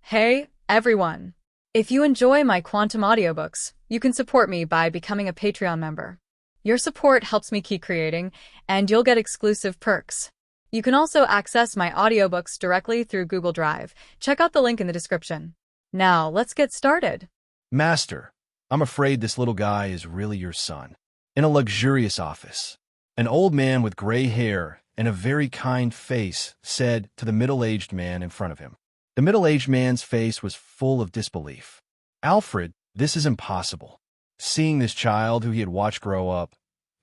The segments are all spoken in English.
Hey, everyone! If you enjoy my quantum audiobooks, you can support me by becoming a Patreon member. Your support helps me keep creating, and you'll get exclusive perks. You can also access my audiobooks directly through Google Drive. Check out the link in the description. Now, let's get started. Master, I'm afraid this little guy is really your son. In a luxurious office, an old man with gray hair and a very kind face said to the middle-aged man in front of him. The middle-aged man's face was full of disbelief. Alfred, this is impossible. Seeing this child who he had watched grow up,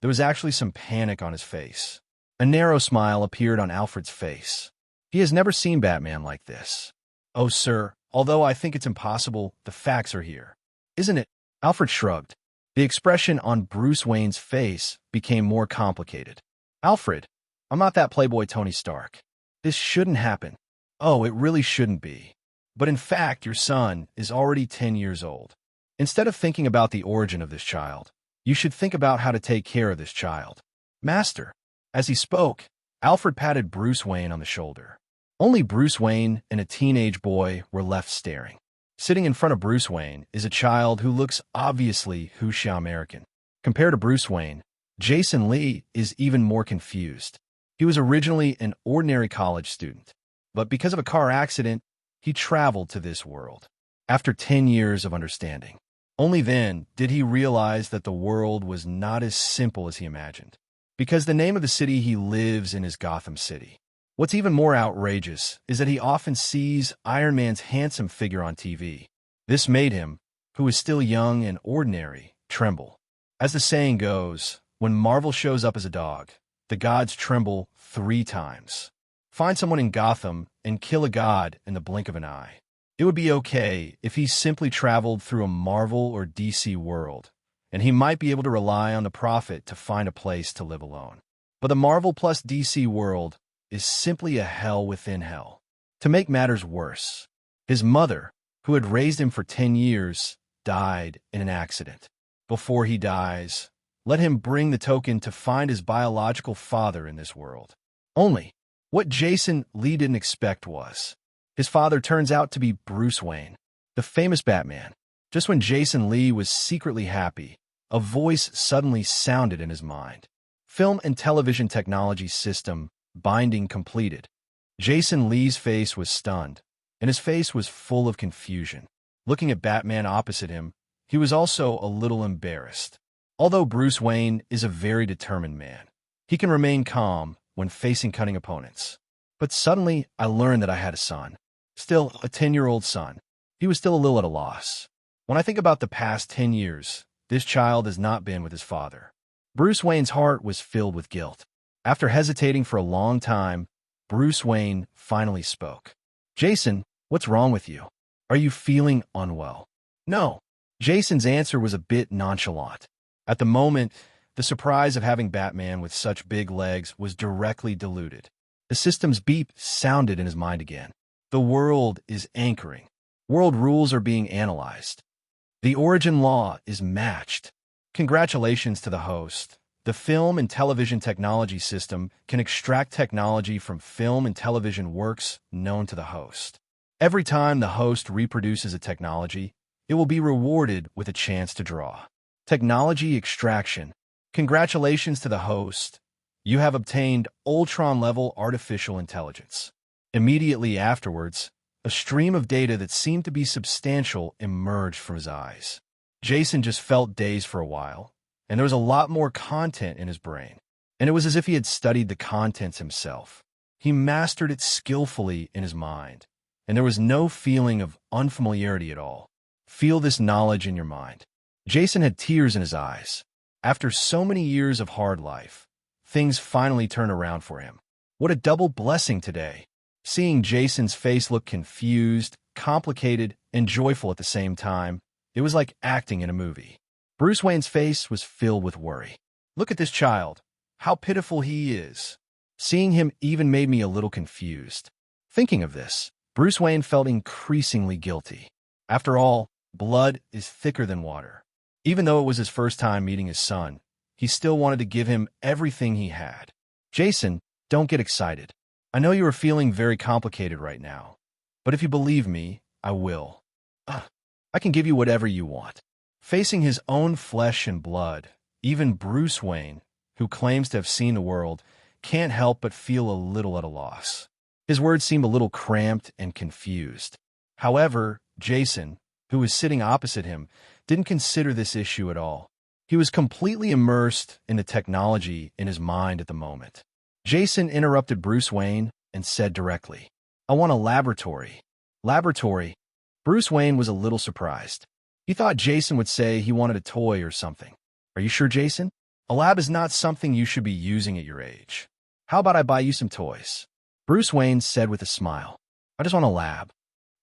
there was actually some panic on his face. A narrow smile appeared on Alfred's face. He has never seen Batman like this. Oh, sir, although I think it's impossible, the facts are here. Isn't it? Alfred shrugged. The expression on Bruce Wayne's face became more complicated. Alfred, I'm not that playboy Tony Stark. This shouldn't happen. Oh, it really shouldn't be. But in fact, your son is already 10 years old. Instead of thinking about the origin of this child, you should think about how to take care of this child. Master. As he spoke, Alfred patted Bruce Wayne on the shoulder. Only Bruce Wayne and a teenage boy were left staring. Sitting in front of Bruce Wayne is a child who looks obviously Wuxia American. Compared to Bruce Wayne, Jason Lee is even more confused. He was originally an ordinary college student, but because of a car accident, he traveled to this world. After 10 years of understanding, only then did he realize that the world was not as simple as he imagined. Because the name of the city he lives in is Gotham City. What's even more outrageous is that he often sees Iron Man's handsome figure on TV. This made him, who is still young and ordinary, tremble. As the saying goes, when Marvel shows up as a dog, the gods tremble 3 times. Find someone in Gotham and kill a god in the blink of an eye. It would be okay if he simply traveled through a Marvel or DC world, and he might be able to rely on the Prophet to find a place to live alone. But the Marvel plus DC world is simply a hell within hell. To make matters worse, his mother, who had raised him for 10 years, died in an accident. Before he dies, let him bring the token to find his biological father in this world. Only, what Jason Lee didn't expect was, his father turns out to be Bruce Wayne, the famous Batman. Just when Jason Lee was secretly happy, a voice suddenly sounded in his mind. Film and television technology system binding completed. Jason Lee's face was stunned, and his face was full of confusion. Looking at Batman opposite him, he was also a little embarrassed. Although Bruce Wayne is a very determined man, he can remain calm when facing cunning opponents. But suddenly, I learned that I had a son. Still, a 10-year-old son. He was still a little at a loss. When I think about the past 10 years, this child has not been with his father. Bruce Wayne's heart was filled with guilt. After hesitating for a long time, Bruce Wayne finally spoke. Jason, what's wrong with you? Are you feeling unwell? No. Jason's answer was a bit nonchalant. At the moment, the surprise of having Batman with such big legs was directly diluted. The system's beep sounded in his mind again. The world is anchoring. World rules are being analyzed. The origin law is matched. Congratulations to the host. The film and television technology system can extract technology from film and television works known to the host. Every time the host reproduces a technology, it will be rewarded with a chance to draw. Technology extraction. Congratulations to the host. You have obtained Ultron-level artificial intelligence. Immediately afterwards, a stream of data that seemed to be substantial emerged from his eyes. Jason just felt dazed for a while, and there was a lot more content in his brain, and it was as if he had studied the contents himself. He mastered it skillfully in his mind, and there was no feeling of unfamiliarity at all. Feel this knowledge in your mind. Jason had tears in his eyes. After so many years of hard life, things finally turned around for him. What a double blessing today. Seeing Jason's face look confused, complicated, and joyful at the same time, it was like acting in a movie. Bruce Wayne's face was filled with worry. Look at this child. How pitiful he is. Seeing him even made me a little confused. Thinking of this, Bruce Wayne felt increasingly guilty. After all, blood is thicker than water. Even though it was his first time meeting his son, he still wanted to give him everything he had. Jason, don't get excited. I know you are feeling very complicated right now, but if you believe me, I will. I can give you whatever you want. Facing his own flesh and blood, even Bruce Wayne, who claims to have seen the world, can't help but feel a little at a loss. His words seem a little cramped and confused. However, Jason, who was sitting opposite him, didn't consider this issue at all. He was completely immersed in the technology in his mind at the moment. Jason interrupted Bruce Wayne and said directly, "I want a laboratory." Laboratory? Bruce Wayne was a little surprised. He thought Jason would say he wanted a toy or something. "Are you sure, Jason? A lab is not something you should be using at your age. How about I buy you some toys?" Bruce Wayne said with a smile, "I just want a lab."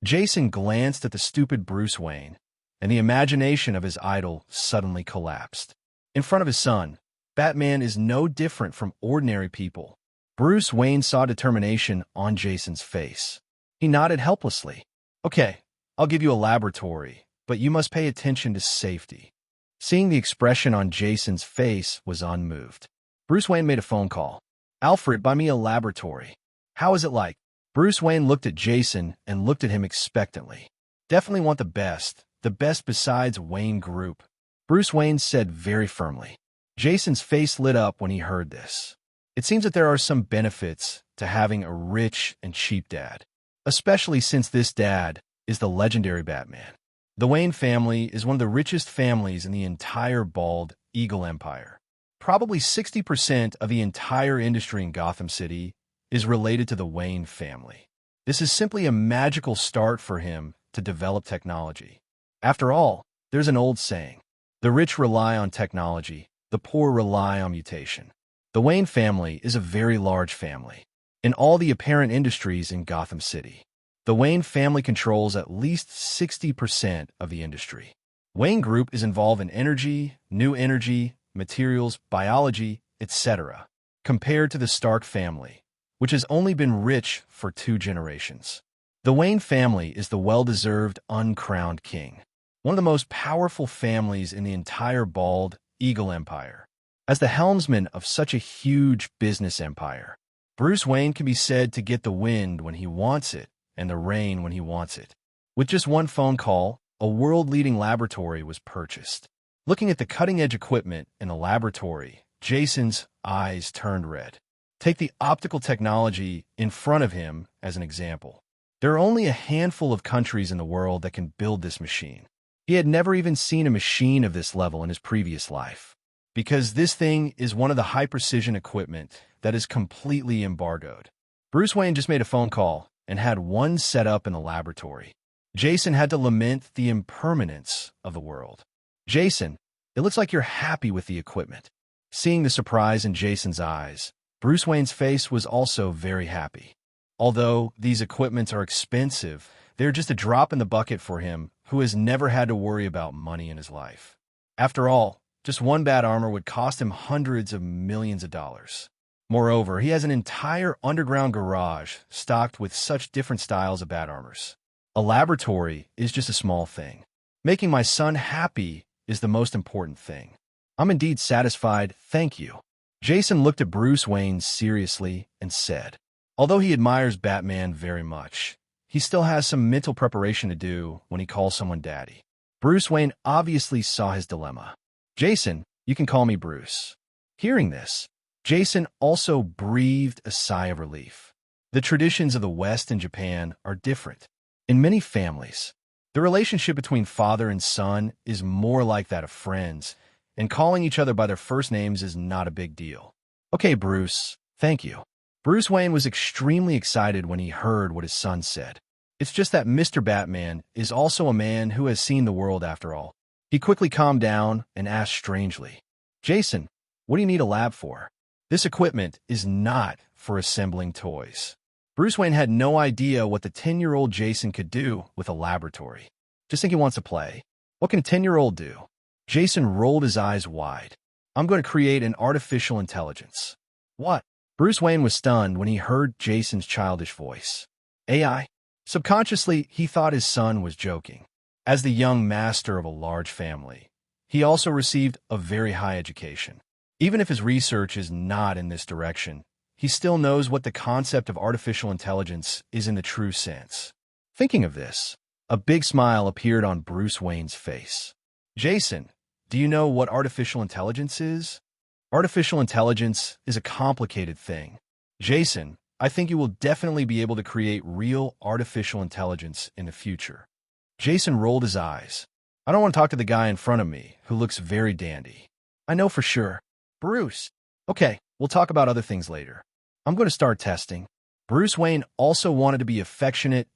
Jason glanced at the stupid Bruce Wayne, and the imagination of his idol suddenly collapsed. In front of his son, Batman is no different from ordinary people. Bruce Wayne saw determination on Jason's face. He nodded helplessly. "Okay, I'll give you a laboratory, but you must pay attention to safety." Seeing the expression on Jason's face was unmoved. Bruce Wayne made a phone call. "Alfred, buy me a laboratory." "How is it like?" Bruce Wayne looked at Jason and looked at him expectantly. "Definitely want the best besides Wayne Group," Bruce Wayne said very firmly. Jason's face lit up when he heard this. It seems that there are some benefits to having a rich and cheap dad, especially since this dad is the legendary Batman. The Wayne family is one of the richest families in the entire Bald Eagle Empire. Probably 60% of the entire industry in Gotham City is related to the Wayne family. This is simply a magical start for him to develop technology. After all, there's an old saying, "The rich rely on technology, the poor rely on mutation." The Wayne family is a very large family. In all the apparent industries in Gotham City, the Wayne family controls at least 60% of the industry. Wayne Group is involved in energy, new energy, materials, biology, etc., compared to the Stark family, which has only been rich for 2 generations. The Wayne family is the well-deserved uncrowned king, one of the most powerful families in the entire Bald Eagle Empire. As the helmsman of such a huge business empire, Bruce Wayne can be said to get the wind when he wants it and the rain when he wants it. With just one phone call, a world-leading laboratory was purchased. Looking at the cutting-edge equipment in the laboratory, Jason's eyes turned red. Take the optical technology in front of him as an example. There are only a handful of countries in the world that can build this machine. He had never even seen a machine of this level in his previous life, because this thing is one of the high-precision equipment that is completely embargoed. Bruce Wayne just made a phone call and had one set up in the laboratory. Jason had to lament the impermanence of the world. "Jason, it looks like you're happy with the equipment." Seeing the surprise in Jason's eyes, Bruce Wayne's face was also very happy. Although these equipments are expensive, they're just a drop in the bucket for him, who has never had to worry about money in his life. After all, just one bat armor would cost him hundreds of millions of dollars. Moreover, he has an entire underground garage stocked with such different styles of bat armors. A laboratory is just a small thing. Making my son happy is the most important thing. I'm indeed satisfied, thank you. Jason looked at Bruce Wayne seriously and said, although he admires Batman very much, he still has some mental preparation to do when he calls someone daddy. Bruce Wayne obviously saw his dilemma. "Jason, you can call me Bruce." Hearing this, Jason also breathed a sigh of relief. The traditions of the West and Japan are different. In many families, the relationship between father and son is more like that of friends, and calling each other by their first names is not a big deal. "Okay, Bruce, thank you." Bruce Wayne was extremely excited when he heard what his son said. It's just that Mr. Batman is also a man who has seen the world after all. He quickly calmed down and asked strangely, "Jason, what do you need a lab for?" "This equipment is not for assembling toys." Bruce Wayne had no idea what the 10-year-old Jason could do with a laboratory. "Just think he wants to play. What can a 10-year-old do?" Jason rolled his eyes wide. "I'm going to create an artificial intelligence." "What?" Bruce Wayne was stunned when he heard Jason's childish voice. "AI?" Subconsciously, he thought his son was joking. As the young master of a large family, he also received a very high education. Even if his research is not in this direction, he still knows what the concept of artificial intelligence is in the true sense. Thinking of this, A big smile appeared on Bruce Wayne's face. Jason, do you know what artificial intelligence is? Artificial intelligence is a complicated thing. Jason, I think you will definitely be able to create real artificial intelligence in the future. Jason rolled his eyes. I don't want to talk to the guy in front of me, who looks very dandy. I know for sure. Bruce. Okay, we'll talk about other things later. I'm going to start testing. Bruce Wayne also wanted to be affectionate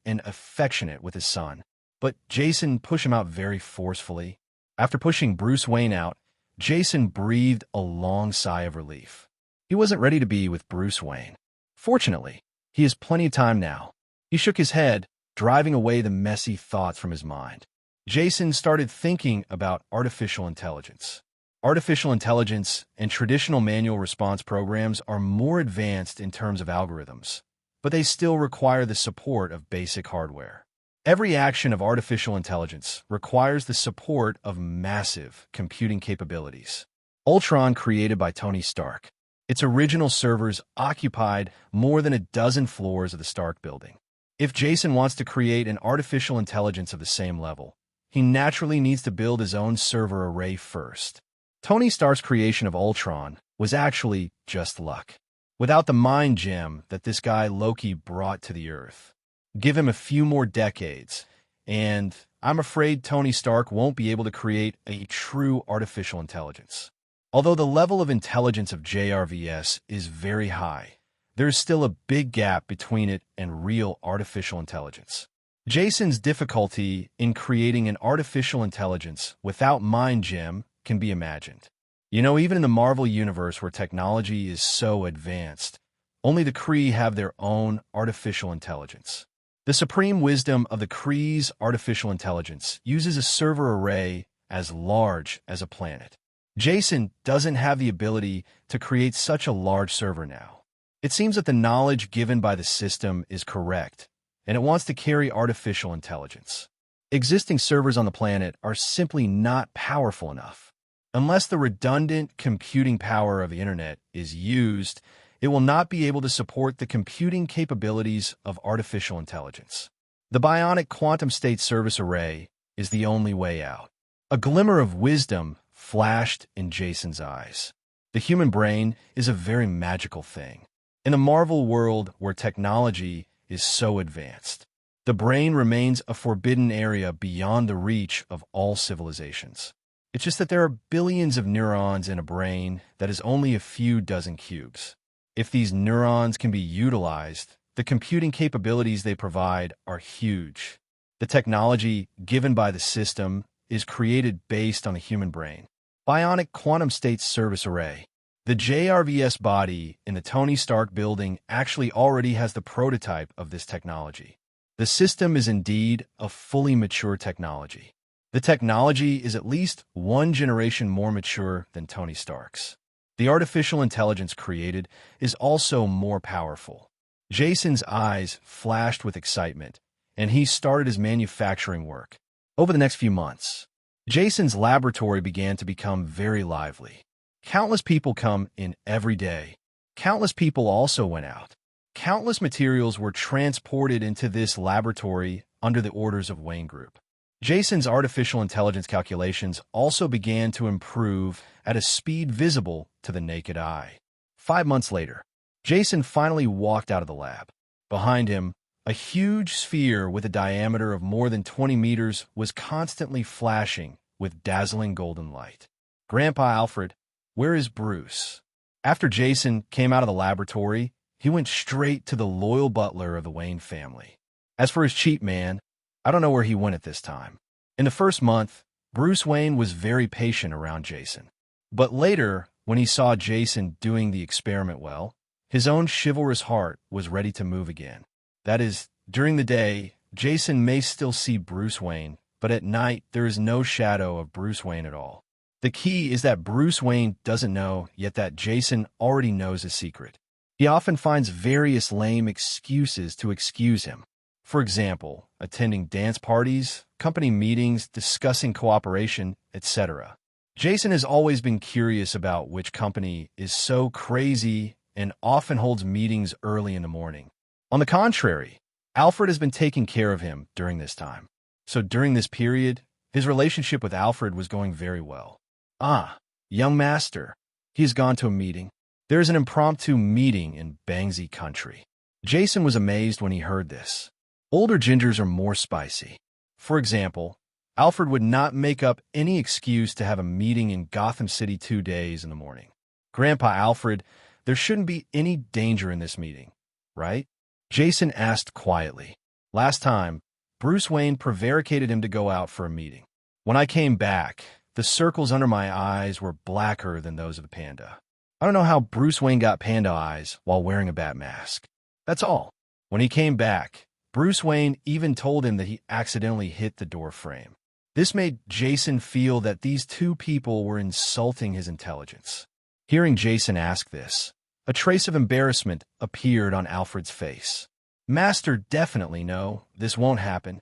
with his son, but Jason pushed him out very forcefully. After pushing Bruce Wayne out, Jason breathed a long sigh of relief. He wasn't ready to be with Bruce Wayne. Fortunately, he has plenty of time now. He shook his head, driving away the messy thoughts from his mind. Jason started thinking about artificial intelligence. Artificial intelligence and traditional manual response programs are more advanced in terms of algorithms, but they still require the support of basic hardware. Every action of artificial intelligence requires the support of massive computing capabilities. Ultron, created by Tony Stark. Its original servers occupied more than a dozen floors of the Stark building. If Jason wants to create an artificial intelligence of the same level, he naturally needs to build his own server array first. Tony Stark's creation of Ultron was actually just luck. Without the mind gem that this guy Loki brought to the Earth. Give him a few more decades, and I'm afraid Tony Stark won't be able to create a true artificial intelligence. Although the level of intelligence of JRVS is very high, there is still a big gap between it and real artificial intelligence. Jason's difficulty in creating an artificial intelligence without mind gem can be imagined. Even in the Marvel universe where technology is so advanced, only the Kree have their own artificial intelligence. The supreme wisdom of the Kree's artificial intelligence uses a server array as large as a planet. Jason doesn't have the ability to create such a large server now. It seems that the knowledge given by the system is correct, and it wants to carry artificial intelligence. Existing servers on the planet are simply not powerful enough. Unless the redundant computing power of the internet is used, it will not be able to support the computing capabilities of artificial intelligence. The bionic quantum state service array is the only way out. A glimmer of wisdom flashed in Jason's eyes. The human brain is a very magical thing. In the Marvel world where technology is so advanced, the brain remains a forbidden area beyond the reach of all civilizations. It's just that there are billions of neurons in a brain that is only a few dozen cubes. If these neurons can be utilized, the computing capabilities they provide are huge. The technology given by the system is created based on the human brain. Bionic Quantum State Service Array. The JRVS body in the Tony Stark building actually already has the prototype of this technology. The system is indeed a fully mature technology. The technology is at least one generation more mature than Tony Stark's. The artificial intelligence created is also more powerful. Jason's eyes flashed with excitement, and he started his manufacturing work. Over the next few months, Jason's laboratory began to become very lively. Countless people come in every day. Countless people also went out. Countless materials were transported into this laboratory under the orders of Wayne Group. Jason's artificial intelligence calculations also began to improve at a speed visible to the naked eye. 5 months later, Jason finally walked out of the lab. Behind him, a huge sphere with a diameter of more than 20 meters was constantly flashing with dazzling golden light. Grandpa Alfred, where is Bruce? After Jason came out of the laboratory, he went straight to the loyal butler of the Wayne family. As for his cheap man, I don't know where he went at this time. In the first month, Bruce Wayne was very patient around Jason. But later, when he saw Jason doing the experiment well, his own chivalrous heart was ready to move again. That is, during the day, Jason may still see Bruce Wayne, but at night there is no shadow of Bruce Wayne at all. The key is that Bruce Wayne doesn't know, yet that Jason already knows his secret. He often finds various lame excuses to excuse him. For example, attending dance parties, company meetings, discussing cooperation, etc. Jason has always been curious about which company is so crazy and often holds meetings early in the morning. On the contrary, Alfred has been taking care of him during this time. So during this period, his relationship with Alfred was going very well. Ah, young master. He has gone to a meeting. There is an impromptu meeting in Bangsy country. Jason was amazed when he heard this. Older gingers are more spicy. For example, Alfred would not make up any excuse to have a meeting in Gotham City 2 days in the morning. Grandpa Alfred, there shouldn't be any danger in this meeting, right? Jason asked quietly. Last time, Bruce Wayne prevaricated him to go out for a meeting. When I came back, the circles under my eyes were blacker than those of the panda. I don't know how Bruce Wayne got panda eyes while wearing a bat mask. That's all. When he came back, Bruce Wayne even told him that he accidentally hit the door frame. This made Jason feel that these two people were insulting his intelligence. Hearing Jason ask this, a trace of embarrassment appeared on Alfred's face. Master, definitely no, this won't happen.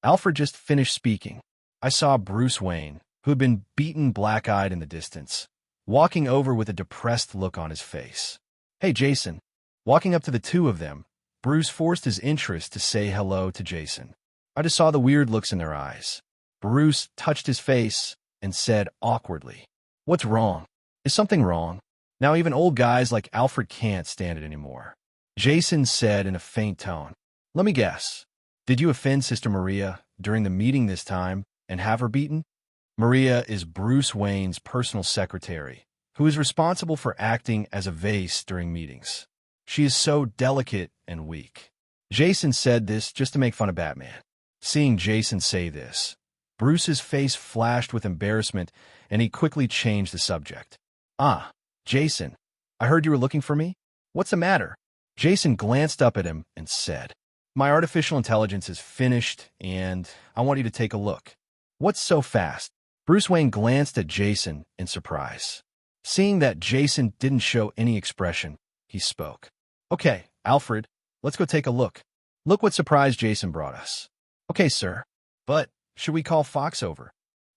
Alfred just finished speaking. I saw Bruce Wayne, who had been beaten black-eyed in the distance, walking over with a depressed look on his face. Hey, Jason. Walking up to the two of them, Bruce forced his interest to say hello to Jason. I just saw the weird looks in their eyes. Bruce touched his face and said awkwardly, "What's wrong? Is something wrong?" Now even old guys like Alfred can't stand it anymore. Jason said in a faint tone, "Let me guess. Did you offend Sister Maria during the meeting this time and have her beaten?" Maria is Bruce Wayne's personal secretary, who is responsible for acting as a vase during meetings. She is so delicate and weak. Jason said this just to make fun of Batman. Seeing Jason say this, Bruce's face flashed with embarrassment, and he quickly changed the subject. "Ah, Jason, I heard you were looking for me? What's the matter?" Jason glanced up at him and said, "My artificial intelligence is finished, and I want you to take a look." "What's so fast?" Bruce Wayne glanced at Jason in surprise. Seeing that Jason didn't show any expression, he spoke. "Okay, Alfred, let's go take a look. Look what surprise Jason brought us." "Okay, sir. But should we call Fox over?"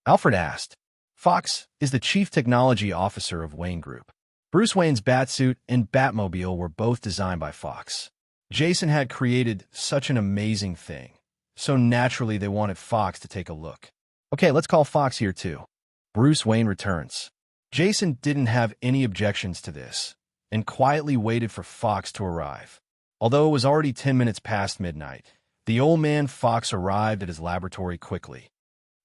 Alfred asked. Fox is the chief technology officer of Wayne Group. Bruce Wayne's Batsuit and Batmobile were both designed by Fox. Jason had created such an amazing thing, so naturally they wanted Fox to take a look. "Okay, let's call Fox here too." Bruce Wayne returns. Jason didn't have any objections to this, and quietly waited for Fox to arrive. Although it was already 10 minutes past midnight, the old man Fox arrived at his laboratory quickly.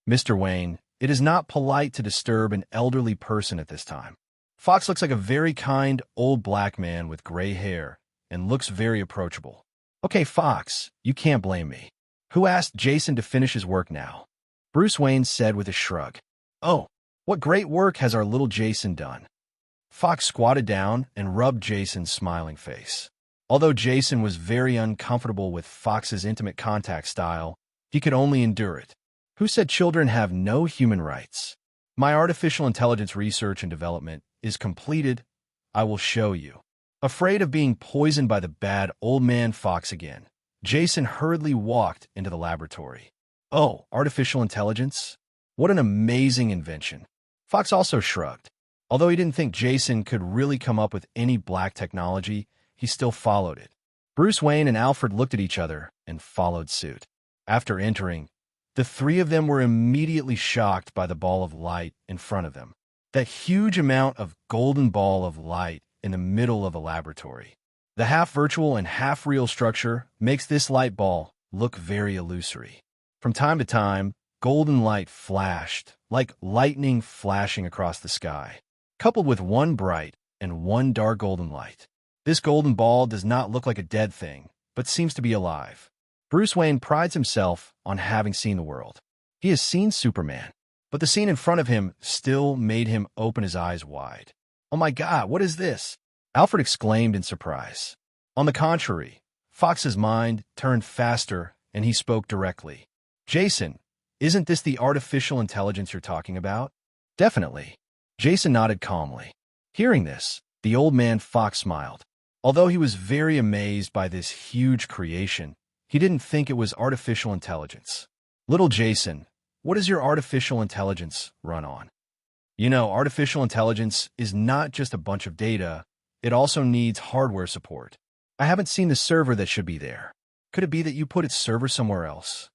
"Mr. Wayne, it is not polite to disturb an elderly person at this time." Fox looks like a very kind old black man with gray hair and looks very approachable. "Okay, Fox, you can't blame me. Who asked Jason to finish his work now?" Bruce Wayne said with a shrug. "Oh, what great work has our little Jason done?" Fox squatted down and rubbed Jason's smiling face. Although Jason was very uncomfortable with Fox's intimate contact style, he could only endure it. "Who said children have no human rights? My artificial intelligence research and development is completed. I will show you." Afraid of being poisoned by the bad old man Fox again, Jason hurriedly walked into the laboratory. "Oh, artificial intelligence? What an amazing invention." Fox also shrugged. Although he didn't think Jason could really come up with any black technology, he still followed it. Bruce Wayne and Alfred looked at each other and followed suit. After entering, the three of them were immediately shocked by the ball of light in front of them. That huge amount of golden ball of light in the middle of a laboratory. The half-virtual and half-real structure makes this light ball look very illusory. From time to time, golden light flashed, like lightning flashing across the sky, coupled with one bright and one dark golden light. This golden ball does not look like a dead thing, but seems to be alive. Bruce Wayne prides himself on having seen the world. He has seen Superman, but the scene in front of him still made him open his eyes wide. "Oh my God, what is this?" Alfred exclaimed in surprise. On the contrary, Fox's mind turned faster and he spoke directly. "Jason, isn't this the artificial intelligence you're talking about?" "Definitely." Jason nodded calmly. Hearing this, the old man Fox smiled. Although he was very amazed by this huge creation, he didn't think it was artificial intelligence. "Little Jason, what does your artificial intelligence run on?" "You know, artificial intelligence is not just a bunch of data, it also needs hardware support. I haven't seen the server that should be there. Could it be that you put its server somewhere else?"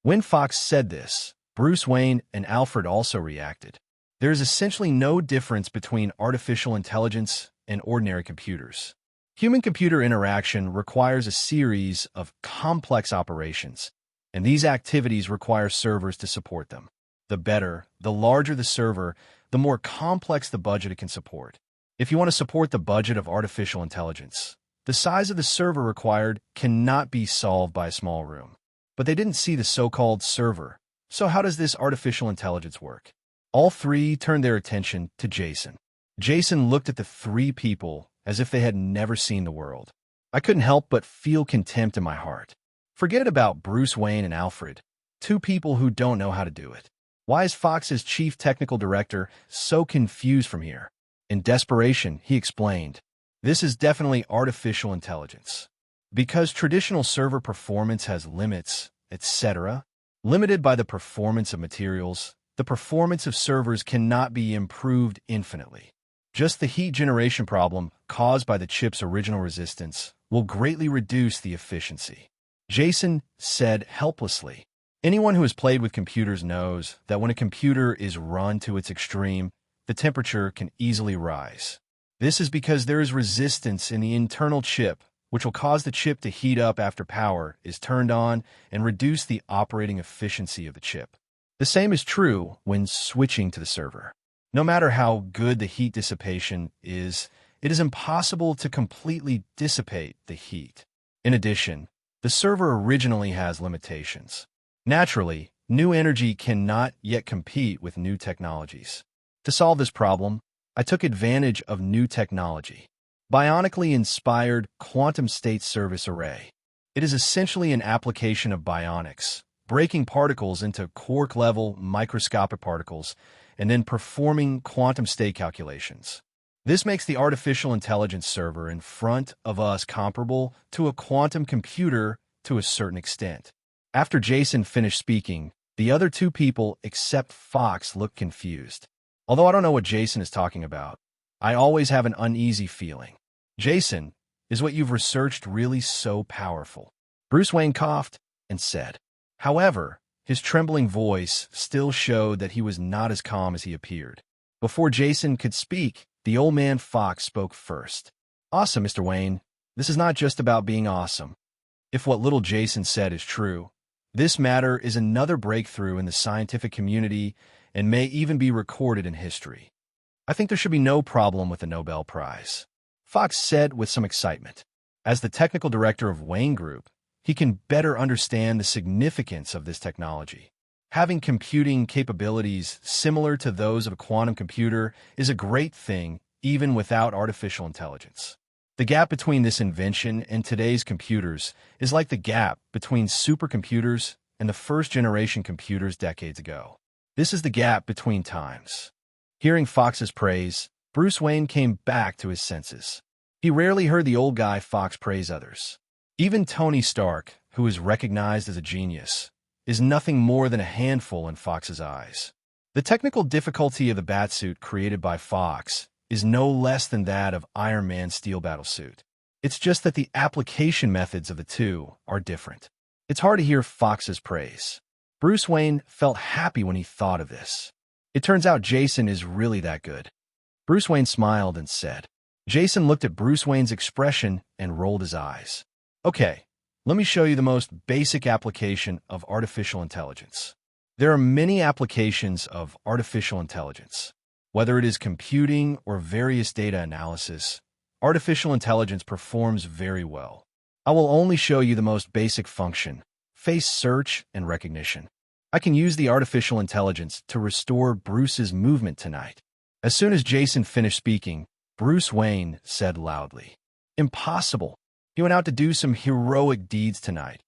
When Fox said this, Bruce Wayne and Alfred also reacted. There is essentially no difference between artificial intelligence and ordinary computers. Human-computer interaction requires a series of complex operations, and these activities require servers to support them. The larger the server, the more complex the budget it can support. If you want to support the budget of artificial intelligence, the size of the server required cannot be solved by a small room. But they didn't see the so-called server. So how does this artificial intelligence work? All three turned their attention to Jason. Jason looked at the three people as if they had never seen the world. I couldn't help but feel contempt in my heart. Forget it about Bruce Wayne and Alfred, two people who don't know how to do it. Why is Fox's chief technical director so confused from here? In desperation, he explained, "This is definitely artificial intelligence. Because traditional server performance has limits, etc., limited by the performance of materials, the performance of servers cannot be improved infinitely. Just the heat generation problem caused by the chip's original resistance will greatly reduce the efficiency." Jason said helplessly. Anyone who has played with computers knows that when a computer is run to its extreme, the temperature can easily rise. This is because there is resistance in the internal chip, which will cause the chip to heat up after power is turned on and reduce the operating efficiency of the chip. The same is true when switching to the server. No matter how good the heat dissipation is, it is impossible to completely dissipate the heat. In addition, the server originally has limitations. Naturally, new energy cannot yet compete with new technologies. To solve this problem, I took advantage of new technology. Bionically inspired quantum state service array. It is essentially an application of bionics, breaking particles into quark-level microscopic particles and then performing quantum state calculations. This makes the artificial intelligence server in front of us comparable to a quantum computer to a certain extent. After Jason finished speaking, the other two people except Fox looked confused. Although I don't know what Jason is talking about, I always have an uneasy feeling. Jason, is what you've researched really so powerful? Bruce Wayne coughed and said. However, his trembling voice still showed that he was not as calm as he appeared. Before Jason could speak, the old man Fox spoke first. Awesome, Mr. Wayne. This is not just about being awesome. If what little Jason said is true, this matter is another breakthrough in the scientific community and may even be recorded in history. I think there should be no problem with the Nobel Prize, Fox said with some excitement. As the technical director of Wayne Group, he can better understand the significance of this technology. Having computing capabilities similar to those of a quantum computer is a great thing, even without artificial intelligence. The gap between this invention and today's computers is like the gap between supercomputers and the first-generation computers decades ago. This is the gap between times. Hearing Fox's praise, Bruce Wayne came back to his senses. He rarely heard the old guy Fox praise others. Even Tony Stark, who is recognized as a genius, is nothing more than a handful in Fox's eyes. The technical difficulty of the batsuit created by Fox is no less than that of Iron Man's steel battlesuit. It's just that the application methods of the two are different. It's hard to hear Fox's praise. Bruce Wayne felt happy when he thought of this. It turns out Jason is really that good. Bruce Wayne smiled and said. Jason looked at Bruce Wayne's expression and rolled his eyes. Okay, let me show you the most basic application of artificial intelligence. There are many applications of artificial intelligence. Whether it is computing or various data analysis, artificial intelligence performs very well. I will only show you the most basic function, face search and recognition. I can use the artificial intelligence to restore Bruce's movement tonight. As soon as Jason finished speaking, Bruce Wayne said loudly, "Impossible. He went out to do some heroic deeds tonight,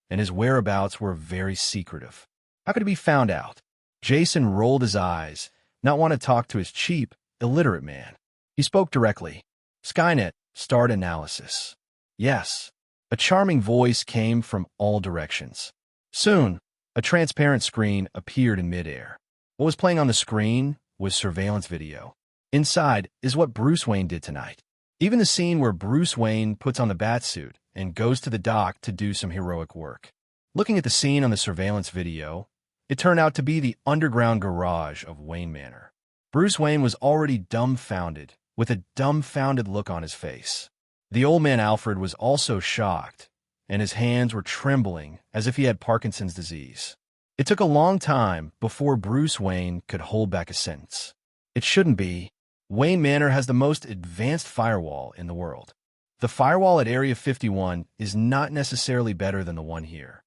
and his whereabouts were very secretive. How could it be found out?" Jason rolled his eyes, not want to talk to his cheap, illiterate man. He spoke directly. Skynet, start analysis. Yes. A charming voice came from all directions. Soon, a transparent screen appeared in midair. What was playing on the screen was surveillance video. Inside is what Bruce Wayne did tonight. Even the scene where Bruce Wayne puts on the batsuit and goes to the dock to do some heroic work. Looking at the scene on the surveillance video, it turned out to be the underground garage of Wayne Manor. Bruce Wayne was already dumbfounded, with a dumbfounded look on his face. The old man Alfred was also shocked, and his hands were trembling as if he had Parkinson's disease. It took a long time before Bruce Wayne could hold back a sentence. It shouldn't be. Wayne Manor has the most advanced firewall in the world. The firewall at Area 51 is not necessarily better than the one here.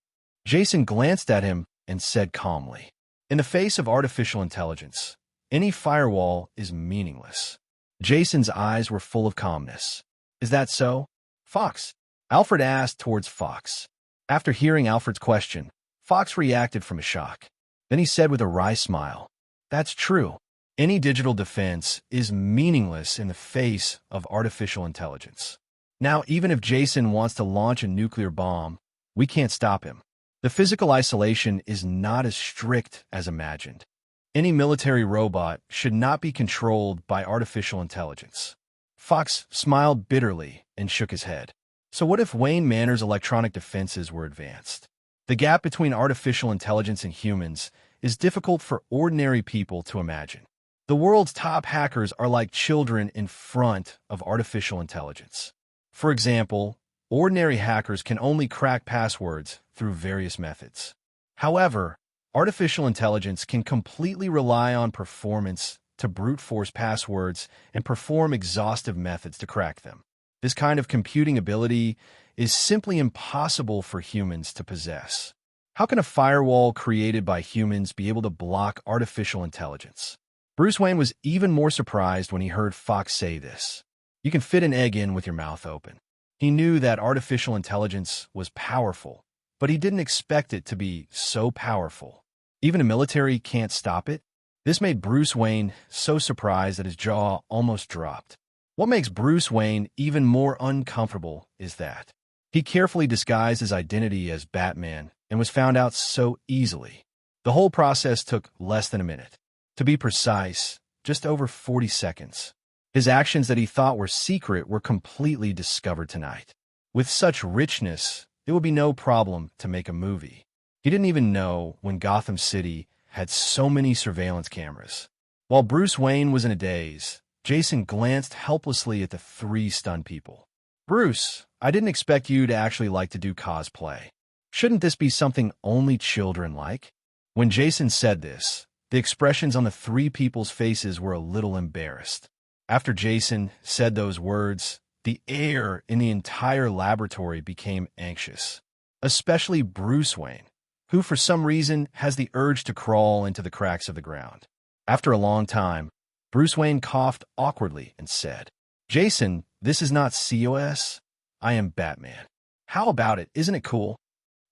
Jason glanced at him and said calmly, "In the face of artificial intelligence, any firewall is meaningless." Jason's eyes were full of calmness. "Is that so, Fox?" Alfred asked towards Fox. After hearing Alfred's question, Fox reacted from a shock. Then he said with a wry smile, "That's true. Any digital defense is meaningless in the face of artificial intelligence. Now, even if Jason wants to launch a nuclear bomb, we can't stop him. The physical isolation is not as strict as imagined. Any military robot should not be controlled by artificial intelligence." Fox smiled bitterly and shook his head. So what if Wayne Manor's electronic defenses were advanced? The gap between artificial intelligence and humans is difficult for ordinary people to imagine. The world's top hackers are like children in front of artificial intelligence. For example, ordinary hackers can only crack passwords through various methods. However, artificial intelligence can completely rely on performance to brute force passwords and perform exhaustive methods to crack them. This kind of computing ability is simply impossible for humans to possess. How can a firewall created by humans be able to block artificial intelligence? Bruce Wayne was even more surprised when he heard Fox say this. You can fit an egg in with your mouth open. He knew that artificial intelligence was powerful, but he didn't expect it to be so powerful. Even a military can't stop it? This made Bruce Wayne so surprised that his jaw almost dropped. What makes Bruce Wayne even more uncomfortable is that he carefully disguised his identity as Batman and was found out so easily. The whole process took less than a minute. To be precise, just over 40 seconds. His actions that he thought were secret were completely discovered tonight. With such richness, it would be no problem to make a movie. He didn't even know when Gotham City had so many surveillance cameras. While Bruce Wayne was in a daze, Jason glanced helplessly at the three stunned people. "Bruce, I didn't expect you to actually like to do cosplay. Shouldn't this be something only children like?" When Jason said this, the expressions on the three people's faces were a little embarrassed. After Jason said those words, the air in the entire laboratory became anxious, especially Bruce Wayne, who for some reason has the urge to crawl into the cracks of the ground. After a long time, Bruce Wayne coughed awkwardly and said, "Jason, this is not COS. I am Batman. How about it? Isn't it cool?"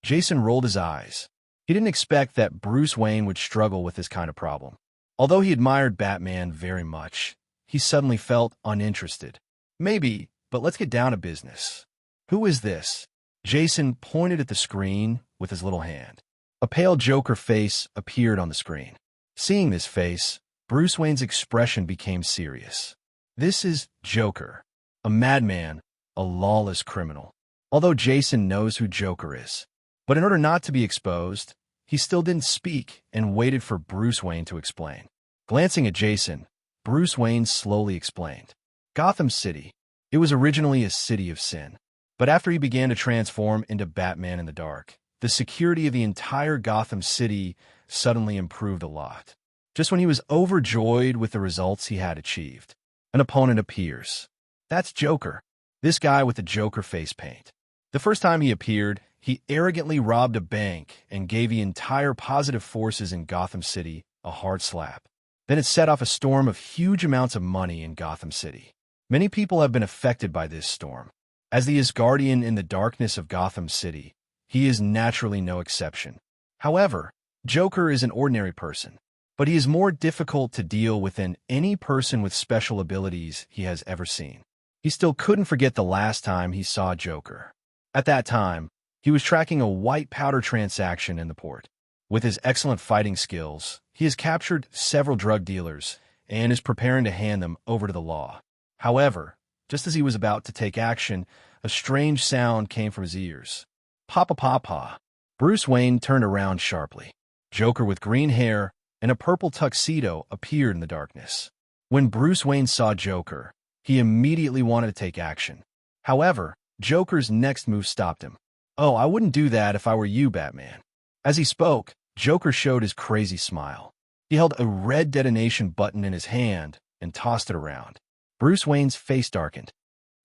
Jason rolled his eyes. He didn't expect that Bruce Wayne would struggle with this kind of problem. Although he admired Batman very much, he suddenly felt uninterested. "Maybe, but let's get down to business. Who is this?" Jason pointed at the screen with his little hand. A pale Joker face appeared on the screen. Seeing this face, Bruce Wayne's expression became serious. This is Joker, a madman, a lawless criminal. Although Jason knows who Joker is. But in order not to be exposed, he still didn't speak and waited for Bruce Wayne to explain. Glancing at Jason, Bruce Wayne slowly explained. Gotham City. It was originally a city of sin. But after he began to transform into Batman in the dark, the security of the entire Gotham City suddenly improved a lot. Just when he was overjoyed with the results he had achieved, an opponent appears. That's Joker. This guy with the Joker face paint. The first time he appeared, he arrogantly robbed a bank and gave the entire positive forces in Gotham City a hard slap. Then it set off a storm of huge amounts of money in Gotham City. Many people have been affected by this storm. As the Asgardian in the darkness of Gotham City, he is naturally no exception. However, Joker is an ordinary person, but he is more difficult to deal with than any person with special abilities he has ever seen. He still couldn't forget the last time he saw Joker. At that time, he was tracking a white powder transaction in the port. With his excellent fighting skills, he has captured several drug dealers and is preparing to hand them over to the law. However, just as he was about to take action, a strange sound came from his ears. Papa Papa. Bruce Wayne turned around sharply. Joker with green hair and a purple tuxedo appeared in the darkness. When Bruce Wayne saw Joker, he immediately wanted to take action. However, Joker's next move stopped him. "Oh, I wouldn't do that if I were you, Batman." As he spoke, Joker showed his crazy smile. He held a red detonation button in his hand and tossed it around. Bruce Wayne's face darkened.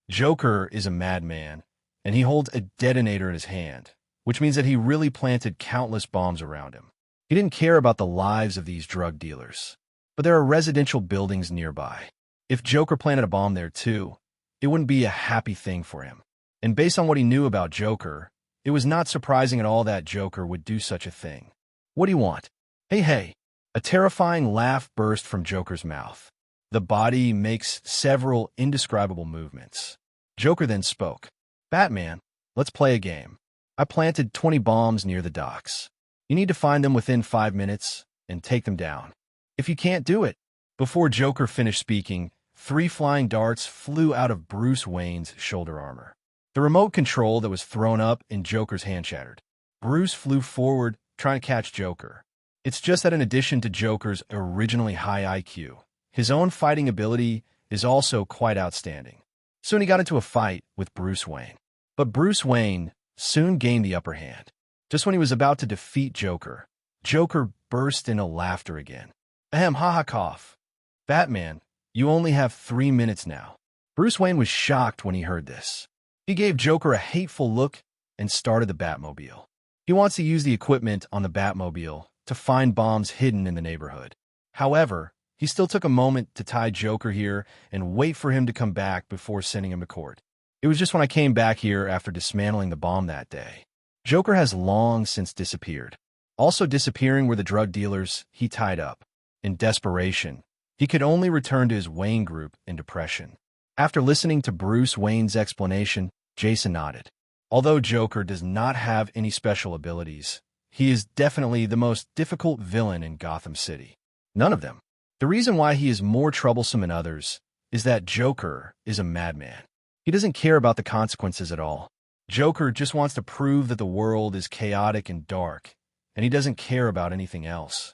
Joker is a madman, and he holds a detonator in his hand, which means that he really planted countless bombs around him. He didn't care about the lives of these drug dealers, but there are residential buildings nearby. If Joker planted a bomb there too, it wouldn't be a happy thing for him. And based on what he knew about Joker, it was not surprising at all that Joker would do such a thing. "What do you want?" Hey. A terrifying laugh burst from Joker's mouth. The body makes several indescribable movements. Joker then spoke. "Batman, let's play a game. I planted 20 bombs near the docks. You need to find them within 5 minutes and take them down. If you can't do it..." Before Joker finished speaking, 3 flying darts flew out of Bruce Wayne's shoulder armor. The remote control that was thrown up in Joker's hand shattered. Bruce flew forward, trying to catch Joker. It's just that in addition to Joker's originally high IQ, his own fighting ability is also quite outstanding. Soon he got into a fight with Bruce Wayne. But Bruce Wayne soon gained the upper hand. Just when he was about to defeat Joker, Joker burst into laughter again. "Ahem, haha, cough. Batman, you only have 3 minutes now." Bruce Wayne was shocked when he heard this. He gave Joker a hateful look and started the Batmobile. He wants to use the equipment on the Batmobile to find bombs hidden in the neighborhood. However, he still took a moment to tie Joker here and wait for him to come back before sending him to court. "It was just when I came back here after dismantling the bomb that day." Joker has long since disappeared. Also disappearing were the drug dealers he tied up. In desperation, he could only return to his Wayne group in depression. After listening to Bruce Wayne's explanation, Jason nodded. Although Joker does not have any special abilities, he is definitely the most difficult villain in Gotham City. None of them. The reason why he is more troublesome than others is that Joker is a madman. He doesn't care about the consequences at all. Joker just wants to prove that the world is chaotic and dark, and he doesn't care about anything else.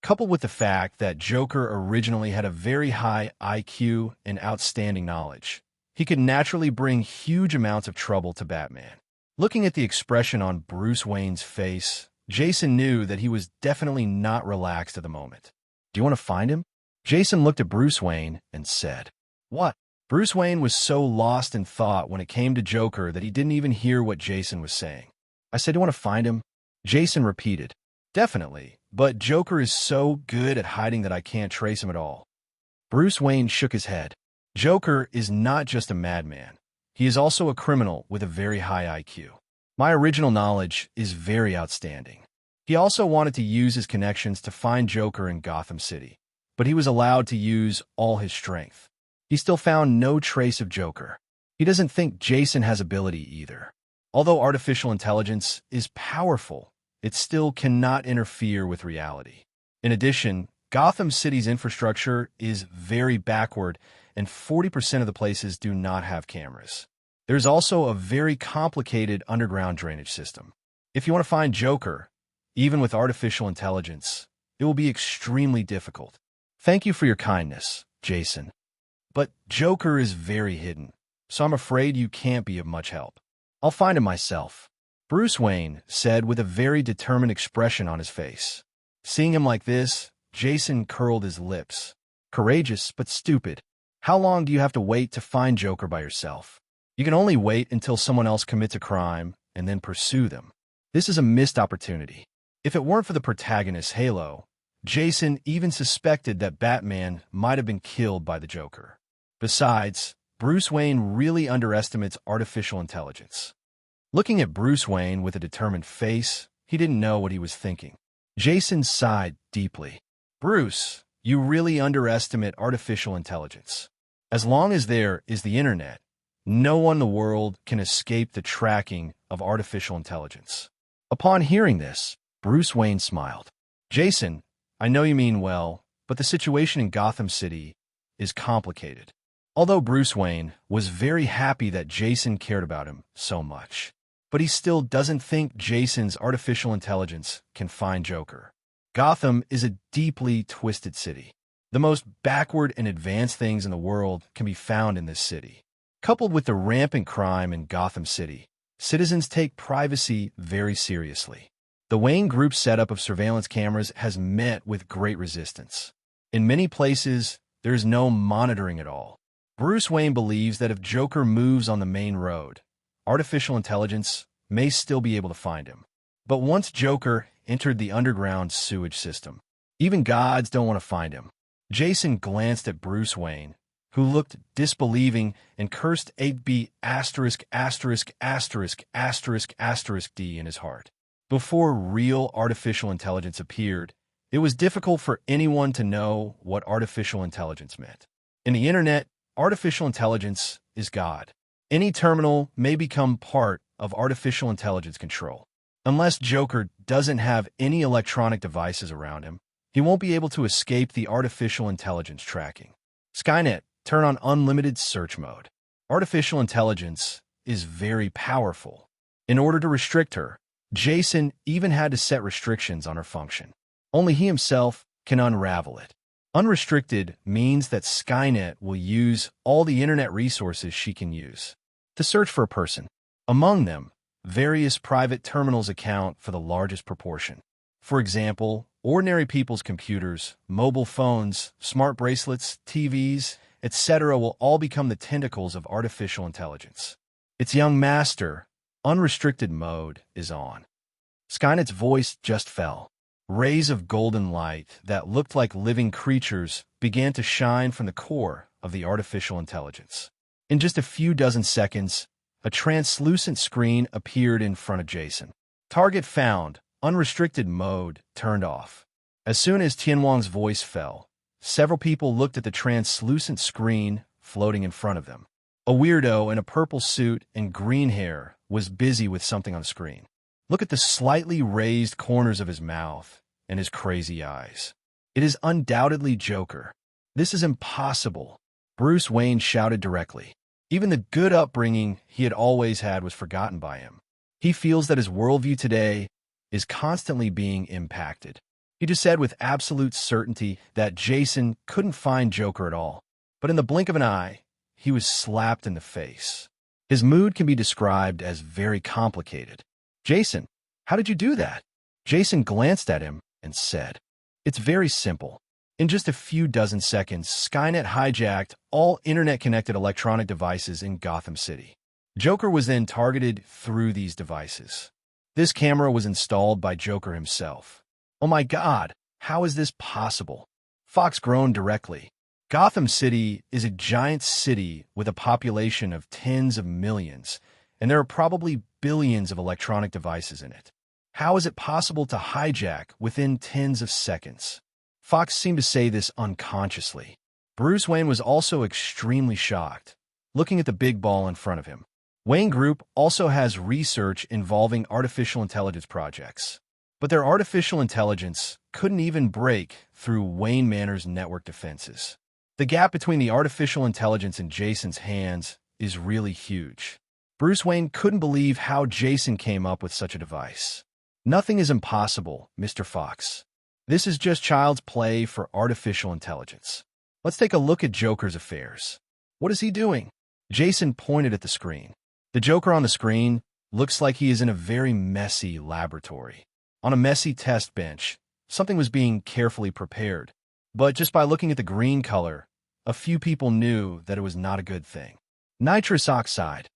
Coupled with the fact that Joker originally had a very high IQ and outstanding knowledge, he could naturally bring huge amounts of trouble to Batman. Looking at the expression on Bruce Wayne's face, Jason knew that he was definitely not relaxed at the moment. "Do you want to find him?" Jason looked at Bruce Wayne and said, "What?" Bruce Wayne was so lost in thought when it came to Joker that he didn't even hear what Jason was saying. "I said, you want to find him?" Jason repeated, "Definitely, but Joker is so good at hiding that I can't trace him at all." Bruce Wayne shook his head. Joker is not just a madman. He is also a criminal with a very high IQ. My original knowledge is very outstanding. He also wanted to use his connections to find Joker in Gotham City, but he was allowed to use all his strength. He still found no trace of Joker. He doesn't think Jason has ability either. Although artificial intelligence is powerful, it still cannot interfere with reality. In addition, Gotham City's infrastructure is very backward, and 40% of the places do not have cameras. There's also a very complicated underground drainage system. If you want to find Joker, even with artificial intelligence, it will be extremely difficult. Thank you for your kindness, Jason. But Joker is very hidden, so I'm afraid you can't be of much help. I'll find him myself," Bruce Wayne said with a very determined expression on his face. Seeing him like this, Jason curled his lips. Courageous, but stupid. How long do you have to wait to find Joker by yourself? You can only wait until someone else commits a crime and then pursue them. This is a missed opportunity. If it weren't for the protagonist's halo, Jason even suspected that Batman might have been killed by the Joker. Besides, Bruce Wayne really underestimates artificial intelligence. Looking at Bruce Wayne with a determined face, he didn't know what he was thinking. Jason sighed deeply. "Bruce, you really underestimate artificial intelligence. As long as there is the internet, no one in the world can escape the tracking of artificial intelligence." Upon hearing this, Bruce Wayne smiled. "Jason, I know you mean well, but the situation in Gotham City is complicated." Although Bruce Wayne was very happy that Jason cared about him so much, but he still doesn't think Jason's artificial intelligence can find Joker. Gotham is a deeply twisted city. The most backward and advanced things in the world can be found in this city. Coupled with the rampant crime in Gotham City, citizens take privacy very seriously. The Wayne Group's setup of surveillance cameras has met with great resistance. In many places, there's no monitoring at all. Bruce Wayne believes that if Joker moves on the main road, artificial intelligence may still be able to find him. But once Joker entered the underground sewage system, even gods don't want to find him. Jason glanced at Bruce Wayne, who looked disbelieving and cursed AB***************** D in his heart. Before real artificial intelligence appeared, it was difficult for anyone to know what artificial intelligence meant. In the internet, artificial intelligence is God. Any terminal may become part of artificial intelligence control. Unless Joker doesn't have any electronic devices around him, he won't be able to escape the artificial intelligence tracking. Skynet, turn on unlimited search mode. Artificial intelligence is very powerful. In order to restrict her, Jason even had to set restrictions on her function. Only he himself can unravel it. Unrestricted means that Skynet will use all the internet resources she can use to search for a person. Among them, various private terminals account for the largest proportion. For example, ordinary people's computers, mobile phones, smart bracelets, TVs, etc. will all become the tentacles of artificial intelligence. Its young master, unrestricted mode, is on. Skynet's voice just fell. Rays of golden light that looked like living creatures began to shine from the core of the artificial intelligence. In just a few dozen seconds, a translucent screen appeared in front of Jason. Target found. Unrestricted mode turned off. As soon as Tianwang's voice fell, several people looked at the translucent screen floating in front of them. A weirdo in a purple suit and green hair was busy with something on the screen. Look at the slightly raised corners of his mouth and his crazy eyes. It is undoubtedly Joker. This is impossible, Bruce Wayne shouted directly. Even the good upbringing he had always had was forgotten by him. He feels that his worldview today is constantly being impacted. He just said with absolute certainty that Jason couldn't find Joker at all. But in the blink of an eye, he was slapped in the face. His mood can be described as very complicated. Jason, how did you do that? Jason glanced at him and said, "It's very simple. In just a few dozen seconds, Skynet hijacked all internet-connected electronic devices in Gotham City. Joker was then targeted through these devices. This camera was installed by Joker himself. Oh my God, how is this possible?" Fox groaned directly. Gotham City is a giant city with a population of tens of millions, and there are probably billions of electronic devices in it. How is it possible to hijack within tens of seconds? Fox seemed to say this unconsciously. Bruce Wayne was also extremely shocked, looking at the big ball in front of him. Wayne Group also has research involving artificial intelligence projects, but their artificial intelligence couldn't even break through Wayne Manor's network defenses. The gap between the artificial intelligence in Jason's hands is really huge. Bruce Wayne couldn't believe how Jason came up with such a device. Nothing is impossible, Mr. Fox. This is just child's play for artificial intelligence. Let's take a look at Joker's affairs. What is he doing? Jason pointed at the screen. The Joker on the screen looks like he is in a very messy laboratory. On a messy test bench, something was being carefully prepared. But just by looking at the green color, a few people knew that it was not a good thing. Nitrous oxide.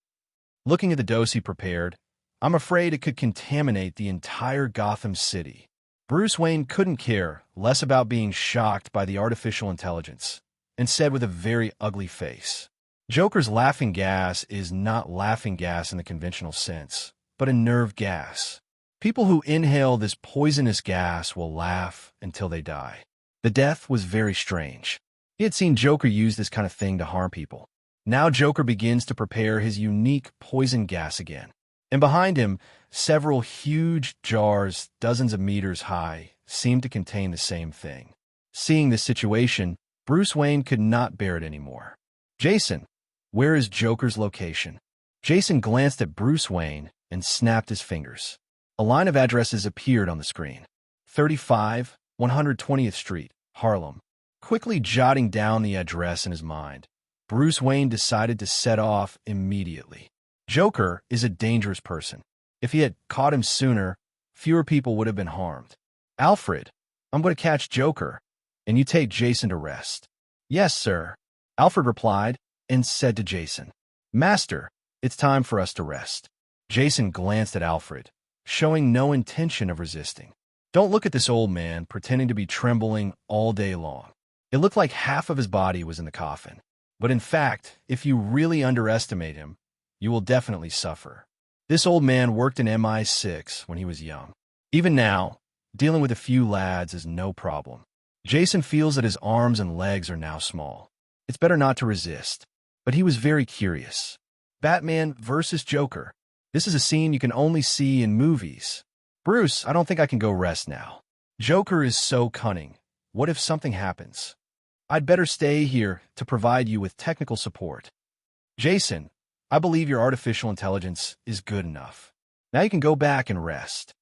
Looking at the dose he prepared, I'm afraid it could contaminate the entire Gotham City. Bruce Wayne couldn't care less about being shocked by the artificial intelligence, and said with a very ugly face, "Joker's laughing gas is not laughing gas in the conventional sense, but a nerve gas. People who inhale this poisonous gas will laugh until they die." The death was very strange. He had seen Joker use this kind of thing to harm people. Now Joker begins to prepare his unique poison gas again. And behind him, several huge jars, dozens of meters high, seemed to contain the same thing. Seeing this situation, Bruce Wayne could not bear it anymore. "Jason, where is Joker's location?" Jason glanced at Bruce Wayne and snapped his fingers. A line of addresses appeared on the screen. 35, 120th Street, Harlem. Quickly jotting down the address in his mind, Bruce Wayne decided to set off immediately. Joker is a dangerous person. If he had caught him sooner, fewer people would have been harmed. Alfred, I'm going to catch Joker, and you take Jason to rest. Yes, sir, Alfred replied and said to Jason, Master, it's time for us to rest. Jason glanced at Alfred, showing no intention of resisting. Don't look at this old man pretending to be trembling all day long. It looked like half of his body was in the coffin. But in fact, if you really underestimate him, you will definitely suffer. This old man worked in MI6 when he was young. Even now, dealing with a few lads is no problem. Jason feels that his arms and legs are now small. It's better not to resist. But he was very curious. Batman versus Joker. This is a scene you can only see in movies. Bruce, I don't think I can go rest now. Joker is so cunning. What if something happens? I'd better stay here to provide you with technical support. Jason, I believe your artificial intelligence is good enough. Now you can go back and rest.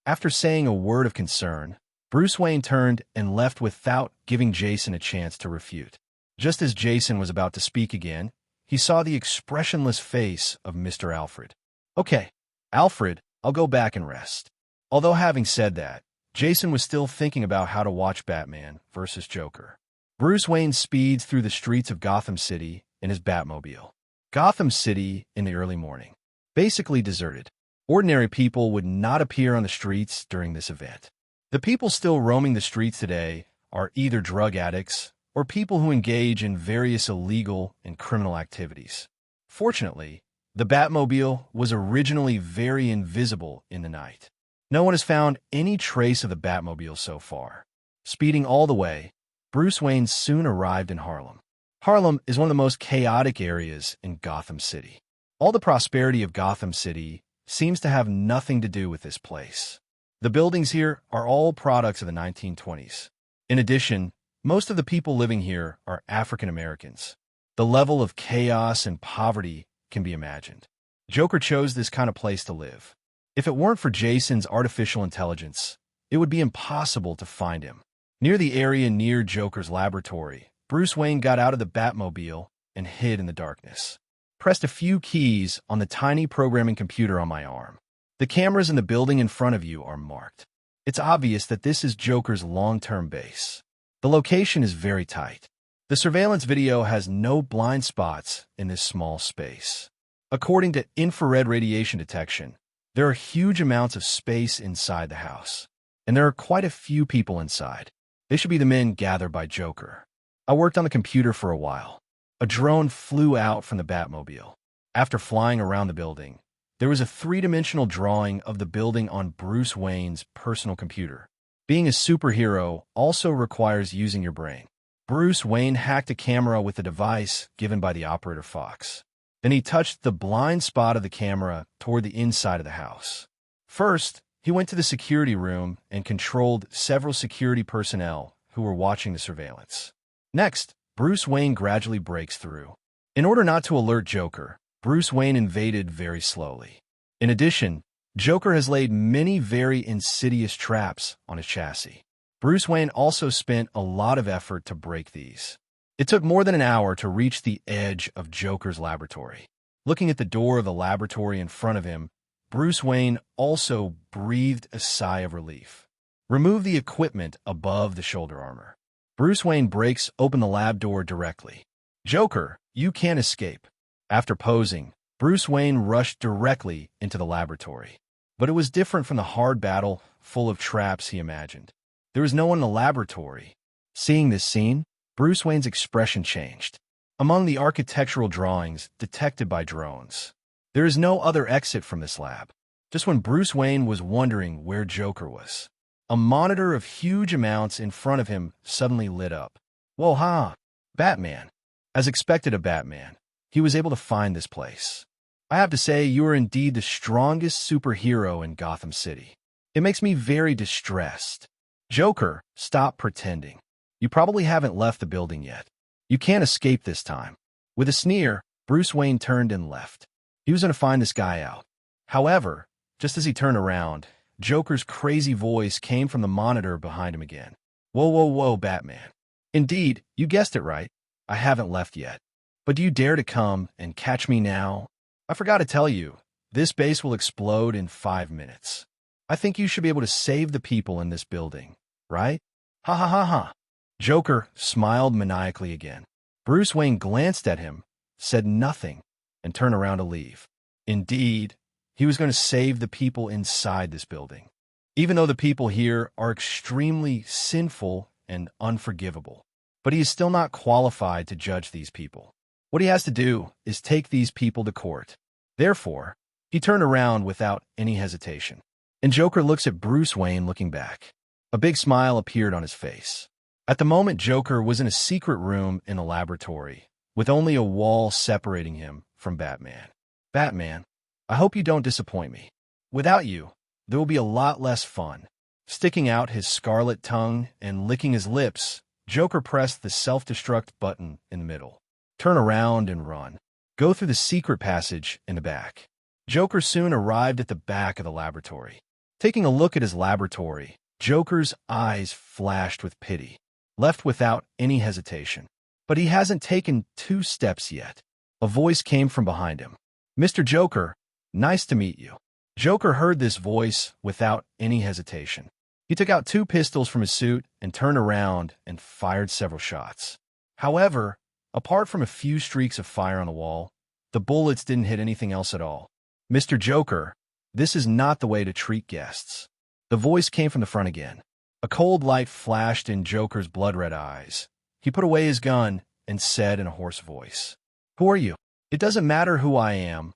After saying a word of concern, Bruce Wayne turned and left without giving Jason a chance to refute. Just as Jason was about to speak again, he saw the expressionless face of Mr. Alfred. Okay, Alfred, I'll go back and rest. Although having said that, Jason was still thinking about how to watch Batman versus Joker. Bruce Wayne speeds through the streets of Gotham City in his Batmobile. Gotham City in the early morning. Basically deserted. Ordinary people would not appear on the streets during this event. The people still roaming the streets today are either drug addicts or people who engage in various illegal and criminal activities. Fortunately, the Batmobile was originally very invisible in the night. No one has found any trace of the Batmobile so far. Speeding all the way, Bruce Wayne soon arrived in Harlem. Harlem is one of the most chaotic areas in Gotham City. All the prosperity of Gotham City seems to have nothing to do with this place. The buildings here are all products of the 1920s. In addition, most of the people living here are African Americans. The level of chaos and poverty can be imagined. Joker chose this kind of place to live. If it weren't for Jason's artificial intelligence, it would be impossible to find him. Near the area near Joker's laboratory, Bruce Wayne got out of the Batmobile and hid in the darkness. Pressed a few keys on the tiny programming computer on my arm. The cameras in the building in front of you are marked. It's obvious that this is Joker's long-term base. The location is very tight. The surveillance video has no blind spots in this small space. According to infrared radiation detection, there are huge amounts of space inside the house, and there are quite a few people inside. They should be the men gathered by Joker. I worked on the computer for a while. A drone flew out from the Batmobile. After flying around the building, there was a three-dimensional drawing of the building on Bruce Wayne's personal computer. Being a superhero also requires using your brain. Bruce Wayne hacked a camera with a device given by the operator Fox. Then he touched the blind spot of the camera toward the inside of the house. First, he went to the security room and controlled several security personnel who were watching the surveillance. Next, Bruce Wayne gradually breaks through. In order not to alert Joker, Bruce Wayne invaded very slowly. In addition, Joker has laid many very insidious traps on his chassis. Bruce Wayne also spent a lot of effort to break these. It took more than an hour to reach the edge of Joker's laboratory. Looking at the door of the laboratory in front of him, Bruce Wayne also breathed a sigh of relief. Remove the equipment above the shoulder armor. Bruce Wayne breaks open the lab door directly. Joker, you can't escape. After posing, Bruce Wayne rushed directly into the laboratory. But it was different from the hard battle full of traps he imagined. There was no one in the laboratory. Seeing this scene, Bruce Wayne's expression changed. Among the architectural drawings detected by drones, there is no other exit from this lab. Just when Bruce Wayne was wondering where Joker was, a monitor of huge amounts in front of him suddenly lit up. Whoa, ha! Batman. As expected of Batman, he was able to find this place. I have to say, you are indeed the strongest superhero in Gotham City. It makes me very distressed. Joker, stop pretending. You probably haven't left the building yet. You can't escape this time. With a sneer, Bruce Wayne turned and left. He was going to find this guy out. However, just as he turned around, Joker's crazy voice came from the monitor behind him again. Whoa, whoa, whoa, Batman. Indeed, you guessed it right. I haven't left yet. But do you dare to come and catch me now? I forgot to tell you, this base will explode in 5 minutes. I think you should be able to save the people in this building, right? Ha ha ha ha. Joker smiled maniacally again. Bruce Wayne glanced at him, said nothing, and turned around to leave. Indeed, he was going to save the people inside this building, even though the people here are extremely sinful and unforgivable. But he is still not qualified to judge these people. What he has to do is take these people to court. Therefore, he turned around without any hesitation. And Joker looks at Bruce Wayne looking back. A big smile appeared on his face. At the moment, Joker was in a secret room in a laboratory, with only a wall separating him from Batman. Batman, I hope you don't disappoint me. Without you, there will be a lot less fun. Sticking out his scarlet tongue and licking his lips, Joker pressed the self-destruct button in the middle. Turn around and run. Go through the secret passage in the back. Joker soon arrived at the back of the laboratory. Taking a look at his laboratory, Joker's eyes flashed with pity, left without any hesitation. But he hasn't taken 2 steps yet. A voice came from behind him. Mr. Joker, nice to meet you. Joker heard this voice without any hesitation. He took out 2 pistols from his suit and turned around and fired several shots. However, apart from a few streaks of fire on the wall, the bullets didn't hit anything else at all. Mr. Joker, this is not the way to treat guests. The voice came from the front again. A cold light flashed in Joker's blood-red eyes. He put away his gun and said in a hoarse voice, Who are you? It doesn't matter who I am.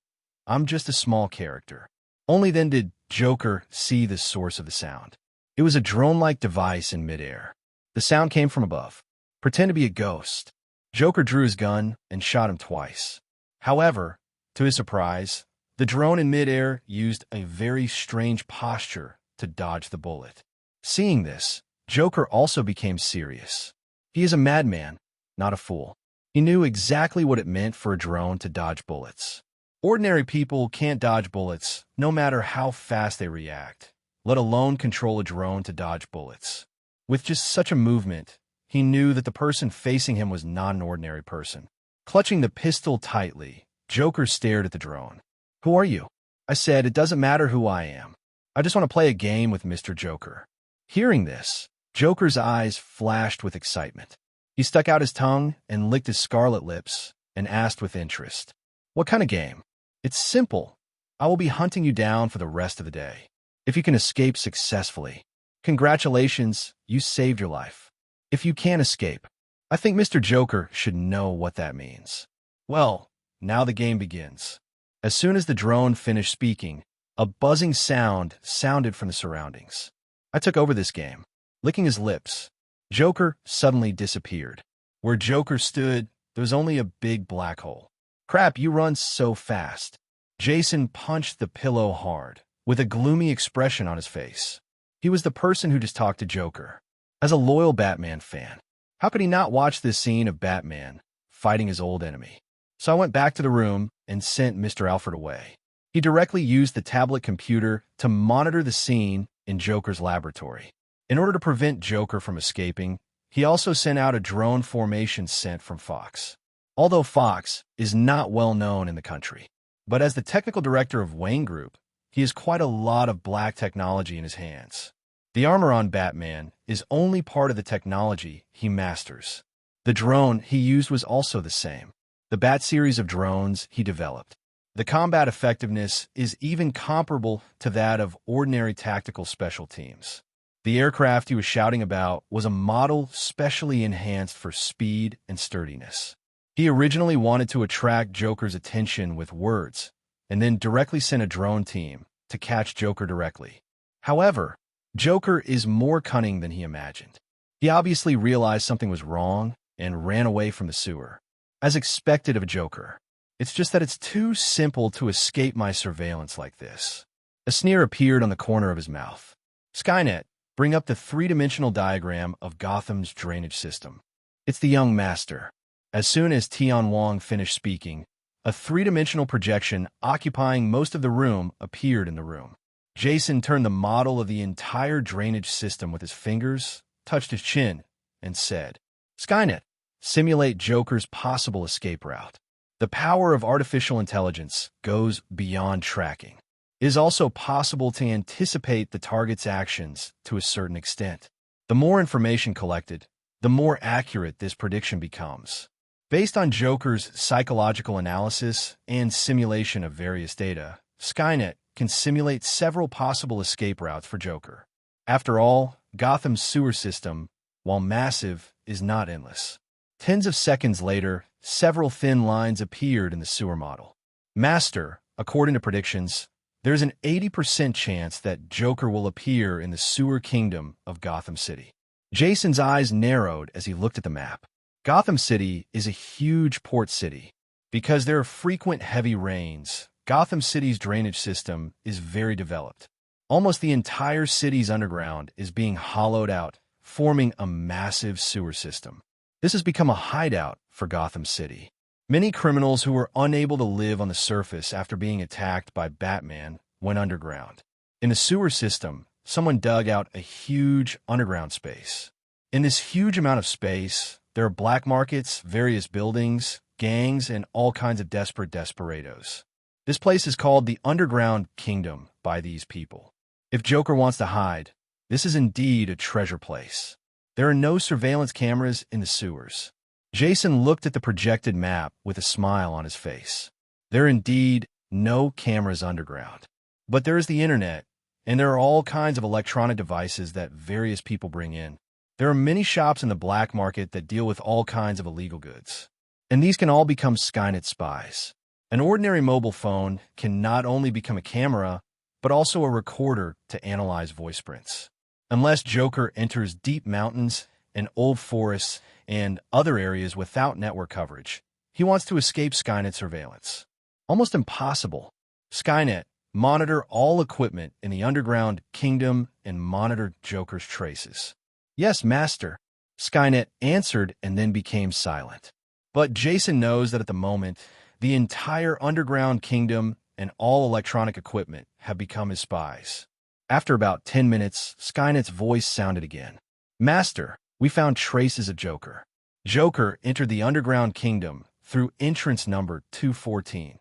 I'm just a small character. Only then did Joker see the source of the sound. It was a drone-like device in midair. The sound came from above. Pretend to be a ghost. Joker drew his gun and shot him twice. However, to his surprise, the drone in midair used a very strange posture to dodge the bullet. Seeing this, Joker also became serious. He is a madman, not a fool. He knew exactly what it meant for a drone to dodge bullets. Ordinary people can't dodge bullets, no matter how fast they react, let alone control a drone to dodge bullets. With just such a movement, he knew that the person facing him was not an ordinary person. Clutching the pistol tightly, Joker stared at the drone. Who are you? I said, it doesn't matter who I am. I just want to play a game with Mr. Joker. Hearing this, Joker's eyes flashed with excitement. He stuck out his tongue and licked his scarlet lips and asked with interest, What kind of game? It's simple. I will be hunting you down for the rest of the day. If you can escape successfully, congratulations, you saved your life. If you can't escape, I think Mr. Joker should know what that means. Well, now the game begins. As soon as the drone finished speaking, a buzzing sound sounded from the surroundings. I took over this game. Licking his lips, Joker suddenly disappeared. Where Joker stood, there was only a big black hole. Crap, you run so fast. Jason punched the pillow hard, with a gloomy expression on his face. He was the person who just talked to Joker. As a loyal Batman fan, how could he not watch this scene of Batman fighting his old enemy? So I went back to the room and sent Mr. Alfred away. He directly used the tablet computer to monitor the scene in Joker's laboratory. In order to prevent Joker from escaping, he also sent out a drone formation sent from Fox. Although Fox is not well known in the country, but as the technical director of Wayne Group, he has quite a lot of black technology in his hands. The armor on Batman is only part of the technology he masters. The drone he used was also the same. The Bat series of drones he developed. The combat effectiveness is even comparable to that of ordinary tactical special teams. The aircraft he was shouting about was a model specially enhanced for speed and sturdiness. He originally wanted to attract Joker's attention with words, and then directly sent a drone team to catch Joker directly. However, Joker is more cunning than he imagined. He obviously realized something was wrong and ran away from the sewer. As expected of a Joker. It's just that it's too simple to escape my surveillance like this. A sneer appeared on the corner of his mouth. Skynet, bring up the 3-dimensional diagram of Gotham's drainage system. It's the young master. As soon as Tian Wong finished speaking, A three-dimensional projection occupying most of the room appeared in the room. Jason turned the model of the entire drainage system with his fingers, touched his chin, and said, "Skynet, simulate Joker's possible escape route." The power of artificial intelligence goes beyond tracking. It is also possible to anticipate the target's actions to a certain extent. The more information collected, the more accurate this prediction becomes. Based on Joker's psychological analysis and simulation of various data, Skynet can simulate several possible escape routes for Joker. After all, Gotham's sewer system, while massive, is not endless. Tens of seconds later, several thin lines appeared in the sewer model. Master, according to predictions, there's an 80% chance that Joker will appear in the sewer kingdom of Gotham City. Jason's eyes narrowed as he looked at the map. Gotham City is a huge port city. Because there are frequent heavy rains, Gotham City's drainage system is very developed. Almost the entire city's underground is being hollowed out, forming a massive sewer system. This has become a hideout for Gotham City. Many criminals who were unable to live on the surface after being attacked by Batman went underground. In the sewer system, someone dug out a huge underground space. In this huge amount of space, there are black markets, various buildings, gangs, and all kinds of desperate desperados. This place is called the Underground Kingdom by these people. If Joker wants to hide, this is indeed a treasure place. There are no surveillance cameras in the sewers. Jason looked at the projected map with a smile on his face. There are indeed no cameras underground. But there is the internet, and there are all kinds of electronic devices that various people bring in. There are many shops in the black market that deal with all kinds of illegal goods. And these can all become Skynet spies. An ordinary mobile phone can not only become a camera, but also a recorder to analyze voice prints. Unless Joker enters deep mountains and old forests and other areas without network coverage, he wants to escape Skynet surveillance. Almost impossible. Skynet, monitor all equipment in the underground kingdom and monitor Joker's traces. Yes, Master, Skynet answered and then became silent. But Jason knows that at the moment, the entire underground kingdom and all electronic equipment have become his spies. After about 10 minutes, Skynet's voice sounded again. Master, we found traces of Joker. Joker entered the underground kingdom through entrance number 214.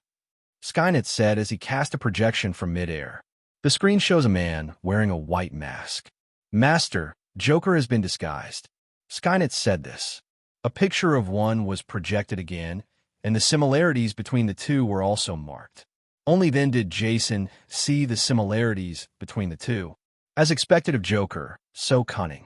Skynet said as he cast a projection from midair. The screen shows a man wearing a white mask. Master, Joker has been disguised. Skynet said this. A picture of one was projected again, and the similarities between the two were also marked. Only then did Jason see the similarities between the two. As expected of Joker, so cunning.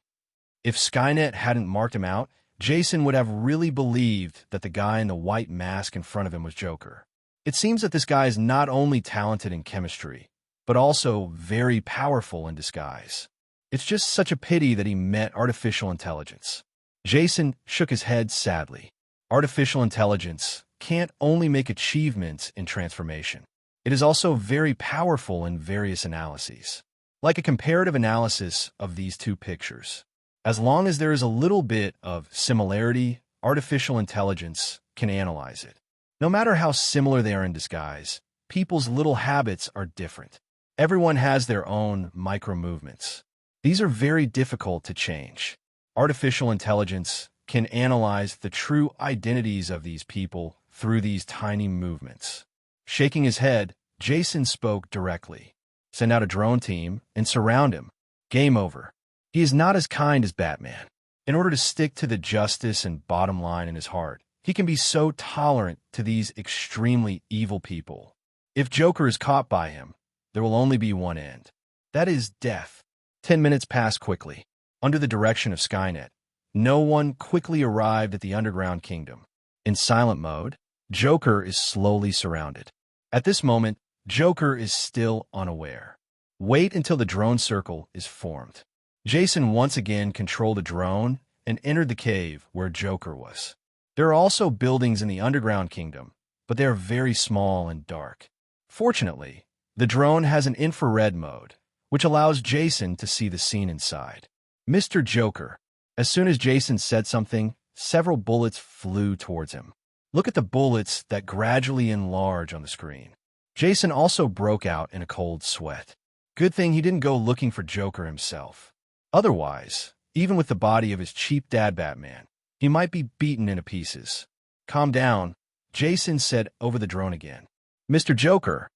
If Skynet hadn't marked him out, Jason would have really believed that the guy in the white mask in front of him was Joker. It seems that this guy is not only talented in chemistry, but also very powerful in disguise. It's just such a pity that he met artificial intelligence. Jason shook his head sadly. Artificial intelligence can't only make achievements in transformation. It is also very powerful in various analyses, like a comparative analysis of these two pictures. As long as there is a little bit of similarity, artificial intelligence can analyze it. No matter how similar they are in disguise, people's little habits are different. Everyone has their own micro-movements. These are very difficult to change. Artificial intelligence can analyze the true identities of these people through these tiny movements. Shaking his head, Jason spoke directly. Send out a drone team and surround him. Game over. He is not as kind as Batman. In order to stick to the justice and bottom line in his heart, he can be so tolerant to these extremely evil people. If Joker is caught by him, there will only be one end. That is death. 10 minutes passed quickly. Under the direction of Skynet, no one quickly arrived at the underground kingdom. In silent mode, Joker is slowly surrounded. At this moment, Joker is still unaware. Wait until the drone circle is formed. Jason once again controlled a drone and entered the cave where Joker was. There are also buildings in the underground kingdom, but they are very small and dark. Fortunately, the drone has an infrared mode, which allows Jason to see the scene inside. Mr. Joker. As soon as Jason said something, several bullets flew towards him. Look at the bullets that gradually enlarge on the screen. Jason also broke out in a cold sweat. Good thing he didn't go looking for Joker himself. Otherwise, even with the body of his cheap dad Batman, he might be beaten into pieces. Calm down, Jason said over the drone again. Mr. Joker,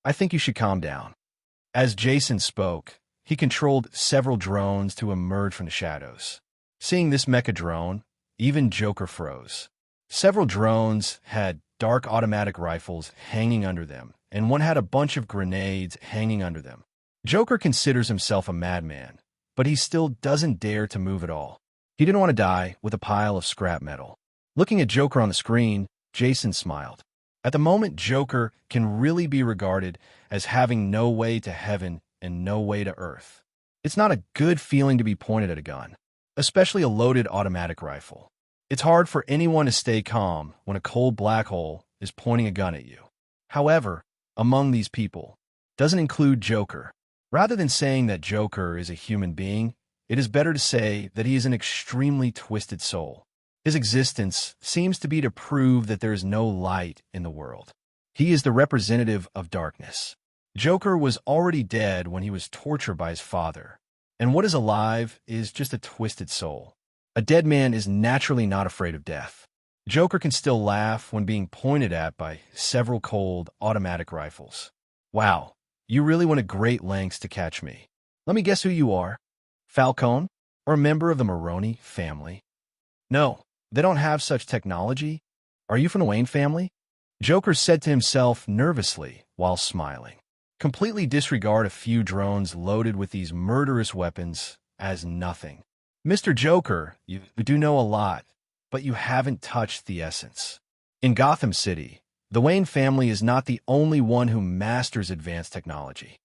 I think you should calm down. As Jason spoke, he controlled several drones to emerge from the shadows. Seeing this mecha drone, even Joker froze. Several drones had dark automatic rifles hanging under them, and one had a bunch of grenades hanging under them. Joker considers himself a madman, but he still doesn't dare to move at all. He didn't want to die with a pile of scrap metal. Looking at Joker on the screen, Jason smiled. At the moment, Joker can really be regarded as having no way to heaven and no way to earth. It's not a good feeling to be pointed at a gun, especially a loaded automatic rifle. It's hard for anyone to stay calm when a cold black hole is pointing a gun at you. However, among these people, doesn't include Joker. Rather than saying that Joker is a human being, it is better to say that he is an extremely twisted soul. His existence seems to be to prove that there is no light in the world. He is the representative of darkness. Joker was already dead when he was tortured by his father, and what is alive is just a twisted soul. A dead man is naturally not afraid of death. Joker can still laugh when being pointed at by several cold automatic rifles. Wow. You really went to great lengths to catch me. Let me guess who you are. Falcone? Or a member of the Maroni family? No, they don't have such technology. Are you from the Wayne family? Joker said to himself nervously while smiling. Completely disregard a few drones loaded with these murderous weapons as nothing. Mr. Joker, you do know a lot, but you haven't touched the essence. In Gotham City, the Wayne family is not the only one who masters advanced technology.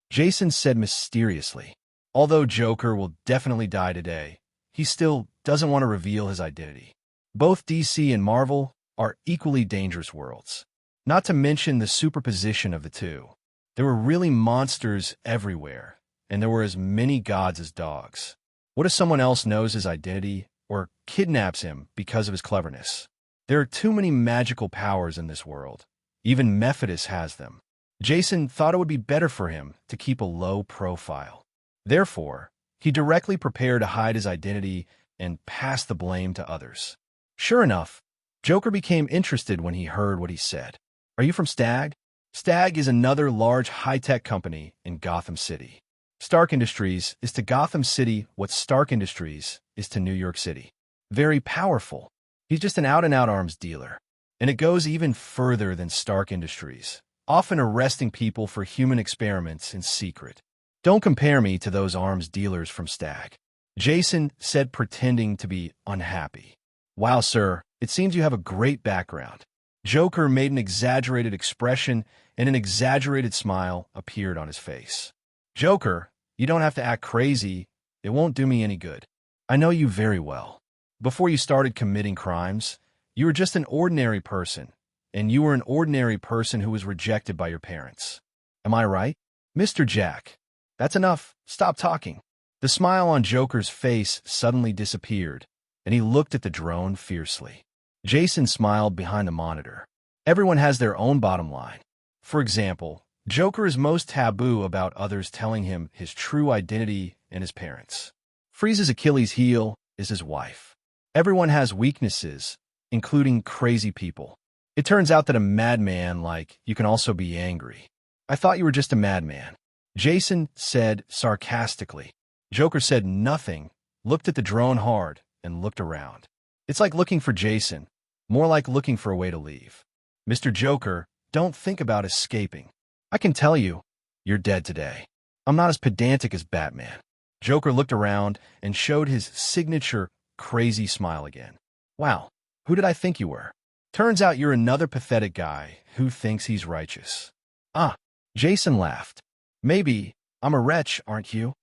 Jason said mysteriously. Although Joker will definitely die today, he still doesn't want to reveal his identity. Both DC and Marvel are equally dangerous worlds. Not to mention the superposition of the two. There were really monsters everywhere, and there were as many gods as dogs. What if someone else knows his identity or kidnaps him because of his cleverness? There are too many magical powers in this world. Even Mephitis has them. Jason thought it would be better for him to keep a low profile. Therefore, he directly prepared to hide his identity and pass the blame to others. Sure enough, Joker became interested when he heard what he said. Are you from Stag? Stag is another large high-tech company in Gotham City. Stark Industries is to Gotham City what Stark Industries is to New York City. Very powerful. He's just an out-and-out arms dealer. And it goes even further than Stark Industries, often arresting people for human experiments in secret. Don't compare me to those arms dealers from Stag, Jason said, pretending to be unhappy. Wow, sir, it seems you have a great background. Joker made an exaggerated expression, and an exaggerated smile appeared on his face. Joker, you don't have to act crazy. It won't do me any good. I know you very well. Before you started committing crimes, you were just an ordinary person, and you were an ordinary person who was rejected by your parents. Am I right? Mr. Jack, that's enough. Stop talking. The smile on Joker's face suddenly disappeared, and he looked at the drone fiercely. Jason smiled behind the monitor. Everyone has their own bottom line. For example, Joker is most taboo about others telling him his true identity and his parents. Freeze's Achilles' heel is his wife. Everyone has weaknesses, including crazy people. It turns out that a madman like you can also be angry. I thought you were just a madman, Jason said sarcastically. Joker said nothing, looked at the drone hard, and looked around. It's like looking for Jason, more like looking for a way to leave. Mr. Joker, don't think about escaping. I can tell you, you're dead today. I'm not as pedantic as Batman. Joker looked around and showed his signature crazy smile again. Wow, who did I think you were? Turns out you're another pathetic guy who thinks he's righteous. Ah, Jason laughed. Maybe I'm a wretch, aren't you?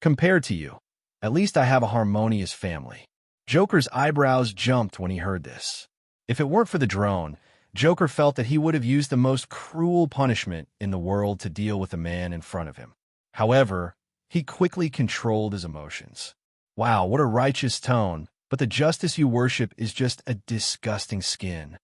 Compared to you, at least I have a harmonious family. Joker's eyebrows jumped when he heard this. If it weren't for the drone, Joker felt that he would have used the most cruel punishment in the world to deal with the man in front of him. However, he quickly controlled his emotions. Wow, what a righteous tone, but the justice you worship is just a disgusting skin.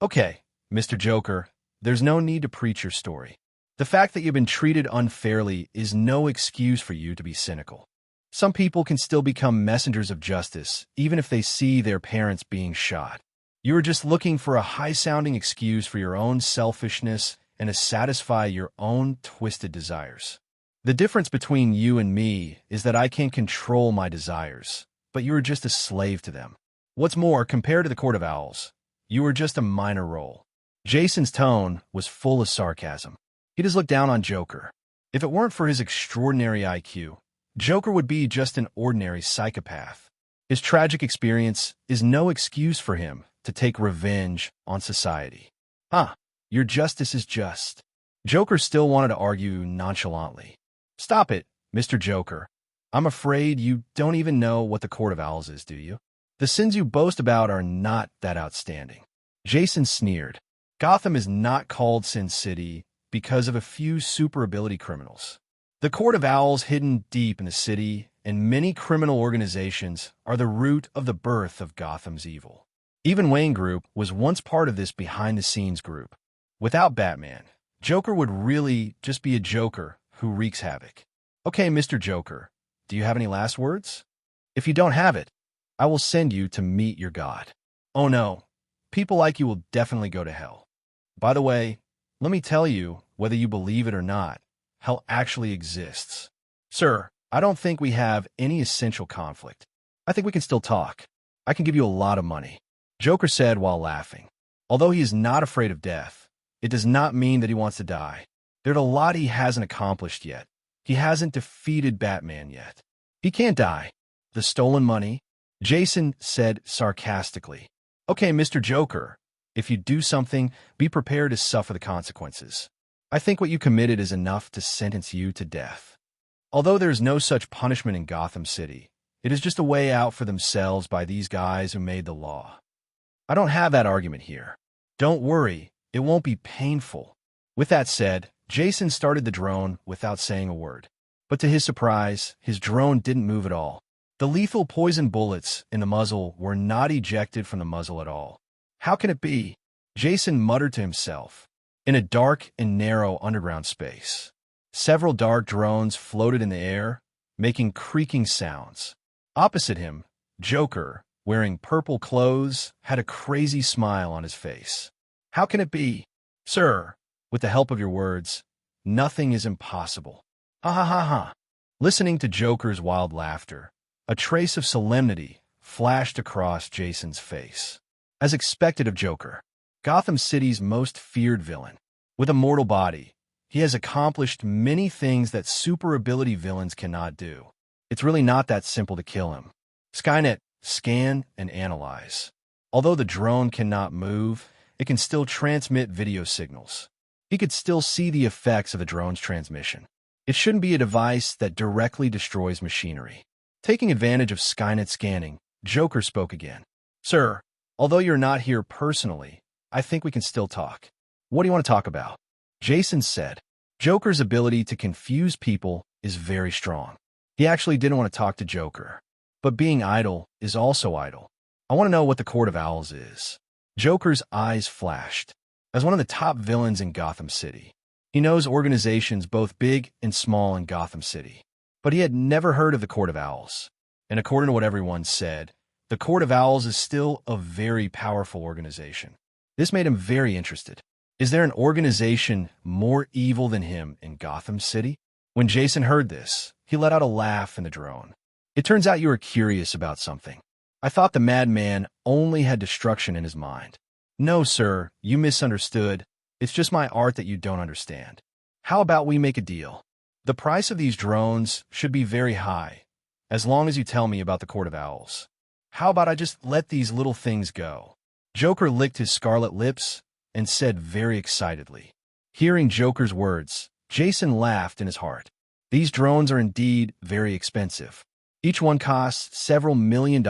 Okay, Mr. Joker, there's no need to preach your story. The fact that you've been treated unfairly is no excuse for you to be cynical. Some people can still become messengers of justice, even if they see their parents being shot. You are just looking for a high-sounding excuse for your own selfishness and to satisfy your own twisted desires. The difference between you and me is that I can control my desires, but you are just a slave to them. What's more, compared to the Court of Owls, you are just a minor role. Jason's tone was full of sarcasm. He just looked down on Joker. If it weren't for his extraordinary IQ, Joker would be just an ordinary psychopath. His tragic experience is no excuse for him to take revenge on society. Your justice is just. Joker still wanted to argue nonchalantly. Stop it, Mr. Joker. I'm afraid you don't even know what the Court of Owls is, do you? The sins you boast about are not that outstanding. Jason sneered. Gotham is not called Sin City because of a few super ability criminals. The Court of Owls, hidden deep in the city, and many criminal organizations are the root of the birth of Gotham's evil. Even Wayne Group was once part of this behind-the-scenes group. Without Batman, Joker would really just be a Joker who wreaks havoc. Okay, Mr. Joker, do you have any last words? If you don't have it, I will send you to meet your God. Oh no, people like you will definitely go to hell. By the way, let me tell you, whether you believe it or not, hell actually exists. Sir, I don't think we have any essential conflict. I think we can still talk. I can give you a lot of money. Joker said while laughing. Although he is not afraid of death, it does not mean that he wants to die. There's a lot he hasn't accomplished yet. He hasn't defeated Batman yet. He can't die. The stolen money? Jason said sarcastically. Okay, Mr. Joker, if you do something, be prepared to suffer the consequences. I think what you committed is enough to sentence you to death. Although there is no such punishment in Gotham City, it is just a way out for themselves by these guys who made the law. I don't have that argument here. Don't worry, it won't be painful. With that said, Jason started the drone without saying a word. But to his surprise, his drone didn't move at all. The lethal poison bullets in the muzzle were not ejected from the muzzle at all. How can it be? Jason muttered to himself. In a dark and narrow underground space, several dark drones floated in the air, making creaking sounds. Opposite him, Joker, wearing purple clothes, had a crazy smile on his face. How can it be? Sir, with the help of your words, nothing is impossible. Ha ha ha ha. Listening to Joker's wild laughter, a trace of solemnity flashed across Jason's face. As expected of Joker, Gotham City's most feared villain. With a mortal body, he has accomplished many things that super ability villains cannot do. It's really not that simple to kill him. Skynet, scan and analyze. Although the drone cannot move, it can still transmit video signals. He could still see the effects of the drone's transmission. It shouldn't be a device that directly destroys machinery. Taking advantage of Skynet scanning, Joker spoke again. Sir, although you're not here personally, I think we can still talk. What do you want to talk about? Jason said. Joker's ability to confuse people is very strong. He actually didn't want to talk to Joker. But being idle is also idle. I want to know what the Court of Owls is. Joker's eyes flashed. As one of the top villains in Gotham City, he knows organizations both big and small in Gotham City. But he had never heard of the Court of Owls. And according to what everyone said, the Court of Owls is still a very powerful organization. This made him very interested. Is there an organization more evil than him in Gotham City? When Jason heard this, he let out a laugh in the drone. It turns out you are curious about something. I thought the madman only had destruction in his mind. No, sir, you misunderstood. It's just my art that you don't understand. How about we make a deal? The price of these drones should be very high, as long as you tell me about the Court of Owls. How about I just let these little things go? Joker licked his scarlet lips and said very excitedly. Hearing Joker's words, Jason laughed in his heart. These drones are indeed very expensive. Each one costs several $1 million,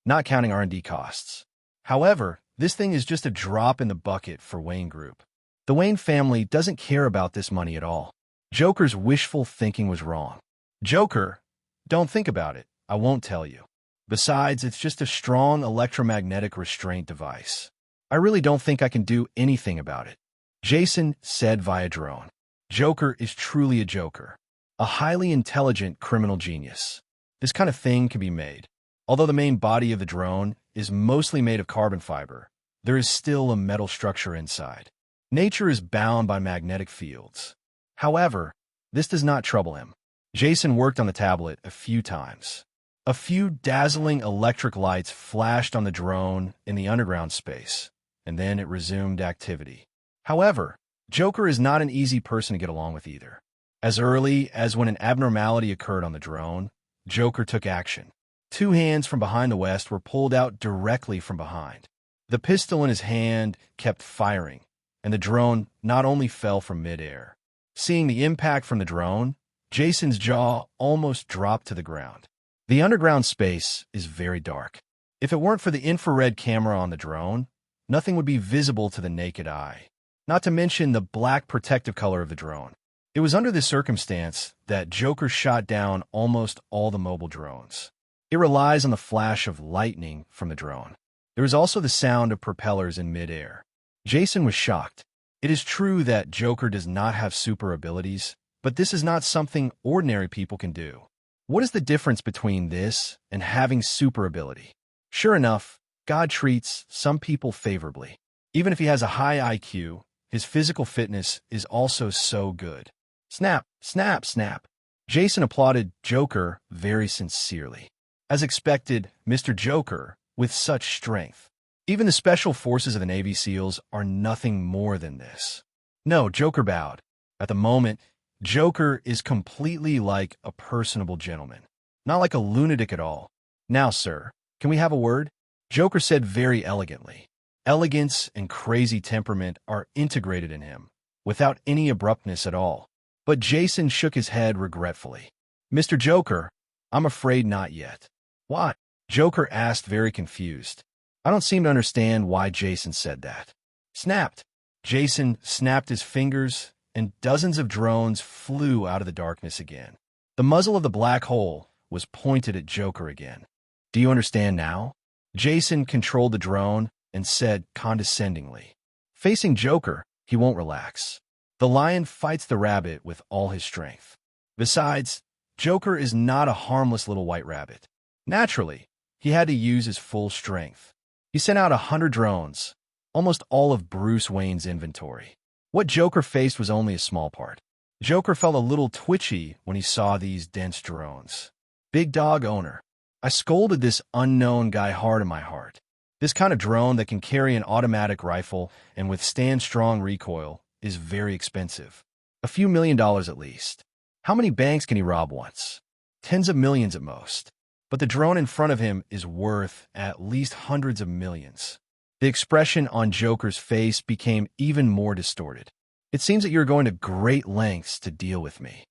not counting R&D costs. However, this thing is just a drop in the bucket for Wayne Group. The Wayne family doesn't care about this money at all. Joker's wishful thinking was wrong. Joker, don't think about it. I won't tell you. Besides, it's just a strong electromagnetic restraint device. I really don't think I can do anything about it. Jason said via drone. Joker is truly a joker. A highly intelligent criminal genius. This kind of thing can be made. Although the main body of the drone is mostly made of carbon fiber, there is still a metal structure inside. Nature is bound by magnetic fields. However, this does not trouble him. Jason worked on the tablet a few times. A few dazzling electric lights flashed on the drone in the underground space, and then it resumed activity. However, Joker is not an easy person to get along with either. As early as when an abnormality occurred on the drone, Joker took action. 2 hands from behind the vest were pulled out directly from behind. The pistol in his hand kept firing, and the drone not only fell from midair. Seeing the impact from the drone, Jason's jaw almost dropped to the ground. The underground space is very dark. If it weren't for the infrared camera on the drone, nothing would be visible to the naked eye. Not to mention the black protective color of the drone. It was under this circumstance that Joker shot down almost all the mobile drones. It relies on the flash of lightning from the drone. There is also the sound of propellers in midair. Jason was shocked. It is true that Joker does not have super abilities, but this is not something ordinary people can do. What is the difference between this and having super ability? Sure enough, God treats some people favorably. Even if he has a high IQ, his physical fitness is also so good. Snap, snap, snap. Jason applauded Joker very sincerely. As expected, Mr. Joker, with such strength. Even the special forces of the Navy SEALs are nothing more than this. No, Joker bowed. At the moment, Joker is completely like a personable gentleman. Not like a lunatic at all. Now, sir, can we have a word? Joker said very elegantly. Elegance and crazy temperament are integrated in him, without any abruptness at all. But Jason shook his head regretfully. Mr. Joker, I'm afraid not yet. Why? Joker asked, very confused. I don't seem to understand why Jason said that. Snapped. Jason snapped his fingers, and dozens of drones flew out of the darkness again. The muzzle of the black hole was pointed at Joker again. Do you understand now? Jason controlled the drone and said condescendingly. Facing Joker, he won't relax. The lion fights the rabbit with all his strength. Besides, Joker is not a harmless little white rabbit. Naturally, he had to use his full strength. He sent out 100 drones, almost all of Bruce Wayne's inventory. What Joker faced was only a small part. Joker felt a little twitchy when he saw these dense drones. Big dog owner. I scolded this unknown guy hard in my heart. This kind of drone that can carry an automatic rifle and withstand strong recoil is very expensive. A few $1,000,000 at least. How many banks can he rob once? Tens of millions at most. But the drone in front of him is worth at least hundreds of millions. The expression on Joker's face became even more distorted. It seems that you're going to great lengths to deal with me.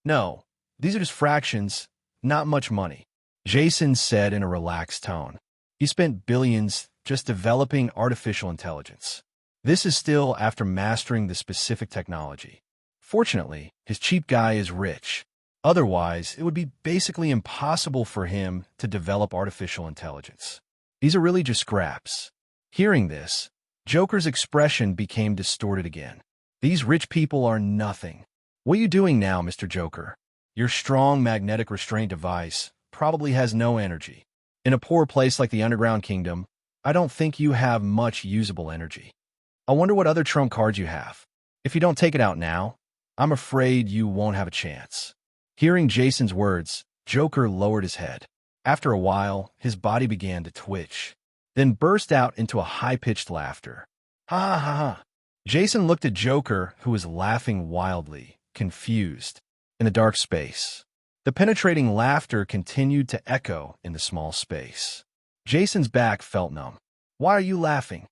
No, these are just fractions, not much money, Jason said in a relaxed tone. He spent billions just developing artificial intelligence. This is still after mastering the specific technology. Fortunately, his cheap guy is rich. Otherwise, it would be basically impossible for him to develop artificial intelligence. These are really just scraps. Hearing this, Joker's expression became distorted again. These rich people are nothing. What are you doing now, Mr. Joker? Your strong magnetic restraint device probably has no energy. In a poor place like the Underground Kingdom, I don't think you have much usable energy. I wonder what other trump cards you have. If you don't take it out now, I'm afraid you won't have a chance. Hearing Jason's words, Joker lowered his head. After a while, his body began to twitch, then burst out into a high-pitched laughter. Ha ha ha ha. Jason looked at Joker, who was laughing wildly, confused, in the dark space. The penetrating laughter continued to echo in the small space. Jason's back felt numb. Why are you laughing?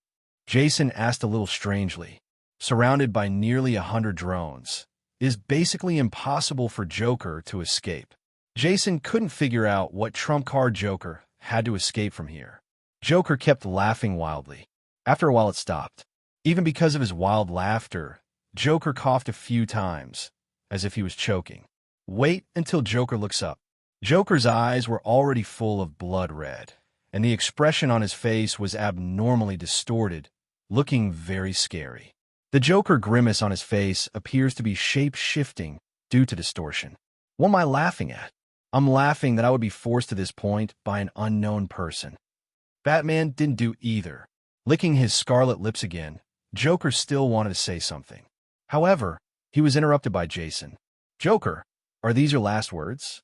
Jason asked a little strangely. Surrounded by nearly 100 drones, it is basically impossible for Joker to escape. Jason couldn't figure out what trump card Joker had to escape from here. Joker kept laughing wildly. After a while it stopped. Even because of his wild laughter, Joker coughed a few times, as if he was choking. Wait until Joker looks up. Joker's eyes were already full of blood red, and the expression on his face was abnormally distorted looking very scary. The Joker grimace on his face appears to be shape-shifting due to distortion. What am I laughing at? I'm laughing that I would be forced to this point by an unknown person. Batman didn't do either. Licking his scarlet lips again, Joker still wanted to say something. However, he was interrupted by Jason. Joker, are these your last words?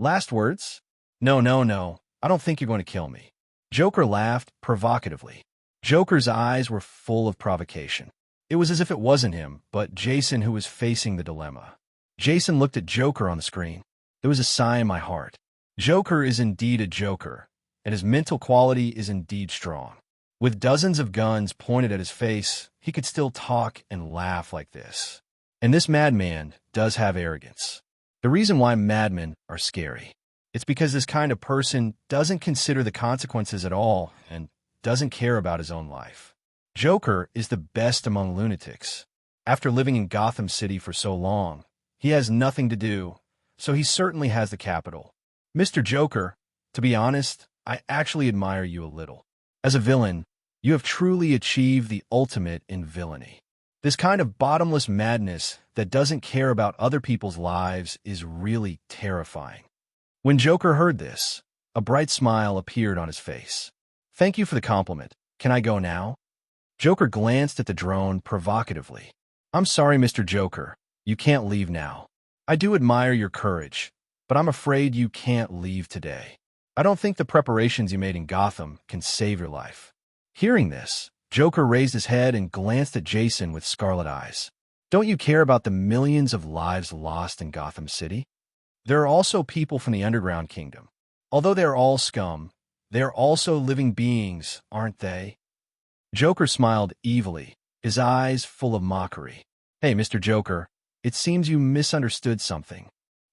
Last words? No, no, no. I don't think you're going to kill me. Joker laughed provocatively. Joker's eyes were full of provocation. It was as if it wasn't him, but Jason who was facing the dilemma. Jason looked at Joker on the screen. There was a sigh in my heart. Joker is indeed a Joker, and his mental quality is indeed strong. With dozens of guns pointed at his face, he could still talk and laugh like this. And this madman does have arrogance. The reason why madmen are scary. It's because this kind of person doesn't consider the consequences at all and doesn't care about his own life. Joker is the best among lunatics. After living in Gotham City for so long, he has nothing to do, so he certainly has the capital. Mr. Joker, to be honest, I actually admire you a little. As a villain, you have truly achieved the ultimate in villainy. This kind of bottomless madness that doesn't care about other people's lives is really terrifying. When Joker heard this, a bright smile appeared on his face. Thank you for the compliment. Can I go now? Joker glanced at the drone provocatively. I'm sorry, Mr. Joker. You can't leave now. I do admire your courage, but I'm afraid you can't leave today. I don't think the preparations you made in Gotham can save your life. Hearing this, Joker raised his head and glanced at Jason with scarlet eyes. Don't you care about the millions of lives lost in Gotham City? There are also people from the underground kingdom. Although they are all scum, they are also living beings, aren't they? Joker smiled evilly, his eyes full of mockery. Hey, Mr. Joker, it seems you misunderstood something.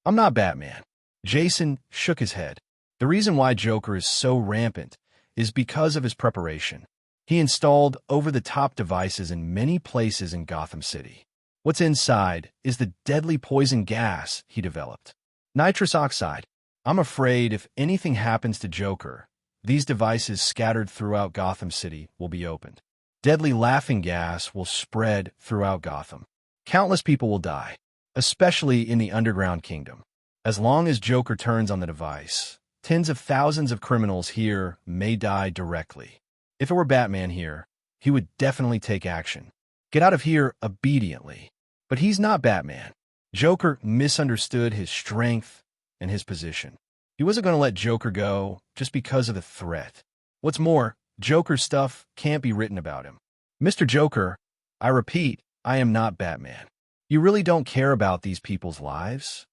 I'm not Batman. Jason shook his head. The reason why Joker is so rampant is because of his preparation. He installed over-the-top devices in many places in Gotham City. What's inside is the deadly poison gas he developed. Nitrous oxide. I'm afraid if anything happens to Joker, these devices scattered throughout Gotham City will be opened. Deadly laughing gas will spread throughout Gotham. Countless people will die, especially in the underground kingdom. As long as Joker turns on the device, tens of thousands of criminals here may die directly. If it were Batman here, he would definitely take action. Get out of here obediently. But he's not Batman. Joker misunderstood his strength and his position. He wasn't going to let Joker go just because of the threat. What's more, Joker's stuff can't be written about him. Mr. Joker, I repeat, I am not Batman. You really don't care about these people's lives?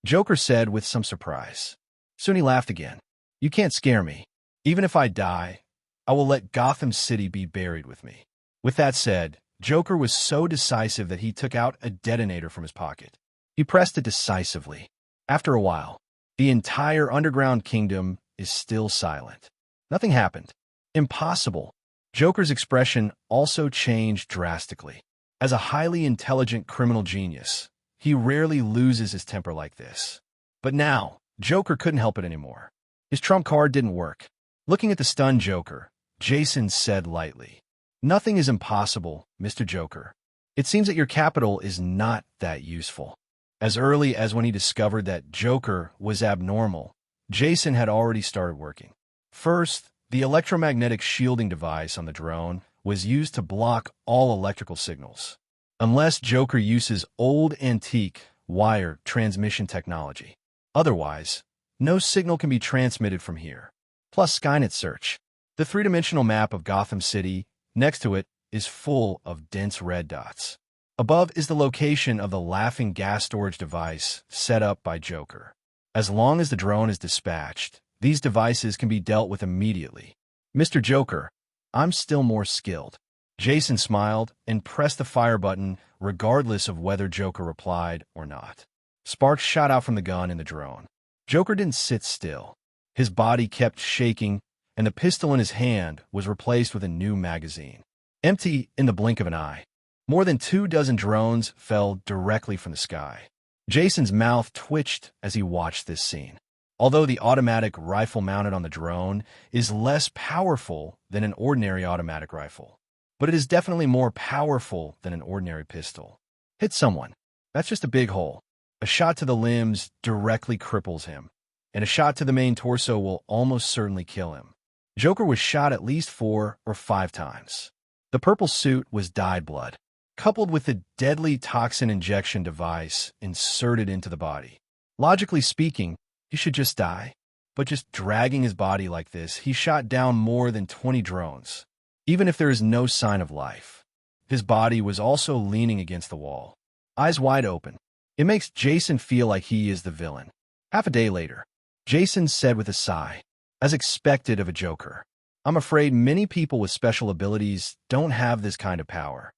Joker said with some surprise. Soon he laughed again. You can't scare me. Even if I die, I will let Gotham City be buried with me. With that said, Joker was so decisive that he took out a detonator from his pocket. He pressed it decisively. After a while, the entire underground kingdom is still silent. Nothing happened. Impossible. Joker's expression also changed drastically. As a highly intelligent criminal genius, he rarely loses his temper like this. But now, Joker couldn't help it anymore. His trump card didn't work. Looking at the stunned Joker, Jason said lightly, Nothing is impossible, Mr. Joker. It seems that your capital is not that useful. As early as when he discovered that Joker was abnormal, Jason had already started working. First, the electromagnetic shielding device on the drone was used to block all electrical signals, unless Joker uses old antique wire transmission technology. Otherwise, no signal can be transmitted from here. Plus Skynet search. The three-dimensional map of Gotham City next to it is full of dense red dots. Above is the location of the laughing gas storage device set up by Joker. As long as the drone is dispatched, these devices can be dealt with immediately. Mr. Joker, I'm still more skilled. Jason smiled and pressed the fire button regardless of whether Joker replied or not. Sparks shot out from the gun in the drone. Joker didn't sit still. His body kept shaking, and the pistol in his hand was replaced with a new magazine. Empty in the blink of an eye. More than 24 drones fell directly from the sky. Jason's mouth twitched as he watched this scene. Although the automatic rifle mounted on the drone is less powerful than an ordinary automatic rifle, but it is definitely more powerful than an ordinary pistol. Hit someone. That's just a big hole. A shot to the limbs directly cripples him, and a shot to the main torso will almost certainly kill him. Joker was shot at least 4 or 5 times. The purple suit was dyed blood, coupled with a deadly toxin injection device inserted into the body. Logically speaking, he should just die. But just dragging his body like this, he shot down more than 20 drones. Even if there is no sign of life, his body was also leaning against the wall, eyes wide open. It makes Jason feel like he is the villain. Half a day later, Jason said with a sigh, as expected of a Joker, "I'm afraid many people with special abilities don't have this kind of power."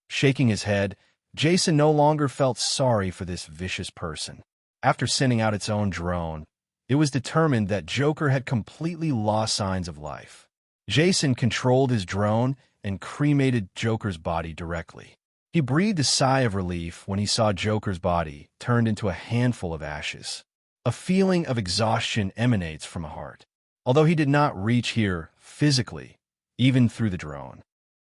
Shaking his head, Jason no longer felt sorry for this vicious person. After sending out its own drone, it was determined that Joker had completely lost signs of life. Jason controlled his drone and cremated Joker's body directly. He breathed a sigh of relief when he saw Joker's body turned into a handful of ashes. A feeling of exhaustion emanates from a heart. Although he did not reach here physically, even through the drone,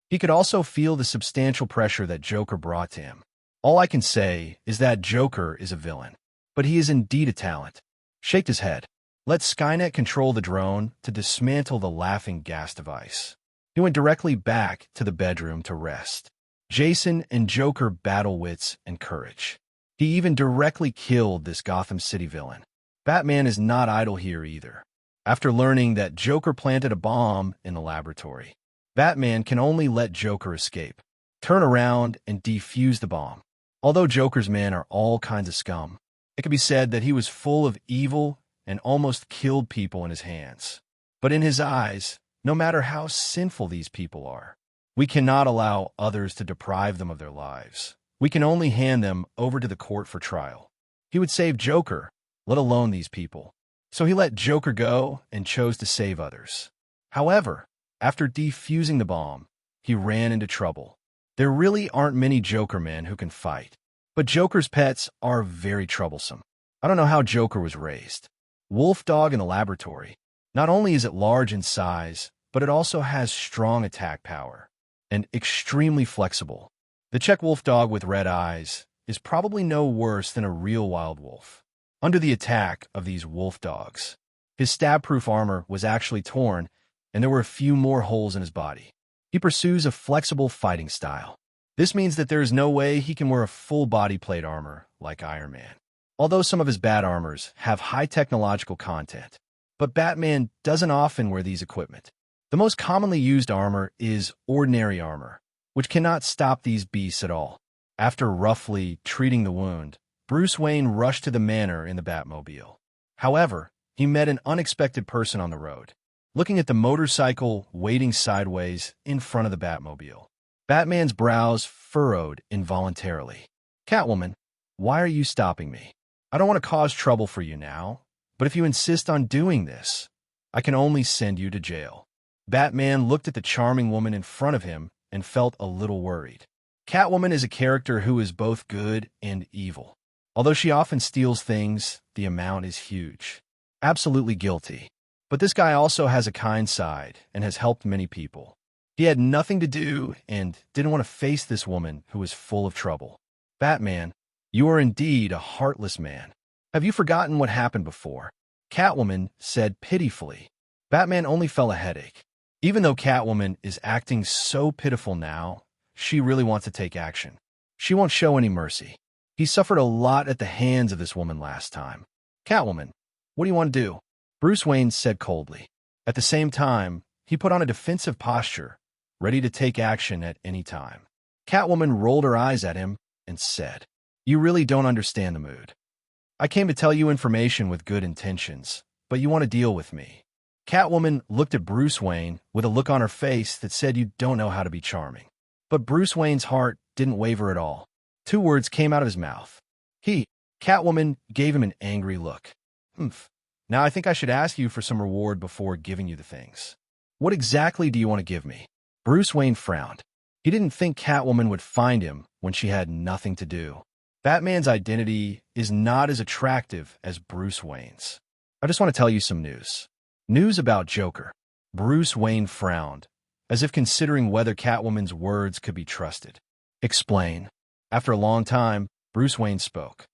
he could also feel the substantial pressure that Joker brought to him. All I can say is that Joker is a villain, but he is indeed a talent. Shaked his head. Let Skynet control the drone to dismantle the laughing gas device. He went directly back to the bedroom to rest. Jason and Joker battle wits and courage. He even directly killed this Gotham City villain. Batman is not idle here either. After learning that Joker planted a bomb in the laboratory, Batman can only let Joker escape, turn around, and defuse the bomb. Although Joker's men are all kinds of scum, it can be said that he was full of evil and almost killed people in his hands. But in his eyes, no matter how sinful these people are, we cannot allow others to deprive them of their lives. We can only hand them over to the court for trial. He would save Joker, let alone these people. So he let Joker go and chose to save others. However, after defusing the bomb, he ran into trouble. There really aren't many Joker men who can fight, but Joker's pets are very troublesome. I don't know how Joker was raised. Wolf dog in the laboratory. Not only is it large in size, but it also has strong attack power and extremely flexible. The Czech wolf dog with red eyes is probably no worse than a real wild wolf. Under the attack of these wolf dogs, his stab-proof armor was actually torn, and there were a few more holes in his body. He pursues a flexible fighting style. This means that there is no way he can wear a full body plate armor like Iron Man. Although some of his bat armors have high technological content, but Batman doesn't often wear these equipment. The most commonly used armor is ordinary armor, which cannot stop these beasts at all. After roughly treating the wound, Bruce Wayne rushed to the manor in the Batmobile. However, he met an unexpected person on the road, looking at the motorcycle waiting sideways in front of the Batmobile. Batman's brows furrowed involuntarily. "Catwoman, why are you stopping me? I don't want to cause trouble for you now, but if you insist on doing this, I can only send you to jail." Batman looked at the charming woman in front of him and felt a little worried. Catwoman is a character who is both good and evil. Although she often steals things, the amount is huge. Absolutely guilty. But this guy also has a kind side and has helped many people. He had nothing to do and didn't want to face this woman who was full of trouble. "Batman, you are indeed a heartless man. Have you forgotten what happened before?" Catwoman said pitifully. Batman only felt a headache. Even though Catwoman is acting so pitiful now, she really wants to take action. She won't show any mercy. He suffered a lot at the hands of this woman last time. "Catwoman, what do you want to do?" Bruce Wayne said coldly. At the same time, he put on a defensive posture, ready to take action at any time. Catwoman rolled her eyes at him and said, "You really don't understand the mood. I came to tell you information with good intentions, but you want to deal with me." Catwoman looked at Bruce Wayne with a look on her face that said you don't know how to be charming. But Bruce Wayne's heart didn't waver at all. 2 words came out of his mouth. Catwoman gave him an angry look. "Humph. Now I think I should ask you for some reward before giving you the things. What exactly do you want to give me?" Bruce Wayne frowned. He didn't think Catwoman would find him when she had nothing to do. Batman's identity is not as attractive as Bruce Wayne's. "I just want to tell you some news. News about Joker." Bruce Wayne frowned, as if considering whether Catwoman's words could be trusted. Explain. After a long time, Bruce Wayne spoke.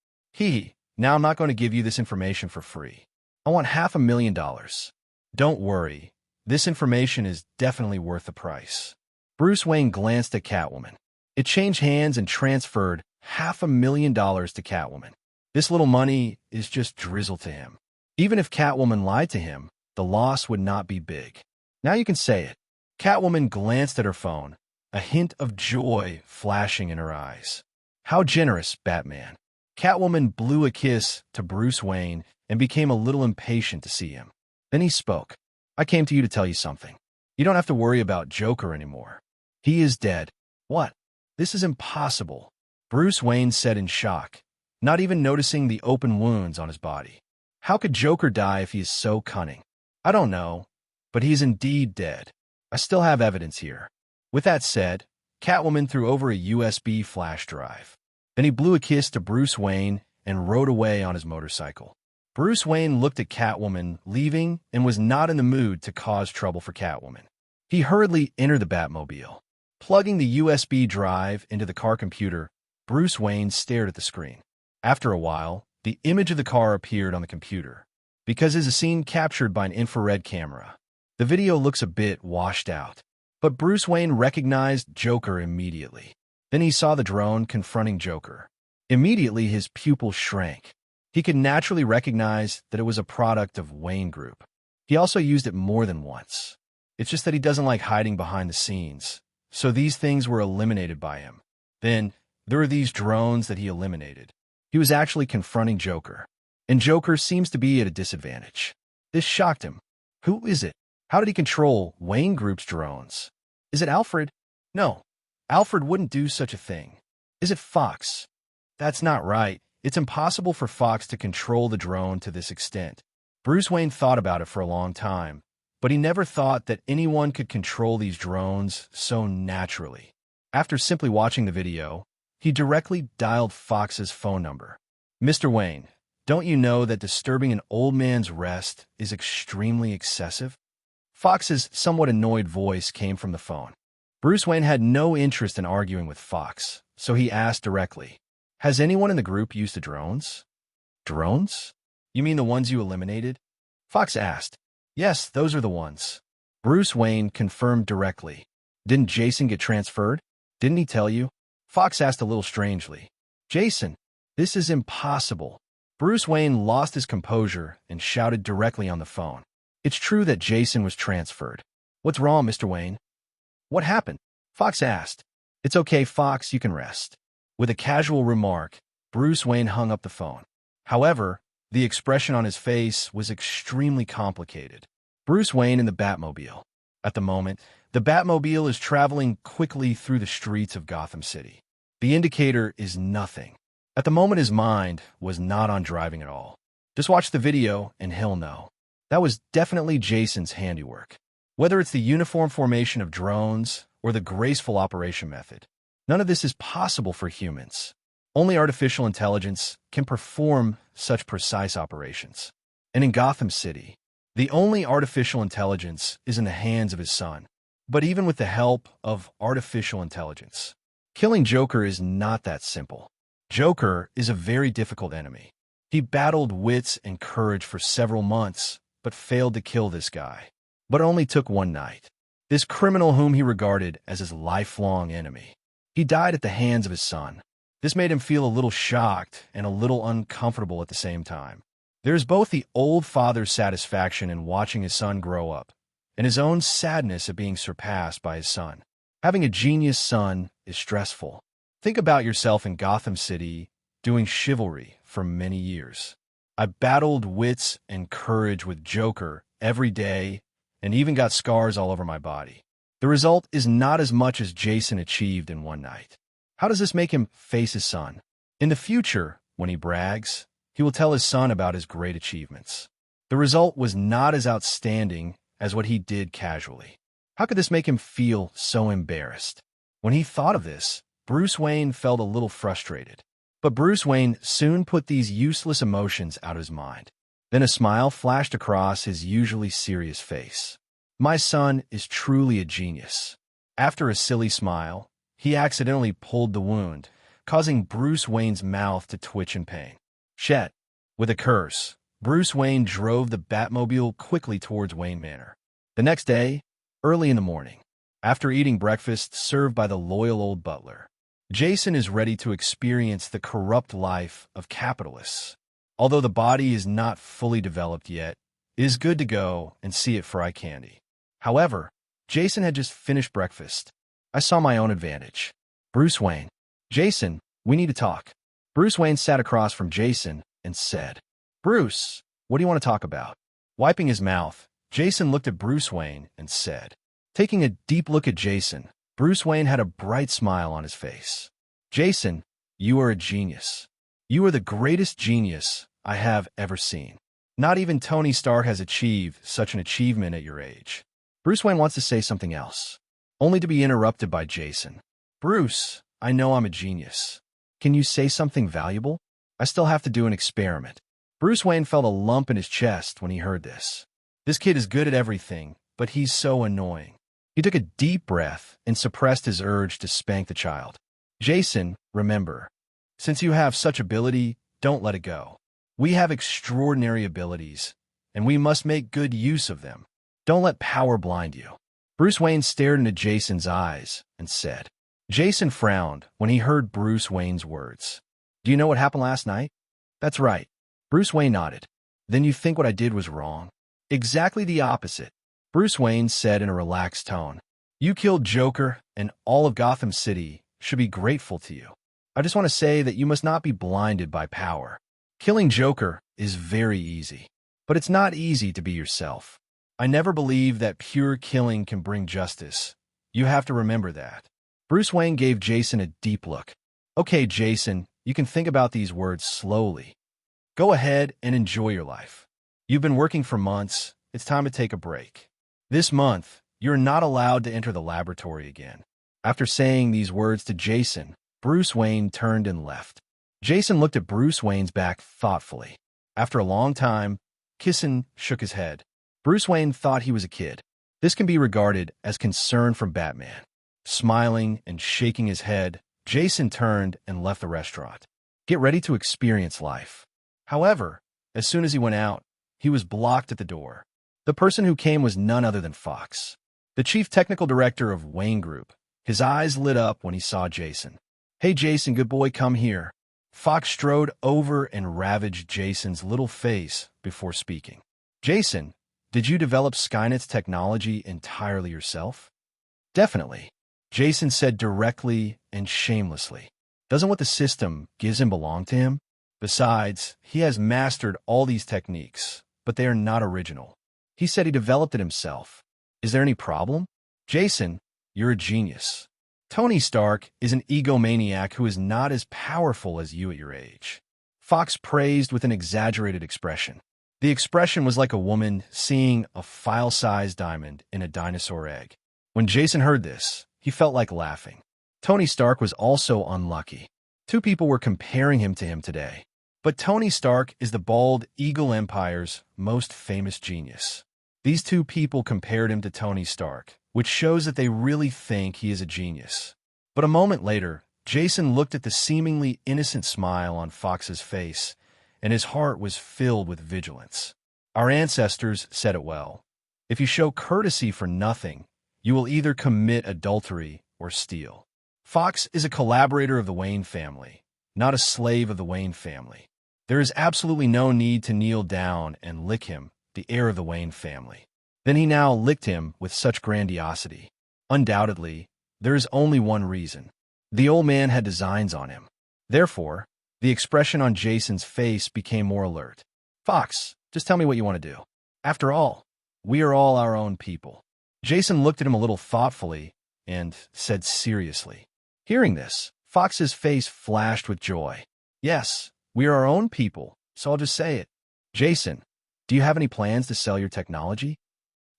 Now I'm not going to give you this information for free. I want $500,000. Don't worry, this information is definitely worth the price. Bruce Wayne glanced at Catwoman. It changed hands and transferred $500,000 to Catwoman. This little money is just drizzle to him. Even if Catwoman lied to him, the loss would not be big. Now you can say it. Catwoman glanced at her phone, a hint of joy flashing in her eyes. How generous, Batman. Catwoman blew a kiss to Bruce Wayne and became a little impatient to see him. Then he spoke. I came to you to tell you something. You don't have to worry about Joker anymore. He is dead. What? This is impossible, Bruce Wayne said in shock, not even noticing the open wounds on his body. How could Joker die if he is so cunning? I don't know, but he's indeed dead. I still have evidence here. With that said, Catwoman threw over a USB flash drive. Then he blew a kiss to Bruce Wayne and rode away on his motorcycle. Bruce Wayne looked at Catwoman leaving and was not in the mood to cause trouble for Catwoman. He hurriedly entered the Batmobile. Plugging the USB drive into the car computer, Bruce Wayne stared at the screen. After a while, the image of the car appeared on the computer. Because it's a scene captured by an infrared camera, the video looks a bit washed out. But Bruce Wayne recognized Joker immediately. Then he saw the drone confronting Joker. Immediately, his pupils shrank. He could naturally recognize that it was a product of Wayne Group. He also used it more than once. It's just that he doesn't like hiding behind the scenes, so these things were eliminated by him. Then, there were these drones that he eliminated. He was actually confronting Joker, and Joker seems to be at a disadvantage. This shocked him. Who is it? How did he control Wayne Group's drones? Is it Alfred? No, Alfred wouldn't do such a thing. Is it Fox? That's not right. It's impossible for Fox to control the drone to this extent. Bruce Wayne thought about it for a long time, but he never thought that anyone could control these drones so naturally. After simply watching the video, he directly dialed Fox's phone number. Mr. Wayne, don't you know that disturbing an old man's rest is extremely excessive? Fox's somewhat annoyed voice came from the phone. Bruce Wayne had no interest in arguing with Fox, so he asked directly, has anyone in the group used the drones? Drones? You mean the ones you eliminated? Fox asked. Yes, those are the ones. Bruce Wayne confirmed directly. Didn't Jason get transferred? Didn't he tell you? Fox asked a little strangely. Jason, this is impossible. Bruce Wayne lost his composure and shouted directly on the phone. It's true that Jason was transferred. What's wrong, Mr. Wayne? What happened? Fox asked. It's okay, Fox, you can rest. With a casual remark, Bruce Wayne hung up the phone. However, the expression on his face was extremely complicated. Bruce Wayne in the Batmobile. At the moment, the Batmobile is traveling quickly through the streets of Gotham City. The indicator is nothing. At the moment, his mind was not on driving at all. Just watch the video and he'll know. That was definitely Jason's handiwork. Whether it's the uniform formation of drones or the graceful operation method, none of this is possible for humans. Only artificial intelligence can perform such precise operations. And in Gotham City, the only artificial intelligence is in the hands of his son. But even with the help of artificial intelligence, killing Joker is not that simple. Joker is a very difficult enemy. He battled wits and courage for several months, but failed to kill this guy. But it only took one night. This criminal whom he regarded as his lifelong enemy. He died at the hands of his son. This made him feel a little shocked and a little uncomfortable at the same time. There is both the old father's satisfaction in watching his son grow up, and his own sadness at being surpassed by his son. Having a genius son is stressful. Think about yourself in Gotham City doing chivalry for many years. I battled wits and courage with Joker every day and even got scars all over my body. The result is not as much as Jason achieved in one night. How does this make him face his son? In the future, when he brags, he will tell his son about his great achievements. The result was not as outstanding as what he did casually. How could this make him feel so embarrassed? When he thought of this, Bruce Wayne felt a little frustrated. But Bruce Wayne soon put these useless emotions out of his mind. Then a smile flashed across his usually serious face. My son is truly a genius. After a silly smile, he accidentally pulled the wound, causing Bruce Wayne's mouth to twitch in pain. Chet, with a curse, Bruce Wayne drove the Batmobile quickly towards Wayne Manor. The next day, early in the morning, after eating breakfast served by the loyal old butler, Jason is ready to experience the corrupt life of capitalists. Although the body is not fully developed yet, it is good to go and see it for eye candy. However, Jason had just finished breakfast. I saw my own advantage. Bruce Wayne. Jason, we need to talk. Bruce Wayne sat across from Jason and said, Bruce, what do you want to talk about? Wiping his mouth, Jason looked at Bruce Wayne and said, taking a deep look at Jason, Bruce Wayne had a bright smile on his face. Jason, you are a genius. You are the greatest genius I have ever seen. Not even Tony Stark has achieved such an achievement at your age. Bruce Wayne wants to say something else, only to be interrupted by Jason. Bruce, I know I'm a genius. Can you say something valuable? I still have to do an experiment. Bruce Wayne felt a lump in his chest when he heard this. This kid is good at everything, but he's so annoying. He took a deep breath and suppressed his urge to spank the child. Jason, remember, since you have such ability, don't let it go. We have extraordinary abilities, and we must make good use of them. Don't let power blind you. Bruce Wayne stared into Jason's eyes and said. Jason frowned when he heard Bruce Wayne's words. Do you know what happened last night? That's right. Bruce Wayne nodded. Then you think what I did was wrong? Exactly the opposite. Bruce Wayne said in a relaxed tone. You killed Joker, and all of Gotham City should be grateful to you. I just want to say that you must not be blinded by power. Killing Joker is very easy, but it's not easy to be yourself. I never believed that pure killing can bring justice. You have to remember that. Bruce Wayne gave Jason a deep look. Okay, Jason, you can think about these words slowly. Go ahead and enjoy your life. You've been working for months. It's time to take a break. This month, you're not allowed to enter the laboratory again. After saying these words to Jason, Bruce Wayne turned and left. Jason looked at Bruce Wayne's back thoughtfully. After a long time, Jason shook his head. Bruce Wayne thought he was a kid. This can be regarded as concern from Batman. Smiling and shaking his head, Jason turned and left the restaurant. Get ready to experience life. However, as soon as he went out, he was blocked at the door. The person who came was none other than Fox, the chief technical director of Wayne Group. His eyes lit up when he saw Jason. Hey Jason, good boy, come here. Fox strode over and ravaged Jason's little face before speaking. Jason, did you develop Skynet's technology entirely yourself? Definitely. Jason said directly and shamelessly. Doesn't what the system gives him belong to him? Besides, he has mastered all these techniques, but they are not original. He said he developed it himself. Is there any problem? Jason, you're a genius. Tony Stark is an egomaniac who is not as powerful as you at your age. Fox praised with an exaggerated expression. The expression was like a woman seeing a file-sized diamond in a dinosaur egg. When Jason heard this, he felt like laughing. Tony Stark was also unlucky. Two people were comparing him to him today. But Tony Stark is the bald Eagle Empire's most famous genius. These two people compared him to Tony Stark, which shows that they really think he is a genius. But a moment later, Jason looked at the seemingly innocent smile on Fox's face, and his heart was filled with vigilance. Our ancestors said it well. If you show courtesy for nothing, you will either commit adultery or steal. Fox is a collaborator of the Wayne family, not a slave of the Wayne family. There is absolutely no need to kneel down and lick him, the heir of the Wayne family. Then he now licked him with such grandiosity. Undoubtedly, there is only one reason. The old man had designs on him. Therefore, the expression on Jason's face became more alert. Fox, just tell me what you want to do. After all, we are all our own people. Jason looked at him a little thoughtfully and said seriously. Hearing this, Fox's face flashed with joy. Yes, we are our own people, so I'll just say it. Jason, do you have any plans to sell your technology?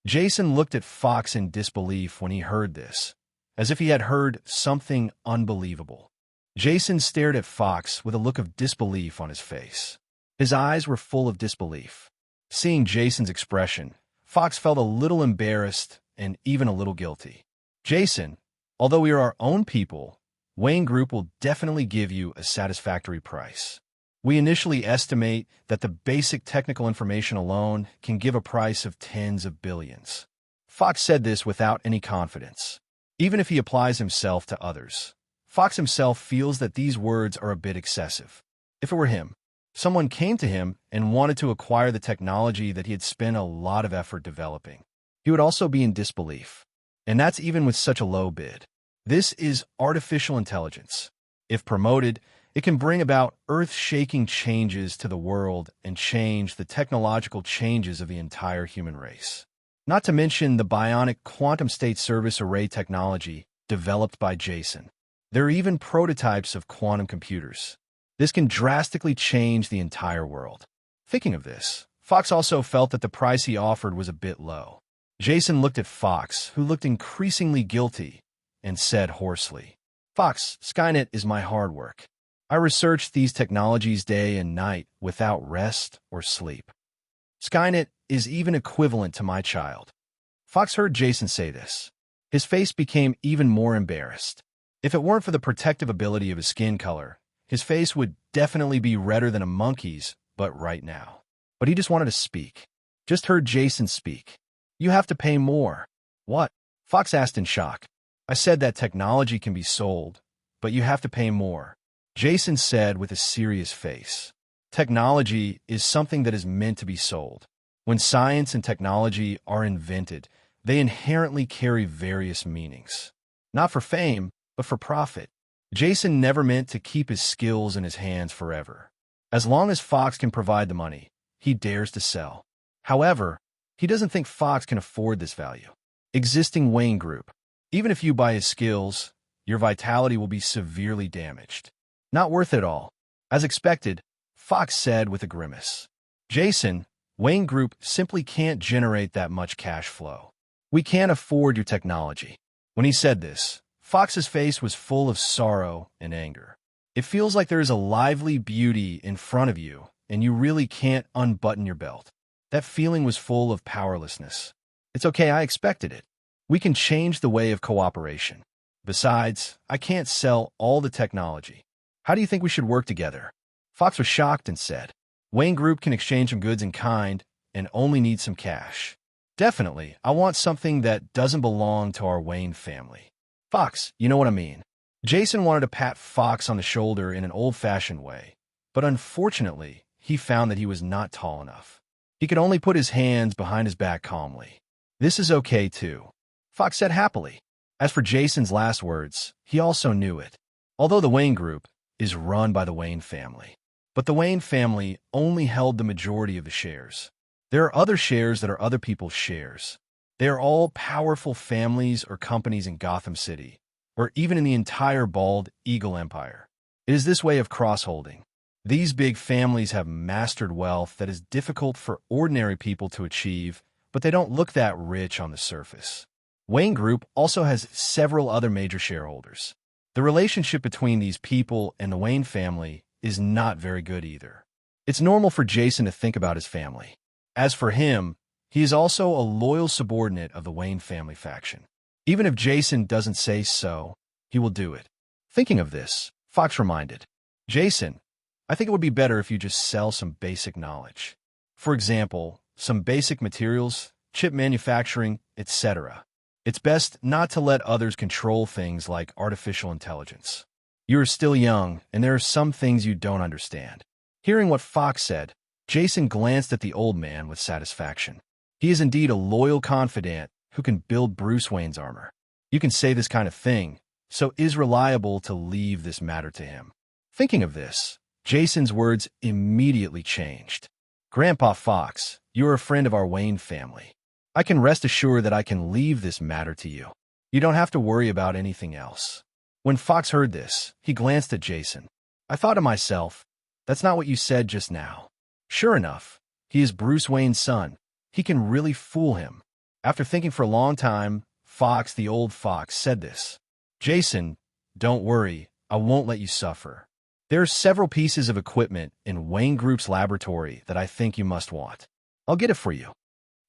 Jason looked at Fox in disbelief when he heard this, as if he had heard something unbelievable. Jason stared at Fox with a look of disbelief on his face. His eyes were full of disbelief. Seeing Jason's expression, Fox felt a little embarrassed and even a little guilty. Jason, although we are our own people, Wayne Group will definitely give you a satisfactory price. We initially estimate that the basic technical information alone can give a price of tens of billions. Fox said this without any confidence. Even if he applies himself to others, Fox himself feels that these words are a bit excessive. If it were him, someone came to him and wanted to acquire the technology that he had spent a lot of effort developing, he would also be in disbelief. And that's even with such a low bid. This is artificial intelligence. If promoted, it can bring about earth-shaking changes to the world and change the technological changes of the entire human race. Not to mention the bionic quantum state service array technology developed by Jason. There are even prototypes of quantum computers. This can drastically change the entire world. Thinking of this, Fox also felt that the price he offered was a bit low. Jason looked at Fox, who looked increasingly guilty, and said hoarsely, "Fox, Skynet is my hard work. I researched these technologies day and night without rest or sleep. Skynet is even equivalent to my child." Fox heard Jason say this. His face became even more embarrassed. If it weren't for the protective ability of his skin color, his face would definitely be redder than a monkey's, but right now. But he just wanted to speak. Just heard Jason speak. "You have to pay more." "What?" Fox asked in shock. "I said that technology can be sold, but you have to pay more," Jason said with a serious face. Technology is something that is meant to be sold. When science and technology are invented, they inherently carry various meanings. Not for fame, but for profit. Jason never meant to keep his skills in his hands forever. As long as Fox can provide the money, he dares to sell. However, he doesn't think Fox can afford this value. Existing Wayne Group. Even if you buy his skills, your vitality will be severely damaged. Not worth it all. As expected, Fox said with a grimace. "Jason, Wayne Group simply can't generate that much cash flow. We can't afford your technology." When he said this, Fox's face was full of sorrow and anger. It feels like there is a lively beauty in front of you, and you really can't unbutton your belt. That feeling was full of powerlessness. "It's okay, I expected it. We can change the way of cooperation. Besides, I can't sell all the technology. How do you think we should work together?" Fox was shocked and said, "Wayne Group can exchange some goods in kind and only need some cash. Definitely, I want something that doesn't belong to our Wayne family." "Fox, you know what I mean." Jason wanted to pat Fox on the shoulder in an old-fashioned way, but unfortunately, he found that he was not tall enough. He could only put his hands behind his back calmly. "This is okay, too," Fox said happily. As for Jason's last words, he also knew it. Although the Wayne Group is run by the Wayne family, but the Wayne family only held the majority of the shares. There are other shares that are other people's shares. They are all powerful families or companies in Gotham City, or even in the entire Bald Eagle Empire. It is this way of cross-holding. These big families have mastered wealth that is difficult for ordinary people to achieve, but they don't look that rich on the surface. Wayne Group also has several other major shareholders. The relationship between these people and the Wayne family is not very good either. It's normal for Jason to think about his family. As for him, he is also a loyal subordinate of the Wayne family faction. Even if Jason doesn't say so, he will do it. Thinking of this, Fox reminded, "Jason, I think it would be better if you just sell some basic knowledge. For example, some basic materials, chip manufacturing, etc. It's best not to let others control things like artificial intelligence. You are still young, and there are some things you don't understand." Hearing what Fox said, Jason glanced at the old man with satisfaction. He is indeed a loyal confidant who can build Bruce Wayne's armor. You can say this kind of thing, so it is reliable to leave this matter to him. Thinking of this, Jason's words immediately changed. "Grandpa Fox, you are a friend of our Wayne family. I can rest assured that I can leave this matter to you. You don't have to worry about anything else." When Fox heard this, he glanced at Jason. "I thought to myself, that's not what you said just now." Sure enough, he is Bruce Wayne's son. He can really fool him. After thinking for a long time, Fox, the old Fox, said this. "Jason, don't worry, I won't let you suffer. There are several pieces of equipment in Wayne Group's laboratory that I think you must want. I'll get it for you.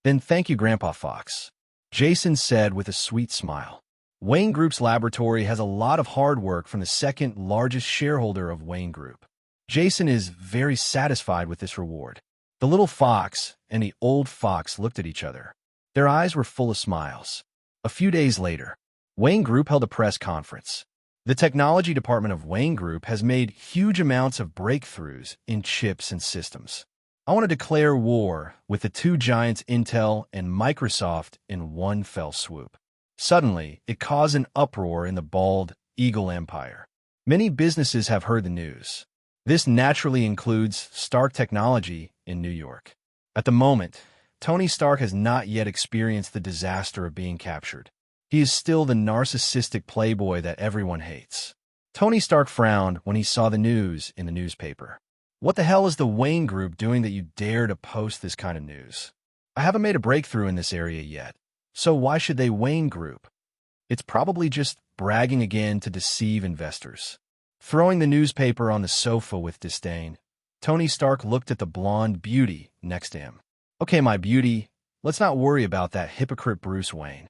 Then thank you, Grandpa Fox, Jason said with a sweet smile. Wayne Group's laboratory has a lot of hard work from the second largest shareholder of Wayne Group. Jason is very satisfied with this reward. The little fox and the old fox looked at each other. Their eyes were full of smiles. A few days later, Wayne Group held a press conference. The technology department of Wayne Group has made huge amounts of breakthroughs in chips and systems. I want to declare war with the two giants Intel and Microsoft in one fell swoop. Suddenly, it caused an uproar in the bald eagle empire. Many businesses have heard the news. This naturally includes Stark Technology in New York. At the moment, Tony Stark has not yet experienced the disaster of being captured. He is still the narcissistic playboy that everyone hates. Tony Stark frowned when he saw the news in the newspaper. What the hell is the Wayne Group doing that you dare to post this kind of news? I haven't made a breakthrough in this area yet, so why should they Wayne Group? It's probably just bragging again to deceive investors. Throwing the newspaper on the sofa with disdain, Tony Stark looked at the blonde beauty next to him. Okay, my beauty, let's not worry about that hypocrite Bruce Wayne.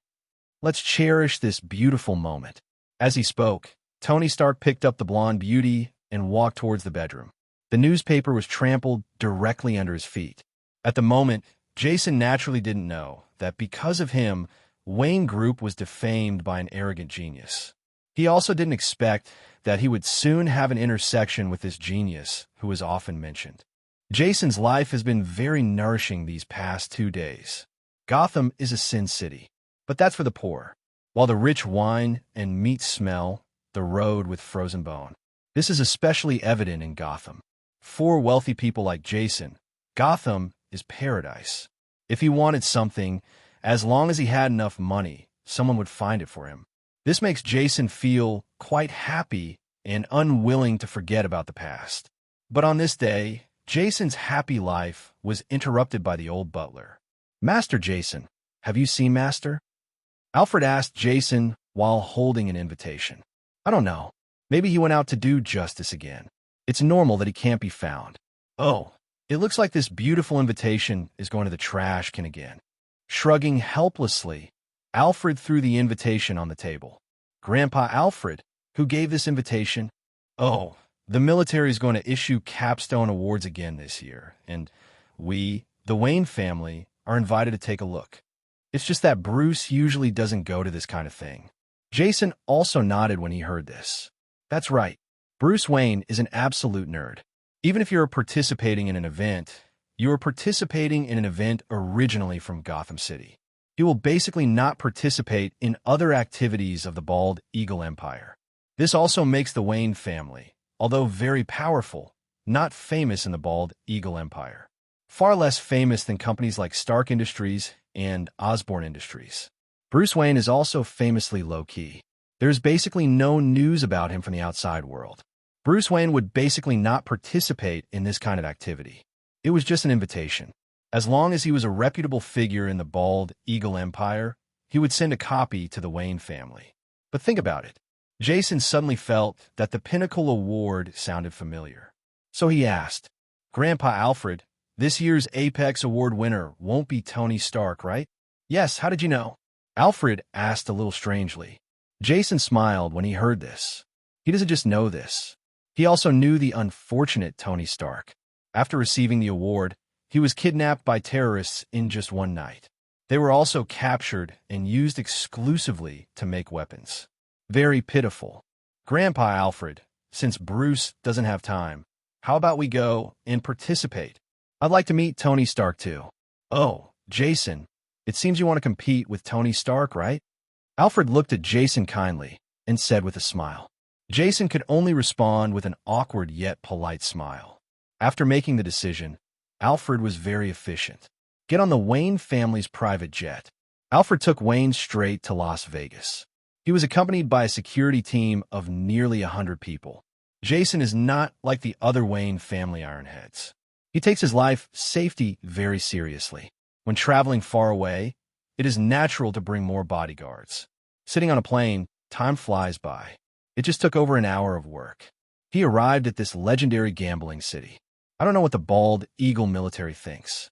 Let's cherish this beautiful moment. As he spoke, Tony Stark picked up the blonde beauty and walked towards the bedroom. The newspaper was trampled directly under his feet. At the moment, Jason naturally didn't know that because of him, Wayne Group was defamed by an arrogant genius. He also didn't expect that he would soon have an intersection with this genius who is often mentioned. Jason's life has been very nourishing these past 2 days. Gotham is a sin city, but that's for the poor. While the rich wine and meat smell the road with frozen bone. This is especially evident in Gotham. For wealthy people like Jason, Gotham is paradise. If he wanted something, as long as he had enough money, someone would find it for him. This makes Jason feel quite happy and unwilling to forget about the past. But on this day, Jason's happy life was interrupted by the old butler. Master Jason, have you seen Master? Alfred asked Jason while holding an invitation. I don't know. Maybe he went out to do justice again. It's normal that he can't be found. Oh, it looks like this beautiful invitation is going to the trash can again. Shrugging helplessly, Alfred threw the invitation on the table. Grandpa Alfred, who gave this invitation? Oh, the military is going to issue capstone awards again this year, and we, the Wayne family, are invited to take a look. It's just that Bruce usually doesn't go to this kind of thing. Jason also nodded when he heard this. That's right. Bruce Wayne is an absolute nerd. Even if you're participating in an event, you are participating in an event originally from Gotham City. He will basically not participate in other activities of the Bald Eagle Empire. This also makes the Wayne family, although very powerful, not famous in the Bald Eagle Empire. Far less famous than companies like Stark Industries and Osborne Industries. Bruce Wayne is also famously low-key. There's basically no news about him from the outside world. Bruce Wayne would basically not participate in this kind of activity. It was just an invitation. As long as he was a reputable figure in the Bald Eagle Empire, he would send a copy to the Wayne family. But think about it. Jason suddenly felt that the Pinnacle Award sounded familiar. So he asked, Grandpa Alfred, this year's Apex Award winner won't be Tony Stark, right? Yes, how did you know? Alfred asked a little strangely. Jason smiled when he heard this. He doesn't just know this. He also knew the unfortunate Tony Stark. After receiving the award, he was kidnapped by terrorists in just one night. They were also captured and used exclusively to make weapons. Very pitiful. Grandpa Alfred, since Bruce doesn't have time, how about we go and participate? I'd like to meet Tony Stark too. Oh, Jason, it seems you want to compete with Tony Stark, right? Alfred looked at Jason kindly and said with a smile. Jason could only respond with an awkward yet polite smile. After making the decision, Alfred was very efficient. Get on the Wayne family's private jet. Alfred took Wayne straight to Las Vegas. He was accompanied by a security team of nearly 100 people. Jason is not like the other Wayne family ironheads. He takes his life safety very seriously. When traveling far away, it is natural to bring more bodyguards. Sitting on a plane, time flies by. It just took over an hour of work. He arrived at this legendary gambling city. I don't know what the Bald Eagle military thinks.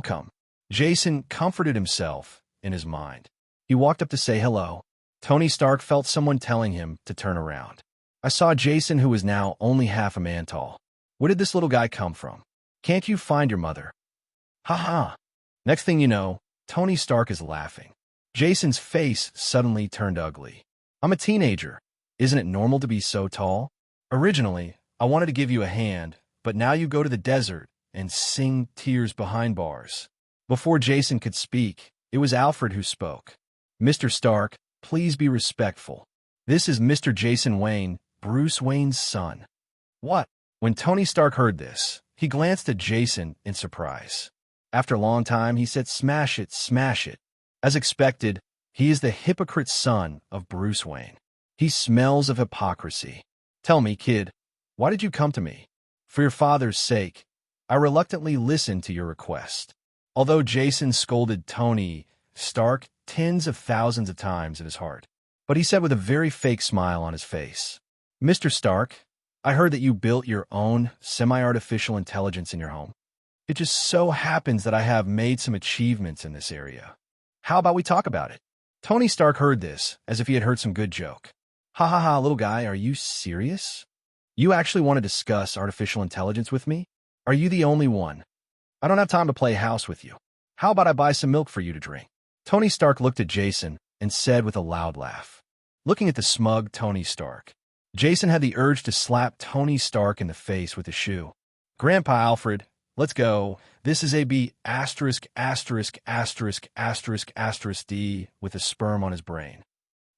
Welcome. Jason comforted himself in his mind. He walked up to say hello. Tony Stark felt someone telling him to turn around. I saw Jason, who was now only half a man tall. Where did this little guy come from? Can't you find your mother? Ha ha. Next thing you know, Tony Stark is laughing. Jason's face suddenly turned ugly. I'm a teenager. Isn't it normal to be so tall? Originally, I wanted to give you a hand, but now you go to the desert and sing Tears Behind Bars. Before Jason could speak, it was Alfred who spoke. Mr. Stark, please be respectful. This is Mr. Jason Wayne, Bruce Wayne's son. What? When Tony Stark heard this, he glanced at Jason in surprise. After a long time, he said, "Smash it, smash it." As expected, he is the hypocrite son of Bruce Wayne. He smells of hypocrisy. Tell me, kid, why did you come to me? For your father's sake, I reluctantly listened to your request. Although Jason scolded Tony Stark tens of thousands of times in his heart, but he said with a very fake smile on his face, "Mr. Stark, I heard that you built your own semi-artificial intelligence in your home. It just so happens that I have made some achievements in this area. How about we talk about it?" Tony Stark heard this as if he had heard some good joke. Ha ha ha, little guy, are you serious? You actually want to discuss artificial intelligence with me? Are you the only one? I don't have time to play house with you. How about I buy some milk for you to drink? Tony Stark looked at Jason and said with a loud laugh. Looking at the smug Tony Stark, Jason had the urge to slap Tony Stark in the face with a shoe. Grandpa Alfred, let's go. This is a B asterisk asterisk asterisk asterisk asterisk D with a sperm on his brain.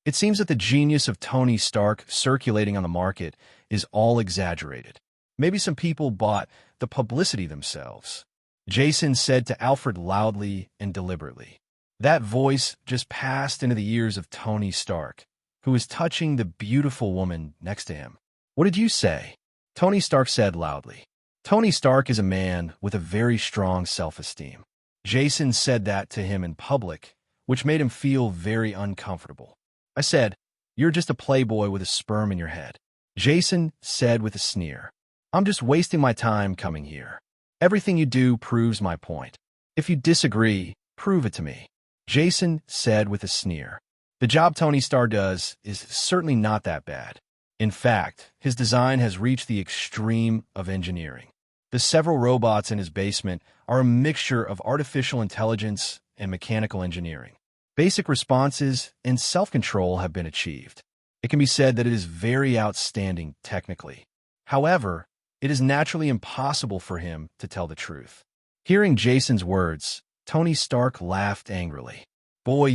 It seems that the genius of Tony Stark circulating on the market is all exaggerated. Maybe some people bought the publicity themselves. Jason said to Alfred loudly and deliberately. That voice just passed into the ears of Tony Stark, who was touching the beautiful woman next to him. What did you say? Tony Stark said loudly. Tony Stark is a man with a very strong self-esteem. Jason said that to him in public, which made him feel very uncomfortable. I said, "You're just a playboy with a sperm in your head." Jason said with a sneer. "I'm just wasting my time coming here. Everything you do proves my point. If you disagree, prove it to me." Jason said with a sneer. The job Tony Stark does is certainly not that bad. In fact, his design has reached the extreme of engineering. The several robots in his basement are a mixture of artificial intelligence and mechanical engineering. Basic responses and self-control have been achieved. It can be said that it is very outstanding technically. However, it is naturally impossible for him to tell the truth. Hearing Jason's words, Tony Stark laughed angrily. Boy,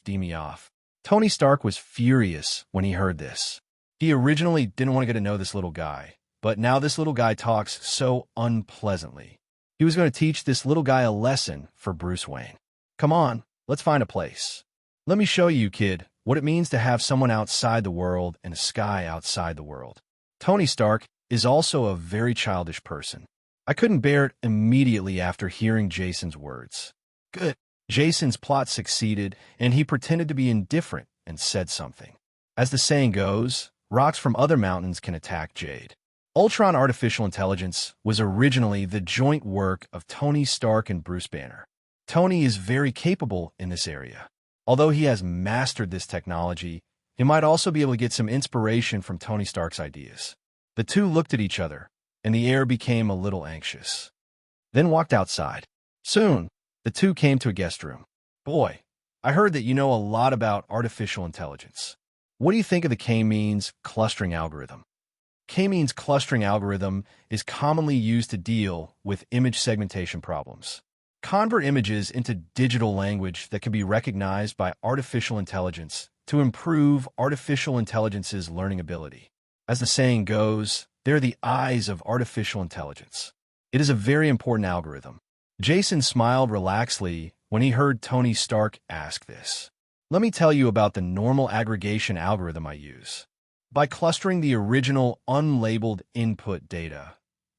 D me off. Tony Stark was furious when he heard this. He originally didn't want to get to know this little guy, but now this little guy talks so unpleasantly. He was going to teach this little guy a lesson for Bruce Wayne. Come on, let's find a place. Let me show you, kid, what it means to have someone outside the world and a sky outside the world. Tony Stark is also a very childish person. I couldn't bear it immediately after hearing Jason's words. Good. Jason's plot succeeded, and he pretended to be indifferent and said something. As the saying goes, rocks from other mountains can attack Jade. Ultron artificial intelligence was originally the joint work of Tony Stark and Bruce Banner. Tony is very capable in this area. Although he has mastered this technology, he might also be able to get some inspiration from Tony Stark's ideas. The two looked at each other, and the air became a little anxious. Then walked outside. Soon, the two came to a guest room. Boy, I heard that you know a lot about artificial intelligence. What do you think of the K-means clustering algorithm? K-means clustering algorithm is commonly used to deal with image segmentation problems. Convert images into digital language that can be recognized by artificial intelligence to improve artificial intelligence's learning ability. As the saying goes, they're the eyes of artificial intelligence. It is a very important algorithm. Jason smiled relaxedly when he heard Tony Stark ask this. Let me tell you about the normal aggregation algorithm I use. By clustering the original unlabeled input data,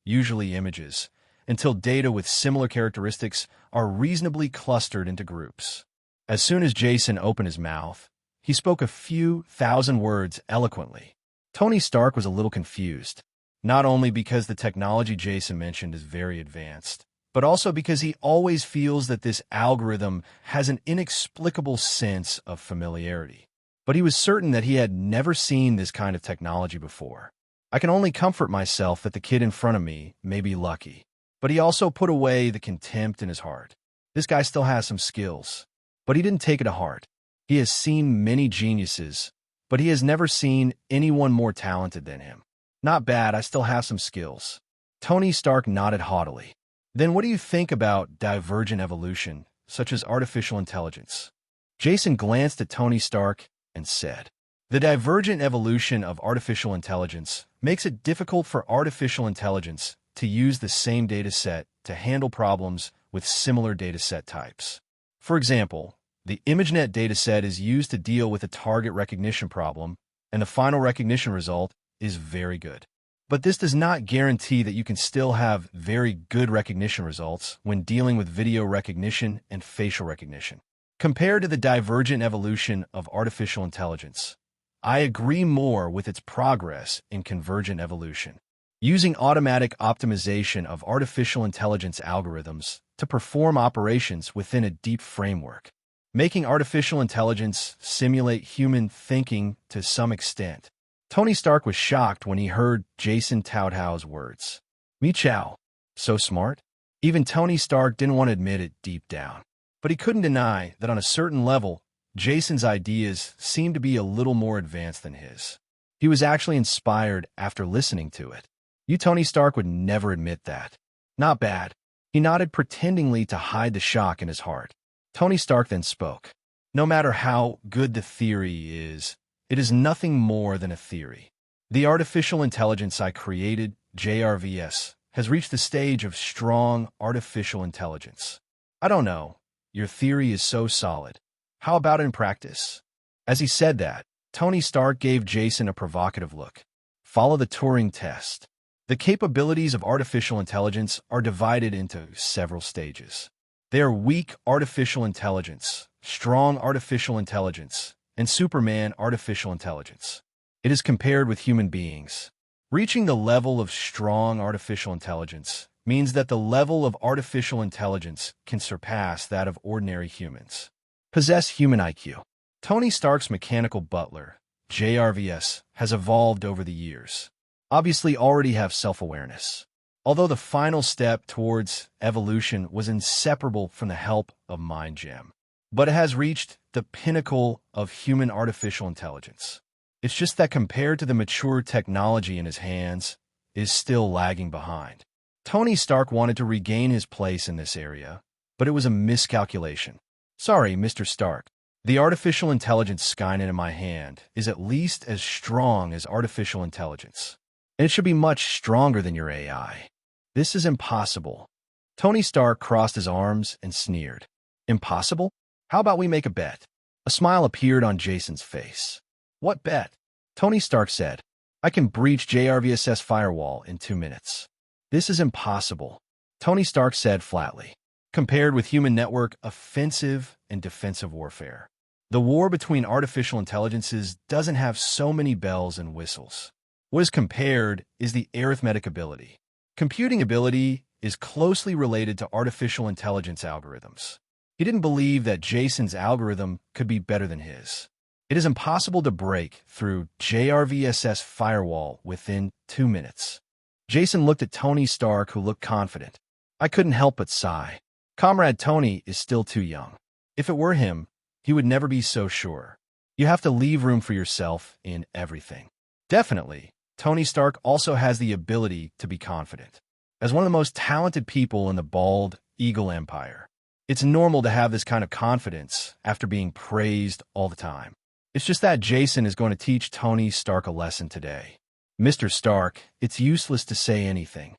usually images, until data with similar characteristics are reasonably clustered into groups. As soon as Jason opened his mouth, he spoke a few thousand words eloquently. Tony Stark was a little confused, not only because the technology Jason mentioned is very advanced, but also because he always feels that this algorithm has an inexplicable sense of familiarity. But he was certain that he had never seen this kind of technology before. I can only comfort myself that the kid in front of me may be lucky. But he also put away the contempt in his heart. This guy still has some skills, but he didn't take it to heart. He has seen many geniuses, but he has never seen anyone more talented than him. Not bad, I still have some skills. Tony Stark nodded haughtily. Then what do you think about divergent evolution, such as artificial intelligence? Jason glanced at Tony Stark and said, the divergent evolution of artificial intelligence makes it difficult for artificial intelligence to use the same dataset to handle problems with similar dataset types. For example, the ImageNet dataset is used to deal with a target recognition problem, and the final recognition result is very good. But this does not guarantee that you can still have very good recognition results when dealing with video recognition and facial recognition. Compared to the divergent evolution of artificial intelligence, I agree more with its progress in convergent evolution. Using automatic optimization of artificial intelligence algorithms to perform operations within a deep framework, making artificial intelligence simulate human thinking to some extent. Tony Stark was shocked when he heard Jason Touthouse words. Me chow. So smart? Even Tony Stark didn't want to admit it deep down. But he couldn't deny that on a certain level, Jason's ideas seemed to be a little more advanced than his. He was actually inspired after listening to it. You Tony Stark would never admit that. Not bad. He nodded pretendingly to hide the shock in his heart. Tony Stark then spoke. No matter how good the theory is, it is nothing more than a theory. The artificial intelligence I created, JRVS, has reached the stage of strong artificial intelligence. I don't know. Your theory is so solid. How about in practice? As he said that, Tony Stark gave Jason a provocative look. Follow the Turing test. The capabilities of artificial intelligence are divided into several stages. They are weak artificial intelligence, strong artificial intelligence, and Superman artificial intelligence. It is compared with human beings. Reaching the level of strong artificial intelligence means that the level of artificial intelligence can surpass that of ordinary humans. Possess human IQ. Tony Stark's mechanical butler, JRVS, has evolved over the years. Obviously already have self-awareness. Although the final step towards evolution was inseparable from the help of Mind Gem. But it has reached the pinnacle of human artificial intelligence. It's just that compared to the mature technology in his hands, it is still lagging behind. Tony Stark wanted to regain his place in this area, but it was a miscalculation. Sorry, Mr. Stark. The artificial intelligence Skynet in my hand is at least as strong as artificial intelligence, and it should be much stronger than your AI. This is impossible. Tony Stark crossed his arms and sneered. Impossible? How about we make a bet? A smile appeared on Jason's face. What bet? Tony Stark said. I can breach JRVSS firewall in 2 minutes. This is impossible, Tony Stark said flatly. Compared with human network offensive and defensive warfare, the war between artificial intelligences doesn't have so many bells and whistles. What is compared is the arithmetic ability. Computing ability is closely related to artificial intelligence algorithms. He didn't believe that Jason's algorithm could be better than his. It is impossible to break through JRVSS firewall within 2 minutes. Jason looked at Tony Stark, who looked confident. I couldn't help but sigh. Comrade Tony is still too young. If it were him, he would never be so sure. You have to leave room for yourself in everything. Definitely, Tony Stark also has the ability to be confident. As one of the most talented people in the Bald Eagle Empire, it's normal to have this kind of confidence after being praised all the time. It's just that Jason is going to teach Tony Stark a lesson today. Mr. Stark, it's useless to say anything.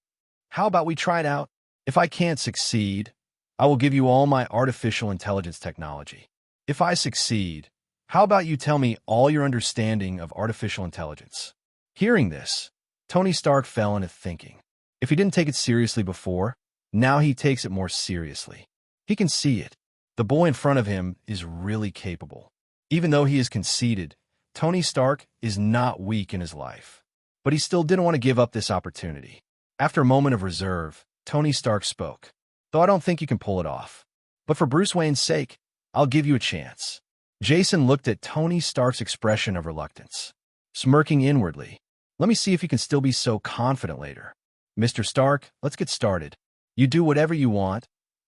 How about we try it out? If I can't succeed, I will give you all my artificial intelligence technology. If I succeed, how about you tell me all your understanding of artificial intelligence? Hearing this, Tony Stark fell into thinking. If he didn't take it seriously before, now he takes it more seriously. He can see it. The boy in front of him is really capable. Even though he is conceited, Tony Stark is not weak in his life. But he still didn't want to give up this opportunity. After a moment of reserve, Tony Stark spoke. Though I don't think you can pull it off. But for Bruce Wayne's sake, I'll give you a chance. Jason looked at Tony Stark's expression of reluctance, smirking inwardly. Let me see if you can still be so confident later. Mr. Stark, let's get started. You do whatever you want.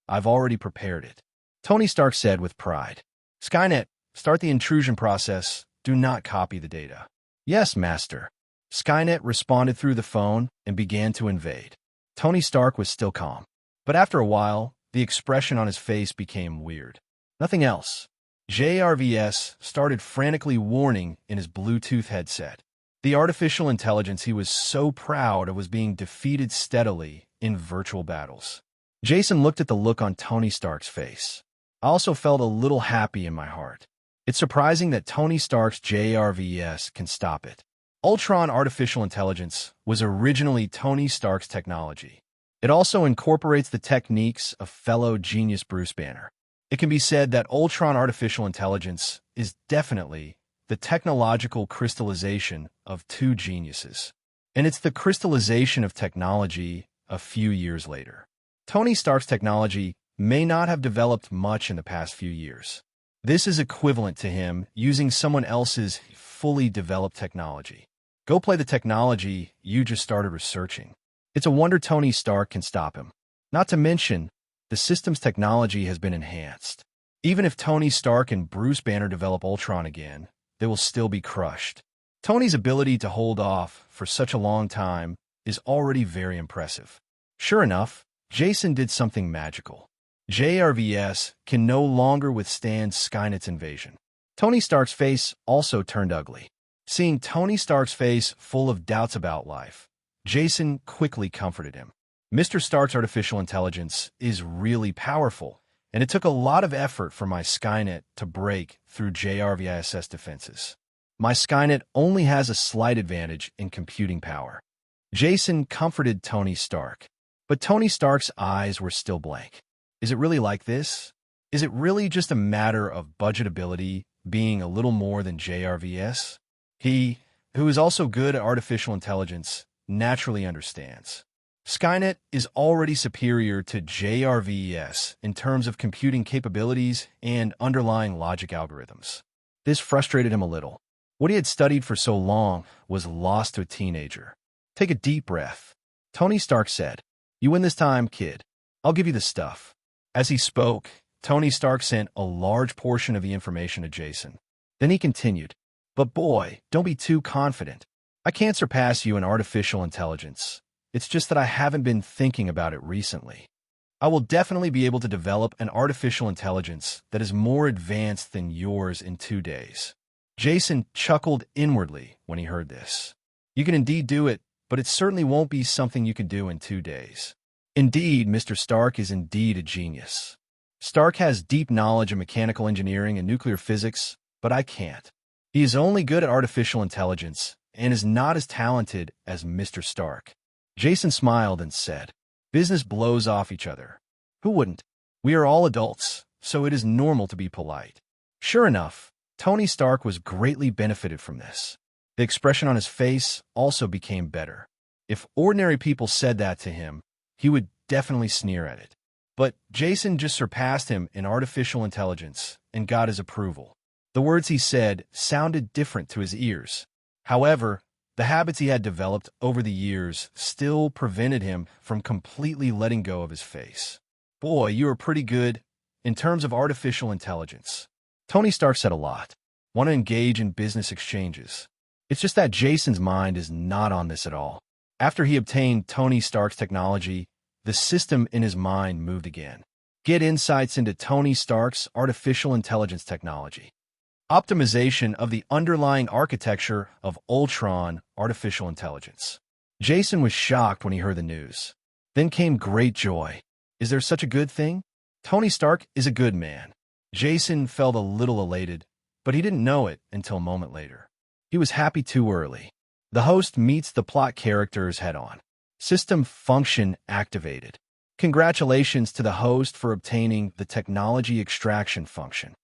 I've already prepared it. Tony Stark said with pride. Skynet, start the intrusion process. Do not copy the data. Yes, Master. Skynet responded through the phone and began to invade. Tony Stark was still calm. But after a while, the expression on his face became weird. Nothing else. JRVS started frantically warning in his Bluetooth headset. The artificial intelligence he was so proud of was being defeated steadily in virtual battles. Jason looked at the look on Tony Stark's face. I also felt a little happy in my heart. It's surprising that Tony Stark's JRVS can stop it. Ultron artificial intelligence was originally Tony Stark's technology. It also incorporates the techniques of fellow genius Bruce Banner. It can be said that Ultron artificial intelligence is definitely the technological crystallization of two geniuses. And it's the crystallization of technology a few years later. Tony Stark's technology may not have developed much in the past few years. This is equivalent to him using someone else's fully developed technology. Go play the technology you just started researching. It's a wonder Tony Stark can stop him. Not to mention, the system's technology has been enhanced. Even if Tony Stark and Bruce Banner develop Ultron again, they will still be crushed. Tony's ability to hold off for such a long time is already very impressive. Sure enough, Jason did something magical. JRVS can no longer withstand Skynet's invasion. Tony Stark's face also turned ugly. Seeing Tony Stark's face full of doubts about life, Jason quickly comforted him. Mr. Stark's artificial intelligence is really powerful, and it took a lot of effort for my Skynet to break through JRVSS defenses. My Skynet only has a slight advantage in computing power. Jason comforted Tony Stark, but Tony Stark's eyes were still blank. Is it really like this? Is it really just a matter of budgetability being a little more than JRVS? He, who is also good at artificial intelligence, naturally understands. Skynet is already superior to JRVS in terms of computing capabilities and underlying logic algorithms. This frustrated him a little. What he had studied for so long was lost to a teenager. Take a deep breath. Tony Stark said, You win this time, kid. I'll give you the stuff. As he spoke, Tony Stark sent a large portion of the information to Jason. Then he continued, But boy, don't be too confident. I can't surpass you in artificial intelligence. It's just that I haven't been thinking about it recently. I will definitely be able to develop an artificial intelligence that is more advanced than yours in 2 days. Jason chuckled inwardly when he heard this. You can indeed do it, but it certainly won't be something you can do in 2 days. Indeed, Mr. Stark is indeed a genius. Stark has deep knowledge of mechanical engineering and nuclear physics, but I can't. He is only good at artificial intelligence and is not as talented as Mr. Stark. Jason smiled and said, "Business blows off each other. Who wouldn't? We are all adults, so it is normal to be polite." Sure enough, Tony Stark was greatly benefited from this. The expression on his face also became better. If ordinary people said that to him, he would definitely sneer at it. But Jason just surpassed him in artificial intelligence and got his approval. The words he said sounded different to his ears. However, the habits he had developed over the years still prevented him from completely letting go of his face. "Boy, you are pretty good in terms of artificial intelligence." Tony Stark said a lot. "Want to engage in business exchanges." It's just that Jason's mind is not on this at all. After he obtained Tony Stark's technology, the system in his mind moved again. Get insights into Tony Stark's artificial intelligence technology. Optimization of the underlying architecture of Ultron artificial intelligence. Jason was shocked when he heard the news. Then came great joy. Is there such a good thing? Tony Stark is a good man. Jason felt a little elated, but he didn't know it until a moment later. He was happy too early. The host meets the plot characters head-on. System function activated. Congratulations to the host for obtaining the technology extraction function.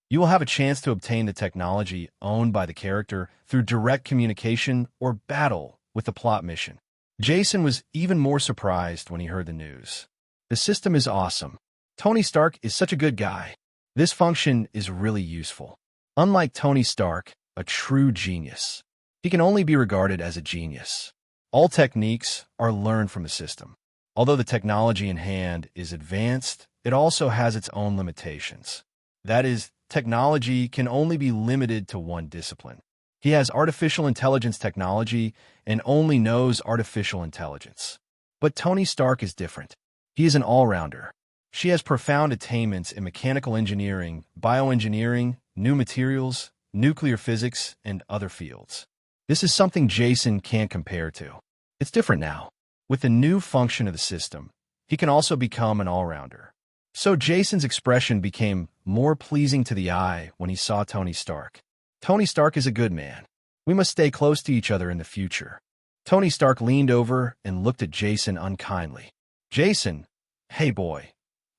You will have a chance to obtain the technology owned by the character through direct communication or battle with the plot mission. Jason was even more surprised when he heard the news. The system is awesome. Tony Stark is such a good guy. This function is really useful. Unlike Tony Stark, a true genius, he can only be regarded as a genius. All techniques are learned from the system. Although the technology in hand is advanced, it also has its own limitations. That is, technology can only be limited to one discipline. He has artificial intelligence technology and only knows artificial intelligence. But Tony Stark is different. He is an all-rounder. She has profound attainments in mechanical engineering, bioengineering, new materials, nuclear physics, and other fields. This is something Jason can't compare to. It's different now. With the new function of the system, he can also become an all-rounder. So Jason's expression became more pleasing to the eye when he saw Tony Stark. Tony Stark is a good man. We must stay close to each other in the future. Tony Stark leaned over and looked at Jason unkindly. Jason, hey boy,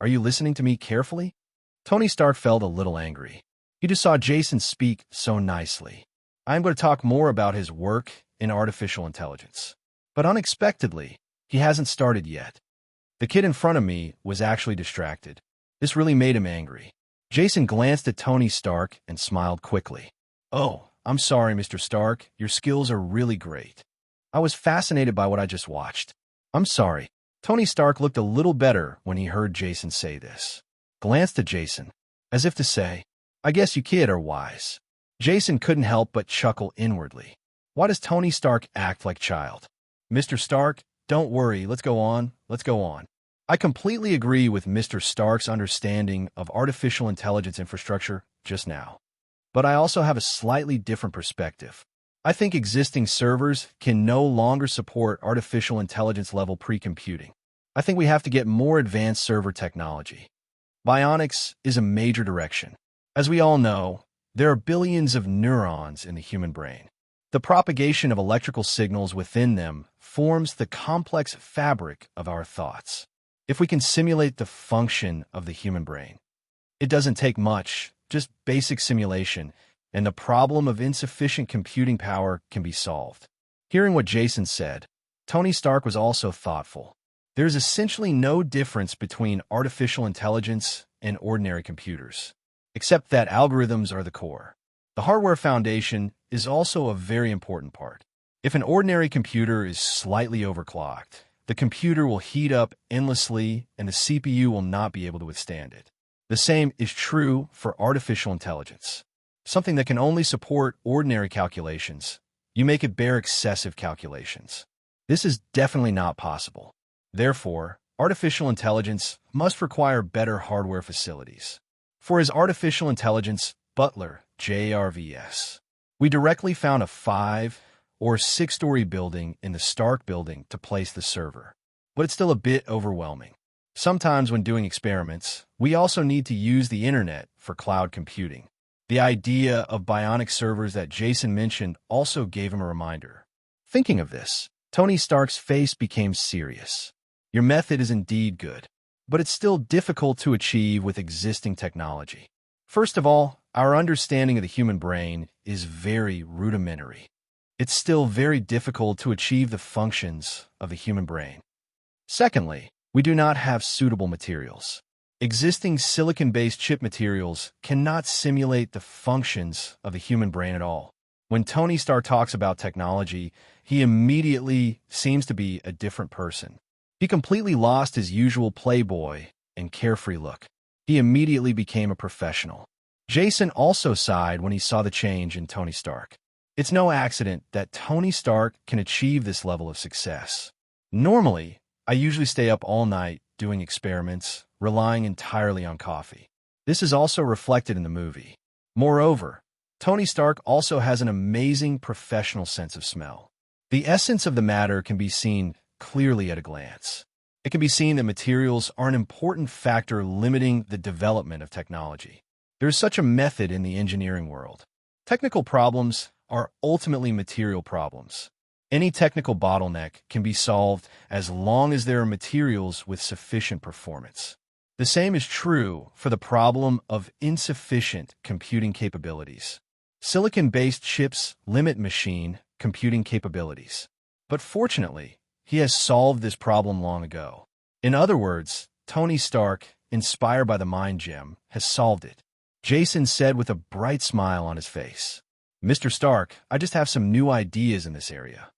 are you listening to me carefully? Tony Stark felt a little angry. He just saw Jason speak so nicely. I'm going to talk more about his work in artificial intelligence. But unexpectedly, he hasn't started yet. The kid in front of me was actually distracted. This really made him angry. Jason glanced at Tony Stark and smiled quickly. "Oh, I'm sorry, Mr. Stark. Your skills are really great. I was fascinated by what I just watched. I'm sorry." Tony Stark looked a little better when he heard Jason say this. Glanced at Jason, as if to say, "I guess you kid are wise." Jason couldn't help but chuckle inwardly. Why does Tony Stark act like child? "Mr. Stark, don't worry, let's go on. I completely agree with Mr. Stark's understanding of artificial intelligence infrastructure just now. But I also have a slightly different perspective. I think existing servers can no longer support artificial intelligence level pre-computing. I think we have to get more advanced server technology. Bionics is a major direction. As we all know, there are billions of neurons in the human brain. The propagation of electrical signals within them forms the complex fabric of our thoughts. If we can simulate the function of the human brain, it doesn't take much, just basic simulation, and the problem of insufficient computing power can be solved. Hearing what Jason said, Tony Stark was also thoughtful. There's essentially no difference between artificial intelligence and ordinary computers, except that algorithms are the core. The hardware foundation is also a very important part. If an ordinary computer is slightly overclocked, the computer will heat up endlessly and the CPU will not be able to withstand it. The same is true for artificial intelligence. Something that can only support ordinary calculations, you make it bear excessive calculations. This is definitely not possible. Therefore, artificial intelligence must require better hardware facilities. For his artificial intelligence butler, JRVS, we directly found a 5 or 6-story building in the Stark building to place the server. But it's still a bit overwhelming. Sometimes when doing experiments, we also need to use the internet for cloud computing. The idea of bionic servers that Jason mentioned also gave him a reminder. Thinking of this, Tony Stark's face became serious. Your method is indeed good, but it's still difficult to achieve with existing technology. First of all, our understanding of the human brain is very rudimentary. It's still very difficult to achieve the functions of the human brain. Secondly, we do not have suitable materials. Existing silicon-based chip materials cannot simulate the functions of the human brain at all. When Tony Stark talks about technology, he immediately seems to be a different person. He completely lost his usual playboy and carefree look. He immediately became a professional. Jason also sighed when he saw the change in Tony Stark. It's no accident that Tony Stark can achieve this level of success. Normally, I usually stay up all night doing experiments, relying entirely on coffee. This is also reflected in the movie. Moreover, Tony Stark also has an amazing professional sense of smell. The essence of the matter can be seen clearly at a glance. It can be seen that materials are an important factor limiting the development of technology. There is such a method in the engineering world. Technical problems are ultimately material problems. Any technical bottleneck can be solved as long as there are materials with sufficient performance. The same is true for the problem of insufficient computing capabilities. Silicon-based chips limit machine computing capabilities. But fortunately, he has solved this problem long ago. In other words, Tony Stark, inspired by the Mind Gem, has solved it. Jason said with a bright smile on his face. Mr. Stark, I just have some new ideas in this area.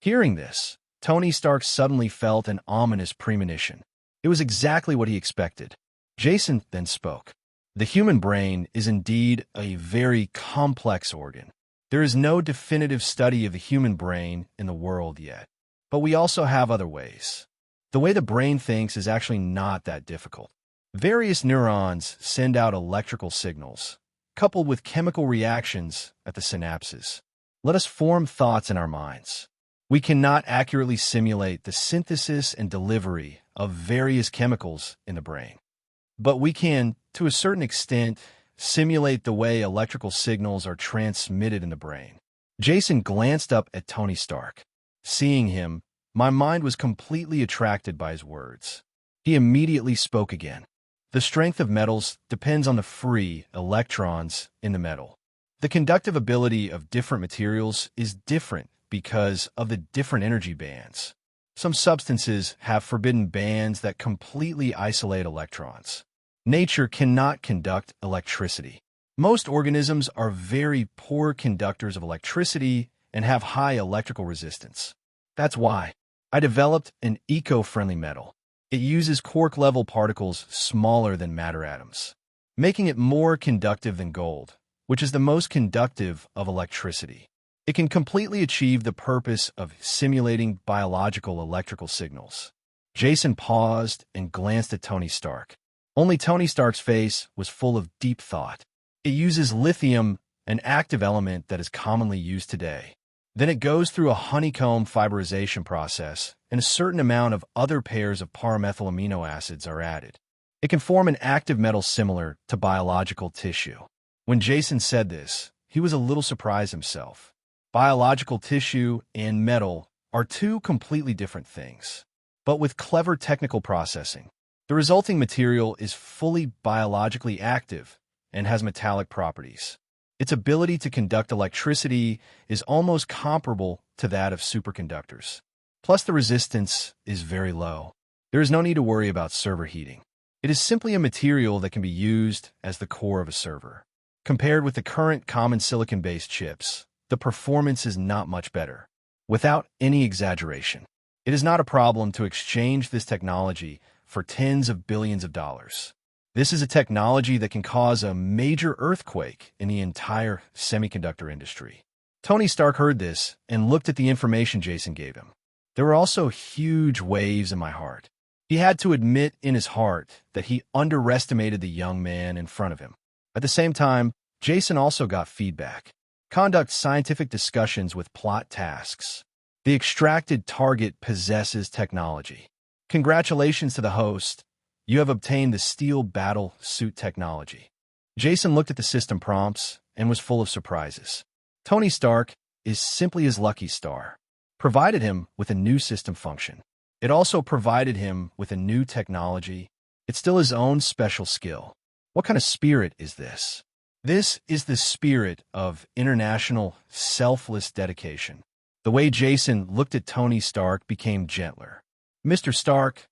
Hearing this, Tony Stark suddenly felt an ominous premonition. It was exactly what he expected. Jason then spoke. The human brain is indeed a very complex organ. There is no definitive study of the human brain in the world yet. But we also have other ways. The way the brain thinks is actually not that difficult. Various neurons send out electrical signals, coupled with chemical reactions at the synapses. Let us form thoughts in our minds. We cannot accurately simulate the synthesis and delivery of various chemicals in the brain. But we can, to a certain extent, simulate the way electrical signals are transmitted in the brain. Jason glanced up at Tony Stark. Seeing him, my mind was completely attracted by his words. He immediately spoke again. The strength of metals depends on the free electrons in the metal. The conductive ability of different materials is different because of the different energy bands. Some substances have forbidden bands that completely isolate electrons. Nature cannot conduct electricity. Most organisms are very poor conductors of electricity and have high electrical resistance. That's why I developed an eco-friendly metal. It uses quark-level particles smaller than matter atoms, making it more conductive than gold, which is the most conductive of electricity. It can completely achieve the purpose of simulating biological electrical signals. Jason paused and glanced at Tony Stark. Only Tony Stark's face was full of deep thought. It uses lithium, an active element that is commonly used today. Then it goes through a honeycomb fiberization process, and a certain amount of other pairs of paramethyl amino acids are added. It can form an active metal similar to biological tissue. When Jason said this, he was a little surprised himself. Biological tissue and metal are two completely different things. But with clever technical processing, the resulting material is fully biologically active and has metallic properties. Its ability to conduct electricity is almost comparable to that of superconductors. Plus, the resistance is very low. There is no need to worry about server heating. It is simply a material that can be used as the core of a server. Compared with the current common silicon-based chips, the performance is not much better. Without any exaggeration, it is not a problem to exchange this technology for tens of billions of dollars. This is a technology that can cause a major earthquake in the entire semiconductor industry. Tony Stark heard this and looked at the information Jason gave him. There were also huge waves in my heart. He had to admit in his heart that he underestimated the young man in front of him. At the same time, Jason also got feedback. Conduct scientific discussions with plot tasks. The extracted target possesses technology. Congratulations to the host. You have obtained the steel battle suit technology. Jason looked at the system prompts and was full of surprises. Tony Stark is simply his lucky star. Provided him with a new system function. It also provided him with a new technology. It's still his own special skill. What kind of spirit is this? This is the spirit of international, selfless dedication. The way Jason looked at Tony Stark became gentler. Mr. Stark,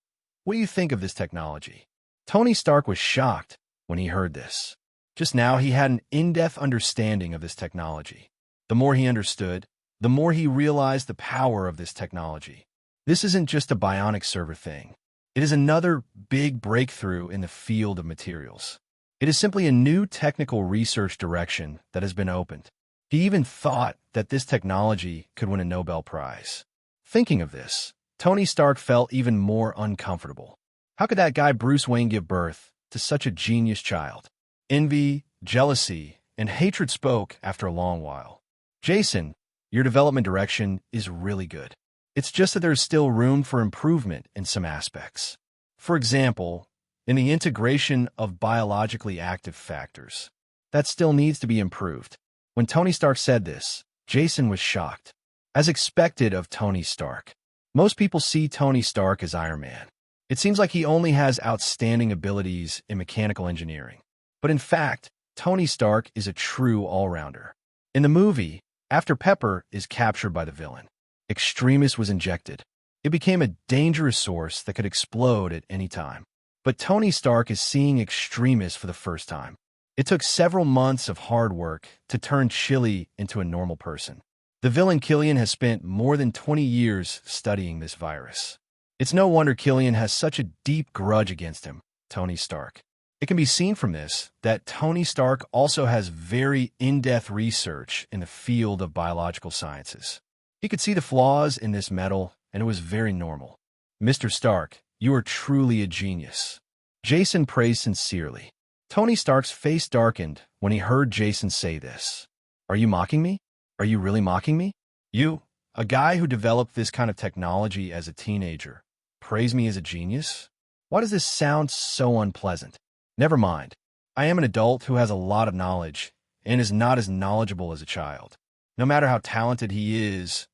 what do you think of this technology? Tony Stark was shocked when he heard this. Just now, he had an in-depth understanding of this technology. The more he understood, the more he realized the power of this technology. This isn't just a bionic server thing. It is another big breakthrough in the field of materials. It is simply a new technical research direction that has been opened. He even thought that this technology could win a Nobel Prize. Thinking of this, Tony Stark felt even more uncomfortable. How could that guy Bruce Wayne give birth to such a genius child? Envy, jealousy, and hatred spoke after a long while. Jason, your development direction is really good. It's just that there's still room for improvement in some aspects. For example, in the integration of biologically active factors. That still needs to be improved. When Tony Stark said this, Jason was shocked. As expected of Tony Stark. Most people see Tony Stark as Iron Man. It seems like he only has outstanding abilities in mechanical engineering. But in fact, Tony Stark is a true all-rounder. In the movie, after Pepper is captured by the villain, Extremis was injected. It became a dangerous source that could explode at any time. But Tony Stark is seeing Extremis for the first time. It took several months of hard work to turn Chili into a normal person. The villain Killian has spent more than 20 years studying this virus. It's no wonder Killian has such a deep grudge against him, Tony Stark. It can be seen from this that Tony Stark also has very in-depth research in the field of biological sciences. He could see the flaws in this metal, and it was very normal. Mr. Stark, you are truly a genius. Jason praised sincerely. Tony Stark's face darkened when he heard Jason say this. Are you mocking me? Are you really mocking me? You, a guy who developed this kind of technology as a teenager, praise me as a genius? Why does this sound so unpleasant? Never mind. I am an adult who has a lot of knowledge and is not as knowledgeable as a child. No matter how talented he is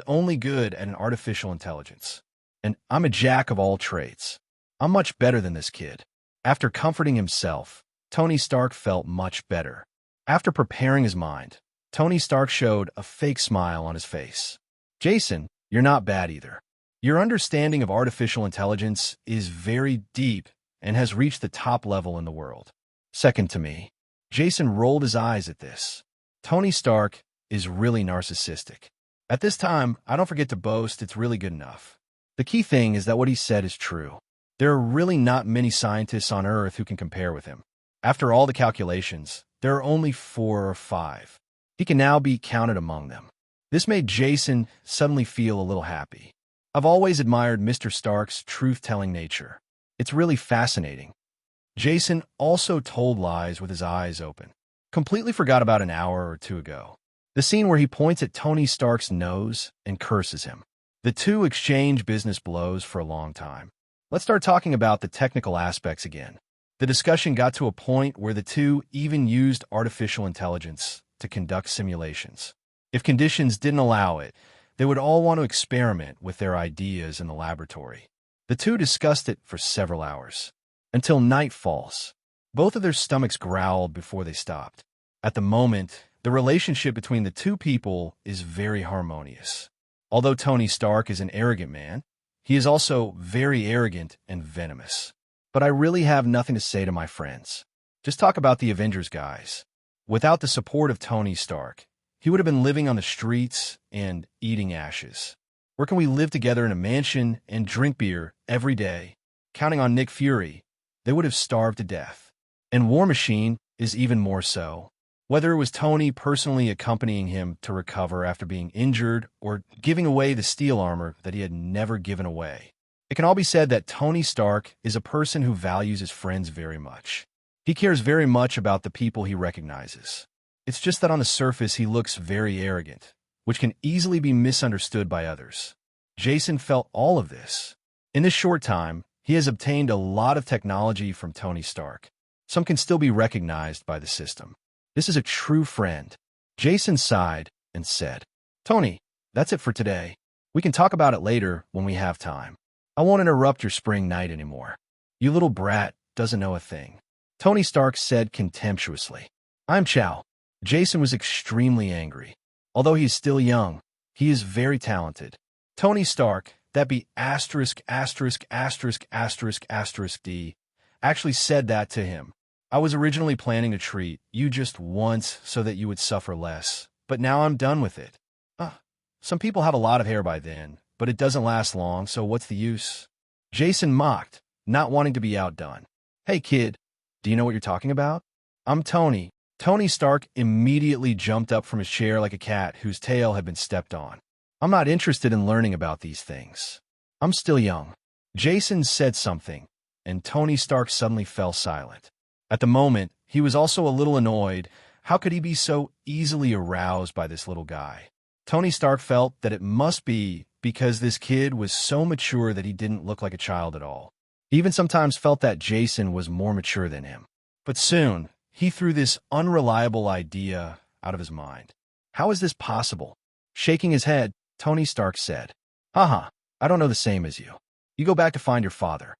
only good at an artificial intelligence. And I'm a jack of all trades. I'm much better than this kid. After comforting himself, Tony Stark felt much better. After preparing his mind, Tony Stark showed a fake smile on his face. Jason, you're not bad either. Your understanding of artificial intelligence is very deep and has reached the top level in the world. Second to me. Jason rolled his eyes at this. Tony Stark is really narcissistic. At this time, I don't forget to boast it's really good enough. The key thing is that what he said is true. There are really not many scientists on Earth who can compare with him. After all the calculations, there are only 4 or 5. He can now be counted among them. This made Jason suddenly feel a little happy. I've always admired Mr. Stark's truth-telling nature. It's really fascinating. Jason also told lies with his eyes open. Completely forgot about an hour or two ago. The scene where he points at Tony Stark's nose and curses him. The two exchange business blows for a long time. Let's start talking about the technical aspects again. The discussion got to a point where the two even used artificial intelligence to conduct simulations. If conditions didn't allow it, they would all want to experiment with their ideas in the laboratory. The two discussed it for several hours, until night falls. Both of their stomachs growled before they stopped. At the moment, the relationship between the two people is very harmonious. Although Tony Stark is an arrogant man, he is also very arrogant and venomous. But I really have nothing to say to my friends. Just talk about the Avengers guys. Without the support of Tony Stark, he would have been living on the streets and eating ashes. Where can we live together in a mansion and drink beer every day? Counting on Nick Fury, they would have starved to death. And War Machine is even more so. Whether it was Tony personally accompanying him to recover after being injured or giving away the steel armor that he had never given away. It can all be said that Tony Stark is a person who values his friends very much. He cares very much about the people he recognizes. It's just that on the surface he looks very arrogant, which can easily be misunderstood by others. Jason felt all of this. In this short time, he has obtained a lot of technology from Tony Stark. Some can still be recognized by the system. This is a true friend. Jason sighed and said, "Tony, that's it for today. We can talk about it later when we have time. I won't interrupt your spring night anymore. You little brat doesn't know a thing." Tony Stark said contemptuously. "I'm Chow." Jason was extremely angry. Although he is still young, he is very talented. Tony Stark, that be asterisk asterisk asterisk asterisk asterisk D, actually said that to him. "I was originally planning to treat you just once so that you would suffer less, but now I'm done with it. Some people have a lot of hair by then, but it doesn't last long, so what's the use?" Jason mocked, not wanting to be outdone. "Hey kid, do you know what you're talking about? I'm Tony." Tony Stark immediately jumped up from his chair like a cat whose tail had been stepped on. "I'm not interested in learning about these things. I'm still young." Jason said something, and Tony Stark suddenly fell silent. At the moment, he was also a little annoyed. How could he be so easily aroused by this little guy? Tony Stark felt that it must be because this kid was so mature that he didn't look like a child at all. He even sometimes felt that Jason was more mature than him. But soon, he threw this unreliable idea out of his mind. "How is this possible?" Shaking his head, Tony Stark said, "Haha, I don't know the same as you. You go back to find your father."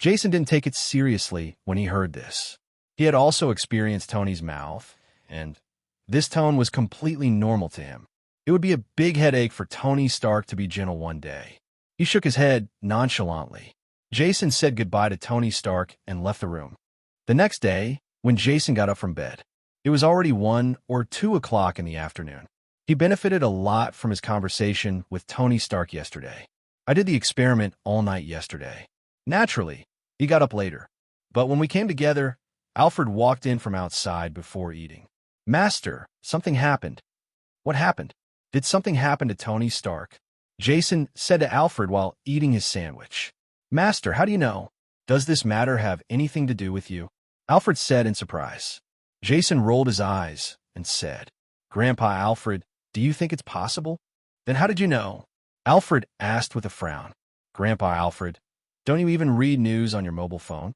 Jason didn't take it seriously when he heard this. He had also experienced Tony's mouth, and this tone was completely normal to him. It would be a big headache for Tony Stark to be gentle one day. He shook his head nonchalantly. Jason said goodbye to Tony Stark and left the room. The next day, when Jason got up from bed, it was already 1 or 2 o'clock in the afternoon. He benefited a lot from his conversation with Tony Stark yesterday. "I did the experiment all night yesterday." Naturally, he got up later. But when we came together, Alfred walked in from outside before eating. "Master, something happened." "What happened?" "Did something happen to Tony Stark?" Jason said to Alfred while eating his sandwich. "Master, how do you know? Does this matter have anything to do with you?" Alfred said in surprise. Jason rolled his eyes and said, "Grandpa Alfred, do you think it's possible?" "Then how did you know?" Alfred asked with a frown. "Grandpa Alfred, don't you even read news on your mobile phone?"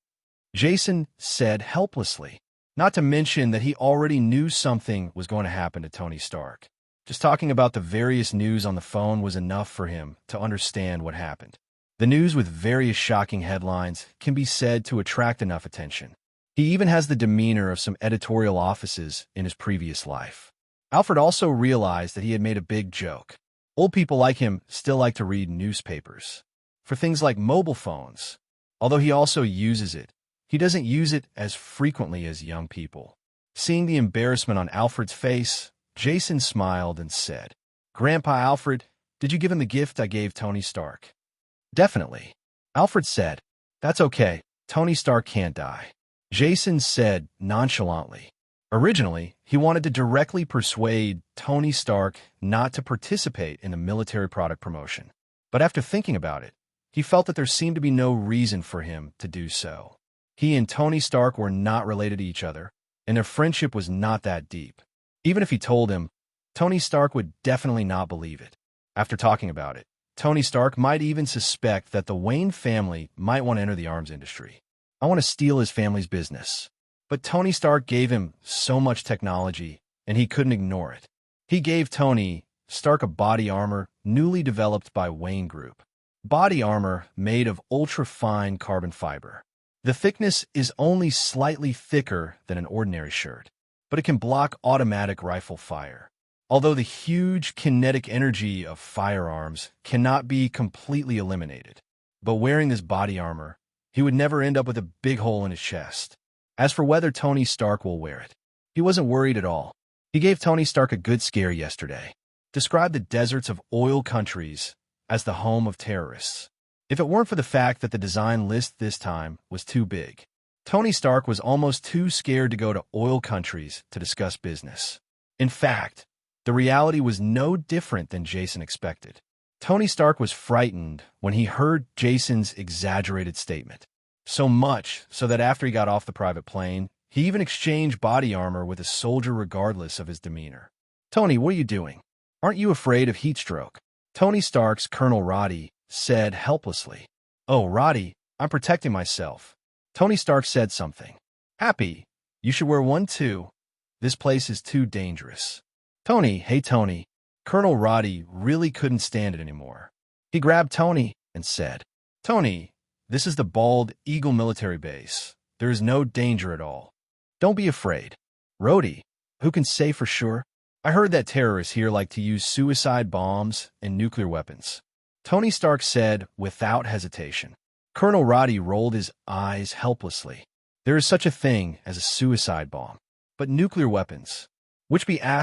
Jason said helplessly, not to mention that he already knew something was going to happen to Tony Stark. Just talking about the various news on the phone was enough for him to understand what happened. The news with various shocking headlines can be said to attract enough attention. He even has the demeanor of some editorial offices in his previous life. Alfred also realized that he had made a big joke. Old people like him still like to read newspapers. For things like mobile phones, although he also uses it, he doesn't use it as frequently as young people. Seeing the embarrassment on Alfred's face, Jason smiled and said, "Grandpa Alfred, did you give him the gift I gave Tony Stark?" "Definitely." Alfred said, "That's okay. Tony Stark can't die." Jason said nonchalantly. Originally, he wanted to directly persuade Tony Stark not to participate in the military product promotion. But after thinking about it, he felt that there seemed to be no reason for him to do so. He and Tony Stark were not related to each other, and their friendship was not that deep. Even if he told him, Tony Stark would definitely not believe it. After talking about it, Tony Stark might even suspect that the Wayne family might want to enter the arms industry. I want to steal his family's business. But Tony Stark gave him so much technology, and he couldn't ignore it. He gave Tony Stark a body armor newly developed by Wayne Group. Body armor made of ultra-fine carbon fiber. The thickness is only slightly thicker than an ordinary shirt, but it can block automatic rifle fire. Although the huge kinetic energy of firearms cannot be completely eliminated. But wearing this body armor, he would never end up with a big hole in his chest. As for whether Tony Stark will wear it, he wasn't worried at all. He gave Tony Stark a good scare yesterday. Described the deserts of oil countries as the home of terrorists. If it weren't for the fact that the design list this time was too big, Tony Stark was almost too scared to go to oil countries to discuss business. In fact, the reality was no different than Jason expected. Tony Stark was frightened when he heard Jason's exaggerated statement. So much so that after he got off the private plane, he even exchanged body armor with a soldier regardless of his demeanor. "Tony, what are you doing? Aren't you afraid of heat stroke?" Tony Stark's Colonel Roddy said helplessly. "Oh, Roddy, I'm protecting myself." Tony Stark said something. "Happy, you should wear one too. This place is too dangerous." "Tony, hey Tony." Colonel Roddy really couldn't stand it anymore. He grabbed Tony and said, "Tony, this is the Bald Eagle military base. There is no danger at all. Don't be afraid." "Roddy, who can say for sure? I heard that terrorists here like to use suicide bombs and nuclear weapons." Tony Stark said without hesitation. Colonel Roddy rolled his eyes helplessly. "There is such a thing as a suicide bomb. But nuclear weapons, which be *******D,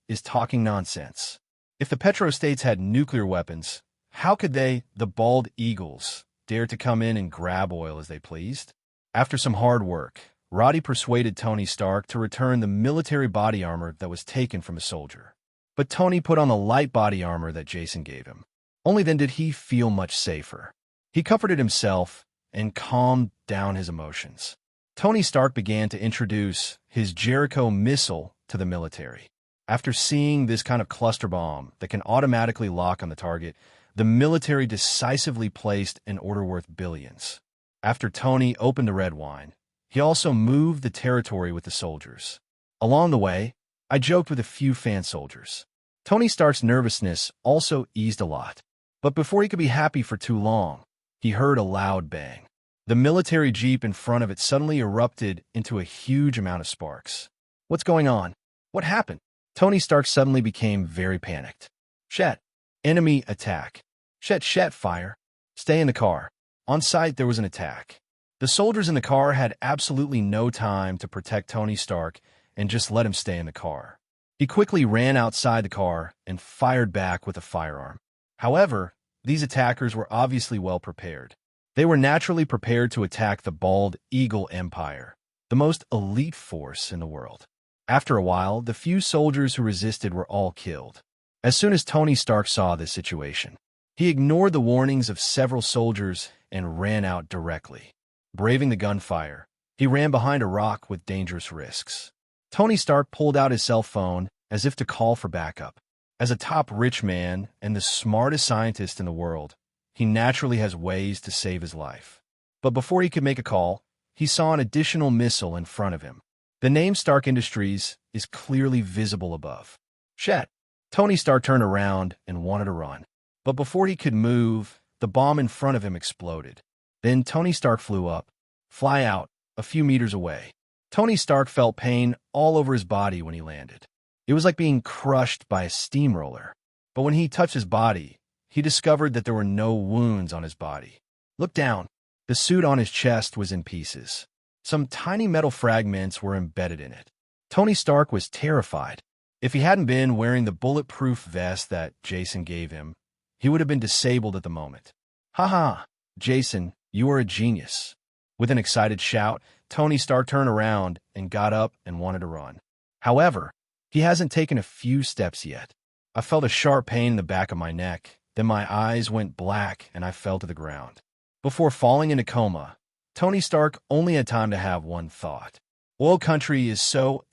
is talking nonsense. If the petrostates had nuclear weapons, how could they, the bald eagles, dare to come in and grab oil as they pleased?" After some hard work, Roddy persuaded Tony Stark to return the military body armor that was taken from a soldier. But Tony put on the light body armor that Jason gave him. Only then did he feel much safer. He comforted himself and calmed down his emotions. Tony Stark began to introduce his Jericho missile to the military. After seeing this kind of cluster bomb that can automatically lock on the target, the military decisively placed an order worth billions. After Tony opened the red wine, he also moved the territory with the soldiers. Along the way, I joked with a few fan soldiers. Tony Stark's nervousness also eased a lot. But before he could be happy for too long, he heard a loud bang. The military jeep in front of it suddenly erupted into a huge amount of sparks. "What's going on? What happened?" Tony Stark suddenly became very panicked. "Shet, enemy attack. Shet, fire. Stay in the car." On sight, there was an attack. The soldiers in the car had absolutely no time to protect Tony Stark and just let him stay in the car. He quickly ran outside the car and fired back with a firearm. However, these attackers were obviously well prepared. They were naturally prepared to attack the Bald Eagle Empire, the most elite force in the world. After a while, the few soldiers who resisted were all killed. As soon as Tony Stark saw this situation, he ignored the warnings of several soldiers and ran out directly. Braving the gunfire, he ran behind a rock with dangerous risks. Tony Stark pulled out his cell phone as if to call for backup. As a top rich man and the smartest scientist in the world, he naturally has ways to save his life. But before he could make a call, he saw an additional missile in front of him. The name Stark Industries is clearly visible above. "Shet." Tony Stark turned around and wanted to run. But before he could move, the bomb in front of him exploded. Then Tony Stark fly out, a few meters away. Tony Stark felt pain all over his body when he landed. It was like being crushed by a steamroller. But when he touched his body, he discovered that there were no wounds on his body. Look down. The suit on his chest was in pieces. Some tiny metal fragments were embedded in it. Tony Stark was terrified. If he hadn't been wearing the bulletproof vest that Jason gave him, he would have been disabled at the moment. "Ha, Jason, you are a genius." With an excited shout, Tony Stark turned around and got up and wanted to run. However, he hasn't taken a few steps yet. I felt a sharp pain in the back of my neck. Then my eyes went black and I fell to the ground. Before falling into coma, Tony Stark only had time to have one thought. Oil country is so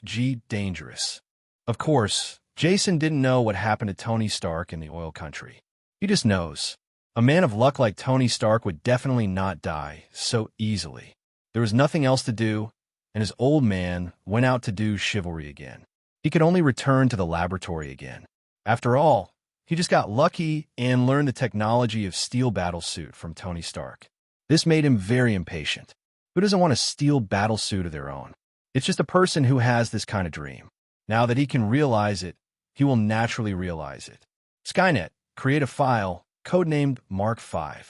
G dangerous. Of course, Jason didn't know what happened to Tony Stark in the oil country. He just knows. A man of luck like Tony Stark would definitely not die so easily. There was nothing else to do, and his old man went out to do chivalry again. He could only return to the laboratory again. After all, he just got lucky and learned the technology of steel battlesuit from Tony Stark. This made him very impatient. Who doesn't want a steel battlesuit of their own? It's just a person who has this kind of dream. Now that he can realize it, he will naturally realize it. Skynet, create a file, codenamed Mark V.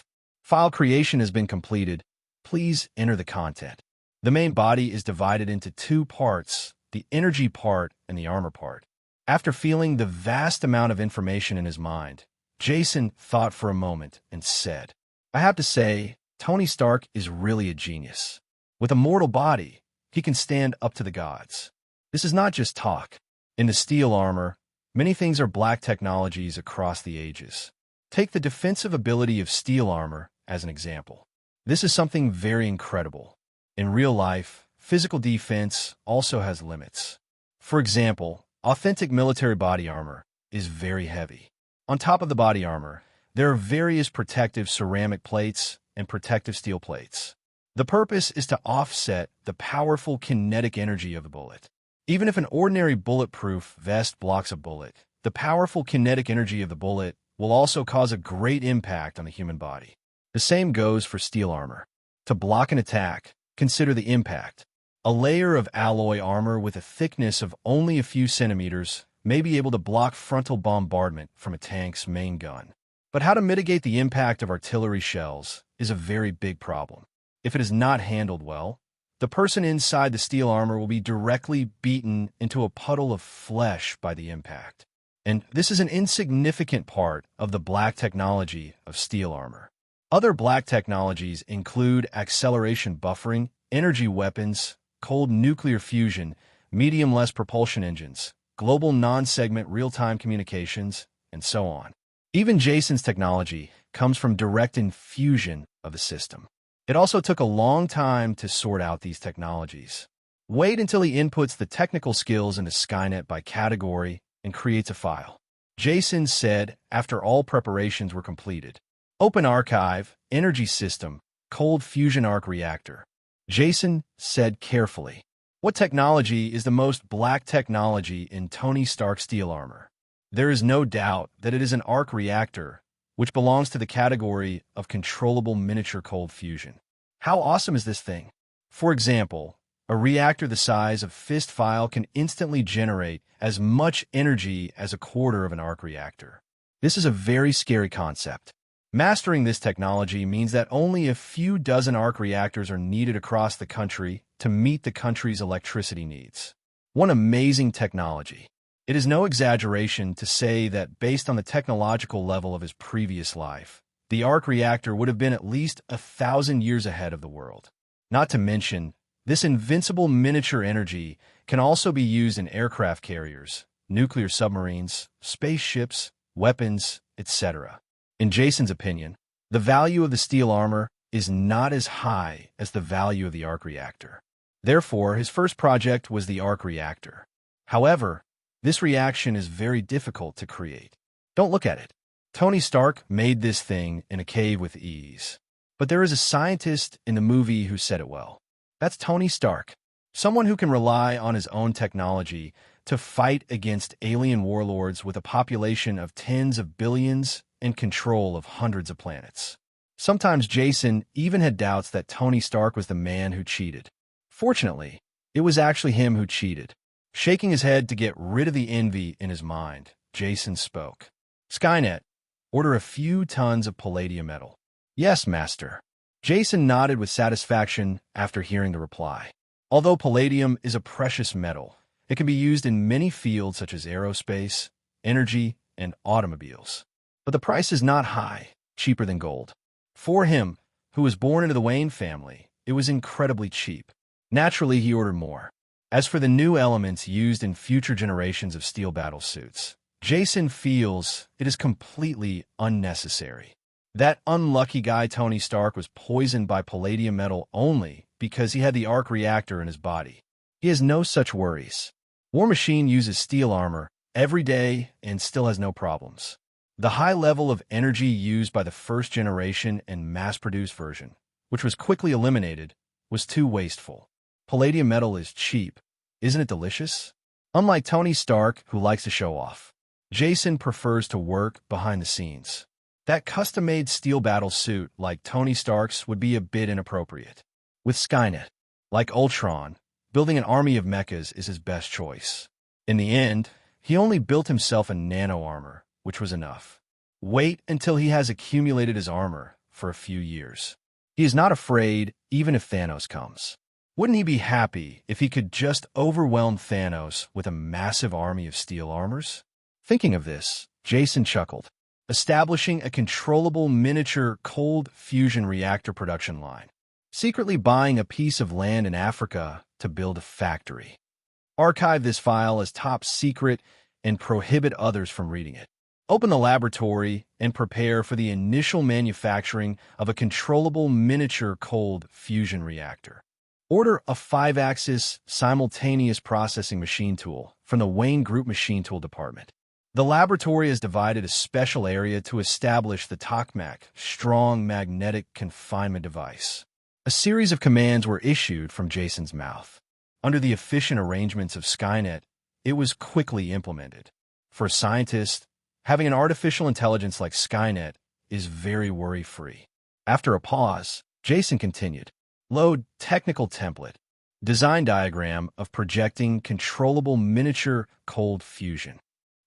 File creation has been completed. Please enter the content. The main body is divided into two parts, the energy part and the armor part. After feeling the vast amount of information in his mind, Jason thought for a moment and said, "I have to say, Tony Stark is really a genius. With a mortal body, he can stand up to the gods. This is not just talk. In the steel armor, many things are black technologies across the ages. Take the defensive ability of steel armor as an example. This is something very incredible. In real life, physical defense also has limits. For example, authentic military body armor is very heavy. On top of the body armor, there are various protective ceramic plates and protective steel plates. The purpose is to offset the powerful kinetic energy of the bullet. Even if an ordinary bulletproof vest blocks a bullet, the powerful kinetic energy of the bullet will also cause a great impact on the human body. The same goes for steel armor. To block an attack, consider the impact. A layer of alloy armor with a thickness of only a few centimeters may be able to block frontal bombardment from a tank's main gun. But how to mitigate the impact of artillery shells is a very big problem. If it is not handled well, the person inside the steel armor will be directly beaten into a puddle of flesh by the impact. And this is an insignificant part of the black technology of steel armor. Other black technologies include acceleration buffering, energy weapons, cold nuclear fusion, medium-less propulsion engines, global non-segment real-time communications, and so on. Even Jason's technology comes from direct infusion of the system. It also took a long time to sort out these technologies. Wait until he inputs the technical skills into Skynet by category and creates a file. Jason said after all preparations were completed. Open Archive, Energy System, Cold Fusion Arc Reactor. Jason said carefully. What technology is the most black technology in Tony Stark's steel armor? There is no doubt that it is an arc reactor, which belongs to the category of controllable miniature cold fusion. How awesome is this thing? For example, a reactor the size of fist file can instantly generate as much energy as a quarter of an arc reactor. This is a very scary concept. Mastering this technology means that only a few dozen arc reactors are needed across the country to meet the country's electricity needs. One amazing technology. It is no exaggeration to say that based on the technological level of his previous life, the arc reactor would have been at least 1,000 years ahead of the world. Not to mention, this invincible miniature energy can also be used in aircraft carriers, nuclear submarines, spaceships, weapons, etc. In Jason's opinion, the value of the steel armor is not as high as the value of the arc reactor. Therefore, his first project was the arc reactor. However, this reaction is very difficult to create. Don't look at it. Tony Stark made this thing in a cave with ease. But there is a scientist in the movie who said it well. That's Tony Stark, someone who can rely on his own technology to fight against alien warlords with a population of tens of billions and control of hundreds of planets. Sometimes Jason even had doubts that Tony Stark was the man who cheated. Fortunately, it was actually him who cheated. Shaking his head to get rid of the envy in his mind, Jason spoke. Skynet, order a few tons of palladium metal. Yes, master. Jason nodded with satisfaction after hearing the reply. Although palladium is a precious metal, it can be used in many fields such as aerospace, energy, and automobiles. But the price is not high, cheaper than gold. For him, who was born into the Wayne family, it was incredibly cheap. Naturally, he ordered more. As for the new elements used in future generations of steel battle suits, Jason feels it is completely unnecessary. That unlucky guy Tony Stark was poisoned by palladium metal only because he had the arc reactor in his body. He has no such worries. War Machine uses steel armor every day and still has no problems. The high level of energy used by the first generation and mass-produced version, which was quickly eliminated, was too wasteful. Palladium metal is cheap. Isn't it delicious? Unlike Tony Stark, who likes to show off, Jason prefers to work behind the scenes. That custom-made steel battle suit like Tony Stark's would be a bit inappropriate. With Skynet, like Ultron, building an army of mechas is his best choice. In the end, he only built himself a nano-armor, which was enough. Wait until he has accumulated his armor for a few years. He is not afraid even if Thanos comes. Wouldn't he be happy if he could just overwhelm Thanos with a massive army of steel armors? Thinking of this, Jason chuckled. Establishing a controllable miniature cold fusion reactor production line. secretly buying a piece of land in Africa to build a factory. Archive this file as top secret and prohibit others from reading it. Open the laboratory and prepare for the initial manufacturing of a controllable miniature cold fusion reactor. Order a 5-axis simultaneous processing machine tool from the Wayne Group Machine Tool Department. The laboratory has divided a special area to establish the Tokmak strong magnetic confinement device. A series of commands were issued from Jason's mouth. Under the efficient arrangements of Skynet, it was quickly implemented. For a scientist, having an artificial intelligence like Skynet is very worry-free. After a pause, Jason continued. Load technical template. Design diagram of projecting controllable miniature cold fusion.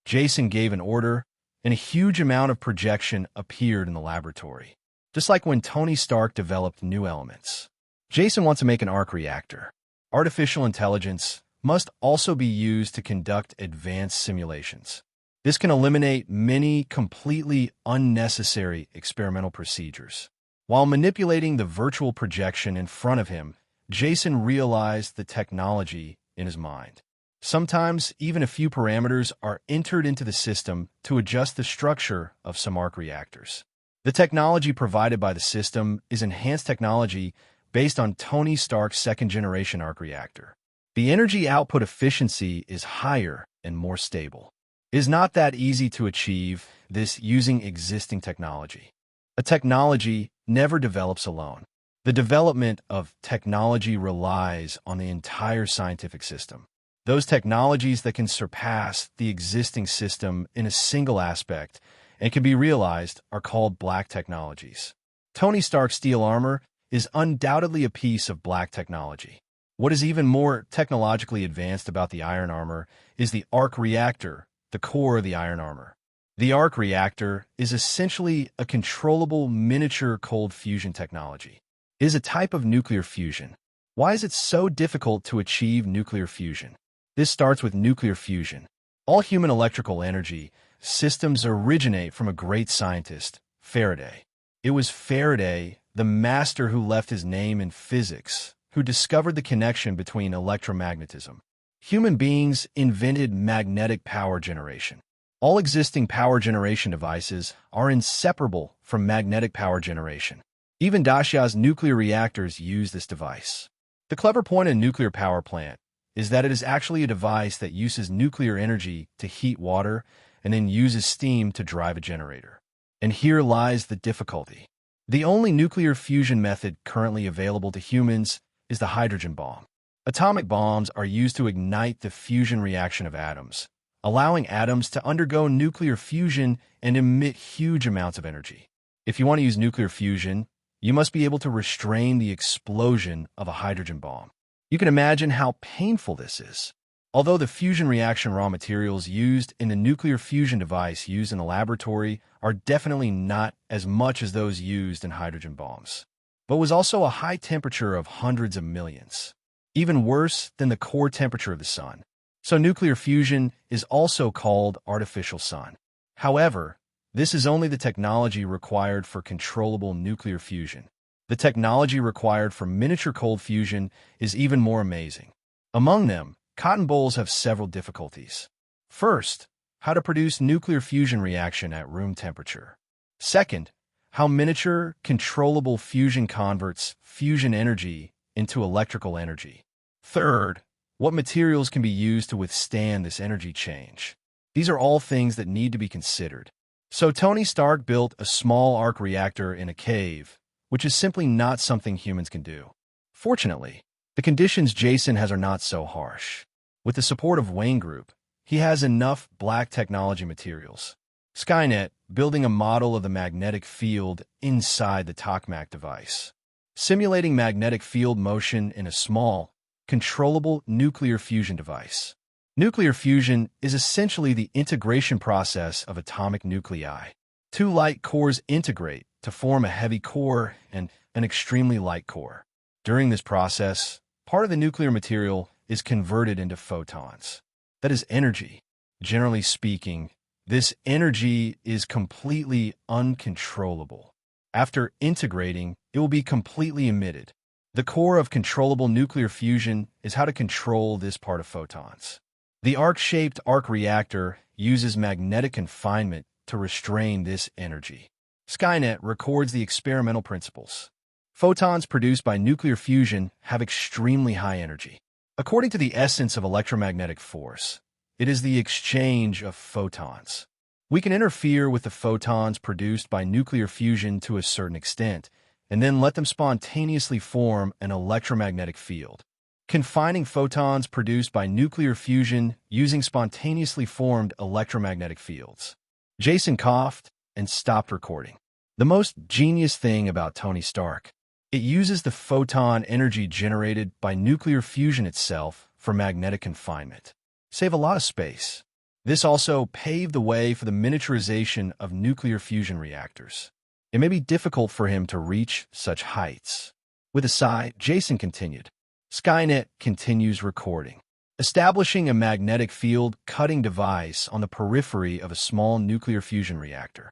Jason gave an order, and a huge amount of projection appeared in the laboratory. Just like when Tony Stark developed new elements. Jason wants to make an arc reactor. Artificial intelligence must also be used to conduct advanced simulations. This can eliminate many completely unnecessary experimental procedures. While manipulating the virtual projection in front of him, Jason realized the technology in his mind. Sometimes, even a few parameters are entered into the system to adjust the structure of some arc reactors. The technology provided by the system is enhanced technology based on Tony Stark's second-generation arc reactor. The energy output efficiency is higher and more stable. It is not that easy to achieve this using existing technology. A technology never develops alone. The development of technology relies on the entire scientific system. Those technologies that can surpass the existing system in a single aspect and can be realized are called black technologies. Tony Stark's steel armor is undoubtedly a piece of black technology. What is even more technologically advanced about the iron armor is the arc reactor, the core of the iron armor. The arc reactor is essentially a controllable miniature cold fusion technology. It is a type of nuclear fusion. Why is it so difficult to achieve nuclear fusion? This starts with nuclear fusion. All human electrical energy systems originate from a great scientist, Faraday. It was Faraday, the master who left his name in physics, who discovered the connection between electromagnetism. Human beings invented magnetic power generation. All existing power generation devices are inseparable from magnetic power generation. Even Dacia's nuclear reactors use this device. The clever point in a nuclear power plant is that it is actually a device that uses nuclear energy to heat water and then uses steam to drive a generator. And here lies the difficulty. The only nuclear fusion method currently available to humans is the hydrogen bomb. Atomic bombs are used to ignite the fusion reaction of atoms, allowing atoms to undergo nuclear fusion and emit huge amounts of energy. If you want to use nuclear fusion, you must be able to restrain the explosion of a hydrogen bomb. You can imagine how painful this is. Although the fusion reaction raw materials used in the nuclear fusion device used in the laboratory are definitely not as much as those used in hydrogen bombs, but was also a high temperature of hundreds of millions, even worse than the core temperature of the sun. So nuclear fusion is also called artificial sun. However, this is only the technology required for controllable nuclear fusion. The technology required for miniature cold fusion is even more amazing. Among them, cotton bolls have several difficulties. First, how to produce nuclear fusion reaction at room temperature. Second, how miniature controllable fusion converts fusion energy into electrical energy. Third, what materials can be used to withstand this energy change. These are all things that need to be considered. So Tony Stark built a small arc reactor in a cave, which is simply not something humans can do. Fortunately, the conditions Jason has are not so harsh. With the support of Wayne Group, he has enough black technology materials. Skynet building a model of the magnetic field inside the Tokmak device. Simulating magnetic field motion in a small, controllable nuclear fusion device. Nuclear fusion is essentially the integration process of atomic nuclei. Two light cores integrate to form a heavy core and an extremely light core. During this process, part of the nuclear material is converted into photons. That is energy. Generally speaking, this energy is completely uncontrollable. After integrating, it will be completely emitted. The core of controllable nuclear fusion is how to control this part of photons. The arc-shaped arc reactor uses magnetic confinement to restrain this energy. Skynet records the experimental principles. Photons produced by nuclear fusion have extremely high energy. According to the essence of electromagnetic force, it is the exchange of photons. We can interfere with the photons produced by nuclear fusion to a certain extent, and then let them spontaneously form an electromagnetic field. Confining photons produced by nuclear fusion using spontaneously formed electromagnetic fields. Jason coughed and stopped recording. The most genius thing about Tony Stark. It uses the photon energy generated by nuclear fusion itself for magnetic confinement. Save a lot of space. This also paved the way for the miniaturization of nuclear fusion reactors. It may be difficult for him to reach such heights. With a sigh, Jason continued. Skynet continues recording. Establishing a magnetic field cutting device on the periphery of a small nuclear fusion reactor.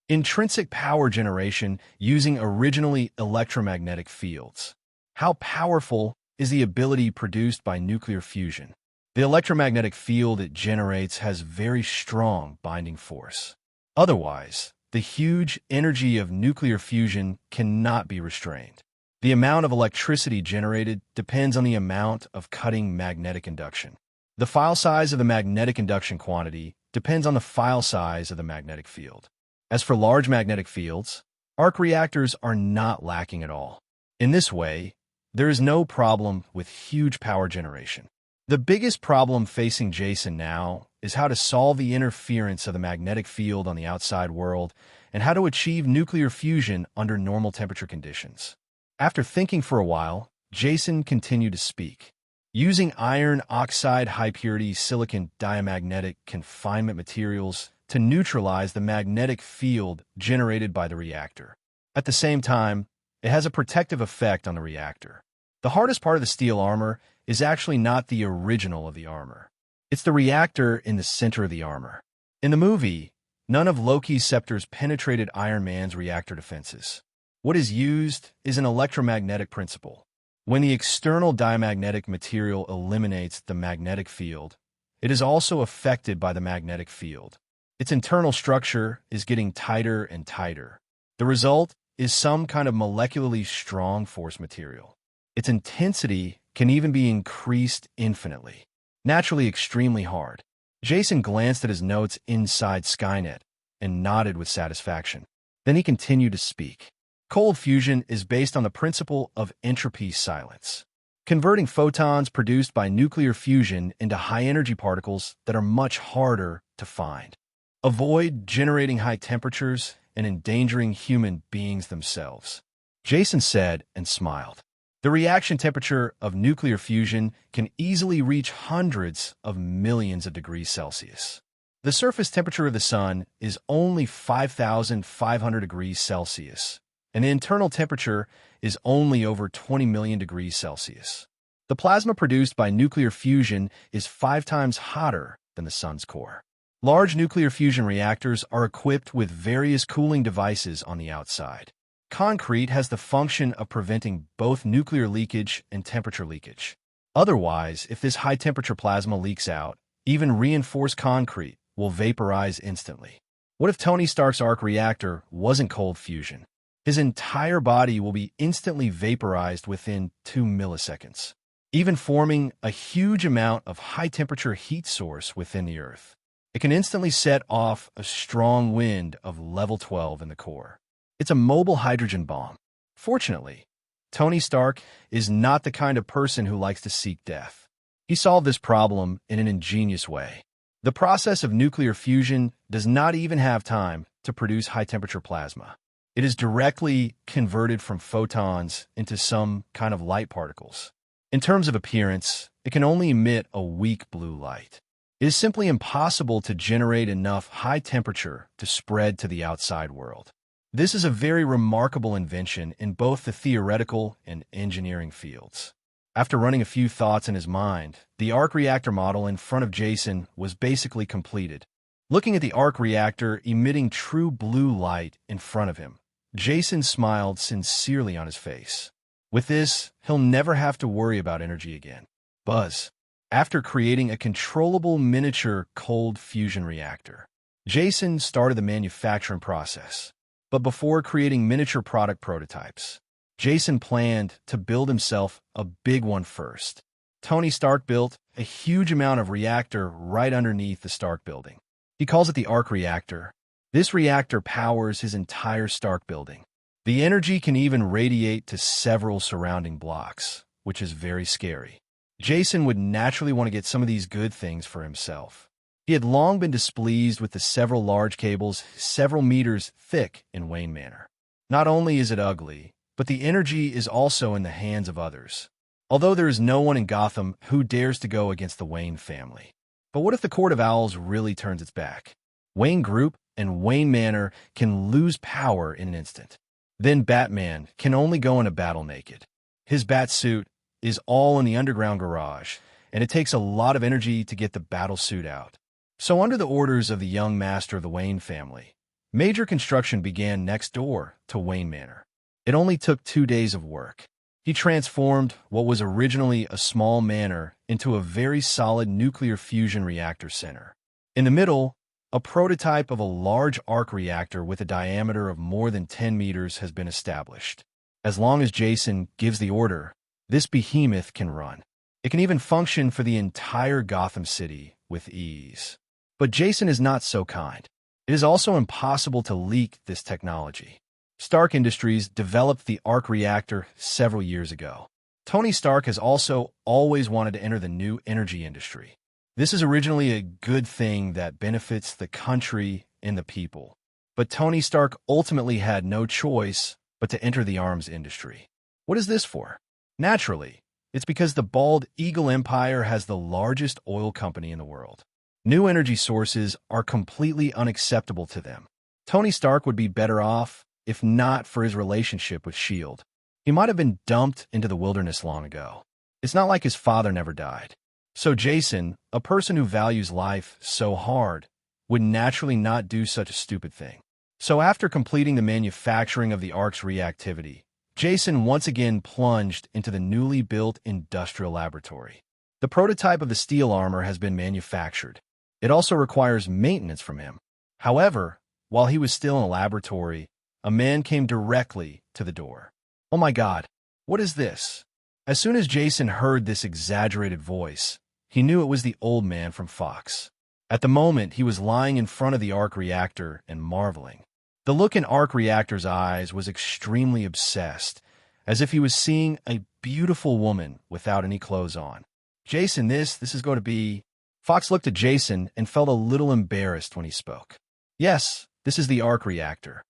Intrinsic power generation using originally electromagnetic fields. How powerful is the ability produced by nuclear fusion? The electromagnetic field it generates has very strong binding force. Otherwise, the huge energy of nuclear fusion cannot be restrained. The amount of electricity generated depends on the amount of cutting magnetic induction. The file size of the magnetic induction quantity depends on the file size of the magnetic field. As for large magnetic fields, arc reactors are not lacking at all. In this way, there is no problem with huge power generation. The biggest problem facing Jason now is how to solve the interference of the magnetic field on the outside world and how to achieve nuclear fusion under normal temperature conditions. After thinking for a while, Jason continued to speak. Using iron oxide high-purity silicon diamagnetic confinement materials to neutralize the magnetic field generated by the reactor. At the same time, it has a protective effect on the reactor. The hardest part of the steel armor is actually not the original of the armor. It's the reactor in the center of the armor. In the movie, none of Loki's scepters penetrated Iron Man's reactor defenses. What is used is an electromagnetic principle. When the external diamagnetic material eliminates the magnetic field, it is also affected by the magnetic field. Its internal structure is getting tighter and tighter. The result is some kind of molecularly strong force material. Its intensity can even be increased infinitely. Naturally extremely hard. Jason glanced at his notes inside Skynet and nodded with satisfaction. Then he continued to speak. Cold fusion is based on the principle of entropy silence, converting photons produced by nuclear fusion into high-energy particles that are much harder to find. Avoid generating high temperatures and endangering human beings themselves, Jason said and smiled. The reaction temperature of nuclear fusion can easily reach hundreds of millions of degrees Celsius. The surface temperature of the sun is only 5,500 degrees Celsius, and the internal temperature is only over 20 million degrees Celsius. The plasma produced by nuclear fusion is 5 times hotter than the sun's core. Large nuclear fusion reactors are equipped with various cooling devices on the outside. Concrete has the function of preventing both nuclear leakage and temperature leakage. Otherwise, if this high-temperature plasma leaks out, even reinforced concrete will vaporize instantly. What if Tony Stark's arc reactor wasn't cold fusion? His entire body will be instantly vaporized within 2 milliseconds, even forming a huge amount of high-temperature heat source within the Earth. It can instantly set off a strong wind of level 12 in the core. It's a mobile hydrogen bomb. Fortunately, Tony Stark is not the kind of person who likes to seek death. He solved this problem in an ingenious way. The process of nuclear fusion does not even have time to produce high-temperature plasma. It is directly converted from photons into some kind of light particles. In terms of appearance, it can only emit a weak blue light. It is simply impossible to generate enough high temperature to spread to the outside world. This is a very remarkable invention in both the theoretical and engineering fields. After running a few thoughts in his mind, the arc reactor model in front of Jason was basically completed. Looking at the arc reactor emitting true blue light in front of him, Jason smiled sincerely on his face. With this, he'll never have to worry about energy again. Buzz. After creating a controllable miniature cold fusion reactor, Jason started the manufacturing process. But before creating miniature product prototypes, Jason planned to build himself a big one first. Tony Stark built a huge amount of reactor right underneath the Stark building. He calls it the arc reactor. This reactor powers his entire Stark building. The energy can even radiate to several surrounding blocks, which is very scary. Jason would naturally want to get some of these good things for himself. He had long been displeased with the several large cables several meters thick in Wayne Manor. Not only is it ugly, but the energy is also in the hands of others. Although there is no one in Gotham who dares to go against the Wayne family. But what if the Court of Owls really turns its back? Wayne Group and Wayne Manor can lose power in an instant. Then Batman can only go into battle naked. His bat suit is all in the underground garage, and it takes a lot of energy to get the battle suit out. So under the orders of the young master of the Wayne family, major construction began next door to Wayne Manor. It only took 2 days of work. He transformed what was originally a small manor into a very solid nuclear fusion reactor center. In the middle, a prototype of a large arc reactor with a diameter of more than 10 meters has been established. As long as Jason gives the order, this behemoth can run. It can even function for the entire Gotham City with ease. But Jason is not so kind. It is also impossible to leak this technology. Stark Industries developed the arc reactor several years ago. Tony Stark has also always wanted to enter the new energy industry. This is originally a good thing that benefits the country and the people. But Tony Stark ultimately had no choice but to enter the arms industry. What is this for? Naturally, it's because the Bald Eagle Empire has the largest oil company in the world. New energy sources are completely unacceptable to them. Tony Stark would be better off if not for his relationship with S.H.I.E.L.D. He might have been dumped into the wilderness long ago. It's not like his father never died. So Jason, a person who values life so hard, would naturally not do such a stupid thing. So after completing the manufacturing of the Ark's reactivity, Jason once again plunged into the newly built industrial laboratory. The prototype of the steel armor has been manufactured. It also requires maintenance from him. However, while he was still in the laboratory, a man came directly to the door. Oh my God, what is this? As soon as Jason heard this exaggerated voice, he knew it was the old man from Fox. At the moment, he was lying in front of the arc reactor and marveling. The look in Arc Reactor's eyes was extremely obsessed, as if he was seeing a beautiful woman without any clothes on. Jason, this is going to be... Fox looked at Jason and felt a little embarrassed when he spoke. Yes, this is the Arc Reactor.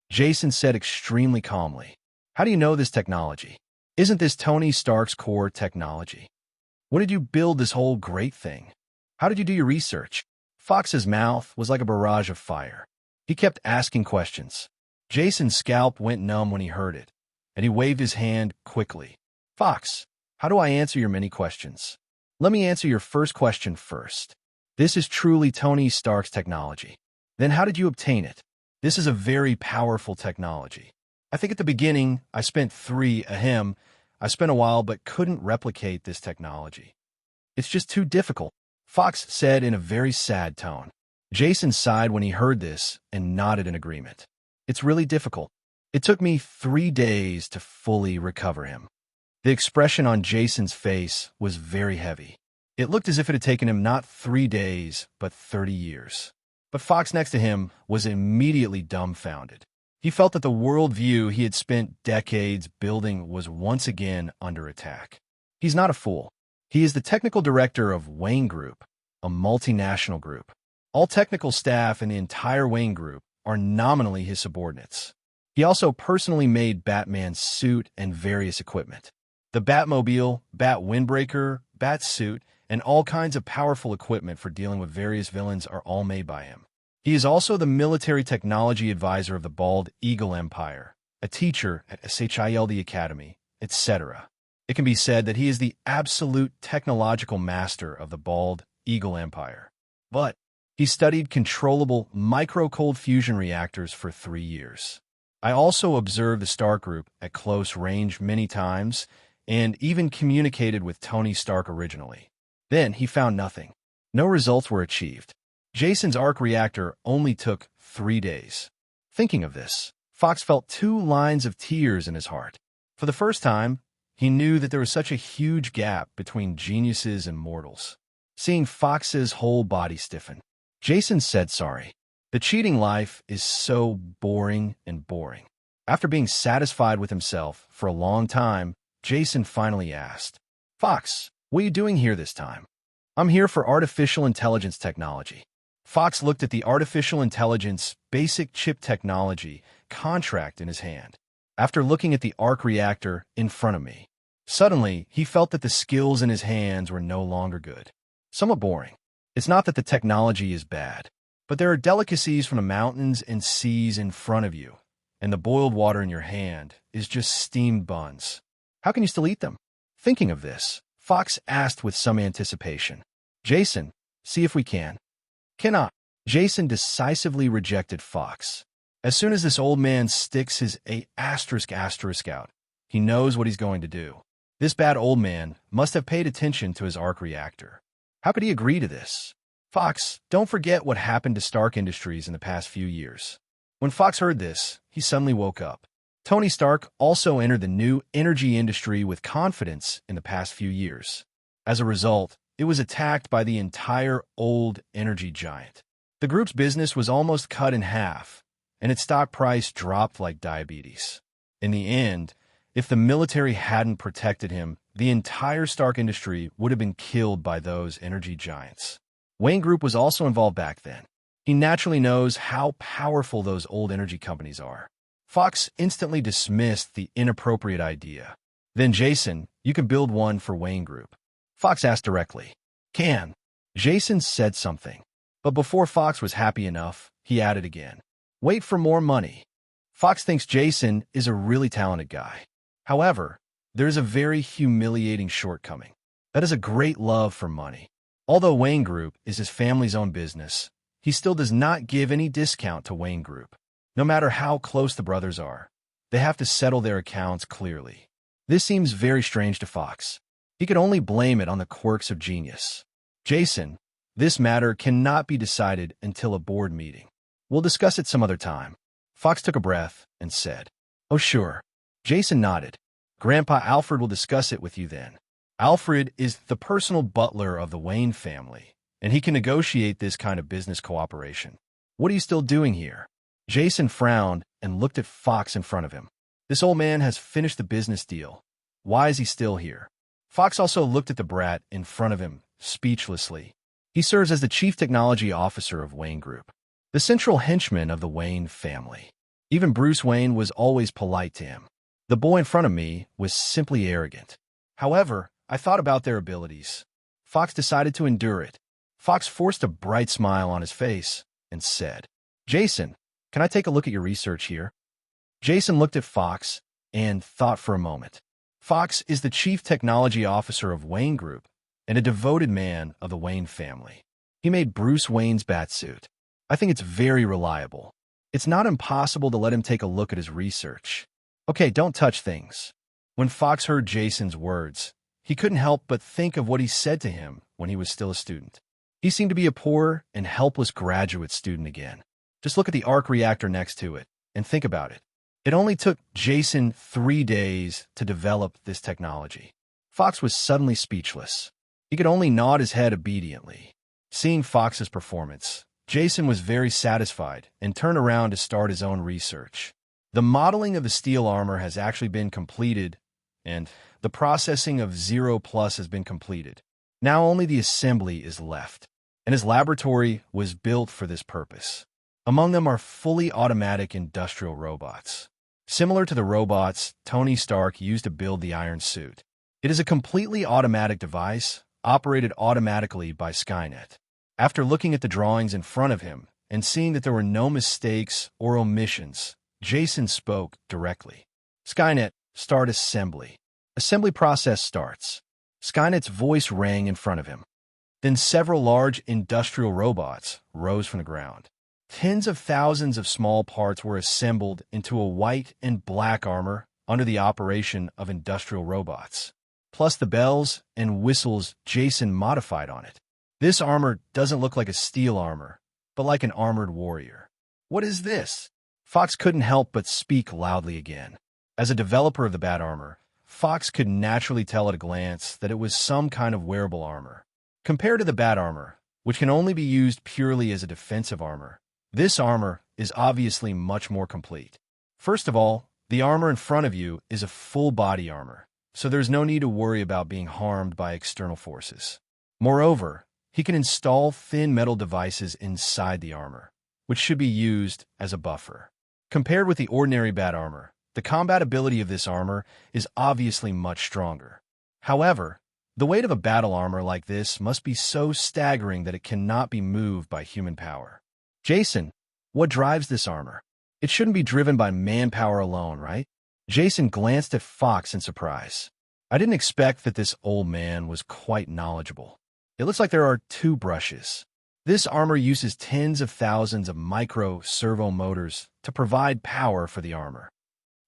Jason said extremely calmly. How do you know this technology? Isn't this Tony Stark's core technology? When did you build this whole great thing? How did you do your research? Fox's mouth was like a barrage of fire. He kept asking questions. Jason's scalp went numb when he heard it, and he waved his hand quickly. Fox, how do I answer your many questions? Let me answer your first question first. This is truly Tony Stark's technology. Then how did you obtain it? This is a very powerful technology. I think at the beginning, I spent I spent a while but couldn't replicate this technology. It's just too difficult, Fox said in a very sad tone. Jason sighed when he heard this and nodded in agreement. It's really difficult. It took me 3 days to fully recover him. The expression on Jason's face was very heavy. It looked as if it had taken him not 3 days, but 30 years. But Fox next to him was immediately dumbfounded. He felt that the worldview he had spent decades building was once again under attack. He's not a fool. He is the technical director of Wayne Group, a multinational group. All technical staff in the entire Wayne Group are nominally his subordinates. He also personally made Batman's suit and various equipment. The Batmobile, Bat Windbreaker, Bat Suit, and all kinds of powerful equipment for dealing with various villains are all made by him. He is also the military technology advisor of the Bald Eagle Empire, a teacher at SHIELD Academy, etc. It can be said that he is the absolute technological master of the Bald Eagle Empire. But he studied controllable micro-cold fusion reactors for 3 years. I also observed the Stark Group at close range many times and even communicated with Tony Stark originally. Then he found nothing. No results were achieved. Jason's arc reactor only took 3 days. Thinking of this, Fox felt 2 lines of tears in his heart. For the first time, he knew that there was such a huge gap between geniuses and mortals. Seeing Fox's whole body stiffen, Jason said sorry. The cheating life is so boring and boring. After being satisfied with himself for a long time, Jason finally asked, "Fox, what are you doing here this time?" "I'm here for artificial intelligence technology." Fox looked at the artificial intelligence basic chip technology contract in his hand. After looking at the arc reactor in front of me, suddenly he felt that the skills in his hands were no longer good. Somewhat boring. It's not that the technology is bad, but there are delicacies from the mountains and seas in front of you, and the boiled water in your hand is just steamed buns. How can you still eat them? Thinking of this, Fox asked with some anticipation, "Jason, see if we can." "Cannot." Jason decisively rejected Fox. As soon as this old man sticks his *** out, he knows what he's going to do. This bad old man must have paid attention to his arc reactor. How could he agree to this? "Fox, don't forget what happened to Stark Industries in the past few years." When Fox heard this, he suddenly woke up. Tony Stark also entered the new energy industry with confidence in the past few years. As a result, it was attacked by the entire old energy giant. The group's business was almost cut in half, and its stock price dropped like diabetes. In the end, if the military hadn't protected him, the entire Stark industry would have been killed by those energy giants. Wayne Group was also involved back then. He naturally knows how powerful those old energy companies are. Fox instantly dismissed the inappropriate idea. "Then Jason, you can build one for Wayne Group." Fox asked directly. "Can?" Jason said something. But before Fox was happy enough, he added again, "Wait for more money." Fox thinks Jason is a really talented guy. However, there is a very humiliating shortcoming. That is a great love for money. Although Wayne Group is his family's own business, he still does not give any discount to Wayne Group. No matter how close the brothers are, they have to settle their accounts clearly. This seems very strange to Fox. He could only blame it on the quirks of genius. "Jason, this matter cannot be decided until a board meeting. We'll discuss it some other time." Fox took a breath and said, "Oh, sure." Jason nodded. "Grandpa Alfred will discuss it with you then." Alfred is the personal butler of the Wayne family, and he can negotiate this kind of business cooperation. "What are you still doing here?" Jason frowned and looked at Fox in front of him. This old man has finished the business deal. Why is he still here? Fox also looked at the brat in front of him, speechlessly. He serves as the chief technology officer of Wayne Group, the central henchman of the Wayne family. Even Bruce Wayne was always polite to him. The boy in front of me was simply arrogant. However, I thought about their abilities. Fox decided to endure it. Fox forced a bright smile on his face and said, "Jason, can I take a look at your research here?" Jason looked at Fox and thought for a moment. Fox is the chief technology officer of Wayne Group and a devoted man of the Wayne family. He made Bruce Wayne's batsuit. I think it's very reliable. It's not impossible to let him take a look at his research. Okay, don't touch things. When Fox heard Jason's words, he couldn't help but think of what he said to him when he was still a student. He seemed to be a poor and helpless graduate student again. Just look at the arc reactor next to it and think about it. It only took Jason 3 days to develop this technology. Fox was suddenly speechless. He could only nod his head obediently. Seeing Fox's performance, Jason was very satisfied and turned around to start his own research. The modeling of the steel armor has actually been completed, and the processing of Zero Plus has been completed. Now only the assembly is left, and his laboratory was built for this purpose. Among them are fully automatic industrial robots, similar to the robots Tony Stark used to build the Iron Suit. It is a completely automatic device, operated automatically by Skynet. After looking at the drawings in front of him and seeing that there were no mistakes or omissions, Jason spoke directly. "Skynet, start assembly." Assembly process starts. Skynet's voice rang in front of him. Then several large industrial robots rose from the ground. Tens of thousands of small parts were assembled into a white and black armor under the operation of industrial robots, plus the bells and whistles Jason modified on it. This armor doesn't look like a steel armor, but like an armored warrior. What is this? Fox couldn't help but speak loudly again. As a developer of the Bat Armor, Fox could naturally tell at a glance that it was some kind of wearable armor. Compared to the Bat Armor, which can only be used purely as a defensive armor, this armor is obviously much more complete. First of all, the armor in front of you is a full-body armor, so there's no need to worry about being harmed by external forces. Moreover, he can install thin metal devices inside the armor, which should be used as a buffer. Compared with the ordinary Bat Armor, the combat ability of this armor is obviously much stronger. However, the weight of a battle armor like this must be so staggering that it cannot be moved by human power. Jason, what drives this armor? It shouldn't be driven by manpower alone, right? Jason glanced at Fox in surprise. I didn't expect that this old man was quite knowledgeable. It looks like there are 2 brushes. This armor uses tens of thousands of micro-servo motors to provide power for the armor.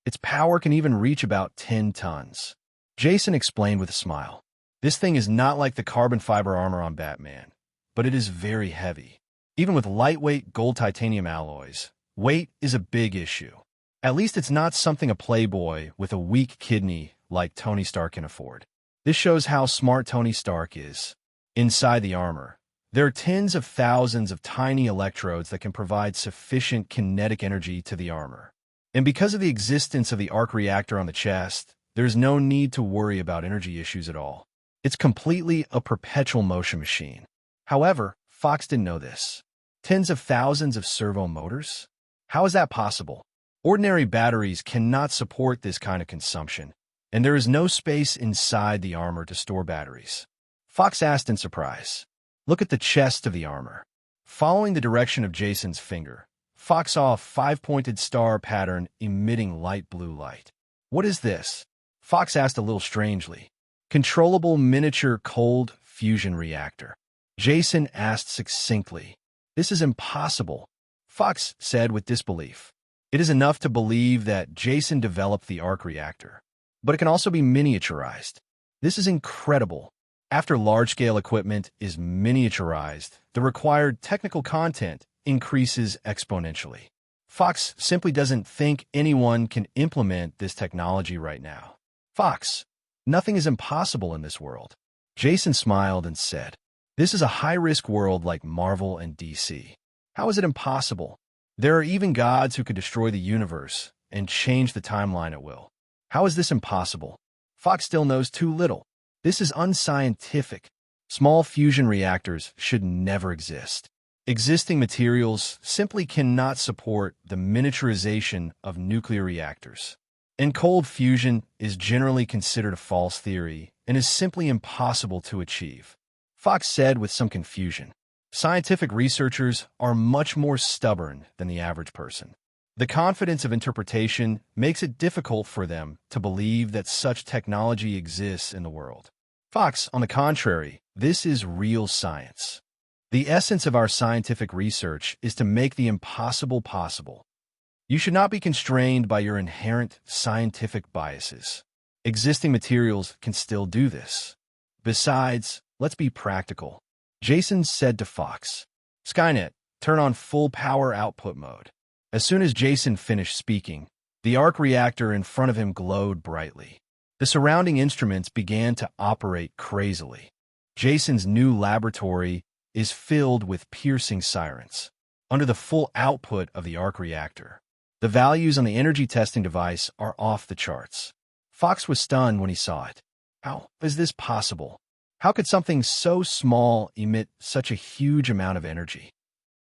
Its power can even reach about 10 tons. Jason explained with a smile. This thing is not like the carbon fiber armor on Batman, but it is very heavy. Even with lightweight gold titanium alloys, weight is a big issue. At least it's not something a playboy with a weak kidney like Tony Stark can afford. This shows how smart Tony Stark is. Inside the armor, there are tens of thousands of tiny electrodes that can provide sufficient kinetic energy to the armor. And because of the existence of the arc reactor on the chest, there's no need to worry about energy issues at all. It's completely a perpetual motion machine. However, Fox didn't know this. Tens of thousands of servo motors? How is that possible? Ordinary batteries cannot support this kind of consumption, and there is no space inside the armor to store batteries. Fox asked in surprise. Look at the chest of the armor. Following the direction of Jason's finger, Fox saw a 5-pointed star pattern emitting light blue light. What is this? Fox asked a little strangely. Controllable miniature cold fusion reactor. Jason asked succinctly. This is impossible, Fox said with disbelief. It is enough to believe that Jason developed the arc reactor, but it can also be miniaturized. This is incredible. After large-scale equipment is miniaturized, the required technical content increases exponentially. Fox simply doesn't think anyone can implement this technology right now. Fox, nothing is impossible in this world. Jason smiled and said, this is a high-risk world like Marvel and DC. How is it impossible? There are even gods who could destroy the universe and change the timeline at will. How is this impossible? Fox still knows too little. This is unscientific. Small fusion reactors should never exist. Existing materials simply cannot support the miniaturization of nuclear reactors. And cold fusion is generally considered a false theory and is simply impossible to achieve. Fox said with some confusion. Scientific researchers are much more stubborn than the average person. The confidence of interpretation makes it difficult for them to believe that such technology exists in the world. Fox, on the contrary, this is real science. The essence of our scientific research is to make the impossible possible. You should not be constrained by your inherent scientific biases. Existing materials can still do this. Besides, let's be practical. Jason said to Fox, Skynet, turn on full power output mode. As soon as Jason finished speaking, the arc reactor in front of him glowed brightly. The surrounding instruments began to operate crazily. Jason's new laboratory is filled with piercing sirens. Under the full output of the arc reactor, the values on the energy testing device are off the charts. Fox was stunned when he saw it. How is this possible? How could something so small emit such a huge amount of energy?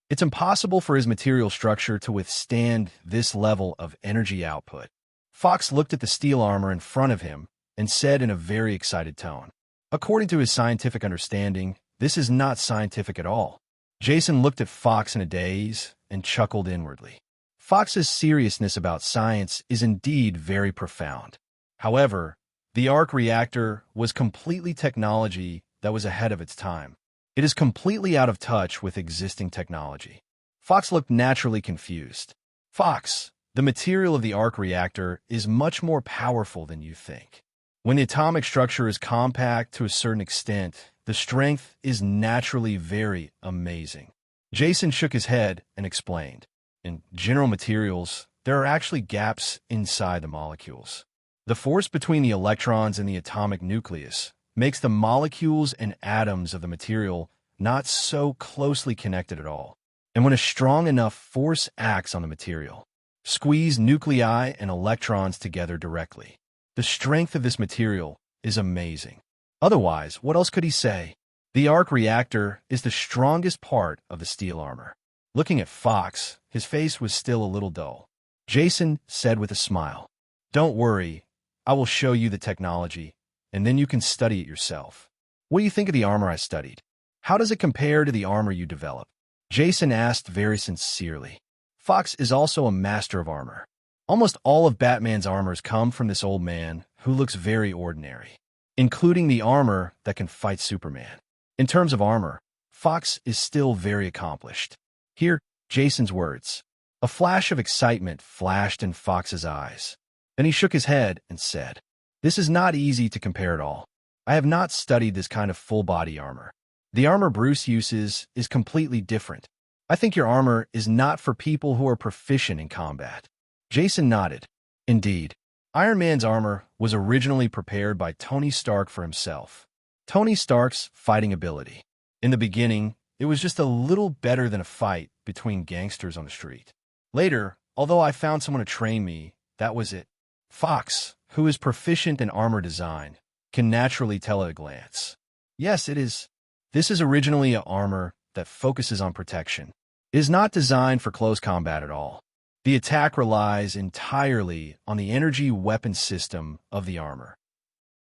It's impossible for his material structure to withstand this level of energy output. Fox looked at the steel armor in front of him and said in a very excited tone, according to his scientific understanding, this is not scientific at all. Jason looked at Fox in a daze and chuckled inwardly. Fox's seriousness about science is indeed very profound. However, the arc reactor was completely technology that was ahead of its time. It is completely out of touch with existing technology. Fox looked naturally confused. Fox, the material of the arc reactor is much more powerful than you think. When the atomic structure is compact to a certain extent, the strength is naturally very amazing. Jason shook his head and explained. In general materials, there are actually gaps inside the molecules. The force between the electrons in the atomic nucleus makes the molecules and atoms of the material not so closely connected at all. And when a strong enough force acts on the material, squeeze nuclei and electrons together directly. The strength of this material is amazing. Otherwise, what else could he say? The arc reactor is the strongest part of the steel armor. Looking at Fox, his face was still a little dull. Jason said with a smile, "Don't worry, I will show you the technology, and then you can study it yourself." "What do you think of the armor I studied? How does it compare to the armor you developed?" Jason asked very sincerely. Fox is also a master of armor. Almost all of Batman's armors come from this old man who looks very ordinary, including the armor that can fight Superman. In terms of armor, Fox is still very accomplished. Hear Jason's words. A flash of excitement flashed in Fox's eyes. Then he shook his head and said, "This is not easy to compare at all. I have not studied this kind of full-body armor. The armor Bruce uses is completely different. I think your armor is not for people who are proficient in combat." Jason nodded. Indeed, Iron Man's armor was originally prepared by Tony Stark for himself. Tony Stark's fighting ability. In the beginning, it was just a little better than a fight between gangsters on the street. Later, although I found someone to train me, that was it. Fox, who is proficient in armor design, can naturally tell at a glance. Yes, it is. This is originally an armor that focuses on protection. It is not designed for close combat at all. The attack relies entirely on the energy weapon system of the armor.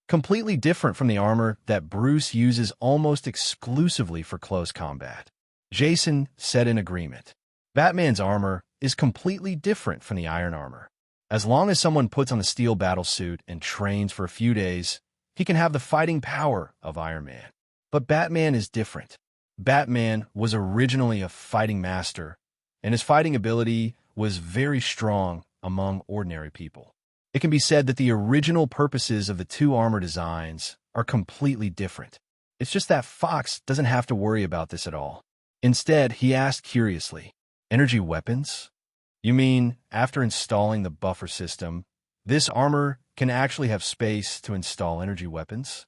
Completely different from the armor that Bruce uses almost exclusively for close combat. Jason said in agreement. Batman's armor is completely different from the iron armor. As long as someone puts on the steel battlesuit and trains for a few days, he can have the fighting power of Iron Man. But Batman is different. Batman was originally a fighting master, and his fighting ability was very strong among ordinary people. It can be said that the original purposes of the two armor designs are completely different. It's just that Fox doesn't have to worry about this at all. Instead, he asked curiously, "Energy weapons? You mean, after installing the buffer system, this armor can actually have space to install energy weapons?"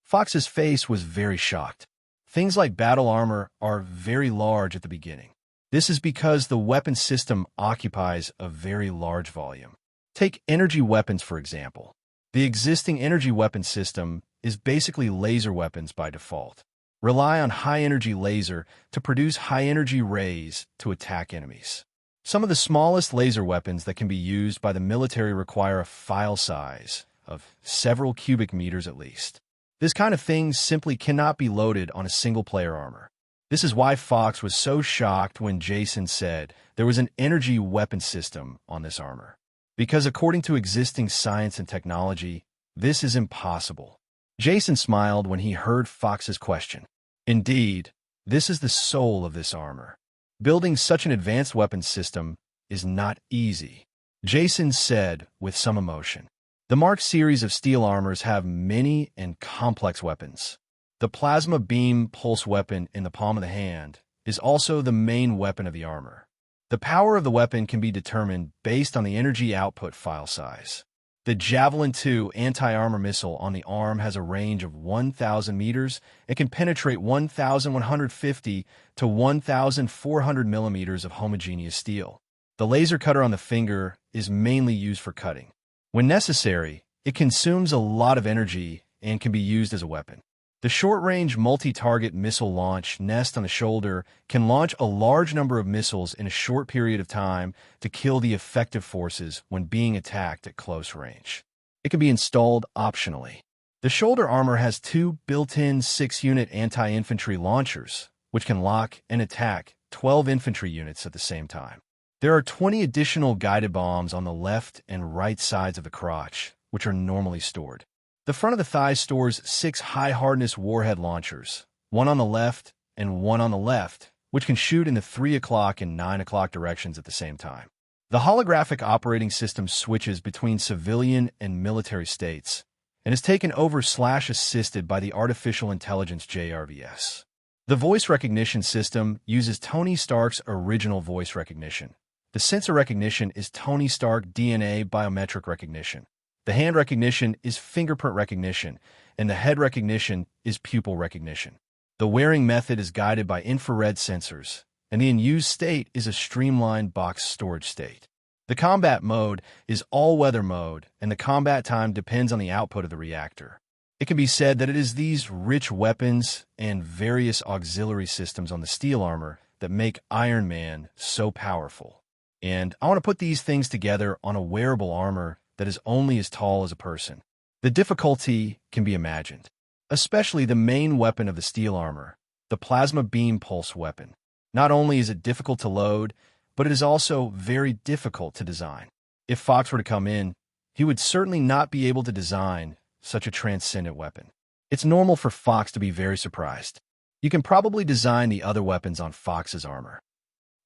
Fox's face was very shocked. Things like battle armor are very large at the beginning. This is because the weapon system occupies a very large volume. Take energy weapons, for example. The existing energy weapon system is basically laser weapons by default. Rely on high-energy laser to produce high-energy rays to attack enemies. Some of the smallest laser weapons that can be used by the military require a file size of several cubic meters at least. This kind of thing simply cannot be loaded on a single-player armor. This is why Fox was so shocked when Jason said there was an energy weapon system on this armor. Because according to existing science and technology, this is impossible. Jason smiled when he heard Fox's question. Indeed, this is the soul of this armor. Building such an advanced weapon system is not easy, Jason said with some emotion. The Mark series of steel armors have many and complex weapons. The plasma beam pulse weapon in the palm of the hand is also the main weapon of the armor. The power of the weapon can be determined based on the energy output file size. The Javelin II anti-armor missile on the arm has a range of 1,000 meters and can penetrate 1,150 to 1,400 millimeters of homogeneous steel. The laser cutter on the finger is mainly used for cutting. When necessary, it consumes a lot of energy and can be used as a weapon. The short-range multi-target missile launch nest on the shoulder can launch a large number of missiles in a short period of time to kill the effective forces when being attacked at close range. It can be installed optionally. The shoulder armor has two built-in 6-unit anti-infantry launchers, which can lock and attack 12 infantry units at the same time. There are 20 additional guided bombs on the left and right sides of the crotch, which are normally stored. The front of the thigh stores 6 high-hardness warhead launchers, one on the left and one on the left, which can shoot in the 3 o'clock and 9 o'clock directions at the same time. The holographic operating system switches between civilian and military states and is taken over/assisted by the artificial intelligence JRVS. The voice recognition system uses Tony Stark's original voice recognition. The sensor recognition is Tony Stark DNA biometric recognition. The hand recognition is fingerprint recognition, and the head recognition is pupil recognition. The wearing method is guided by infrared sensors, and the in-use state is a streamlined box storage state. The combat mode is all-weather mode, and the combat time depends on the output of the reactor. It can be said that it is these rich weapons and various auxiliary systems on the steel armor that make Iron Man so powerful. And I want to put these things together on a wearable armor that is only as tall as a person. The difficulty can be imagined, especially the main weapon of the steel armor, the plasma beam pulse weapon. Not only is it difficult to load, but it is also very difficult to design. If Fox were to come in, he would certainly not be able to design such a transcendent weapon. It's normal for Fox to be very surprised. You can probably design the other weapons on Fox's armor.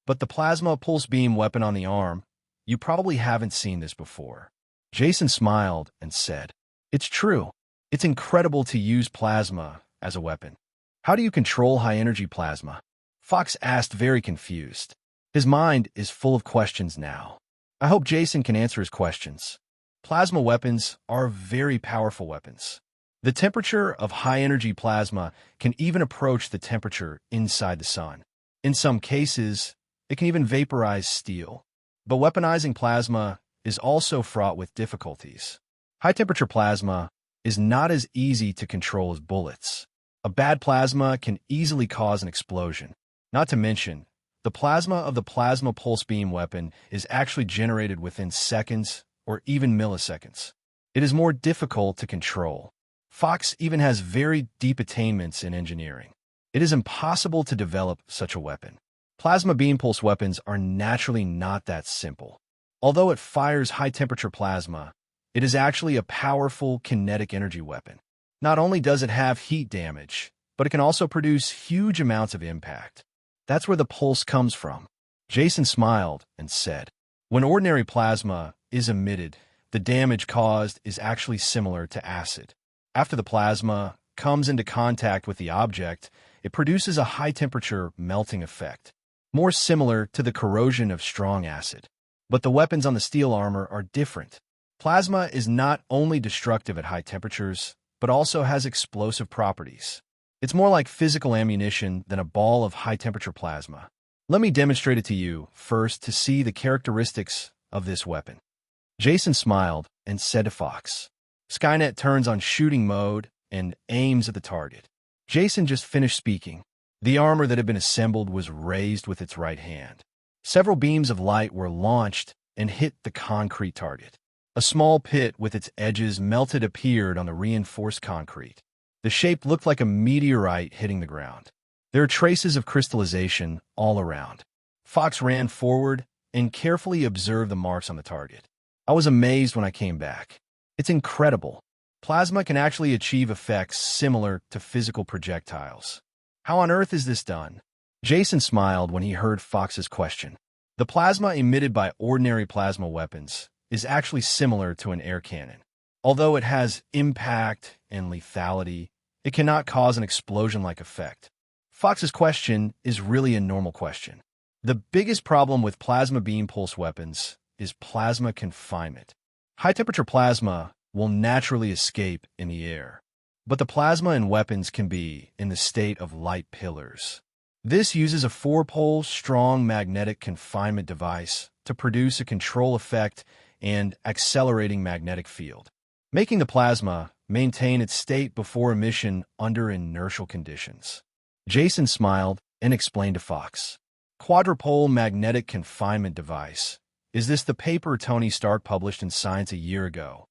But the plasma pulse beam weapon on the arm, you probably haven't seen this before. Jason smiled and said, "It's true. It's incredible to use plasma as a weapon. How do you control high-energy plasma?" Fox asked, very confused. His mind is full of questions now. I hope Jason can answer his questions. Plasma weapons are very powerful weapons. The temperature of high-energy plasma can even approach the temperature inside the sun. In some cases, it can even vaporize steel. But weaponizing plasma is also fraught with difficulties. High-temperature plasma is not as easy to control as bullets. A bad plasma can easily cause an explosion. Not to mention, the plasma of the plasma pulse beam weapon is actually generated within seconds or even milliseconds. It is more difficult to control. Fox even has very deep attainments in engineering. It is impossible to develop such a weapon. Plasma beam pulse weapons are naturally not that simple. Although it fires high-temperature plasma, it is actually a powerful kinetic energy weapon. Not only does it have heat damage, but it can also produce huge amounts of impact. That's where the pulse comes from. Jason smiled and said, "When ordinary plasma is emitted, the damage caused is actually similar to acid. After the plasma comes into contact with the object, it produces a high-temperature melting effect, more similar to the corrosion of strong acid. But the weapons on the steel armor are different. Plasma is not only destructive at high temperatures, but also has explosive properties. It's more like physical ammunition than a ball of high-temperature plasma. Let me demonstrate it to you first to see the characteristics of this weapon." Jason smiled and said to Fox, "Skynet turns on shooting mode and aims at the target." Jason just finished speaking. The armor that had been assembled was raised with its right hand. Several beams of light were launched and hit the concrete target. A small pit with its edges melted appeared on the reinforced concrete. The shape looked like a meteorite hitting the ground. There are traces of crystallization all around. Fox ran forward and carefully observed the marks on the target. I was amazed when I came back. It's incredible. Plasma can actually achieve effects similar to physical projectiles. How on earth is this done? Jason smiled when he heard Fox's question. The plasma emitted by ordinary plasma weapons is actually similar to an air cannon. Although it has impact and lethality, it cannot cause an explosion-like effect. Fox's question is really a normal question. The biggest problem with plasma beam pulse weapons is plasma confinement. High-temperature plasma will naturally escape in the air, but the plasma in weapons can be in the state of light pillars. This uses a 4-pole strong magnetic confinement device to produce a control effect and accelerating magnetic field, making the plasma maintain its state before emission under inertial conditions. Jason smiled and explained to Fox, "Quadrupole magnetic confinement device. Is this the paper Tony Stark published in Science a year ago?"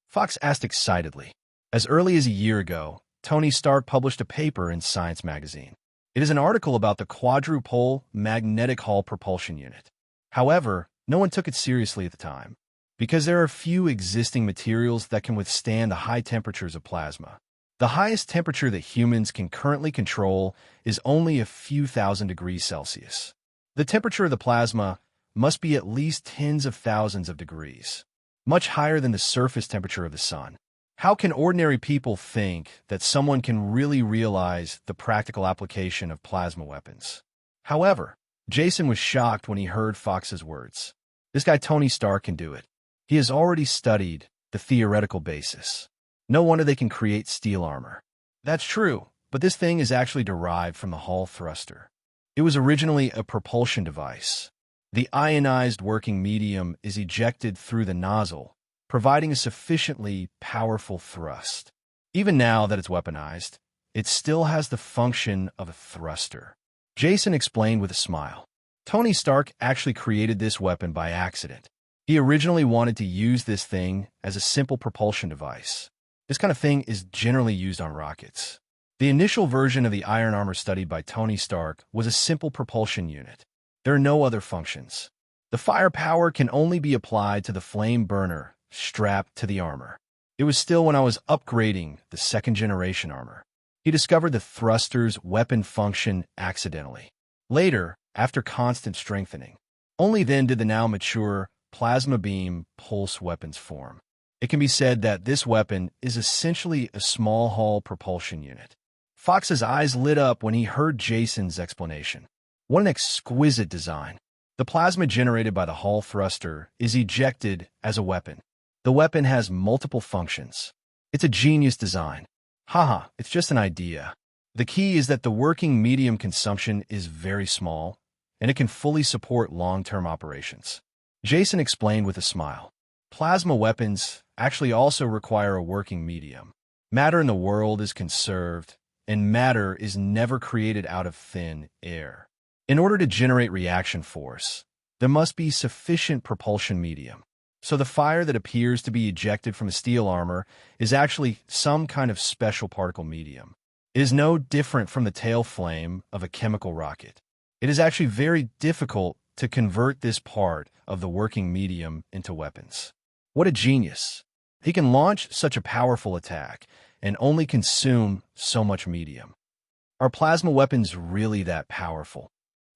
Fox asked excitedly. As early as a year ago, Tony Stark published a paper in Science magazine. It is an article about the quadrupole magnetic Hall propulsion unit. However, no one took it seriously at the time, because there are few existing materials that can withstand the high temperatures of plasma. The highest temperature that humans can currently control is only a few thousand degrees Celsius. The temperature of the plasma must be at least tens of thousands of degrees, much higher than the surface temperature of the sun. How can ordinary people think that someone can really realize the practical application of plasma weapons? However, Jason was shocked when he heard Fox's words. This guy Tony Stark can do it. He has already studied the theoretical basis. No wonder they can create steel armor. That's true, but this thing is actually derived from the Hall thruster. It was originally a propulsion device. The ionized working medium is ejected through the nozzle, providing a sufficiently powerful thrust. Even now that it's weaponized, it still has the function of a thruster. Jason explained with a smile. Tony Stark actually created this weapon by accident. He originally wanted to use this thing as a simple propulsion device. This kind of thing is generally used on rockets. The initial version of the iron armor studied by Tony Stark was a simple propulsion unit. There are no other functions. The firepower can only be applied to the flame burner strapped to the armor. It was still when I was upgrading the second-generation armor. He discovered the thruster's weapon function accidentally. Later, after constant strengthening, only then did the now mature plasma beam pulse weapons form. It can be said that this weapon is essentially a small hull propulsion unit. Fox's eyes lit up when he heard Jason's explanation. What an exquisite design. The plasma generated by the Hall thruster is ejected as a weapon. The weapon has multiple functions. It's a genius design. Haha, it's just an idea. The key is that the working medium consumption is very small, and it can fully support long-term operations. Jason explained with a smile. Plasma weapons actually also require a working medium. Matter in the world is conserved, and matter is never created out of thin air. In order to generate reaction force, there must be sufficient propulsion medium. So the fire that appears to be ejected from a steel armor is actually some kind of special particle medium. It is no different from the tail flame of a chemical rocket. It is actually very difficult to convert this part of the working medium into weapons. What a genius! He can launch such a powerful attack and only consume so much medium. Are plasma weapons really that powerful?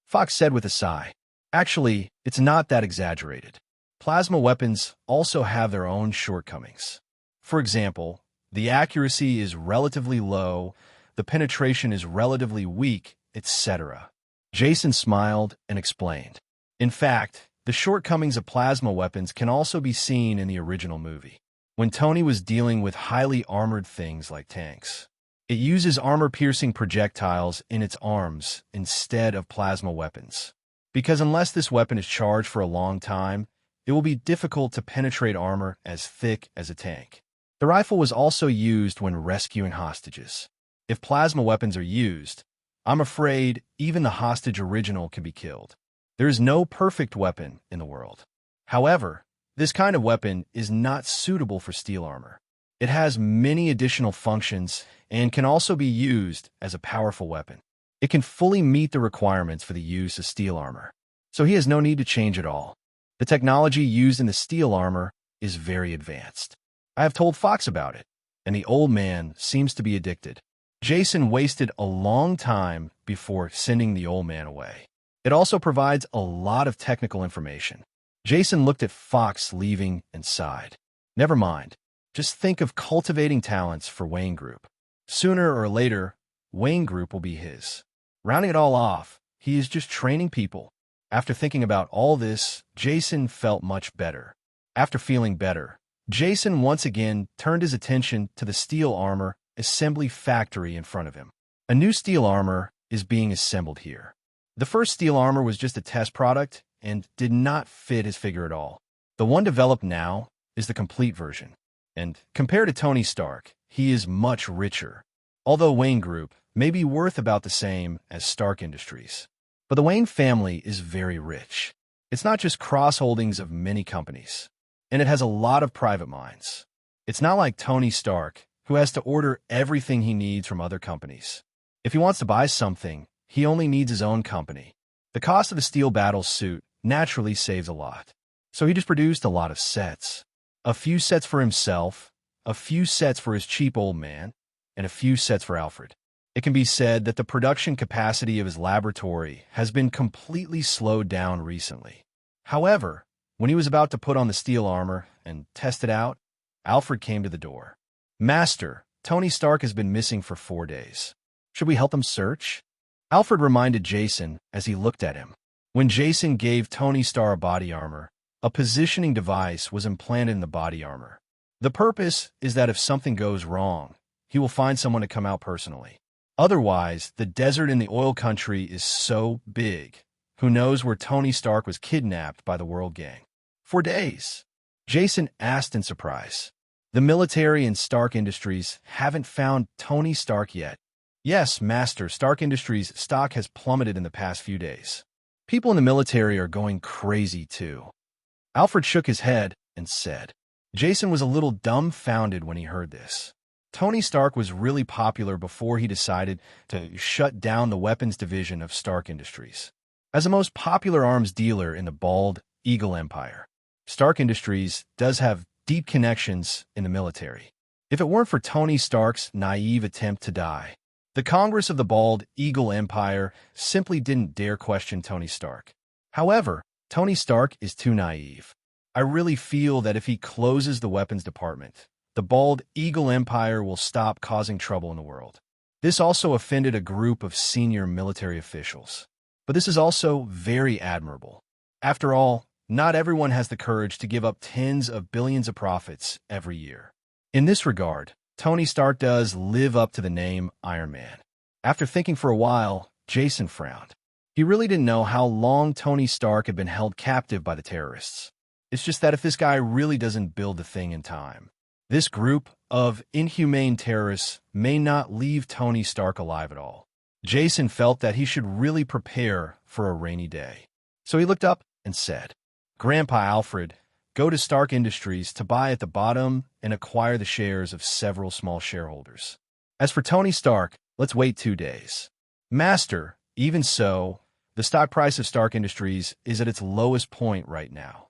Fox said with a sigh. Actually, it's not that exaggerated. Plasma weapons also have their own shortcomings. For example, the accuracy is relatively low, the penetration is relatively weak, etc. Jason smiled and explained. In fact, the shortcomings of plasma weapons can also be seen in the original movie, when Tony was dealing with highly armored things like tanks. It uses armor-piercing projectiles in its arms instead of plasma weapons. Because unless this weapon is charged for a long time, it will be difficult to penetrate armor as thick as a tank. The rifle was also used when rescuing hostages. If plasma weapons are used, I'm afraid even the hostage original can be killed. There is no perfect weapon in the world. However, this kind of weapon is not suitable for steel armor. It has many additional functions and can also be used as a powerful weapon. It can fully meet the requirements for the use of steel armor, so he has no need to change at all. The technology used in the steel armor is very advanced. I have told Fox about it, and the old man seems to be addicted. Jason wasted a long time before sending the old man away. It also provides a lot of technical information. Jason looked at Fox leaving and sighed. Never mind. Just think of cultivating talents for Wayne Group. Sooner or later, Wayne Group will be his. Rounding it all off, he is just training people. After thinking about all this, Jason felt much better. After feeling better, Jason once again turned his attention to the steel armor assembly factory in front of him. A new steel armor is being assembled here. The first steel armor was just a test product and did not fit his figure at all. The one developed now is the complete version. And compared to Tony Stark, he is much richer. Although Wayne Group may be worth about the same as Stark Industries. But the Wayne family is very rich. It's not just cross-holdings of many companies, and it has a lot of private mines. It's not like Tony Stark, who has to order everything he needs from other companies. If he wants to buy something, he only needs his own company. The cost of the steel battle suit naturally saves a lot. So he just produced a lot of sets. A few sets for himself, a few sets for his cheap old man, and a few sets for Alfred. It can be said that the production capacity of his laboratory has been completely slowed down recently. However, when he was about to put on the steel armor and test it out, Alfred came to the door. "Master, Tony Stark has been missing for 4 days. Should we help him search?" Alfred reminded Jason as he looked at him. When Jason gave Tony Stark body armor, a positioning device was implanted in the body armor. The purpose is that if something goes wrong, he will find someone to come out personally. Otherwise, the desert in the oil country is so big. Who knows where Tony Stark was kidnapped by the World Gang? 4 days. Jason asked in surprise. The military and Stark Industries haven't found Tony Stark yet. Yes, Master, Stark Industries' stock has plummeted in the past few days. People in the military are going crazy too. Alfred shook his head and said. Jason was a little dumbfounded when he heard this. Tony Stark was really popular before he decided to shut down the weapons division of Stark Industries. As the most popular arms dealer in the Bald Eagle Empire, Stark Industries does have deep connections in the military. If it weren't for Tony Stark's naive attempt to die, the Congress of the Bald Eagle Empire simply didn't dare question Tony Stark. However, Tony Stark is too naive. I really feel that if he closes the weapons department, the Bald Eagle Empire will stop causing trouble in the world. This also offended a group of senior military officials. But this is also very admirable. After all, not everyone has the courage to give up tens of billions of profits every year. In this regard, Tony Stark does live up to the name Iron Man. After thinking for a while, Jason frowned. He really didn't know how long Tony Stark had been held captive by the terrorists. It's just that if this guy really doesn't build the thing in time, this group of inhumane terrorists may not leave Tony Stark alive at all. Jason felt that he should really prepare for a rainy day. So he looked up and said, Grandpa Alfred, go to Stark Industries to buy at the bottom and acquire the shares of several small shareholders. As for Tony Stark, let's wait 2 days. Master, even so, the stock price of Stark Industries is at its lowest point right now.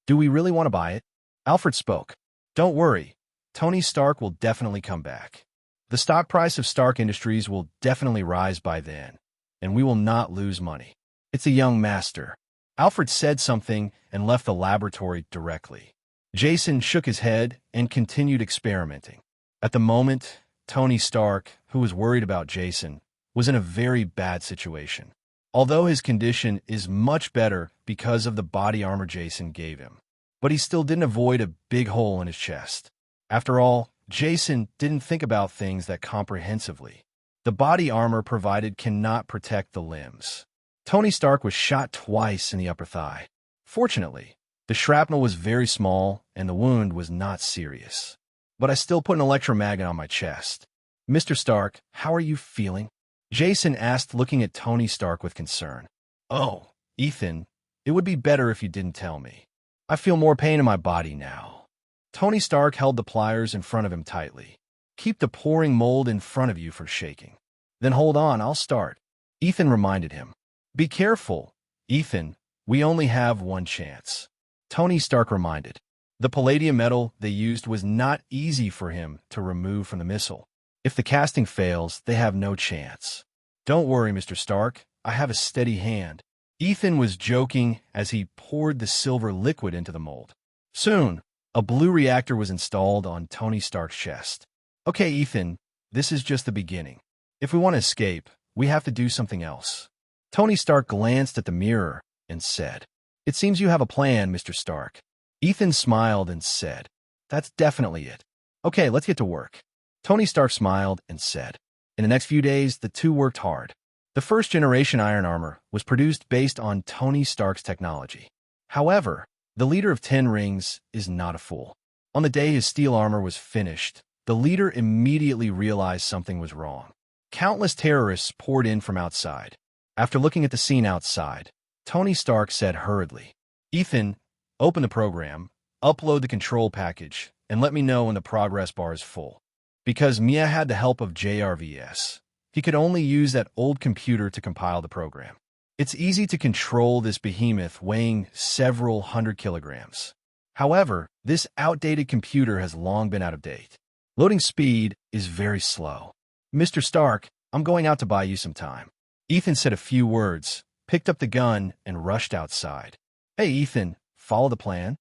Do we really want to buy it? Alfred spoke. Don't worry, Tony Stark will definitely come back. The stock price of Stark Industries will definitely rise by then, and we will not lose money. It's a young master. Alfred said something and left the laboratory directly. Jason shook his head and continued experimenting. At the moment, Tony Stark, who was worried about Jason, was in a very bad situation. Although his condition is much better because of the body armor Jason gave him, but he still didn't avoid a big hole in his chest. After all, Jason didn't think about things that comprehensively. The body armor provided cannot protect the limbs. Tony Stark was shot twice in the upper thigh. Fortunately, the shrapnel was very small and the wound was not serious. But I still put an electromagnet on my chest. Mr. Stark, how are you feeling? Jason asked, looking at Tony Stark with concern. Oh, Ethan, it would be better if you didn't tell me. I feel more pain in my body now. Tony Stark held the pliers in front of him tightly. Keep the pouring mold in front of you from shaking. Then hold on, I'll start. Ethan reminded him. Be careful, Ethan. We only have one chance. Tony Stark reminded. The palladium metal they used was not easy for him to remove from the missile. If the casting fails, they have no chance. Don't worry, Mr. Stark. I have a steady hand. Ethan was joking as he poured the silver liquid into the mold. Soon, a blue reactor was installed on Tony Stark's chest. Okay, Ethan, this is just the beginning. If we want to escape, we have to do something else. Tony Stark glanced at the mirror and said, It seems you have a plan, Mr. Stark. Ethan smiled and said, That's definitely it. Okay, let's get to work. Tony Stark smiled and said, In the next few days, the two worked hard. The first-generation iron armor was produced based on Tony Stark's technology. However, the leader of 10 Rings is not a fool. On the day his steel armor was finished, the leader immediately realized something was wrong. Countless terrorists poured in from outside. After looking at the scene outside, Tony Stark said hurriedly, Ethan, open the program, upload the control package, and let me know when the progress bar is full. Because Mia had the help of JRVS, he could only use that old computer to compile the program. It's easy to control this behemoth weighing several hundred kilograms. However, this outdated computer has long been out of date. Loading speed is very slow. Mr. Stark, I'm going out to buy you some time. Ethan said a few words, picked up the gun, and rushed outside. Hey, Ethan, follow the plan?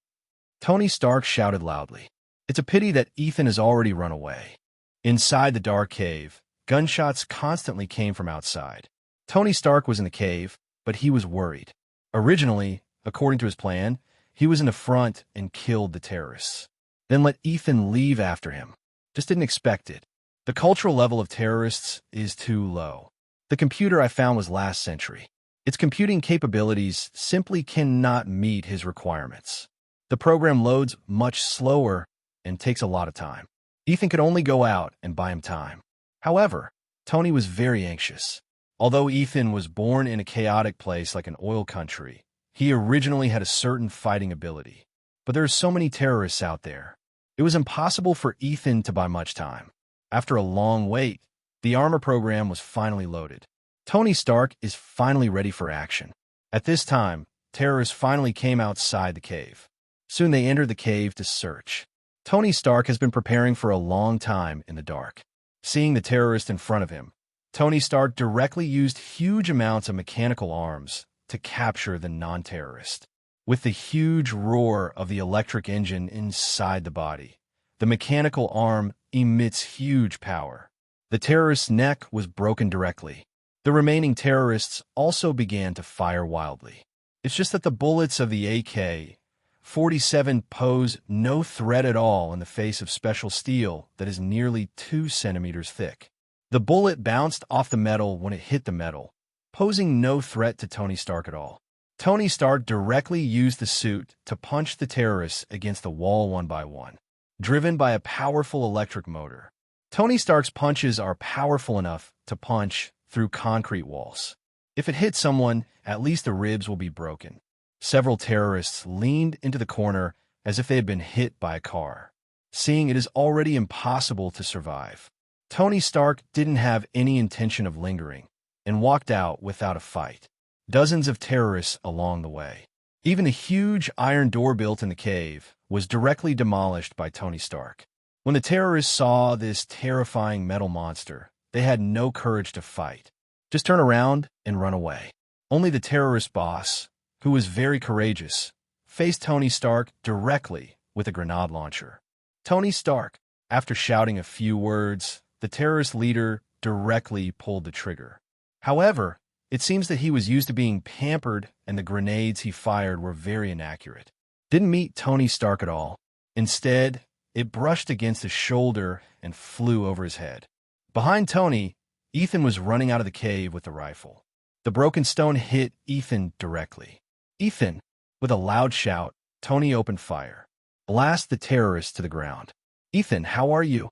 Tony Stark shouted loudly. It's a pity that Ethan has already run away. Inside the dark cave, gunshots constantly came from outside. Tony Stark was in the cave, but he was worried. Originally, according to his plan, he was in the front and killed the terrorists. Then let Ethan leave after him. Just didn't expect it. The cultural level of terrorists is too low. The computer I found was last century. Its computing capabilities simply cannot meet his requirements. The program loads much slower and takes a lot of time. Ethan could only go out and buy him time. However, Tony was very anxious. Although Ethan was born in a chaotic place like an oil country, he originally had a certain fighting ability. But there are so many terrorists out there. It was impossible for Ethan to buy much time. After a long wait, the armor program was finally loaded. Tony Stark is finally ready for action. At this time, terrorists finally came outside the cave. Soon they entered the cave to search. Tony Stark has been preparing for a long time in the dark. Seeing the terrorist in front of him, Tony Stark directly used huge amounts of mechanical arms to capture the non-terrorist. With the huge roar of the electric engine inside the body, the mechanical arm emits huge power. The terrorist's neck was broken directly. The remaining terrorists also began to fire wildly. It's just that the bullets of the AK-47 pose no threat at all in the face of special steel that is nearly 2 centimeters thick. The bullet bounced off the metal when it hit the metal, posing no threat to Tony Stark at all. Tony Stark directly used the suit to punch the terrorists against the wall one by one, driven by a powerful electric motor. Tony Stark's punches are powerful enough to punch through concrete walls. If it hits someone, at least the ribs will be broken. Several terrorists leaned into the corner as if they had been hit by a car, seeing it is already impossible to survive. Tony Stark didn't have any intention of lingering and walked out without a fight. Dozens of terrorists along the way. Even the huge iron door built in the cave was directly demolished by Tony Stark. When the terrorists saw this terrifying metal monster, they had no courage to fight. Just turn around and run away. Only the terrorist boss, who was very courageous, faced Tony Stark directly with a grenade launcher. Tony Stark, after shouting a few words, the terrorist leader directly pulled the trigger. However, it seems that he was used to being pampered and the grenades he fired were very inaccurate. Didn't meet Tony Stark at all. Instead, it brushed against his shoulder and flew over his head. Behind Tony, Ethan was running out of the cave with the rifle. The broken stone hit Ethan directly. Ethan, with a loud shout, Tony opened fire. Blast the terrorist to the ground. Ethan, how are you?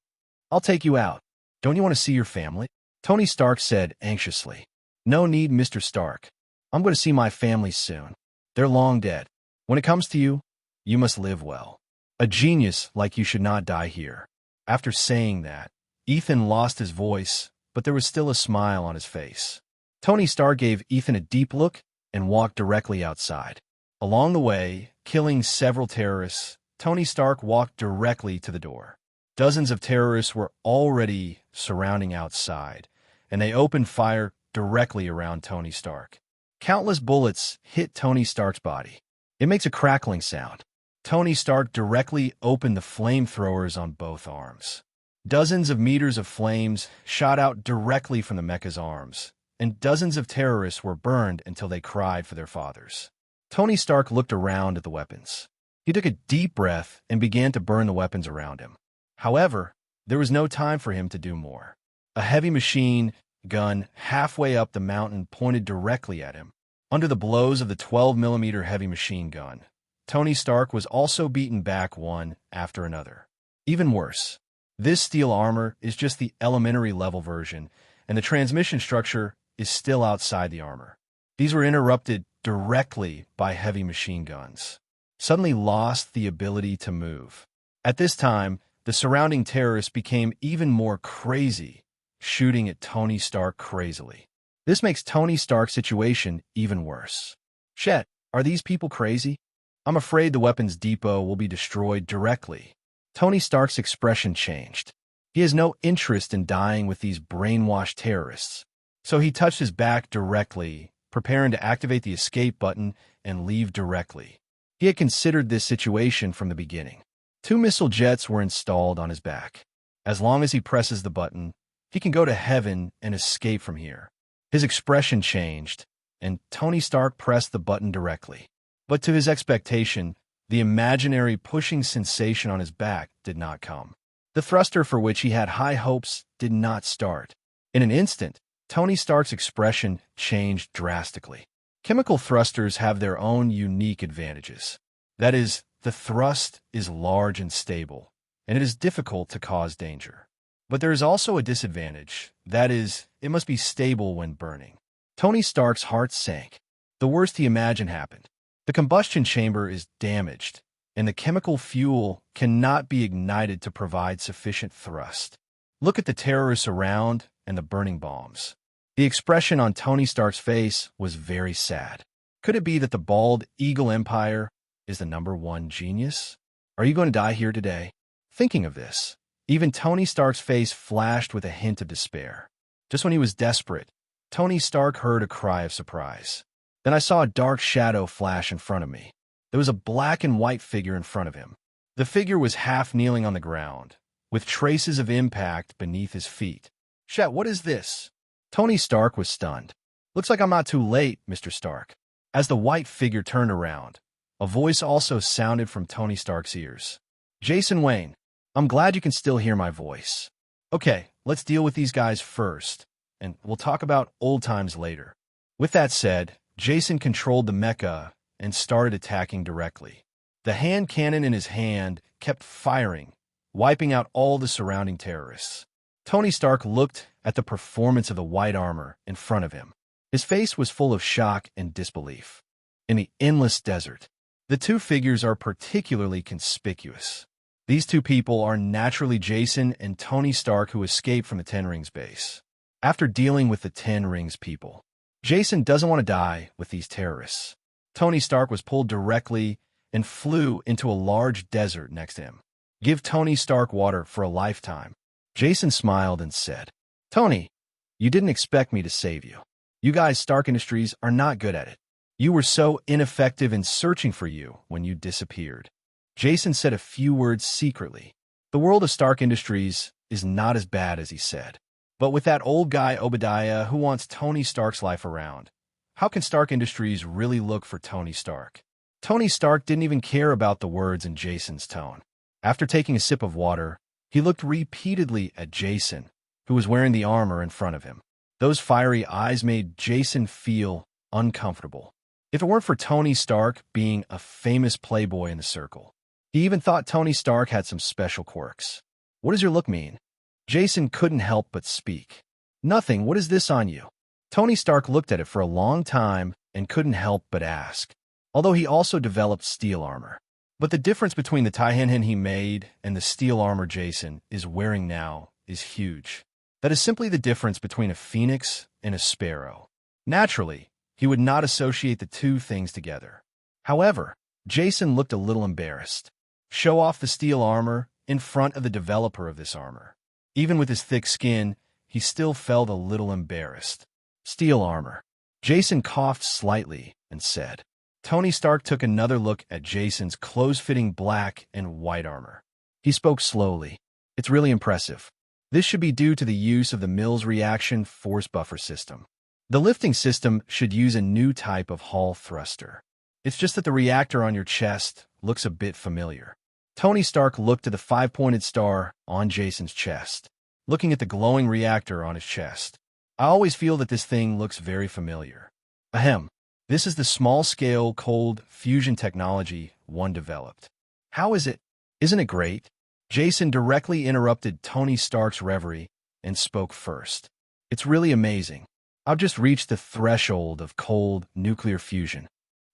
I'll take you out. Don't you want to see your family? Tony Stark said anxiously. No need, Mr. Stark. I'm going to see my family soon. They're long dead. When it comes to you, you must live well. A genius like you should not die here. After saying that, Ethan lost his voice, but there was still a smile on his face. Tony Stark gave Ethan a deep look and walked directly outside. Along the way, killing several terrorists, Tony Stark walked directly to the door. Dozens of terrorists were already surrounding outside, and they opened fire directly around Tony Stark. Countless bullets hit Tony Stark's body. It makes a crackling sound. Tony Stark directly opened the flamethrowers on both arms. Dozens of meters of flames shot out directly from the mecha's arms, and dozens of terrorists were burned until they cried for their fathers. Tony Stark looked around at the weapons. He took a deep breath and began to burn the weapons around him. However, there was no time for him to do more. A heavy machine gun halfway up the mountain pointed directly at him. Under the blows of the 12mm heavy machine gun, Tony Stark was also beaten back one after another. Even worse, this steel armor is just the elementary level version, and the transmission structure is still outside the armor. These were interrupted directly by heavy machine guns. Suddenly lost the ability to move. At this time, the surrounding terrorists became even more crazy, shooting at Tony Stark crazily. This makes Tony Stark's situation even worse. Chet, are these people crazy? I'm afraid the weapons depot will be destroyed directly. Tony Stark's expression changed. He has no interest in dying with these brainwashed terrorists. So he touched his back directly, preparing to activate the escape button and leave directly. He had considered this situation from the beginning. 2 missile jets were installed on his back. As long as he presses the button, he can go to heaven and escape from here. His expression changed, and Tony Stark pressed the button directly. But to his expectation, the imaginary pushing sensation on his back did not come. The thruster for which he had high hopes did not start. In an instant, Tony Stark's expression changed drastically. Chemical thrusters have their own unique advantages. That is, the thrust is large and stable, and it is difficult to cause danger. But there is also a disadvantage. That is, it must be stable when burning. Tony Stark's heart sank. The worst he imagined happened. The combustion chamber is damaged, and the chemical fuel cannot be ignited to provide sufficient thrust. Look at the terrorists around and the burning bombs. The expression on Tony Stark's face was very sad. Could it be that the bald eagle empire is the #1 genius? Are you going to die here today? Thinking of this, even Tony Stark's face flashed with a hint of despair. Just when he was desperate, Tony Stark heard a cry of surprise. Then I saw a dark shadow flash in front of me. There was a black and white figure in front of him. The figure was half kneeling on the ground, with traces of impact beneath his feet. "Chet, what is this?" Tony Stark was stunned. "Looks like I'm not too late, Mr. Stark." As the white figure turned around, a voice also sounded from Tony Stark's ears. "Jason Wayne, I'm glad you can still hear my voice. Okay, let's deal with these guys first, and we'll talk about old times later." With that said, Jason controlled the mecha and started attacking directly. The hand cannon in his hand kept firing, wiping out all the surrounding terrorists. Tony Stark looked at the performance of the white armor in front of him. His face was full of shock and disbelief. In the endless desert, the 2 figures are particularly conspicuous. These 2 people are naturally Jason and Tony Stark, who escaped from the Ten Rings base. After dealing with the Ten Rings people, Jason doesn't want to die with these terrorists. Tony Stark was pulled directly and flew into a large desert next to him. "Give Tony Stark water for a lifetime." Jason smiled and said, "Tony, you didn't expect me to save you. You guys, Stark Industries, are not good at it. You were so ineffective in searching for you when you disappeared." Jason said a few words secretly. The world of Stark Industries is not as bad as he said. But with that old guy Obadiah who wants Tony Stark's life around, how can Stark Industries really look for Tony Stark? Tony Stark didn't even care about the words in Jason's tone. After taking a sip of water, he looked repeatedly at Jason, who was wearing the armor in front of him. Those fiery eyes made Jason feel uncomfortable. If it weren't for Tony Stark being a famous playboy in the circle, he even thought Tony Stark had some special quirks. "What does your look mean?" Jason couldn't help but speak. "Nothing. What is this on you?" Tony Stark looked at it for a long time and couldn't help but ask, although he also developed steel armor. But the difference between the Taihanhin he made and the steel armor Jason is wearing now is huge. That is simply the difference between a phoenix and a sparrow. Naturally, he would not associate the 2 things together. However, Jason looked a little embarrassed. Show off the steel armor in front of the developer of this armor. Even with his thick skin, he still felt a little embarrassed. "Steel armor." Jason coughed slightly and said. Tony Stark took another look at Jason's close-fitting black and white armor. He spoke slowly. "It's really impressive. This should be due to the use of the Mills reaction force buffer system. The lifting system should use a new type of Hall thruster. It's just that the reactor on your chest looks a bit familiar." Tony Stark looked at the 5-pointed star on Jason's chest, looking at the glowing reactor on his chest. "I always feel that this thing looks very familiar." "Ahem. This is the small-scale cold fusion technology one developed." "How is it? Isn't it great?" Jason directly interrupted Tony Stark's reverie and spoke first. "It's really amazing. I've just reached the threshold of cold nuclear fusion.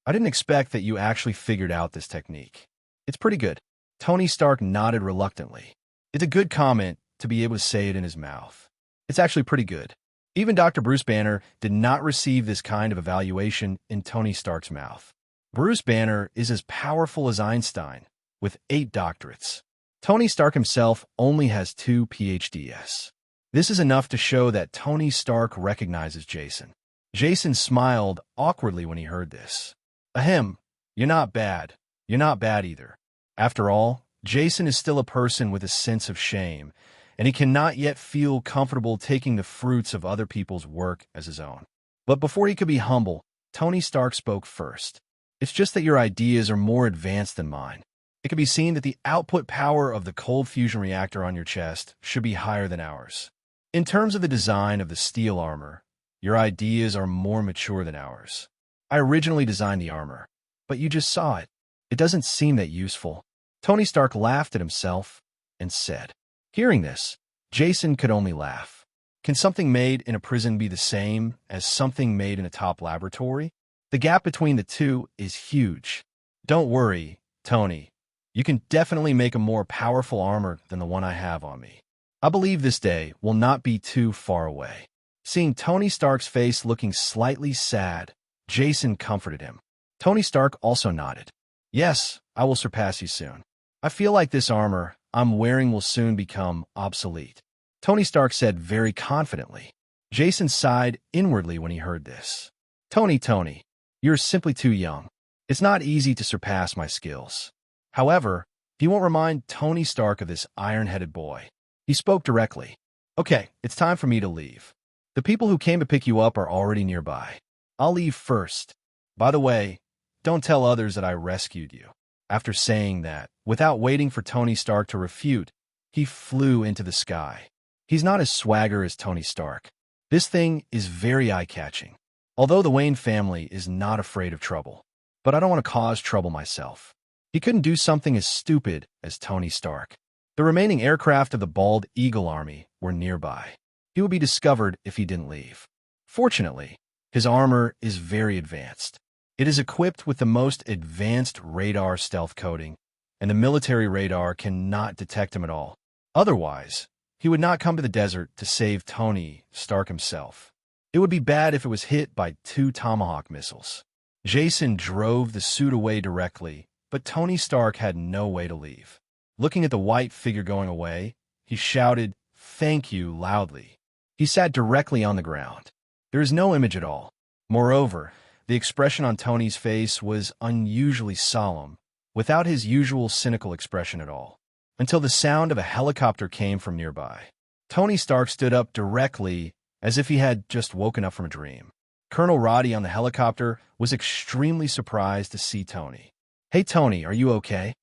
I didn't expect that you actually figured out this technique. It's pretty good." Tony Stark nodded reluctantly. It's a good comment to be able to say it in his mouth. It's actually pretty good. Even Dr. Bruce Banner did not receive this kind of evaluation in Tony Stark's mouth. Bruce Banner is as powerful as Einstein, with 8 doctorates. Tony Stark himself only has 2 PhDs. This is enough to show that Tony Stark recognizes Jason. Jason smiled awkwardly when he heard this. Ahem, you're not bad. You're not bad either. After all, Jason is still a person with a sense of shame, and he cannot yet feel comfortable taking the fruits of other people's work as his own. But before he could be humble, Tony Stark spoke first. It's just that your ideas are more advanced than mine. It can be seen that the output power of the cold fusion reactor on your chest should be higher than ours. In terms of the design of the steel armor, your ideas are more mature than ours. I originally designed the armor, but you just saw it. It doesn't seem that useful. Tony Stark laughed at himself and said. Hearing this, Jason could only laugh. Can something made in a prison be the same as something made in a top laboratory? The gap between the two is huge. Don't worry, Tony. You can definitely make a more powerful armor than the one I have on me. I believe this day will not be too far away. Seeing Tony Stark's face looking slightly sad, Jason comforted him. Tony Stark also nodded. Yes, I will surpass you soon. I feel like this armor I'm wearing will soon become obsolete. Tony Stark said very confidently. Jason sighed inwardly when he heard this. Tony, you're simply too young. It's not easy to surpass my skills. However, he won't remind Tony Stark of this iron-headed boy. He spoke directly. Okay, it's time for me to leave. The people who came to pick you up are already nearby. I'll leave first. By the way, don't tell others that I rescued you. After saying that, without waiting for Tony Stark to refute, he flew into the sky. He's not as swagger as Tony Stark. This thing is very eye-catching. Although the Wayne family is not afraid of trouble. But I don't want to cause trouble myself. He couldn't do something as stupid as Tony Stark. The remaining aircraft of the Bald Eagle Army were nearby. He would be discovered if he didn't leave. Fortunately, his armor is very advanced. It is equipped with the most advanced radar stealth coating, and the military radar cannot detect him at all. Otherwise, he would not come to the desert to save Tony Stark himself. It would be bad if it was hit by 2 Tomahawk missiles. Jason drove the suit away directly, but Tony Stark had no way to leave. Looking at the white figure going away, he shouted, "Thank you," loudly. He sat directly on the ground. There is no image at all. Moreover, the expression on Tony's face was unusually solemn, without his usual cynical expression at all, until the sound of a helicopter came from nearby. Tony Stark stood up directly, as if he had just woken up from a dream. Colonel Roddy on the helicopter was extremely surprised to see Tony. Hey Tony, are you okay?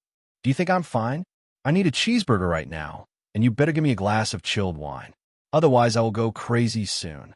Do you think I'm fine? I need a cheeseburger right now, and you better give me a glass of chilled wine. Otherwise I will go crazy soon.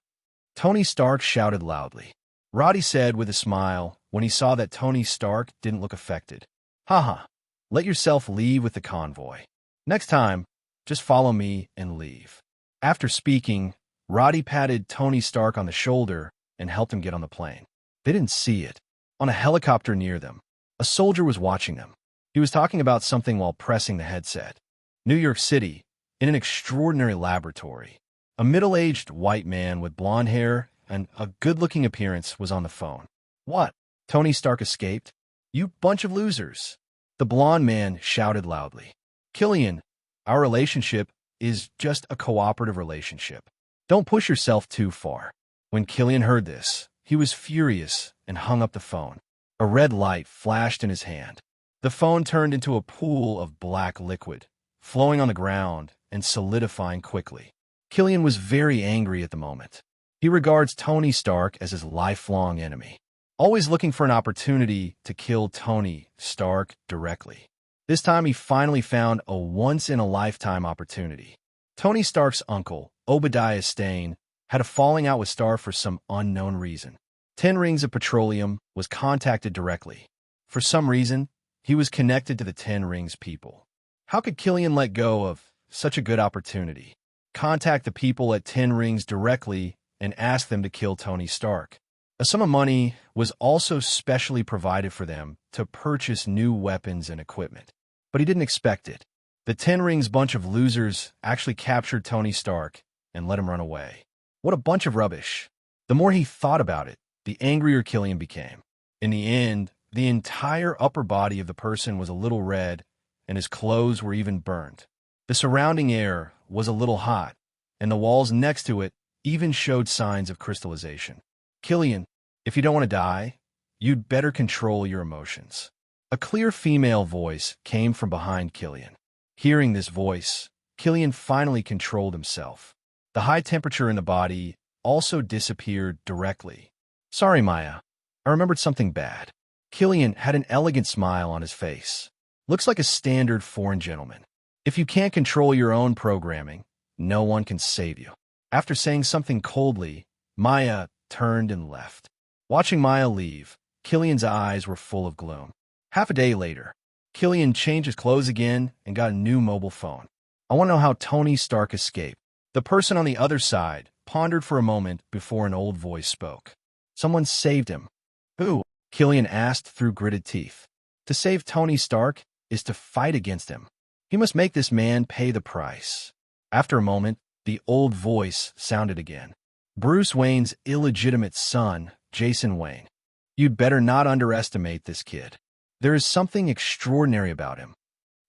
Tony Stark shouted loudly. Roddy said with a smile when he saw that Tony Stark didn't look affected. Haha, let yourself leave with the convoy. Next time, just follow me and leave. After speaking, Roddy patted Tony Stark on the shoulder and helped him get on the plane. They didn't see it. On a helicopter near them, a soldier was watching them. He was talking about something while pressing the headset. New York City, in an extraordinary laboratory. A middle-aged white man with blonde hair and a good-looking appearance was on the phone. What? Tony Stark escaped? You bunch of losers. The blonde man shouted loudly. Killian, our relationship is just a cooperative relationship. Don't push yourself too far. When Killian heard this, he was furious and hung up the phone. A red light flashed in his hand. The phone turned into a pool of black liquid, flowing on the ground and solidifying quickly. Killian was very angry at the moment. He regards Tony Stark as his lifelong enemy, always looking for an opportunity to kill Tony Stark directly. This time he finally found a once-in-a-lifetime opportunity. Tony Stark's uncle, Obadiah Stane, had a falling out with Stark for some unknown reason. 10 Rings of Petroleum was contacted directly. For some reason, he was connected to the 10 Rings people. How could Killian let go of such a good opportunity? Contact the people at 10 Rings directly and ask them to kill Tony Stark. A sum of money was also specially provided for them to purchase new weapons and equipment. But he didn't expect it. The 10 Rings bunch of losers actually captured Tony Stark and let him run away. What a bunch of rubbish. The more he thought about it, the angrier Killian became. In the end, the entire upper body of the person was a little red, and his clothes were even burned. The surrounding air was a little hot, and the walls next to it even showed signs of crystallization. Killian, if you don't want to die, you'd better control your emotions. A clear female voice came from behind Killian. Hearing this voice, Killian finally controlled himself. The high temperature in the body also disappeared directly. Sorry, Maya. I remembered something bad. Killian had an elegant smile on his face. Looks like a standard foreign gentleman. If you can't control your own programming, no one can save you. After saying something coldly, Maya turned and left. Watching Maya leave, Killian's eyes were full of gloom. Half a day later, Killian changed his clothes again and got a new mobile phone. I want to know how Tony Stark escaped. The person on the other side pondered for a moment before an old voice spoke. Someone saved him. Who? Killian asked through gritted teeth. To save Tony Stark is to fight against him. He must make this man pay the price. After a moment, the old voice sounded again. Bruce Wayne's illegitimate son, Jason Wayne. You'd better not underestimate this kid. There is something extraordinary about him.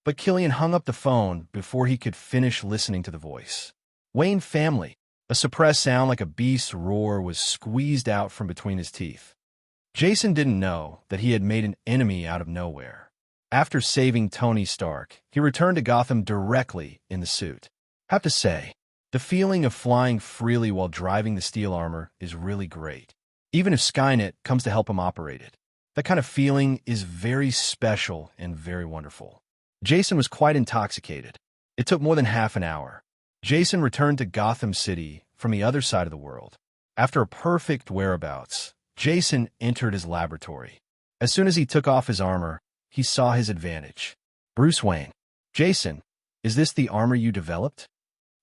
But Killian hung up the phone before he could finish listening to the voice. Wayne family. A suppressed sound like a beast's roar was squeezed out from between his teeth. Jason didn't know that he had made an enemy out of nowhere. After saving Tony Stark, he returned to Gotham directly in the suit. Have to say, the feeling of flying freely while driving the steel armor is really great. Even if Skynet comes to help him operate it. That kind of feeling is very special and very wonderful. Jason was quite intoxicated. It took more than half an hour. Jason returned to Gotham City from the other side of the world. After a perfect whereabouts, Jason entered his laboratory. As soon as he took off his armor, he saw his advantage. Bruce Wayne. Jason, is this the armor you developed?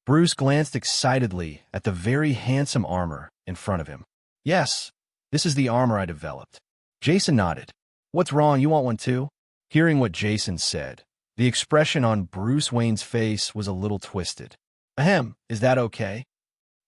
Bruce glanced excitedly at the very handsome armor in front of him. Yes, this is the armor I developed. Jason nodded. What's wrong, you want one too? Hearing what Jason said, the expression on Bruce Wayne's face was a little twisted. Ahem, is that okay?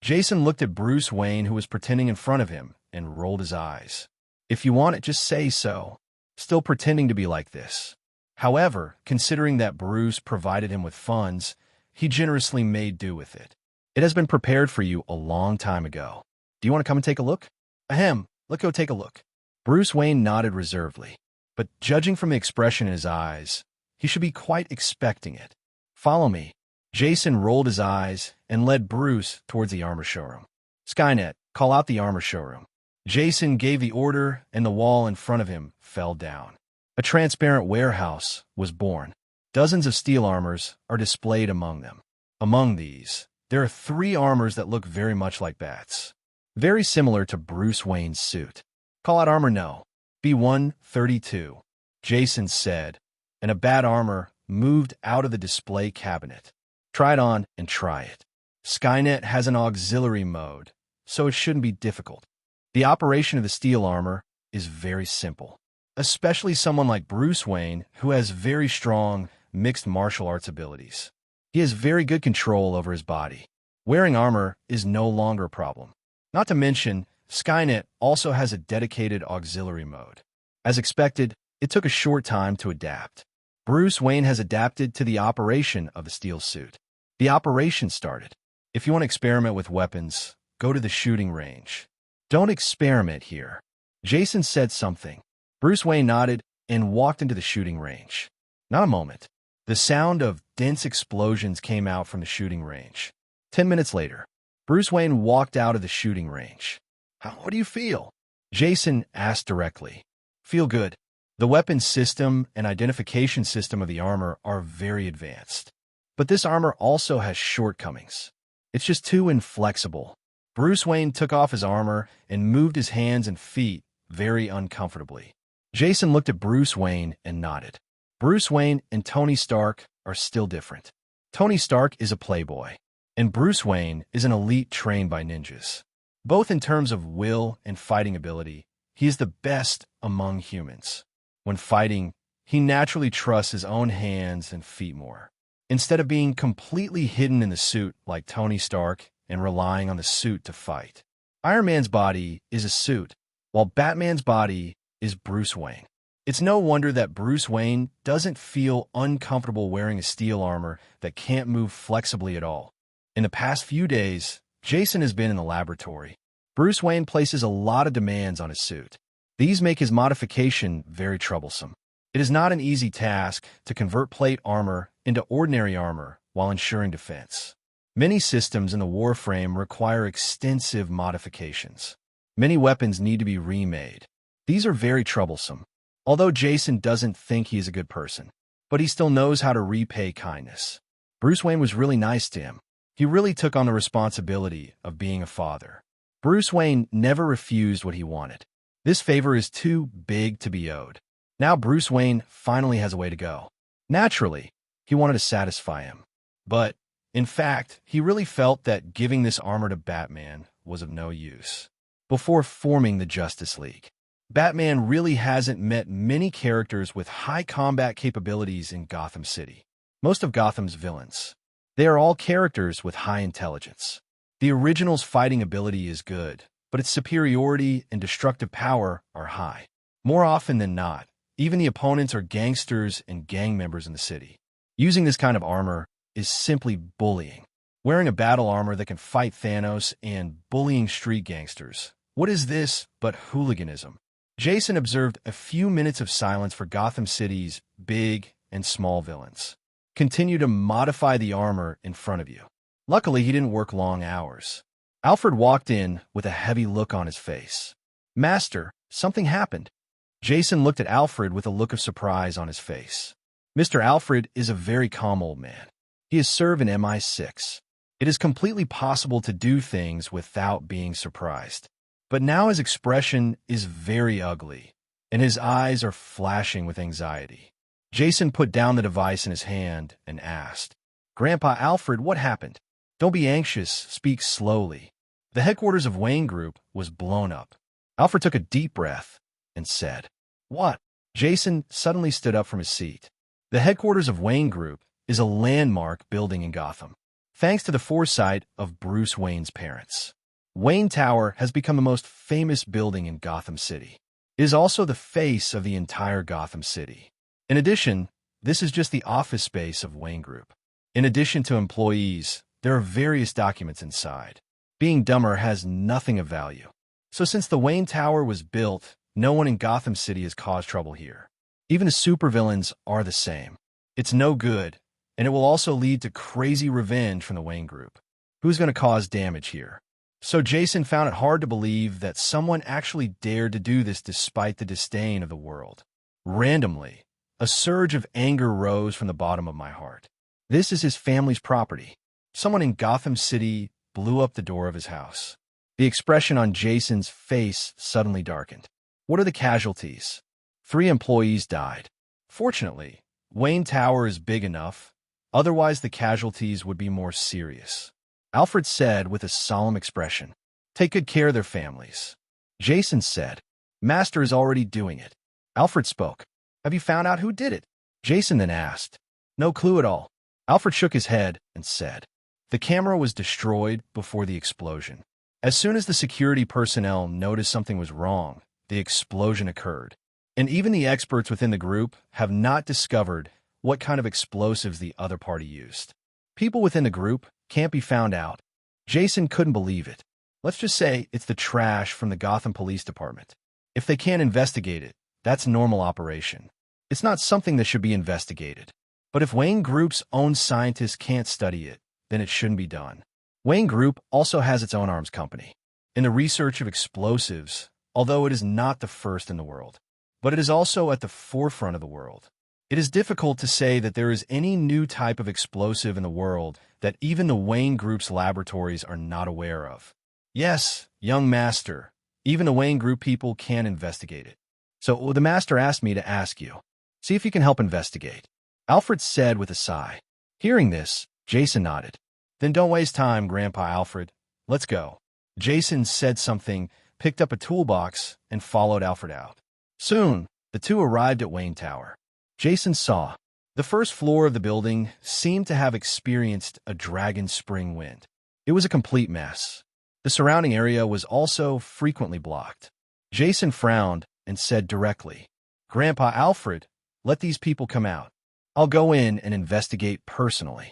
Jason looked at Bruce Wayne, who was pretending in front of him, and rolled his eyes. If you want it, just say so. Still pretending to be like this. However, considering that Bruce provided him with funds, he generously made do with it. It has been prepared for you a long time ago. Do you want to come and take a look? Ahem, let's go take a look. Bruce Wayne nodded reservedly, but judging from the expression in his eyes, he should be quite expecting it. Follow me. Jason rolled his eyes and led Bruce towards the armor showroom. Skynet, call out the armor showroom. Jason gave the order, and the wall in front of him fell down. A transparent warehouse was born. Dozens of steel armors are displayed among them. Among these, there are 3 armors that look very much like bats. Very similar to Bruce Wayne's suit. Call out armor no. B-132, Jason said, and a bat armor moved out of the display cabinet. Try it on and try it. Skynet has an auxiliary mode, so it shouldn't be difficult. The operation of the steel armor is very simple, especially someone like Bruce Wayne, who has very strong mixed martial arts abilities. He has very good control over his body. Wearing armor is no longer a problem. Not to mention, Skynet also has a dedicated auxiliary mode. As expected, it took a short time to adapt. Bruce Wayne has adapted to the operation of the steel suit. The operation started. If you want to experiment with weapons, go to the shooting range. Don't experiment here. Jason said something. Bruce Wayne nodded and walked into the shooting range. Not a moment. The sound of dense explosions came out from the shooting range. 10 minutes later, Bruce Wayne walked out of the shooting range. What do you feel? Jason asked directly. Feel good. The weapon system and identification system of the armor are very advanced. But this armor also has shortcomings. It's just too inflexible. Bruce Wayne took off his armor and moved his hands and feet very uncomfortably. Jason looked at Bruce Wayne and nodded. Bruce Wayne and Tony Stark are still different. Tony Stark is a playboy, and Bruce Wayne is an elite trained by ninjas. Both in terms of will and fighting ability, he is the best among humans. When fighting, he naturally trusts his own hands and feet more. Instead of being completely hidden in the suit like Tony Stark and relying on the suit to fight. Iron Man's body is a suit, while Batman's body is Bruce Wayne. It's no wonder that Bruce Wayne doesn't feel uncomfortable wearing a steel armor that can't move flexibly at all. In the past few days, Jason has been in the laboratory. Bruce Wayne places a lot of demands on his suit. These make his modification very troublesome. It is not an easy task to convert plate armor into ordinary armor while ensuring defense. Many systems in the Warframe require extensive modifications. Many weapons need to be remade. These are very troublesome. Although Jason doesn't think he is a good person, but he still knows how to repay kindness. Bruce Wayne was really nice to him. He really took on the responsibility of being a father. Bruce Wayne never refused what he wanted. This favor is too big to be owed. Now Bruce Wayne finally has a way to go. Naturally, he wanted to satisfy him. But, in fact, he really felt that giving this armor to Batman was of no use. Before forming the Justice League, Batman really hasn't met many characters with high combat capabilities in Gotham City. Most of Gotham's villains, they are all characters with high intelligence. The original's fighting ability is good, but its superiority and destructive power are high. More often than not, even the opponents are gangsters and gang members in the city. Using this kind of armor is simply bullying. Wearing a battle armor that can fight Thanos and bullying street gangsters. What is this but hooliganism? Jason observed a few minutes of silence for Gotham City's big and small villains. Continue to modify the armor in front of you. Luckily, he didn't work long hours. Alfred walked in with a heavy look on his face. Master, something happened. Jason looked at Alfred with a look of surprise on his face. Mr. Alfred is a very calm old man. He has served in MI6. It is completely possible to do things without being surprised. But now his expression is very ugly, and his eyes are flashing with anxiety. Jason put down the device in his hand and asked, Grandpa Alfred, what happened? Don't be anxious, speak slowly. The headquarters of Wayne Group was blown up. Alfred took a deep breath and said, What? Jason suddenly stood up from his seat. The headquarters of Wayne Group is a landmark building in Gotham, thanks to the foresight of Bruce Wayne's parents. Wayne Tower has become the most famous building in Gotham City. It is also the face of the entire Gotham City. In addition, this is just the office space of Wayne Group. In addition to employees, there are various documents inside. Being dumber has nothing of value. So since the Wayne Tower was built, no one in Gotham City has caused trouble here. Even the supervillains are the same. It's no good, and it will also lead to crazy revenge from the Wayne Group. Who's going to cause damage here? So Jason found it hard to believe that someone actually dared to do this despite the disdain of the world. Randomly, a surge of anger rose from the bottom of my heart. This is his family's property. Someone in Gotham City blew up the door of his house. The expression on Jason's face suddenly darkened. What are the casualties? 3 employees died. Fortunately, Wayne Tower is big enough. Otherwise, the casualties would be more serious. Alfred said with a solemn expression, Take good care of their families. Jason said, Master is already doing it. Alfred spoke. Have you found out who did it? Jason then asked. No clue at all. Alfred shook his head and said, The camera was destroyed before the explosion. As soon as the security personnel noticed something was wrong, the explosion occurred. And even the experts within the group have not discovered what kind of explosives the other party used. People within the group can't be found out. Jason couldn't believe it. Let's just say it's the trash from the Gotham Police Department. If they can't investigate it, that's a normal operation. It's not something that should be investigated. But if Wayne Group's own scientists can't study it, then it shouldn't be done. Wayne Group also has its own arms company. In the research of explosives, although it is not the first in the world, but it is also at the forefront of the world. It is difficult to say that there is any new type of explosive in the world that even the Wayne Group's laboratories are not aware of. Yes, young master, even the Wayne Group people can investigate it. So the master asked me to ask you, see if you can help investigate. Alfred said with a sigh. Hearing this, Jason nodded. Then don't waste time, Grandpa Alfred. Let's go. Jason said something, picked up a toolbox, and followed Alfred out. Soon, the two arrived at Wayne Tower. Jason saw. The first floor of the building seemed to have experienced a dragon spring wind. It was a complete mess. The surrounding area was also frequently blocked. Jason frowned and said directly, Grandpa Alfred, let these people come out. I'll go in and investigate personally.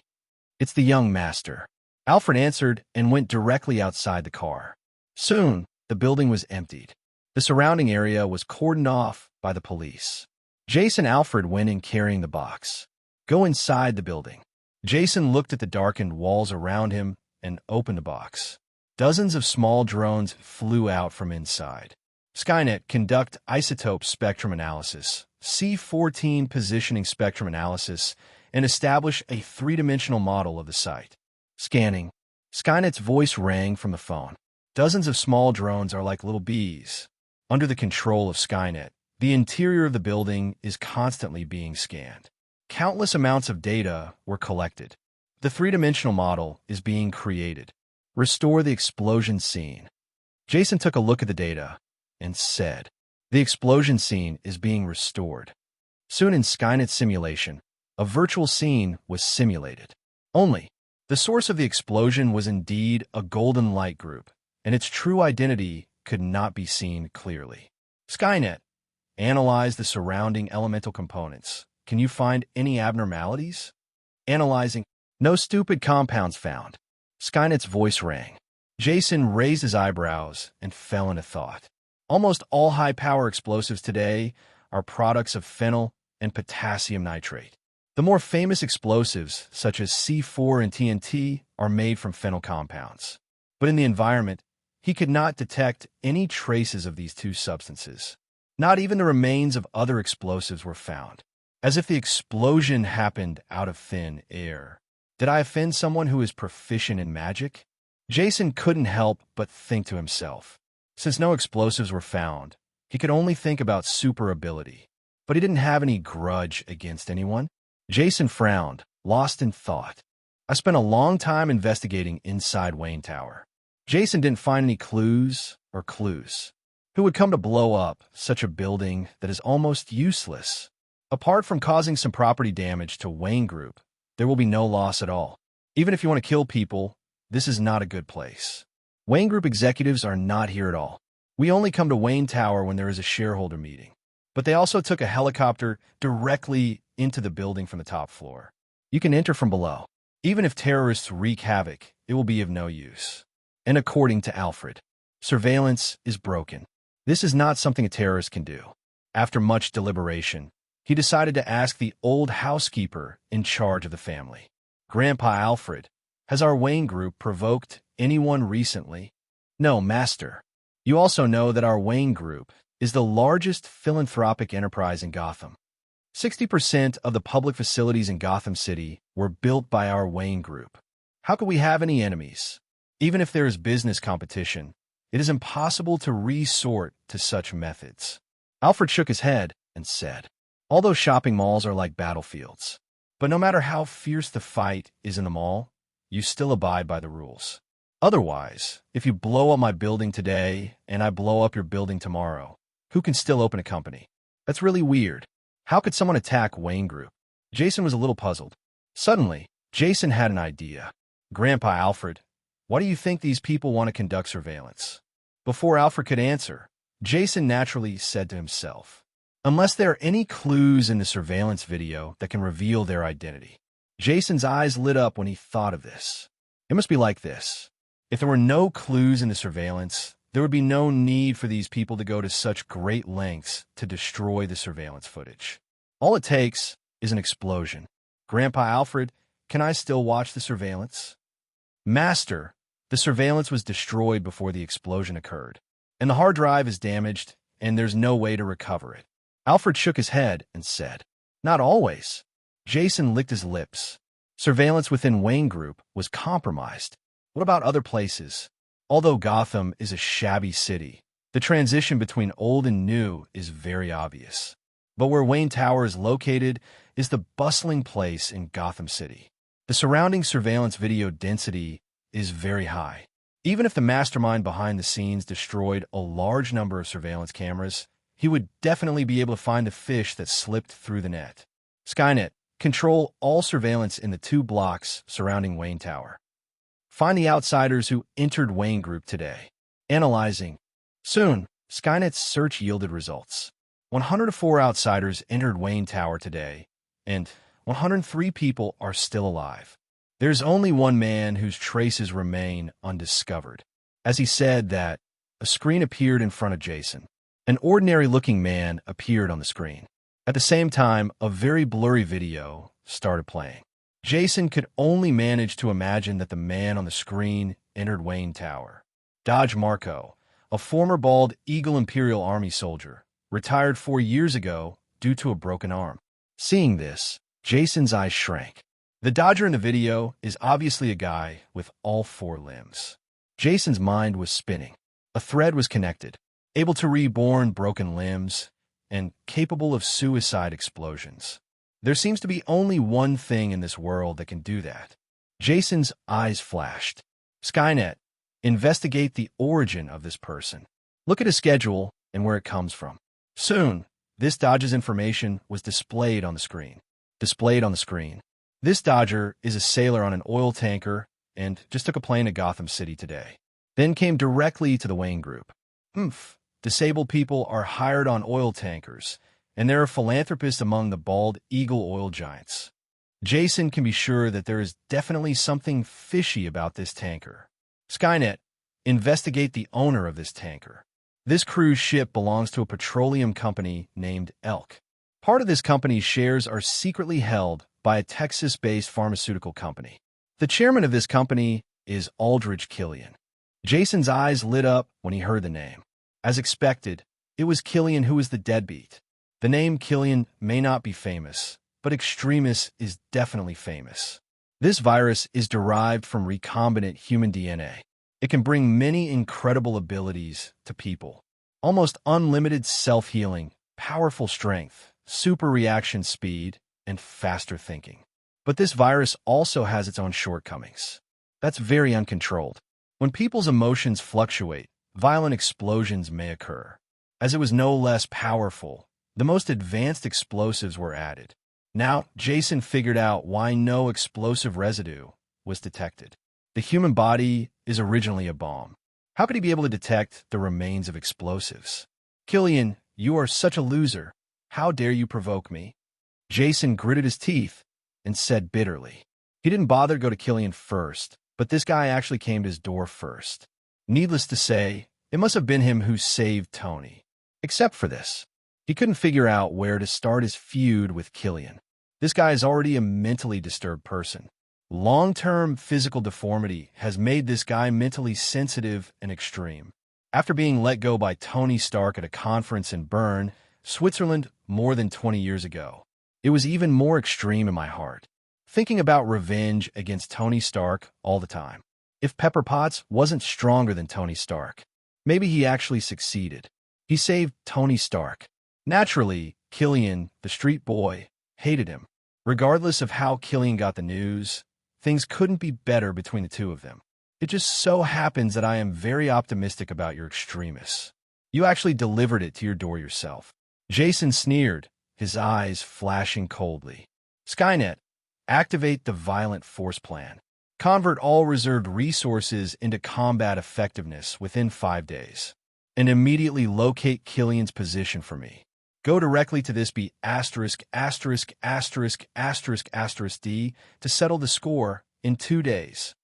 It's the young master. Alfred answered and went directly outside the car. Soon, the building was emptied. The surrounding area was cordoned off by the police. Jason Alfred went in carrying the box. Go inside the building. Jason looked at the darkened walls around him and opened the box. Dozens of small drones flew out from inside. Skynet, conduct isotope spectrum analysis, C14 positioning spectrum analysis, and establish a three-dimensional model of the site. Scanning. Skynet's voice rang from the phone. Dozens of small drones are like little bees. Under the control of Skynet, the interior of the building is constantly being scanned. Countless amounts of data were collected. The three-dimensional model is being created. Restore the explosion scene. Jason took a look at the data and said, the explosion scene is being restored. Soon in Skynet's simulation, a virtual scene was simulated. Only, the source of the explosion was indeed a golden light group, and its true identity could not be seen clearly. Skynet, analyze the surrounding elemental components. Can you find any abnormalities? Analyzing. No stupid compounds found. Skynet's voice rang. Jason raised his eyebrows and fell into thought. Almost all high-power explosives today are products of phenyl and potassium nitrate. The more famous explosives, such as C4 and TNT, are made from phenyl compounds. But in the environment, he could not detect any traces of these two substances. Not even the remains of other explosives were found, as if the explosion happened out of thin air. Did I offend someone who is proficient in magic? Jason couldn't help but think to himself. Since no explosives were found, he could only think about super ability. But he didn't have any grudge against anyone. Jason frowned, lost in thought. I spent a long time investigating inside Wayne Tower. Jason didn't find any clues or clues. Who would come to blow up such a building that is almost useless? Apart from causing some property damage to Wayne Group, there will be no loss at all. Even if you want to kill people, this is not a good place. Wayne Group executives are not here at all. We only come to Wayne Tower when there is a shareholder meeting. But they also took a helicopter directly into the building from the top floor. You can enter from below. Even if terrorists wreak havoc, it will be of no use. And according to Alfred, surveillance is broken. This is not something a terrorist can do. After much deliberation, he decided to ask the old housekeeper in charge of the family. Grandpa Alfred, has our Wayne Group provoked anyone recently? No, master. You also know that our Wayne Group is the largest philanthropic enterprise in Gotham. 60% of the public facilities in Gotham City were built by our Wayne Group. How could we have any enemies? Even if there is business competition, it is impossible to resort to such methods. Alfred shook his head and said, although shopping malls are like battlefields, but no matter how fierce the fight is in the mall, you still abide by the rules. Otherwise, if you blow up my building today and I blow up your building tomorrow, who can still open a company? That's really weird. How could someone attack Wayne Group? Jason was a little puzzled. Suddenly, Jason had an idea. Grandpa Alfred, why do you think these people want to conduct surveillance? Before Alfred could answer, Jason naturally said to himself, unless there are any clues in the surveillance video that can reveal their identity. Jason's eyes lit up when he thought of this. It must be like this. If there were no clues in the surveillance, there would be no need for these people to go to such great lengths to destroy the surveillance footage. All it takes is an explosion. Grandpa Alfred, can I still watch the surveillance? Master, the surveillance was destroyed before the explosion occurred, and the hard drive is damaged, and there's no way to recover it. Alfred shook his head and said, not always. Jason licked his lips. Surveillance within Wayne Group was compromised. What about other places? Although Gotham is a shabby city, the transition between old and new is very obvious. But where Wayne Tower is located is the bustling place in Gotham City. The surrounding surveillance video density is very high. Even if the mastermind behind the scenes destroyed a large number of surveillance cameras, he would definitely be able to find the fish that slipped through the net. Skynet, control all surveillance in the 2 blocks surrounding Wayne Tower. Find the outsiders who entered Wayne Group today. Analyzing. Soon, Skynet's search yielded results. 104 outsiders entered Wayne Tower today, and 103 people are still alive. There's only one man whose traces remain undiscovered. As he said that, a screen appeared in front of Jason. An ordinary-looking man appeared on the screen. At the same time, a very blurry video started playing. Jason could only manage to imagine that the man on the screen entered Wayne Tower. Dodge Marco, a former bald Eagle Imperial Army soldier, retired 4 years ago due to a broken arm. Seeing this, Jason's eyes shrank. The Dodger in the video is obviously a guy with all 4 limbs. Jason's mind was spinning. A thread was connected, able to reborn broken limbs, and capable of suicide explosions. There seems to be only one thing in this world that can do that. Jason's eyes flashed. Skynet, investigate the origin of this person. Look at his schedule and where it comes from. Soon, this Dodge's information was displayed on the screen. This Dodger is a sailor on an oil tanker and just took a plane to Gotham City today. Then came directly to the Wayne Group. Disabled people are hired on oil tankers, and there are philanthropists among the bald eagle oil giants. Jason can be sure that there is definitely something fishy about this tanker. Skynet, investigate the owner of this tanker. This cruise ship belongs to a petroleum company named Elk. Part of this company's shares are secretly held by a Texas-based pharmaceutical company. The chairman of this company is Aldrich Killian. Jason's eyes lit up when he heard the name. As expected, it was Killian who was the deadbeat. The name Killian may not be famous, but Extremis is definitely famous. This virus is derived from recombinant human DNA. It can bring many incredible abilities to people. Almost unlimited self-healing, powerful strength, super reaction speed, and faster thinking. But this virus also has its own shortcomings. That's very uncontrolled. When people's emotions fluctuate, violent explosions may occur. As it was no less powerful, the most advanced explosives were added. Now, Jason figured out why no explosive residue was detected. The human body is originally a bomb. How could he be able to detect the remains of explosives? Killian, you are such a loser. How dare you provoke me? Jason gritted his teeth and said bitterly. He didn't bother to go to Killian first, but this guy actually came to his door first. Needless to say, it must have been him who saved Tony. Except for this. He couldn't figure out where to start his feud with Killian. This guy is already a mentally disturbed person. Long-term physical deformity has made this guy mentally sensitive and extreme. After being let go by Tony Stark at a conference in Bern, Switzerland, more than 20 years ago, it was even more extreme in my heart. Thinking about revenge against Tony Stark all the time. If Pepper Potts wasn't stronger than Tony Stark, maybe he actually succeeded. He saved Tony Stark. Naturally, Killian, the street boy, hated him. Regardless of how Killian got the news, things couldn't be better between the two of them. It just so happens that I am very optimistic about your Extremis. You actually delivered it to your door yourself. Jason sneered, his eyes flashing coldly. Skynet, activate the violent force plan. Convert all reserved resources into combat effectiveness within 5 days. And immediately locate Killian's position for me. Go directly to this B ******* D to settle the score in 2 days.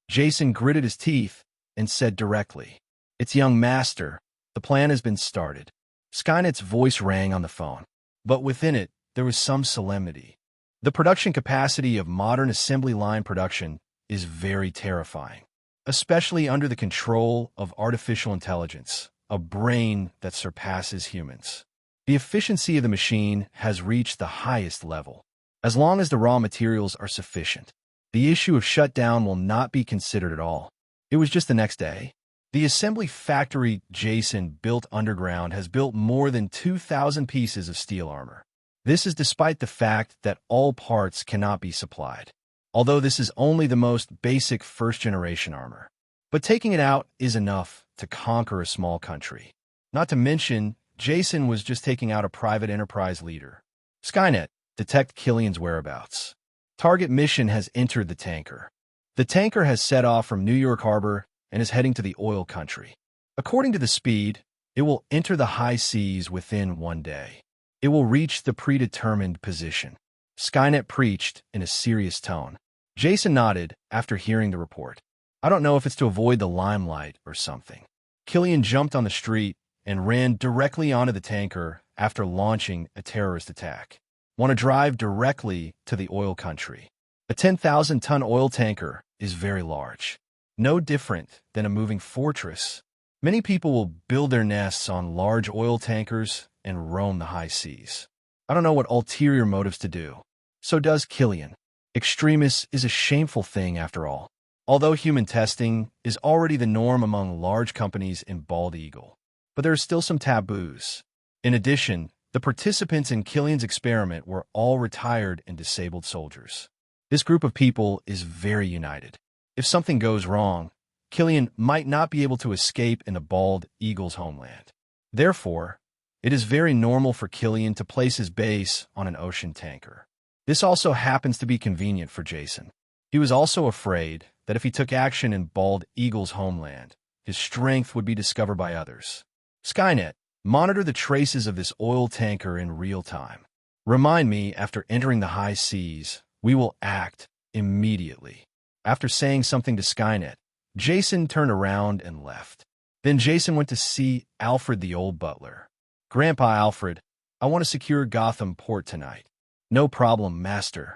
Jason gritted his teeth and said directly, It's young master. The plan has been started. Skynet's voice rang on the phone, but within it, there was some solemnity. The production capacity of modern assembly line production is very terrifying, especially under the control of artificial intelligence, a brain that surpasses humans. The efficiency of the machine has reached the highest level. As long as the raw materials are sufficient, the issue of shutdown will not be considered at all. It was just the next day. The assembly factory Jason built underground has built more than 2,000 pieces of steel armor. This is despite the fact that all parts cannot be supplied, although this is only the most basic first-generation armor. But taking it out is enough to conquer a small country. Not to mention, Jason was just taking out a private enterprise leader. Skynet, detect Killian's whereabouts. Target mission has entered the tanker. The tanker has set off from New York Harbor and is heading to the oil country. According to the speed, It will enter the high seas within 1 day. It will reach the predetermined position. Skynet preached in a serious tone. Jason nodded after hearing the report. I don't know if it's to avoid the limelight or something. Killian jumped on the street and ran directly onto the tanker after launching a terrorist attack. Want to drive directly to the oil country. A 10,000-ton oil tanker is very large. No different than a moving fortress. Many people will build their nests on large oil tankers and roam the high seas. I don't know what ulterior motives to do. So does Killian. Extremis is a shameful thing after all. Although human testing is already the norm among large companies in Bald Eagle. But there are still some taboos. In addition, the participants in Killian's experiment were all retired and disabled soldiers. This group of people is very united. If something goes wrong, Killian might not be able to escape in the Bald Eagle's homeland. Therefore, it is very normal for Killian to place his base on an ocean tanker. This also happens to be convenient for Jason. He was also afraid that if he took action in Bald Eagle's homeland, his strength would be discovered by others. Skynet, monitor the traces of this oil tanker in real time. Remind me after entering the high seas. We will act immediately. After saying something to Skynet, Jason turned around and left. Then Jason went to see Alfred the old butler. Grandpa Alfred, I want to secure Gotham Port tonight. No problem, master.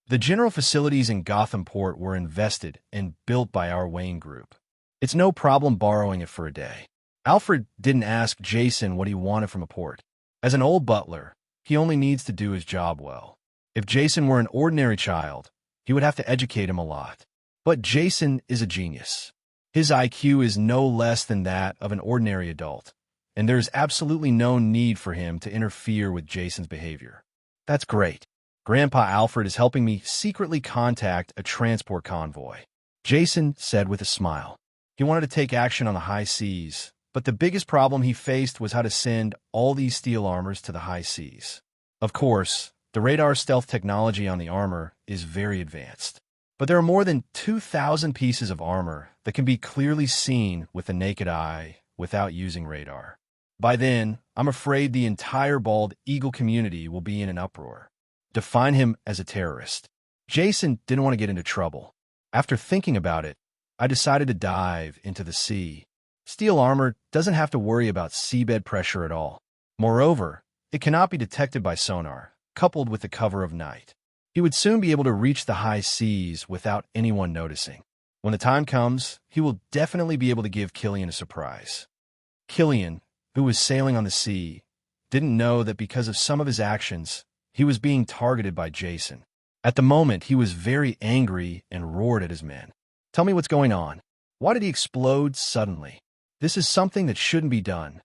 The general facilities in Gotham Port were invested and built by our Wayne Group. It's no problem borrowing it for a day. Alfred didn't ask Jason what he wanted from a port. As an old butler, he only needs to do his job well. If Jason were an ordinary child, he would have to educate him a lot. But Jason is a genius. His IQ is no less than that of an ordinary adult, and there is absolutely no need for him to interfere with Jason's behavior. That's great. Grandpa Alfred is helping me secretly contact a transport convoy, Jason said with a smile. He wanted to take action on the high seas, but the biggest problem he faced was how to send all these steel armors to the high seas. Of course, the radar stealth technology on the armor is very advanced, but there are more than 2,000 pieces of armor that can be clearly seen with the naked eye without using radar. By then, I'm afraid the entire Bald Eagle community will be in an uproar. Define him as a terrorist. Jason didn't want to get into trouble. After thinking about it, I decided to dive into the sea. Steel armor doesn't have to worry about seabed pressure at all. Moreover, it cannot be detected by sonar, coupled with the cover of night. He would soon be able to reach the high seas without anyone noticing. When the time comes, he will definitely be able to give Killian a surprise. Killian, who was sailing on the sea, didn't know that because of some of his actions, he was being targeted by Jason. At the moment, he was very angry and roared at his men. Tell me what's going on. Why did he explode suddenly? This is something that shouldn't be done.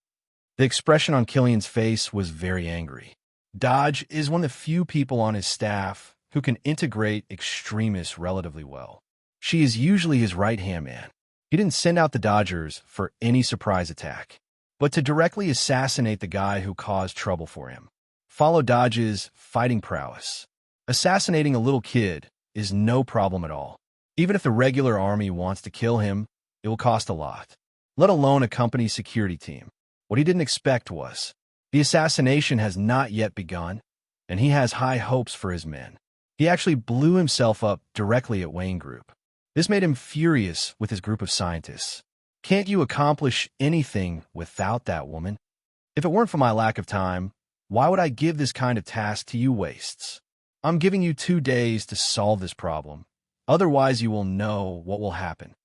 The expression on Killian's face was very angry. Dodge is one of the few people on his staff who can integrate extremists relatively well. She is usually his right-hand man. He didn't send out the Dodgers for any surprise attack, but to directly assassinate the guy who caused trouble for him. Follow Dodge's fighting prowess. Assassinating a little kid is no problem at all. Even if the regular army wants to kill him, it will cost a lot, let alone a company security team. What he didn't expect was, the assassination has not yet begun, and he has high hopes for his men. He actually blew himself up directly at Wayne Group. This made him furious with his group of scientists. Can't you accomplish anything without that woman? If it weren't for my lack of time, why would I give this kind of task to you wastes? I'm giving you 2 days to solve this problem. Otherwise, you will know what will happen.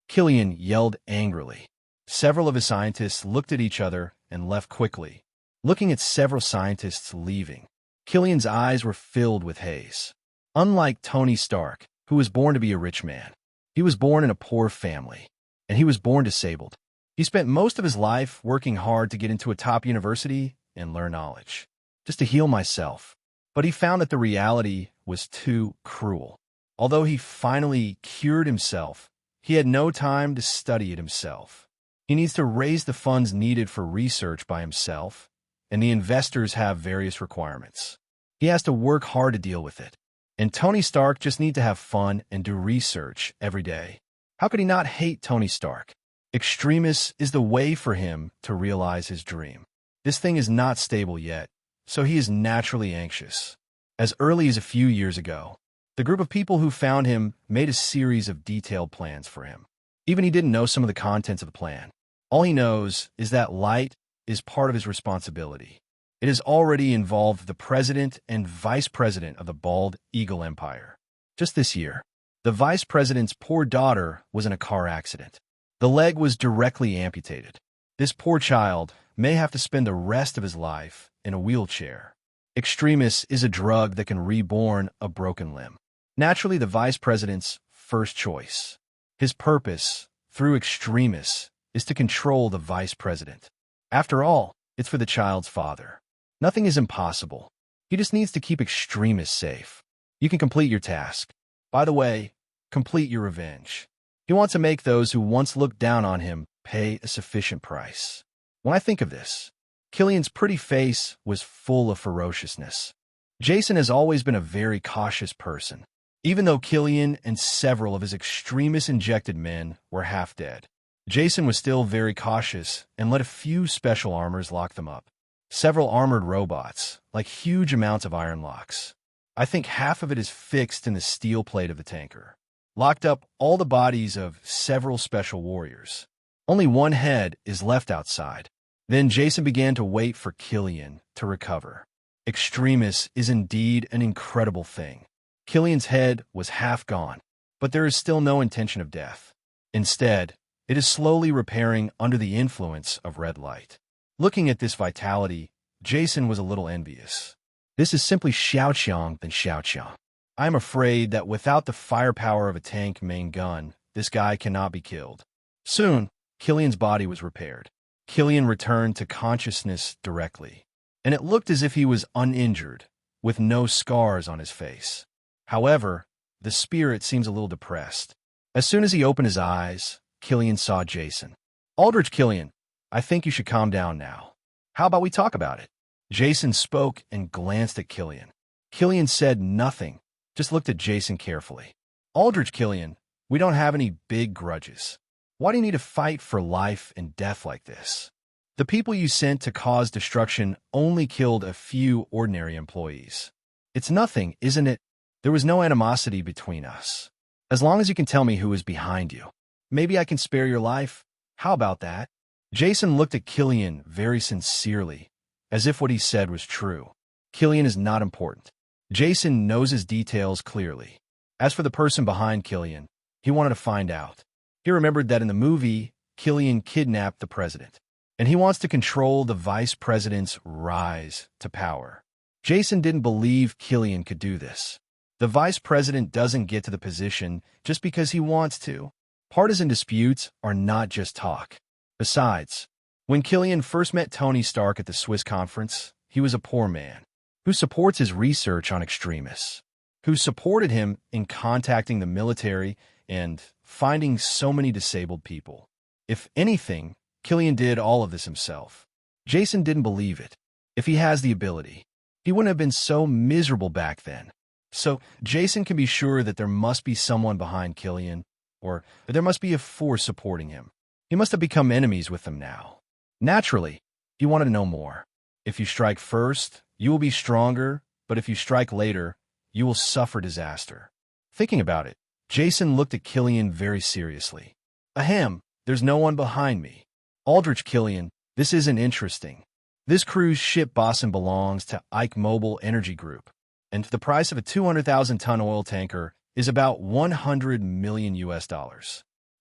Killian yelled angrily. Several of his scientists looked at each other and left quickly. Looking at several scientists leaving, Killian's eyes were filled with haze. Unlike Tony Stark, who was born to be a rich man, he was born in a poor family, and he was born disabled. He spent most of his life working hard to get into a top university and learn knowledge, just to heal myself. But he found that the reality was too cruel. Although he finally cured himself, he had no time to study it himself. He needs to raise the funds needed for research by himself, and the investors have various requirements. He has to work hard to deal with it. And Tony Stark just needs to have fun and do research every day. How could he not hate Tony Stark? Extremis is the way for him to realize his dream. This thing is not stable yet, so he is naturally anxious. As early as a few years ago, the group of people who found him made a series of detailed plans for him. Even he didn't know some of the contents of the plan. All he knows is that light is part of his responsibility. It has already involved the president and vice president of the Bald Eagle Empire. Just this year, the vice president's poor daughter was in a car accident. The leg was directly amputated. This poor child may have to spend the rest of his life in a wheelchair. Extremis is a drug that can reborn a broken limb. Naturally, the vice president's first choice. His purpose, through Extremis, is to control the vice president. After all, it's for the child's father. Nothing is impossible. He just needs to keep Extremis safe. You can complete your task. By the way, complete your revenge. He wants to make those who once looked down on him pay a sufficient price. When I think of this, Killian's pretty face was full of ferociousness. Jason has always been a very cautious person, even though Killian and several of his Extremis-injected men were half dead. Jason was still very cautious and let a few special armors lock them up. Several armored robots, like huge amounts of iron locks. I think half of it is fixed in the steel plate of the tanker. Locked up all the bodies of several special warriors. Only one head is left outside. Then Jason began to wait for Killian to recover. Extremis is indeed an incredible thing. Killian's head was half gone, but there is still no intention of death. Instead, it is slowly repairing under the influence of red light. Looking at this vitality, Jason was a little envious. This is simply Xiaoqiang than Xiaoqiang. I am afraid that without the firepower of a tank main gun, this guy cannot be killed. Soon, Killian's body was repaired. Killian returned to consciousness directly, and it looked as if he was uninjured, with no scars on his face. However, the spirit seems a little depressed. As soon as he opened his eyes, Killian saw Jason. "Aldrich Killian, I think you should calm down now. How about we talk about it?" Jason spoke and glanced at Killian. Killian said nothing, just looked at Jason carefully. "Aldrich Killian, we don't have any big grudges. Why do you need to fight for life and death like this? The people you sent to cause destruction only killed a few ordinary employees. It's nothing, isn't it? There was no animosity between us. As long as you can tell me who is behind you, maybe I can spare your life. How about that?" Jason looked at Killian very sincerely, as if what he said was true. Killian is not important. Jason knows his details clearly. As for the person behind Killian, he wanted to find out. He remembered that in the movie, Killian kidnapped the president, and he wants to control the vice president's rise to power. Jason didn't believe Killian could do this. The vice president doesn't get to the position just because he wants to. Partisan disputes are not just talk. Besides, when Killian first met Tony Stark at the Swiss conference, he was a poor man who supports his research on Extremis, who supported him in contacting the military and finding so many disabled people. If anything, Killian did all of this himself. Jason didn't believe it. If he has the ability, he wouldn't have been so miserable back then. So Jason can be sure that there must be someone behind Killian, or that there must be a force supporting him. He must have become enemies with them now. Naturally, he wanted to know more. If you strike first, you will be stronger, but if you strike later, you will suffer disaster. Thinking about it, Jason looked at Killian very seriously. "Ahem, there's no one behind me. Aldrich Killian, this isn't interesting. This cruise ship bosun belongs to Ike Mobile Energy Group, and the price of a 200,000-ton oil tanker is about $100 million US.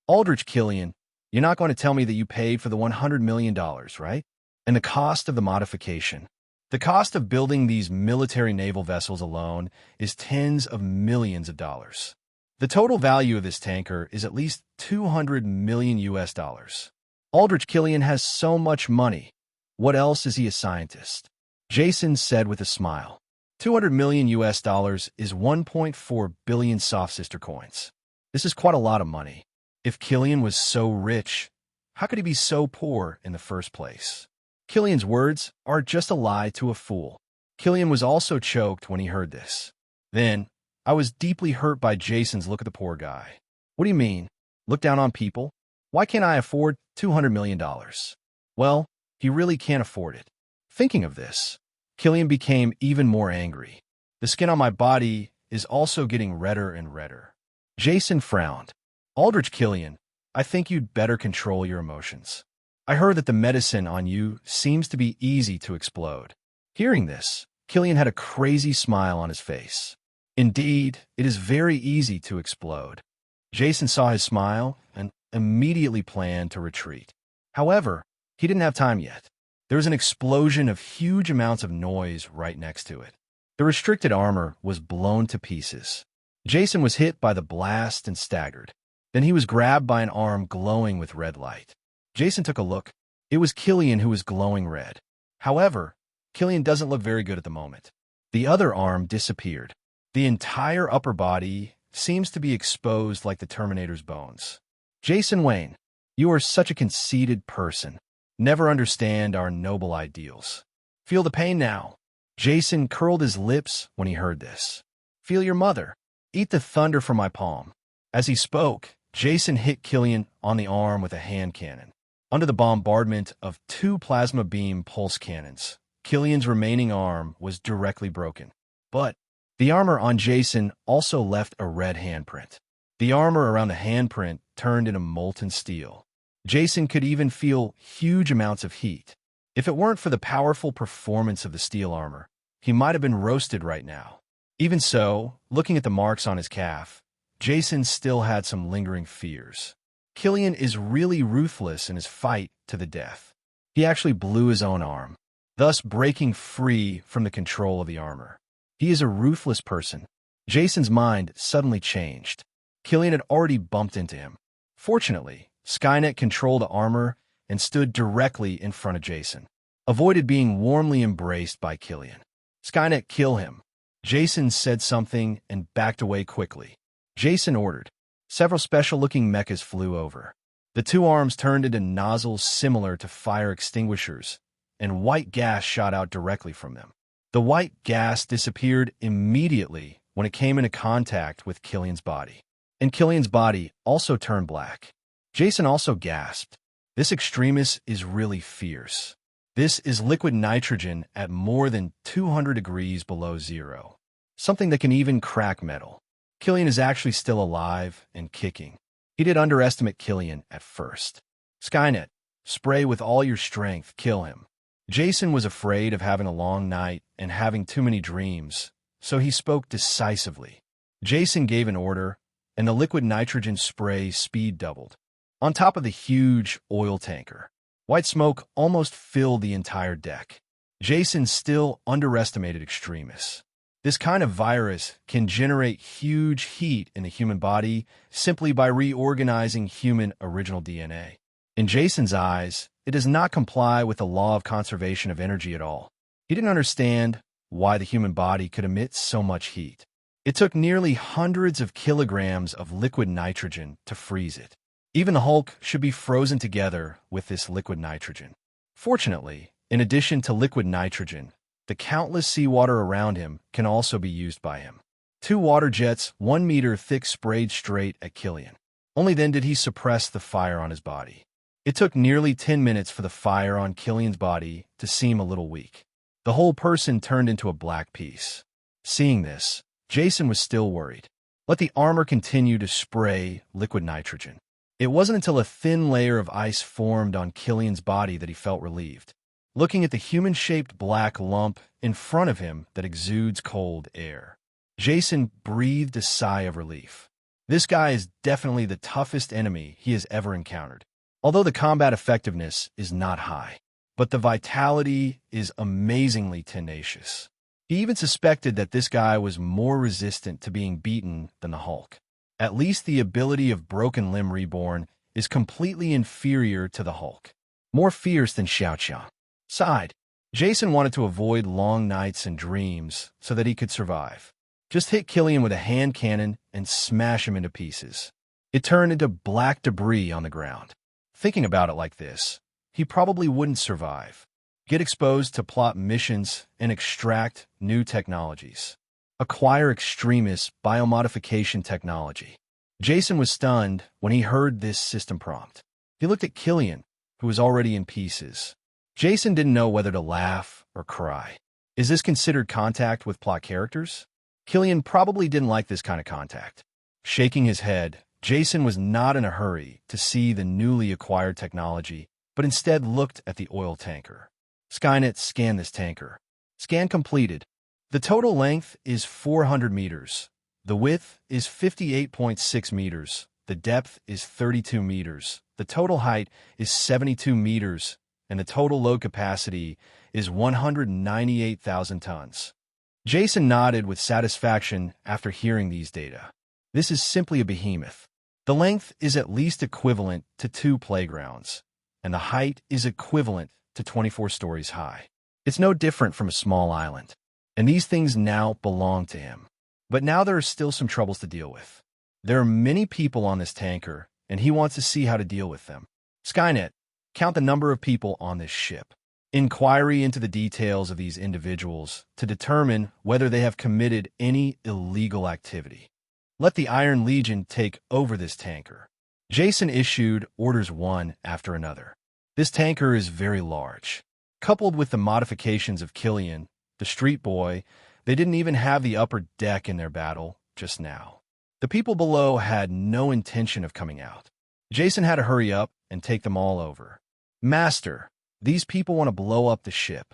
Aldrich Killian, you're not going to tell me that you paid for the $100 million, right? And the cost of the modification. The cost of building these military naval vessels alone is tens of millions of dollars. The total value of this tanker is at least $200 million US. Aldrich Killian has so much money. What else is he a scientist?" Jason said with a smile. $200 million US is 1.4 billion soft sister coins. This is quite a lot of money. If Killian was so rich, how could he be so poor in the first place? Killian's words are just a lie to a fool. Killian was also choked when he heard this. Then, I was deeply hurt by Jason's look at the poor guy. "What do you mean? Look down on people? Why can't I afford $200 million? Well, he really can't afford it. Thinking of this, Killian became even more angry. The skin on my body is also getting redder and redder. Jason frowned. Aldrich Killian, I think you'd better control your emotions. I heard that the medicine on you seems to be easy to explode. Hearing this, Killian had a crazy smile on his face. Indeed, it is very easy to explode. Jason saw his smile and immediately planned to retreat. However, he didn't have time yet. There was an explosion of huge amounts of noise right next to it. The restricted armor was blown to pieces. Jason was hit by the blast and staggered. Then he was grabbed by an arm glowing with red light. Jason took a look. It was Killian who was glowing red. However, Killian doesn't look very good at the moment. The other arm disappeared. The entire upper body seems to be exposed like the Terminator's bones. Jason Wayne, you are such a conceited person. Never understand our noble ideals. Feel the pain now. Jason curled his lips when he heard this. Feel your mother. Eat the thunder from my palm. As he spoke, Jason hit Killian on the arm with a hand cannon. Under the bombardment of 2 plasma beam pulse cannons, Killian's remaining arm was directly broken. But the armor on Jason also left a red handprint. The armor around the handprint turned into molten steel. Jason could even feel huge amounts of heat. If it weren't for the powerful performance of the steel armor, he might have been roasted right now. Even so, looking at the marks on his calf, Jason still had some lingering fears. Killian is really ruthless in his fight to the death. He actually blew his own arm, thus breaking free from the control of the armor. He is a ruthless person. Jason's mind suddenly changed. Killian had already bumped into him. Fortunately, Skynet controlled the armor and stood directly in front of Jason. Avoided being warmly embraced by Killian. Skynet, kill him. Jason said something and backed away quickly. Jason ordered. Several special-looking mechas flew over. The 2 arms turned into nozzles similar to fire extinguishers, and white gas shot out directly from them. The white gas disappeared immediately when it came into contact with Killian's body. And Killian's body also turned black. Jason also gasped. This extremis is really fierce. This is liquid nitrogen at more than 200 degrees below zero. Something that can even crack metal. Killian is actually still alive and kicking. He did underestimate Killian at first. Skynet, spray with all your strength, kill him. Jason was afraid of having a long night and having too many dreams, so he spoke decisively. Jason gave an order, and the liquid nitrogen spray speed doubled. On top of the huge oil tanker, white smoke almost filled the entire deck. Jason still underestimated extremis. This kind of virus can generate huge heat in the human body simply by reorganizing human original DNA. In Jason's eyes, it does not comply with the law of conservation of energy at all. He didn't understand why the human body could emit so much heat. It took nearly hundreds of kilograms of liquid nitrogen to freeze it. Even the Hulk should be frozen together with this liquid nitrogen. Fortunately, in addition to liquid nitrogen, the countless seawater around him can also be used by him. 2 water jets 1 meter thick sprayed straight at Killian. Only then did he suppress the fire on his body. It took nearly 10 minutes for the fire on Killian's body to seem a little weak. The whole person turned into a black piece. Seeing this, Jason was still worried. Let the armor continue to spray liquid nitrogen. It wasn't until a thin layer of ice formed on Killian's body that he felt relieved. Looking at the human-shaped black lump in front of him that exudes cold air, Jason breathed a sigh of relief. This guy is definitely the toughest enemy he has ever encountered. Although the combat effectiveness is not high, but the vitality is amazingly tenacious. He even suspected that this guy was more resistant to being beaten than the Hulk. At least the ability of Broken Limb Reborn is completely inferior to the Hulk. More fierce than Xiao Qiang. Sighed. Jason wanted to avoid long nights and dreams so that he could survive. Just hit Killian with a hand cannon and smash him into pieces. It turned into black debris on the ground. Thinking about it like this, he probably wouldn't survive. Get exposed to plot missions and extract new technologies. Acquire extremist biomodification technology. Jason was stunned when he heard this system prompt. He looked at Killian, who was already in pieces. Jason didn't know whether to laugh or cry. Is this considered contact with plot characters? Killian probably didn't like this kind of contact. Shaking his head, Jason was not in a hurry to see the newly acquired technology, but instead looked at the oil tanker. Skynet scanned this tanker. Scan completed. The total length is 400 meters. The width is 58.6 meters. The depth is 32 meters. The total height is 72 meters, and the total load capacity is 198,000 tons. Jason nodded with satisfaction after hearing these data. This is simply a behemoth. The length is at least equivalent to 2 playgrounds, and the height is equivalent to 24 stories high. It's no different from a small island, and these things now belong to him. But now there are still some troubles to deal with. There are many people on this tanker, and he wants to see how to deal with them. Skynet, count the number of people on this ship. Inquiry into the details of these individuals to determine whether they have committed any illegal activity. Let the Iron Legion take over this tanker. Jason issued orders one after another. This tanker is very large. Coupled with the modifications of Killian, the street boy, they didn't even have the upper deck in their battle just now. The people below had no intention of coming out. Jason had to hurry up and take them all over. Master, these people want to blow up the ship.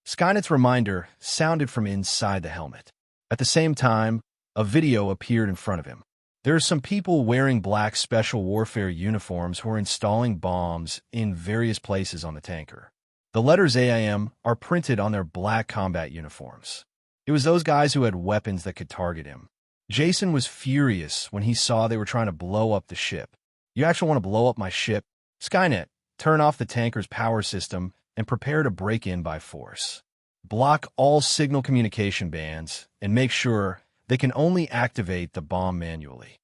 Skynet's reminder sounded from inside the helmet. At the same time, a video appeared in front of him. There are some people wearing black special warfare uniforms who are installing bombs in various places on the tanker. The letters AIM are printed on their black combat uniforms. It was those guys who had weapons that could target him. Jason was furious when he saw they were trying to blow up the ship. You actually want to blow up my ship? Skynet, turn off the tanker's power system and prepare to break in by force. Block all signal communication bands and make sure they can only activate the bomb manually.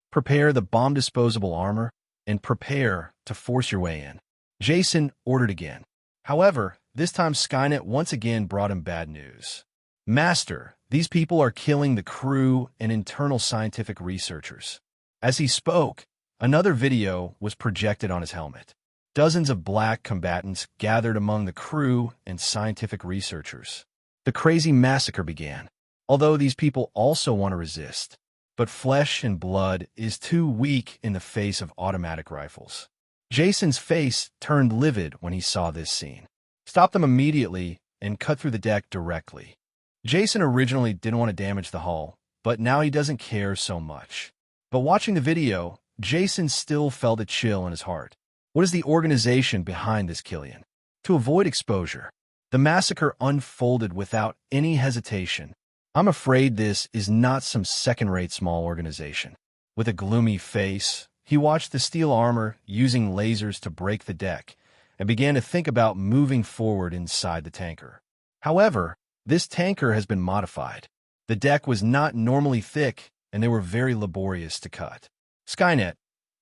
Prepare the bomb-disposable armor and prepare to force your way in. Jason ordered again. However, this time Skynet once again brought him bad news. Master, these people are killing the crew and internal scientific researchers. As he spoke, another video was projected on his helmet. Dozens of black combatants gathered among the crew and scientific researchers. The crazy massacre began, although these people also want to resist. But flesh and blood is too weak in the face of automatic rifles. Jason's face turned livid when he saw this scene. Stop them immediately and cut through the deck directly. Jason originally didn't want to damage the hull, but now he doesn't care so much. But watching the video, Jason still felt a chill in his heart. What is the organization behind this, Killian? To avoid exposure, the massacre unfolded without any hesitation. I'm afraid this is not some second-rate small organization. With a gloomy face, he watched the steel armor using lasers to break the deck and began to think about moving forward inside the tanker. However, this tanker has been modified. The deck was not normally thick, and they were very laborious to cut. Skynet,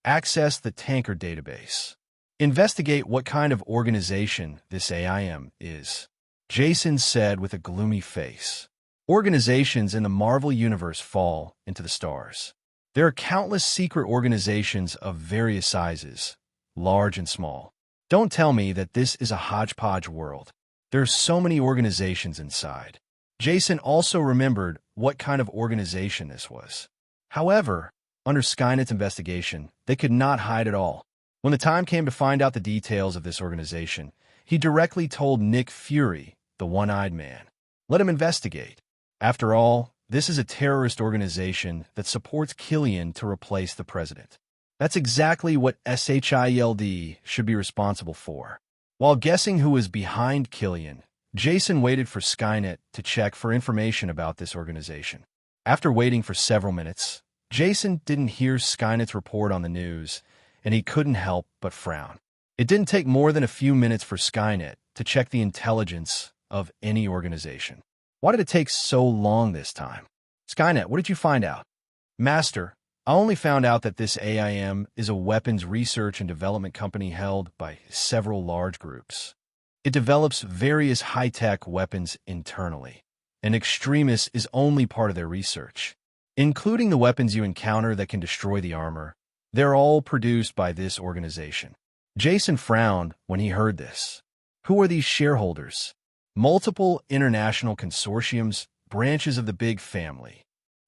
access the tanker database. Investigate what kind of organization this AIM is. Jason said with a gloomy face. Organizations in the Marvel Universe fall into the stars. There are countless secret organizations of various sizes, large and small. Don't tell me that this is a hodgepodge world. There are so many organizations inside. Jason also remembered what kind of organization this was. However, under Skynet's investigation, they could not hide it all. When the time came to find out the details of this organization, he directly told Nick Fury, the one-eyed man. Let him investigate. After all, this is a terrorist organization that supports Killian to replace the president. That's exactly what SHIELD should be responsible for. While guessing who was behind Killian, Jason waited for Skynet to check for information about this organization. After waiting for several minutes, Jason didn't hear Skynet's report on the news, and he couldn't help but frown. It didn't take more than a few minutes for Skynet to check the intelligence of any organization. Why did it take so long this time? Skynet, what did you find out? Master, I only found out that this AIM is a weapons research and development company held by several large groups. It develops various high-tech weapons internally, and Extremis is only part of their research, including the weapons you encounter that can destroy the armor. They're all produced by this organization. Jason frowned when he heard this. Who are these shareholders? Multiple international consortiums, branches of the big family.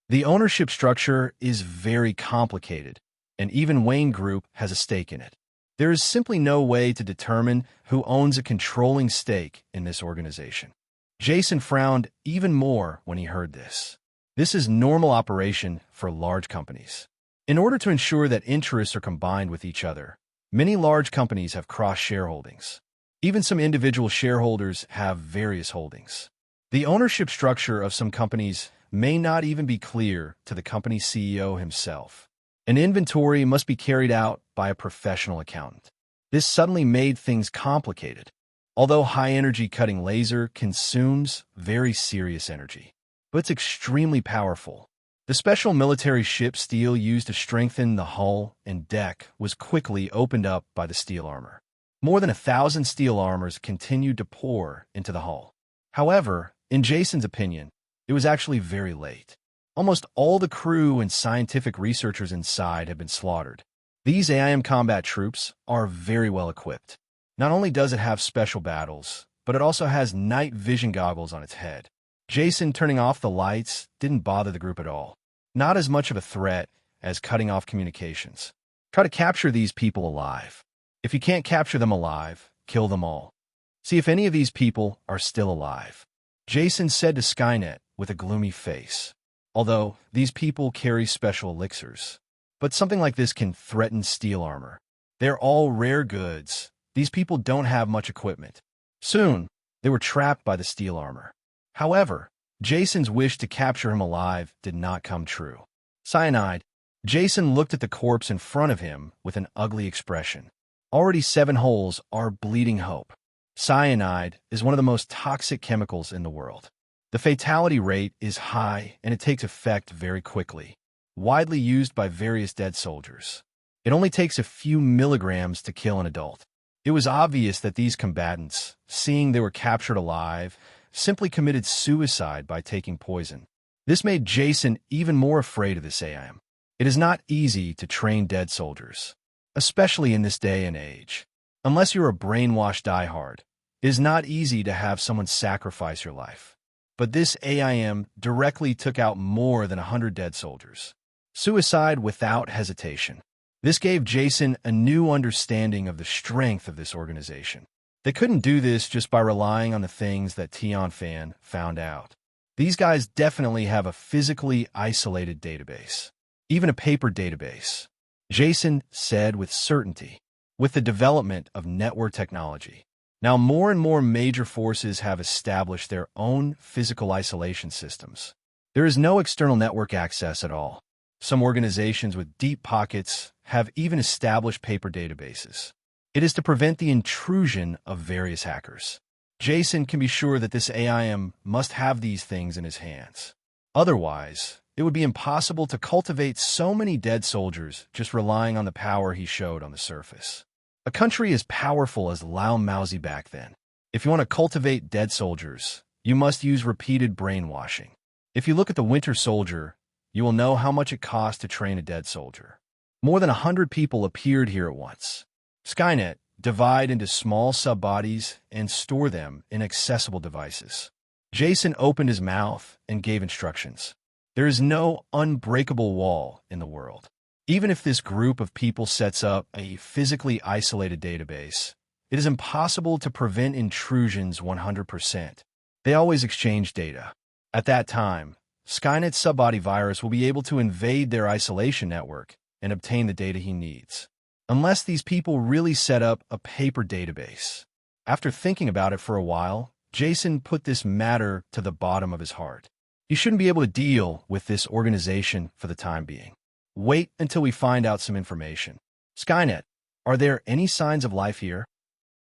The ownership structure is very complicated, and even Wayne Group has a stake in it. There is simply no way to determine who owns a controlling stake in this organization. Jason frowned even more when he heard this. This is normal operation for large companies. In order to ensure that interests are combined with each other, many large companies have cross-shareholdings. Even some individual shareholders have various holdings. The ownership structure of some companies may not even be clear to the company CEO himself. An inventory must be carried out by a professional accountant. This suddenly made things complicated. Although high-energy cutting laser consumes very serious energy, but it's extremely powerful. The special military ship steel used to strengthen the hull and deck was quickly opened up by the steel armor. More than 1,000 steel armors continued to pour into the hull. However, in Jason's opinion, it was actually very late. Almost all the crew and scientific researchers inside have been slaughtered. These AIM combat troops are very well equipped. Not only does it have special battles, but it also has night vision goggles on its head. Jason turning off the lights didn't bother the group at all. Not as much of a threat as cutting off communications. Try to capture these people alive. If you can't capture them alive, kill them all. See if any of these people are still alive. Jason said to Skynet with a gloomy face. Although these people carry special elixirs. But something like this can threaten steel armor. They're all rare goods. These people don't have much equipment. Soon, they were trapped by the steel armor. However, Jason's wish to capture him alive did not come true. Cyanide. Jason looked at the corpse in front of him with an ugly expression. Already 7 holes are bleeding hope. Cyanide is one of the most toxic chemicals in the world. The fatality rate is high and it takes effect very quickly. Widely used by various dead soldiers. It only takes a few milligrams to kill an adult. It was obvious that these combatants, seeing they were captured alive, simply committed suicide by taking poison. This made Jason even more afraid of this AIM. It is not easy to train dead soldiers, especially in this day and age. Unless you're a brainwashed diehard, it is not easy to have someone sacrifice your life. But this AIM directly took out more than 100 dead soldiers. Suicide without hesitation. This gave Jason a new understanding of the strength of this organization. They couldn't do this just by relying on the things that Tion Fan found out. These guys definitely have a physically isolated database. Even a paper database. Jason said with certainty. With the development of network technology, now more and more major forces have established their own physical isolation systems. There is no external network access at all. Some organizations with deep pockets have even established paper databases. It is to prevent the intrusion of various hackers. Jason can be sure that this AIM must have these things in his hands. Otherwise, it would be impossible to cultivate so many dead soldiers just relying on the power he showed on the surface. A country as powerful as Lao Maozi back then. If you want to cultivate dead soldiers, you must use repeated brainwashing. If you look at the Winter Soldier, you will know how much it costs to train a dead soldier. More than 100 people appeared here at once. Skynet divide into small sub-bodies and store them in accessible devices. Jason opened his mouth and gave instructions. There is no unbreakable wall in the world. Even if this group of people sets up a physically isolated database, it is impossible to prevent intrusions 100%. They always exchange data. At that time, Skynet's subbody virus will be able to invade their isolation network and obtain the data he needs. Unless these people really set up a paper database. After thinking about it for a while, Jason put this matter to the bottom of his heart. He shouldn't be able to deal with this organization for the time being. Wait until we find out some information. Skynet, are there any signs of life here?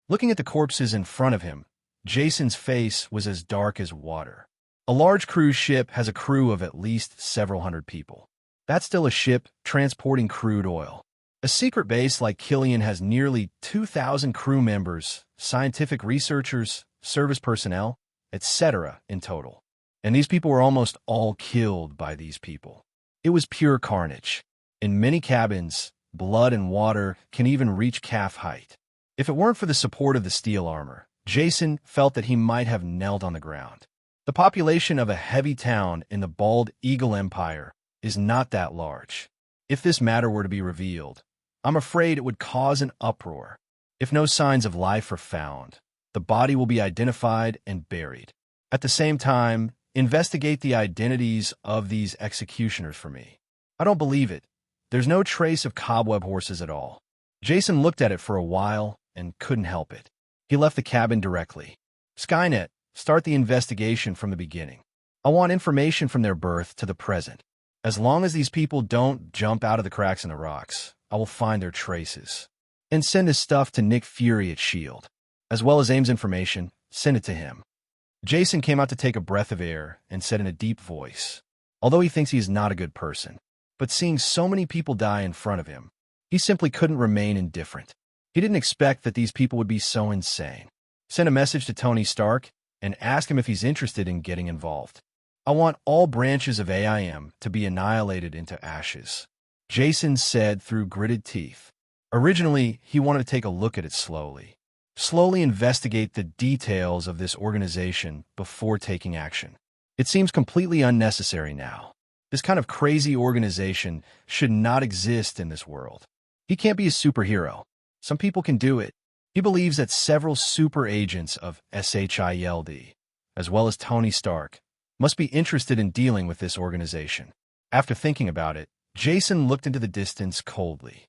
Looking at the corpses in front of him, Jason's face was as dark as water. A large cruise ship has a crew of at least several hundred people. That's still a ship transporting crude oil. A secret base like Killian has nearly 2,000 crew members, scientific researchers, service personnel, etc. in total. And these people were almost all killed by these people. It was pure carnage. In many cabins, blood and water can even reach calf height. If it weren't for the support of the steel armor, Jason felt that he might have knelt on the ground. The population of a heavy town in the Bald Eagle Empire is not that large. If this matter were to be revealed, I'm afraid it would cause an uproar. If no signs of life are found, the body will be identified and buried. At the same time, investigate the identities of these executioners for me. I don't believe it. There's no trace of cobweb horses at all. Jason looked at it for a while and couldn't help it. He left the cabin directly. Skynet, start the investigation from the beginning. I want information from their birth to the present. As long as these people don't jump out of the cracks in the rocks, I will find their traces. And send his stuff to Nick Fury at S.H.I.E.L.D. As well as Aim's information, send it to him. Jason came out to take a breath of air and said in a deep voice, although he thinks he is not a good person, but seeing so many people die in front of him, he simply couldn't remain indifferent. He didn't expect that these people would be so insane. Send a message to Tony Stark and ask him if he's interested in getting involved. I want all branches of AIM to be annihilated into ashes, Jason said through gritted teeth. Originally, he wanted to take a look at it slowly. Slowly investigate the details of this organization before taking action. It seems completely unnecessary now. This kind of crazy organization should not exist in this world. He can't be a superhero. Some people can do it. He believes that several super agents of S.H.I.E.L.D., as well as Tony Stark, must be interested in dealing with this organization. After thinking about it, Jason looked into the distance coldly.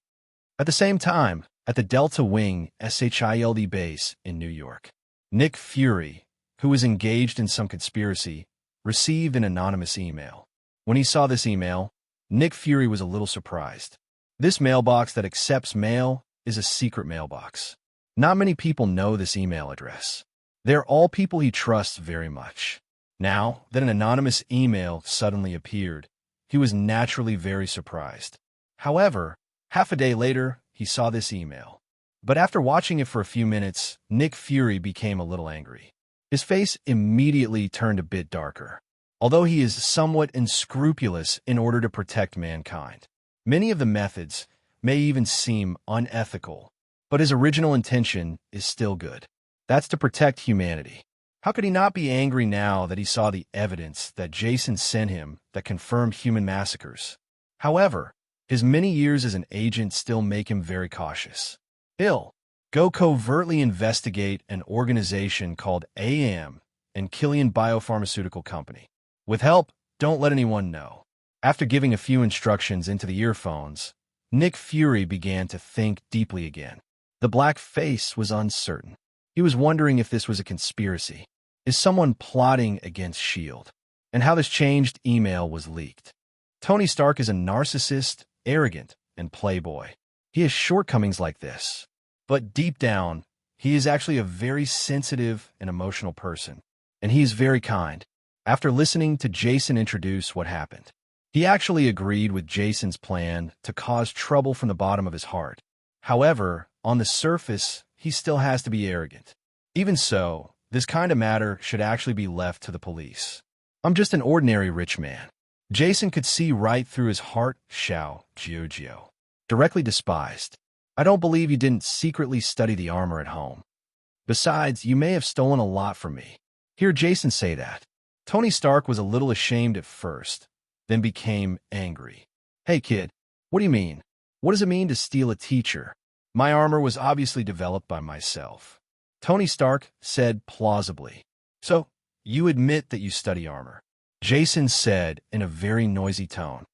At the same time, at the Delta Wing S.H.I.E.L.D. base in New York, Nick Fury, who was engaged in some conspiracy, received an anonymous email. When he saw this email, Nick Fury was a little surprised. This mailbox that accepts mail is a secret mailbox. Not many people know this email address. They're all people he trusts very much. Now that an anonymous email suddenly appeared, he was naturally very surprised. However, half a day later, he saw this email. But after watching it for a few minutes, Nick Fury became a little angry. His face immediately turned a bit darker. Although he is somewhat unscrupulous in order to protect mankind, many of the methods may even seem unethical, but his original intention is still good. That's to protect humanity. How could he not be angry now that he saw the evidence that Jason sent him that confirmed human massacres? However, his many years as an agent still make him very cautious. Go covertly investigate an organization called AM and Killian Biopharmaceutical Company. With help, don't let anyone know. After giving a few instructions into the earphones, Nick Fury began to think deeply again. The black face was uncertain. He was wondering if this was a conspiracy. Is someone plotting against S.H.I.E.L.D.? And how this changed email was leaked. Tony Stark is a narcissist, arrogant, and playboy. He has shortcomings like this. But deep down, he is actually a very sensitive and emotional person. And he is very kind. After listening to Jason introduce what happened, he actually agreed with Jason's plan to cause trouble from the bottom of his heart. However, on the surface, he still has to be arrogant. Even so, this kind of matter should actually be left to the police. I'm just an ordinary rich man. Jason could see right through his heart, Xiao Jiujiu. Directly despised. I don't believe you didn't secretly study the armor at home. Besides, you may have stolen a lot from me. Hear Jason say that. Tony Stark was a little ashamed at first, then became angry. Hey kid, what do you mean? What does it mean to steal a teacher? My armor was obviously developed by myself. Tony Stark said plausibly. So, you admit that you study armor? Jason said in a very noisy tone.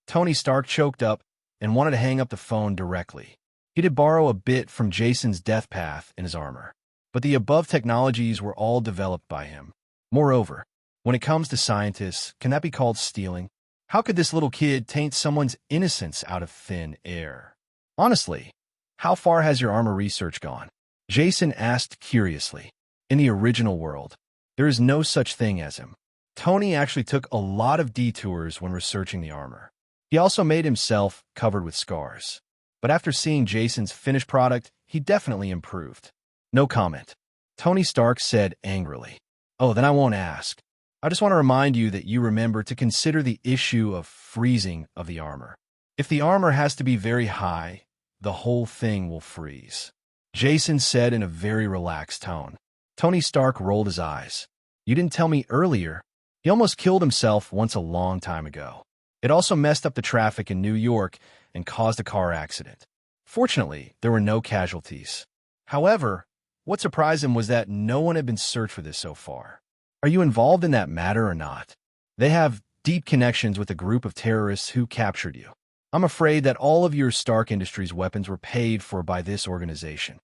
Tony Stark choked up and wanted to hang up the phone directly. He did borrow a bit from Jason's death path in his armor, but the above technologies were all developed by him. Moreover, when it comes to scientists, can that be called stealing? How could this little kid taint someone's innocence out of thin air? Honestly, how far has your armor research gone? Jason asked curiously. In the original world, there is no such thing as him. Tony actually took a lot of detours when researching the armor. He also made himself covered with scars. But after seeing Jason's finished product, he definitely improved. No comment. Tony Stark said angrily. Oh, then I won't ask. I just want to remind you that you remember to consider the issue of freezing of the armor. If the armor has to be very high, the whole thing will freeze. Jason said in a very relaxed tone. Tony Stark rolled his eyes. You didn't tell me earlier. He almost killed himself once a long time ago. It also messed up the traffic in New York and caused a car accident. Fortunately, there were no casualties. However, what surprised him was that no one had been searched for this so far. Are you involved in that matter or not? They have deep connections with a group of terrorists who captured you. I'm afraid that all of your Stark Industries weapons were paid for by this organization.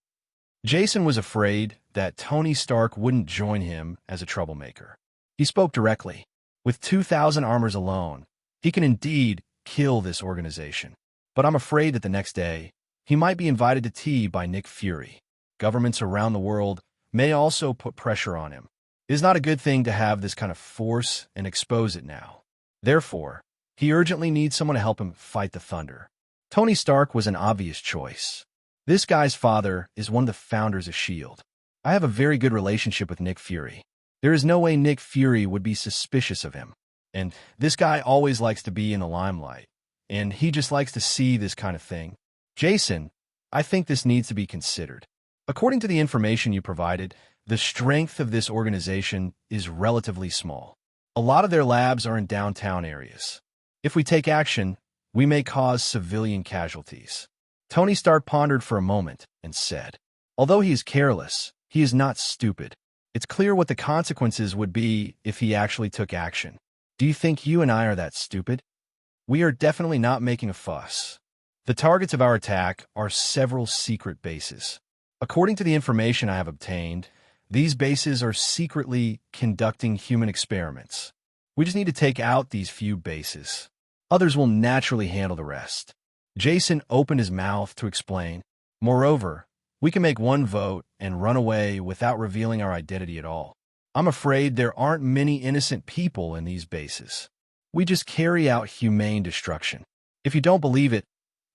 Jason was afraid that Tony Stark wouldn't join him as a troublemaker. He spoke directly. With 2,000 armors alone, he can indeed kill this organization. But I'm afraid that the next day, he might be invited to tea by Nick Fury. Governments around the world may also put pressure on him. It is not a good thing to have this kind of force and expose it now. Therefore, he urgently needs someone to help him fight the Thunder. Tony Stark was an obvious choice. This guy's father is one of the founders of S.H.I.E.L.D. I have a very good relationship with Nick Fury. There is no way Nick Fury would be suspicious of him. And this guy always likes to be in the limelight. And he just likes to see this kind of thing. Jason, I think this needs to be considered. According to the information you provided, the strength of this organization is relatively small. A lot of their labs are in downtown areas. If we take action, we may cause civilian casualties. Tony Stark pondered for a moment and said, although he is careless, he is not stupid. It's clear what the consequences would be if he actually took action. Do you think you and I are that stupid? We are definitely not making a fuss. The targets of our attack are several secret bases. According to the information I have obtained, these bases are secretly conducting human experiments. We just need to take out these few bases. Others will naturally handle the rest. Jason opened his mouth to explain. Moreover, we can make one vote and run away without revealing our identity at all. I'm afraid there aren't many innocent people in these bases. We just carry out humane destruction. If you don't believe it,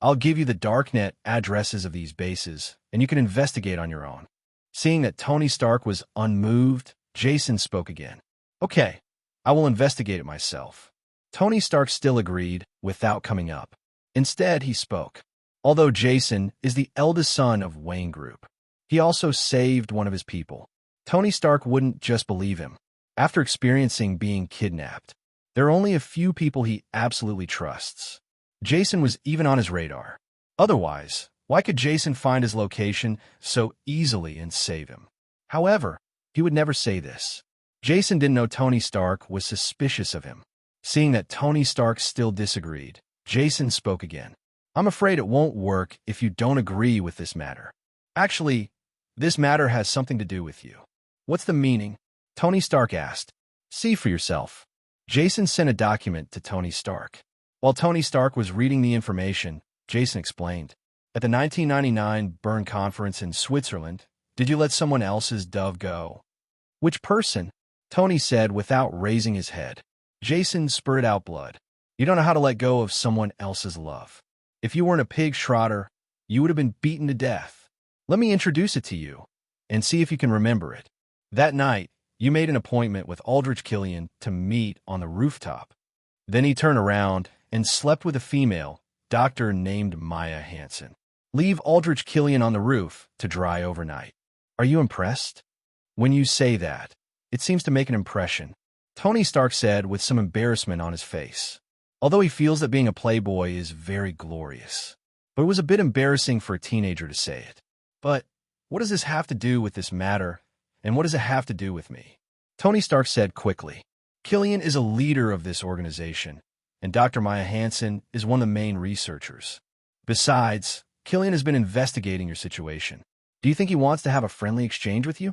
I'll give you the darknet addresses of these bases, and you can investigate on your own. Seeing that Tony Stark was unmoved, Jason spoke again. Okay, I will investigate it myself. Tony Stark still agreed, without coming up. Instead, he spoke. Although Jason is the eldest son of Wayne Group, he also saved one of his people. Tony Stark wouldn't just believe him. After experiencing being kidnapped, there are only a few people he absolutely trusts. Jason was even on his radar. Otherwise, why could Jason find his location so easily and save him? However, he would never say this. Jason didn't know Tony Stark was suspicious of him. Seeing that Tony Stark still disagreed, Jason spoke again. I'm afraid it won't work if you don't agree with this matter. Actually, this matter has something to do with you. What's the meaning? Tony Stark asked. See for yourself. Jason sent a document to Tony Stark. While Tony Stark was reading the information, Jason explained. At the 1999 Bern conference in Switzerland, did you let someone else's dove go? Which person? Tony said without raising his head. Jason spurted out blood. You don't know how to let go of someone else's love. If you weren't a pig Schroeder, you would have been beaten to death. Let me introduce it to you, and see if you can remember it. That night, you made an appointment with Aldrich Killian to meet on the rooftop. Then he turned around and slept with a female doctor named Maya Hansen. Leave Aldrich Killian on the roof to dry overnight. Are you impressed? When you say that, it seems to make an impression, Tony Stark said with some embarrassment on his face. Although he feels that being a playboy is very glorious. But it was a bit embarrassing for a teenager to say it. But what does this have to do with this matter, and what does it have to do with me? Tony Stark said quickly. Killian is a leader of this organization, and Dr. Maya Hansen is one of the main researchers. Besides, Killian has been investigating your situation. Do you think he wants to have a friendly exchange with you?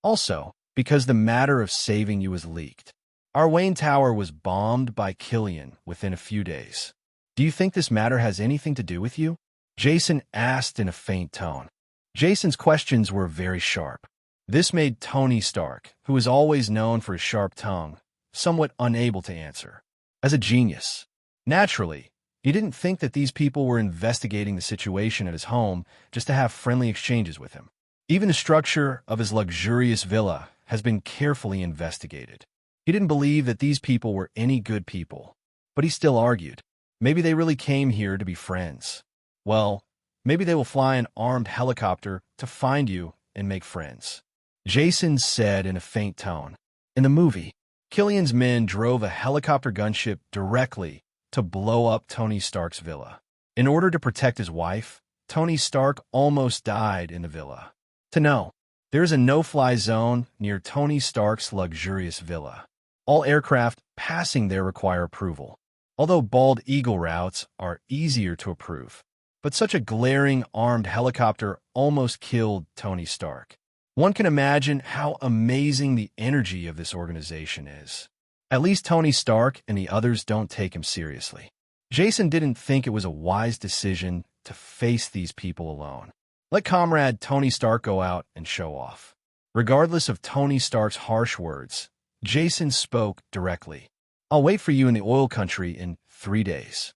Also, because the matter of saving you was leaked. Our Wayne Tower was bombed by Killian within a few days. Do you think this matter has anything to do with you? Jason asked in a faint tone. Jason's questions were very sharp. This made Tony Stark, who was always known for his sharp tongue, somewhat unable to answer. As a genius, naturally, he didn't think that these people were investigating the situation at his home just to have friendly exchanges with him. Even the structure of his luxurious villa has been carefully investigated. He didn't believe that these people were any good people, but he still argued. Maybe they really came here to be friends. Well, maybe they will fly an armed helicopter to find you and make friends. Jason said in a faint tone. In the movie, Killian's men drove a helicopter gunship directly to blow up Tony Stark's villa. In order to protect his wife, Tony Stark almost died in the villa. To know, there is a no-fly zone near Tony Stark's luxurious villa. All aircraft passing there require approval, although bald eagle routes are easier to approve. But such a glaring armed helicopter almost killed Tony Stark. One can imagine how amazing the energy of this organization is. At least Tony Stark and the others don't take him seriously. Jason didn't think it was a wise decision to face these people alone. Let comrade Tony Stark go out and show off. Regardless of Tony Stark's harsh words, Jason spoke directly. I'll wait for you in the oil country in 3 days.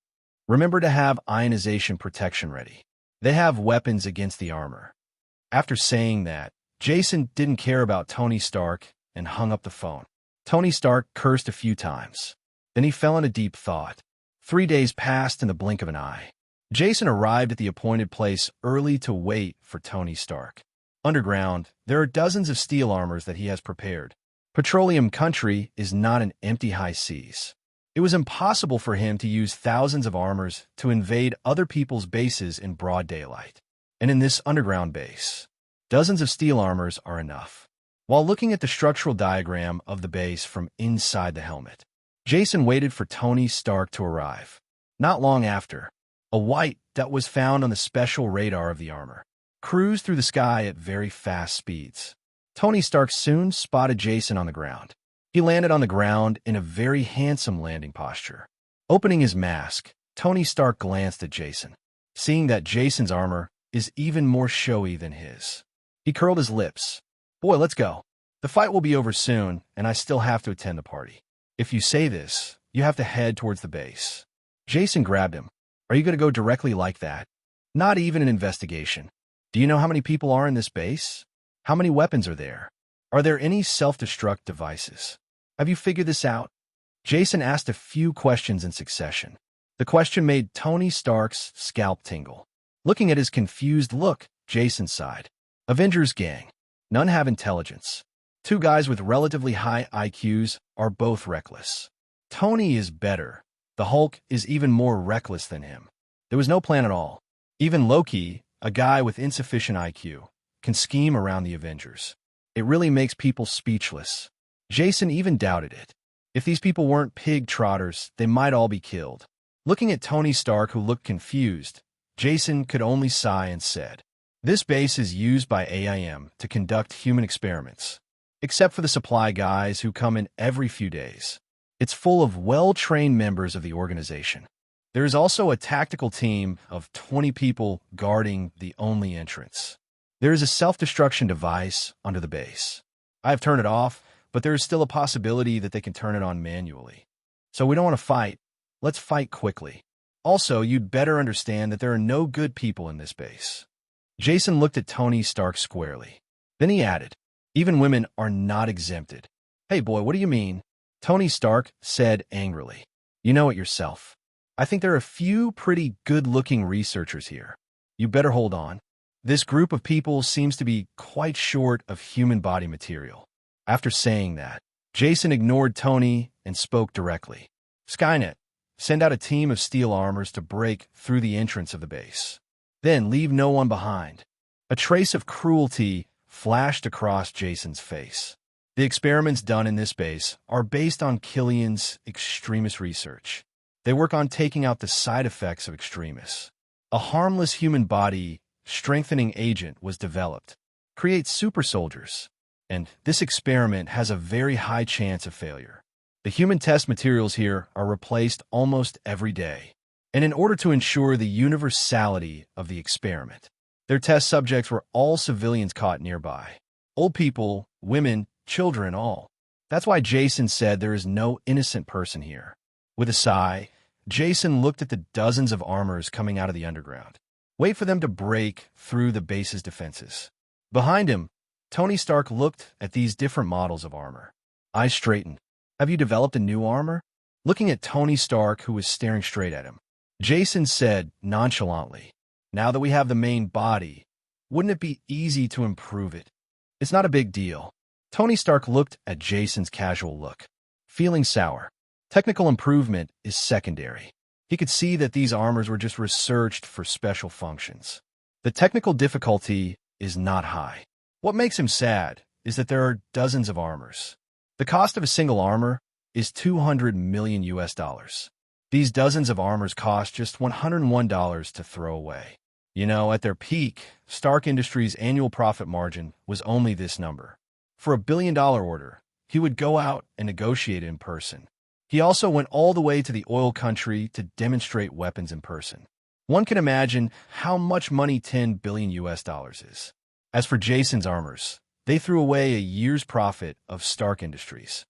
Remember to have ionization protection ready. They have weapons against the armor. After saying that, Jason didn't care about Tony Stark and hung up the phone. Tony Stark cursed a few times. Then he fell into deep thought. 3 days passed in the blink of an eye. Jason arrived at the appointed place early to wait for Tony Stark. Underground, there are dozens of steel armors that he has prepared. Petroleum country is not an empty high seas. It was impossible for him to use thousands of armors to invade other people's bases in broad daylight. And in this underground base, dozens of steel armors are enough. While looking at the structural diagram of the base from inside the helmet, Jason waited for Tony Stark to arrive. Not long after, a white that was found on the special radar of the armor cruised through the sky at very fast speeds. Tony Stark soon spotted Jason on the ground. He landed on the ground in a very handsome landing posture. Opening his mask, Tony Stark glanced at Jason, seeing that Jason's armor is even more showy than his. He curled his lips. Boy, let's go. The fight will be over soon, and I still have to attend the party. If you say this, you have to head towards the base. Jason grabbed him. Are you going to go directly like that? Not even an investigation. Do you know how many people are in this base? How many weapons are there? Are there any self-destruct devices? Have you figured this out? Jason asked a few questions in succession. The question made Tony Stark's scalp tingle. Looking at his confused look, Jason sighed. Avengers gang. None have intelligence. 2 guys with relatively high IQs are both reckless. Tony is better. The Hulk is even more reckless than him. There was no plan at all. Even Loki, a guy with insufficient IQ, can scheme around the Avengers. It really makes people speechless. Jason even doubted it. If these people weren't pig trotters, they might all be killed. Looking at Tony Stark, who looked confused, Jason could only sigh and said, This base is used by AIM to conduct human experiments, except for the supply guys who come in every few days. It's full of well-trained members of the organization. There is also a tactical team of 20 people guarding the only entrance. There is a self-destruction device under the base. I have turned it off, but there is still a possibility that they can turn it on manually. So we don't want to fight. Let's fight quickly. Also, you'd better understand that there are no good people in this base. Jason looked at Tony Stark squarely. Then he added, Even women are not exempted. Hey boy, what do you mean? Tony Stark said angrily. You know it yourself. I think there are a few pretty good-looking researchers here. You better hold on. This group of people seems to be quite short of human body material. After saying that, Jason ignored Tony and spoke directly. Skynet, send out a team of steel armors to break through the entrance of the base. Then leave no one behind. A trace of cruelty flashed across Jason's face. The experiments done in this base are based on Killian's extremist research. They work on taking out the side effects of extremists. A harmless human body strengthening agent was developed. Create super soldiers. And this experiment has a very high chance of failure. The human test materials here are replaced almost every day. And in order to ensure the universality of the experiment, their test subjects were all civilians caught nearby. Old people, women, children, all. That's why Jason said there is no innocent person here. With a sigh, Jason looked at the dozens of armors coming out of the underground. Wait for them to break through the base's defenses. Behind him, Tony Stark looked at these different models of armor. Eyes straightened. Have you developed a new armor? Looking at Tony Stark, who was staring straight at him, Jason said nonchalantly, "Now that we have the main body, wouldn't it be easy to improve it? It's not a big deal." Tony Stark looked at Jason's casual look, feeling sour. Technical improvement is secondary. He could see that these armors were just researched for special functions. The technical difficulty is not high. What makes him sad is that there are dozens of armors. The cost of a single armor is $200 million US. These dozens of armors cost just $101 to throw away. At their peak, Stark Industries' annual profit margin was only this number. For $1 billion order, he would go out and negotiate in person. He also went all the way to the oil country to demonstrate weapons in person. One can imagine how much money $10 billion US is. As for Jason's armors, they threw away a year's profit of Stark Industries.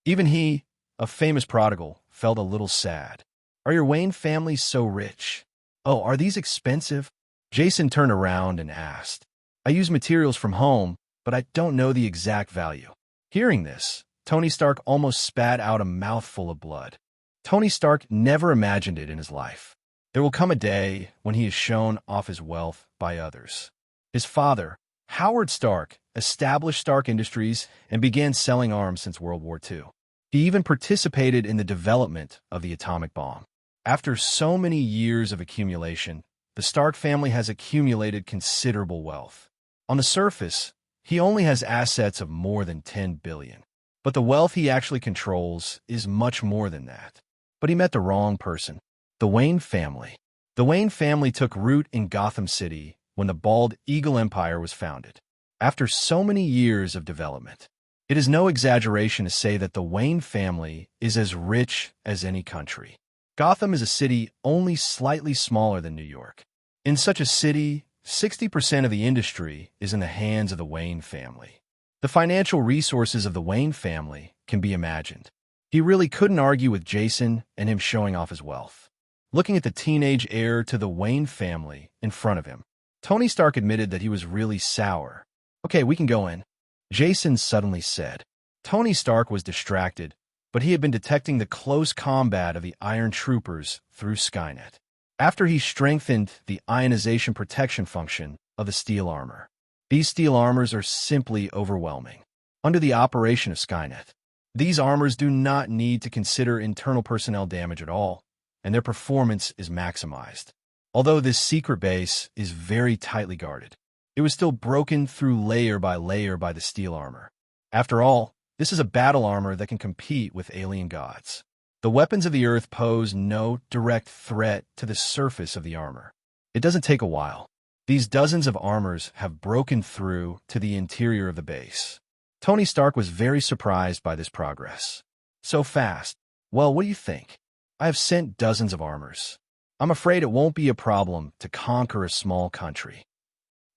Even he, a famous prodigal, felt a little sad. "Are your Wayne family so rich? Oh, are these expensive?" Jason turned around and asked. "I use materials from home, but I don't know the exact value." Hearing this, Tony Stark almost spat out a mouthful of blood. Tony Stark never imagined it in his life. There will come a day when he is shown off his wealth by others. His father, Howard Stark, established Stark Industries and began selling arms since World War II. He even participated in the development of the atomic bomb. After so many years of accumulation, the Stark family has accumulated considerable wealth. On the surface, he only has assets of more than $10 billion. But the wealth he actually controls is much more than that. But he met the wrong person. The Wayne family. The Wayne family took root in Gotham City when the Bald Eagle Empire was founded. After so many years of development, it is no exaggeration to say that the Wayne family is as rich as any country. Gotham is a city only slightly smaller than New York. In such a city, 60% of the industry is in the hands of the Wayne family. The financial resources of the Wayne family can be imagined. He really couldn't argue with Jason and him showing off his wealth. Looking at the teenage heir to the Wayne family in front of him, Tony Stark admitted that he was really sour. "Okay, we can go in," Jason suddenly said. Tony Stark was distracted, but he had been detecting the close combat of the Iron Troopers through Skynet. After he strengthened the ionization protection function of the steel armor. These steel armors are simply overwhelming. Under the operation of Skynet, these armors do not need to consider internal personnel damage at all, and their performance is maximized. Although this secret base is very tightly guarded, it was still broken through layer by the steel armor. After all, this is a battle armor that can compete with alien gods. The weapons of the Earth pose no direct threat to the surface of the armor. It doesn't take a while. These dozens of armors have broken through to the interior of the base. Tony Stark was very surprised by this progress. "So fast. Well, what do you think? I have sent dozens of armors. I'm afraid it won't be a problem to conquer a small country.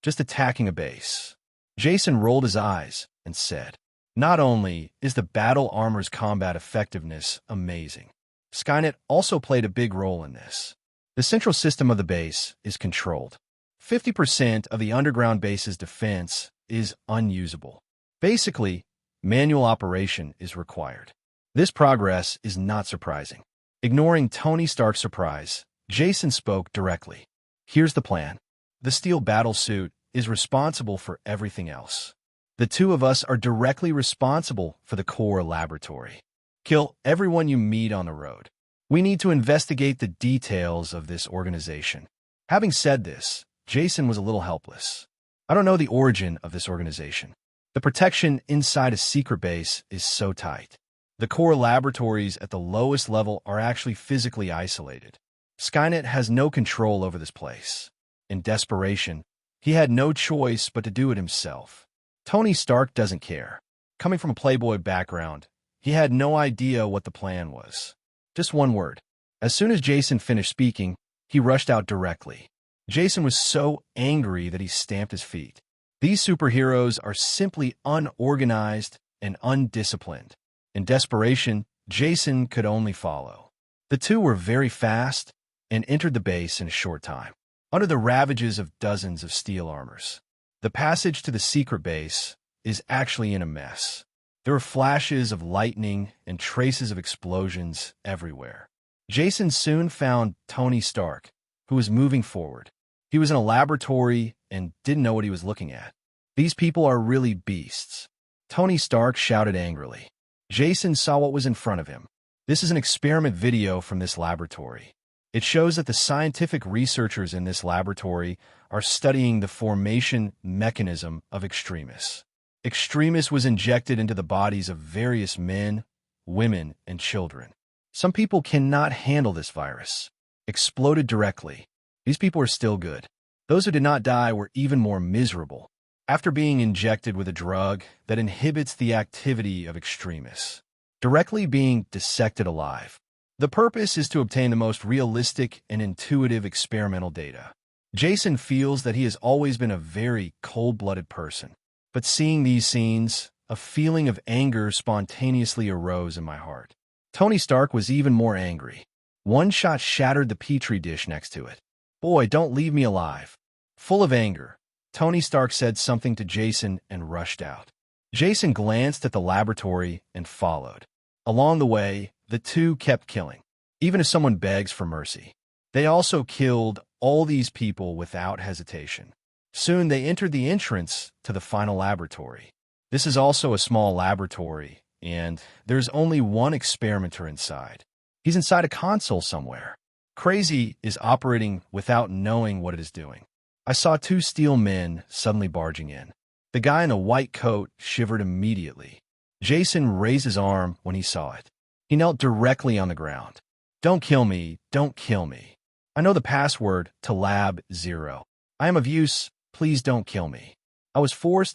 Just attacking a base." Jason rolled his eyes and said, "Not only is the battle armor's combat effectiveness amazing, Skynet also played a big role in this. The central system of the base is controlled. 50% of the underground base's defense is unusable. Basically, manual operation is required." This progress is not surprising. Ignoring Tony Stark's surprise, Jason spoke directly. "Here's the plan. The steel battlesuit is responsible for everything else. The two of us are directly responsible for the core laboratory. Kill everyone you meet on the road. We need to investigate the details of this organization." Having said this, Jason was a little helpless. "I don't know the origin of this organization. The protection inside a secret base is so tight. The core laboratories at the lowest level are actually physically isolated. Skynet has no control over this place." In desperation, he had no choice but to do it himself. Tony Stark doesn't care. Coming from a playboy background, he had no idea what the plan was. Just one word. As soon as Jason finished speaking, he rushed out directly. Jason was so angry that he stamped his feet. These superheroes are simply unorganized and undisciplined. In desperation, Jason could only follow. The two were very fast and entered the base in a short time, under the ravages of dozens of steel armors. The passage to the secret base is actually in a mess. There were flashes of lightning and traces of explosions everywhere. Jason soon found Tony Stark, who was moving forward. He was in a laboratory and didn't know what he was looking at. These people are really beasts. Tony Stark shouted angrily. Jason saw what was in front of him. This is an experiment video from this laboratory. It shows that the scientific researchers in this laboratory are studying the formation mechanism of extremis. Extremis was injected into the bodies of various men, women, and children. Some people cannot handle this virus. Exploded directly. These people are still good. Those who did not die were even more miserable after being injected with a drug that inhibits the activity of extremis, directly being dissected alive. The purpose is to obtain the most realistic and intuitive experimental data. Jason feels that he has always been a very cold-blooded person. But seeing these scenes, a feeling of anger spontaneously arose in my heart. Tony Stark was even more angry. One shot shattered the petri dish next to it. "Boy, don't leave me alive." Full of anger, Tony Stark said something to Jason and rushed out. Jason glanced at the laboratory and followed. Along the way, the two kept killing, even if someone begs for mercy. They also killed all these people without hesitation. Soon they entered the entrance to the final laboratory. This is also a small laboratory, and there's only one experimenter inside. He's inside a console somewhere. Crazy is operating without knowing what it is doing. I saw two steel men suddenly barging in. The guy in a white coat shivered immediately. Jason raised his arm when he saw it. He knelt directly on the ground. "Don't kill me, don't kill me. I know the password to Lab 0. I am of use. Please don't kill me. I was forced.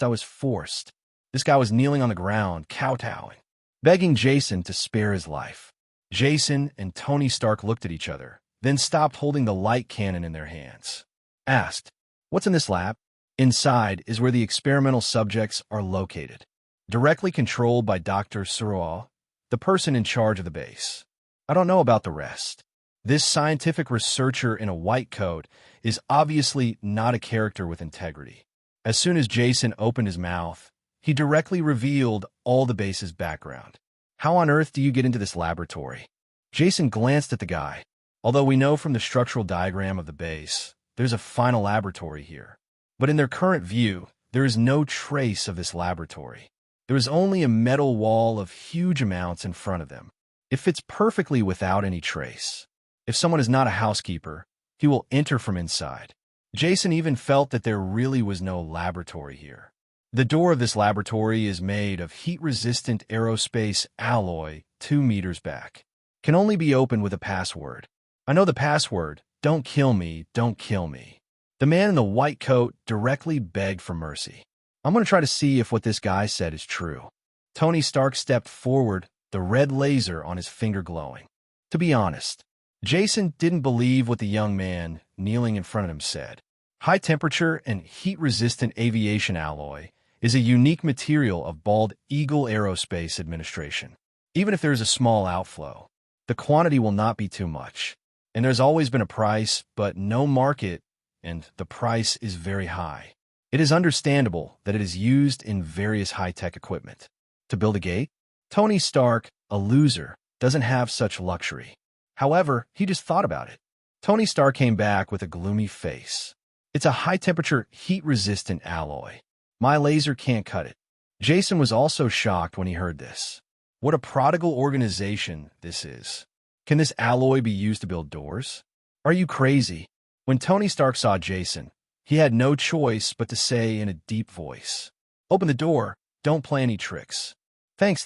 This guy was kneeling on the ground, kowtowing, begging Jason to spare his life. Jason and Tony Stark looked at each other, then stopped holding the light cannon in their hands. Asked, "What's in this lab?" Inside is where the experimental subjects are located, directly controlled by Dr. Soroa, the person in charge of the base. I don't know about the rest. This scientific researcher in a white coat is obviously not a character with integrity. As soon as Jason opened his mouth, he directly revealed all the base's background. "How on earth do you get into this laboratory?" Jason glanced at the guy. "Although we know from the structural diagram of the base, there's a final laboratory here. But in their current view, there is no trace of this laboratory. There is only a metal wall of huge amounts in front of them. It fits perfectly without any trace. If someone is not a housekeeper, he will enter from inside." Jason even felt that there really was no laboratory here. The door of this laboratory is made of heat-resistant aerospace alloy 2 meters back. Can only be opened with a password. I know the password. Don't kill me, don't kill me. The man in the white coat directly begged for mercy. I'm going to try to see if what this guy said is true. Tony Stark stepped forward, the red laser on his finger glowing. To be honest, Jason didn't believe what the young man kneeling in front of him said. High-temperature and heat-resistant aviation alloy is a unique material of Bald Eagle Aerospace Administration. Even if there is a small outflow, the quantity will not be too much. And there's always been a price, but no market, and the price is very high. It is understandable that it is used in various high-tech equipment. To build a gate? Tony Stark, a loser, doesn't have such luxury. However, he just thought about it. Tony Stark came back with a gloomy face. It's a high-temperature, heat-resistant alloy. My laser can't cut it. Jason was also shocked when he heard this. What a prodigal organization this is. Can this alloy be used to build doors? Are you crazy? When Tony Stark saw Jason, he had no choice but to say in a deep voice, "Open the door, don't play any tricks." Thanks.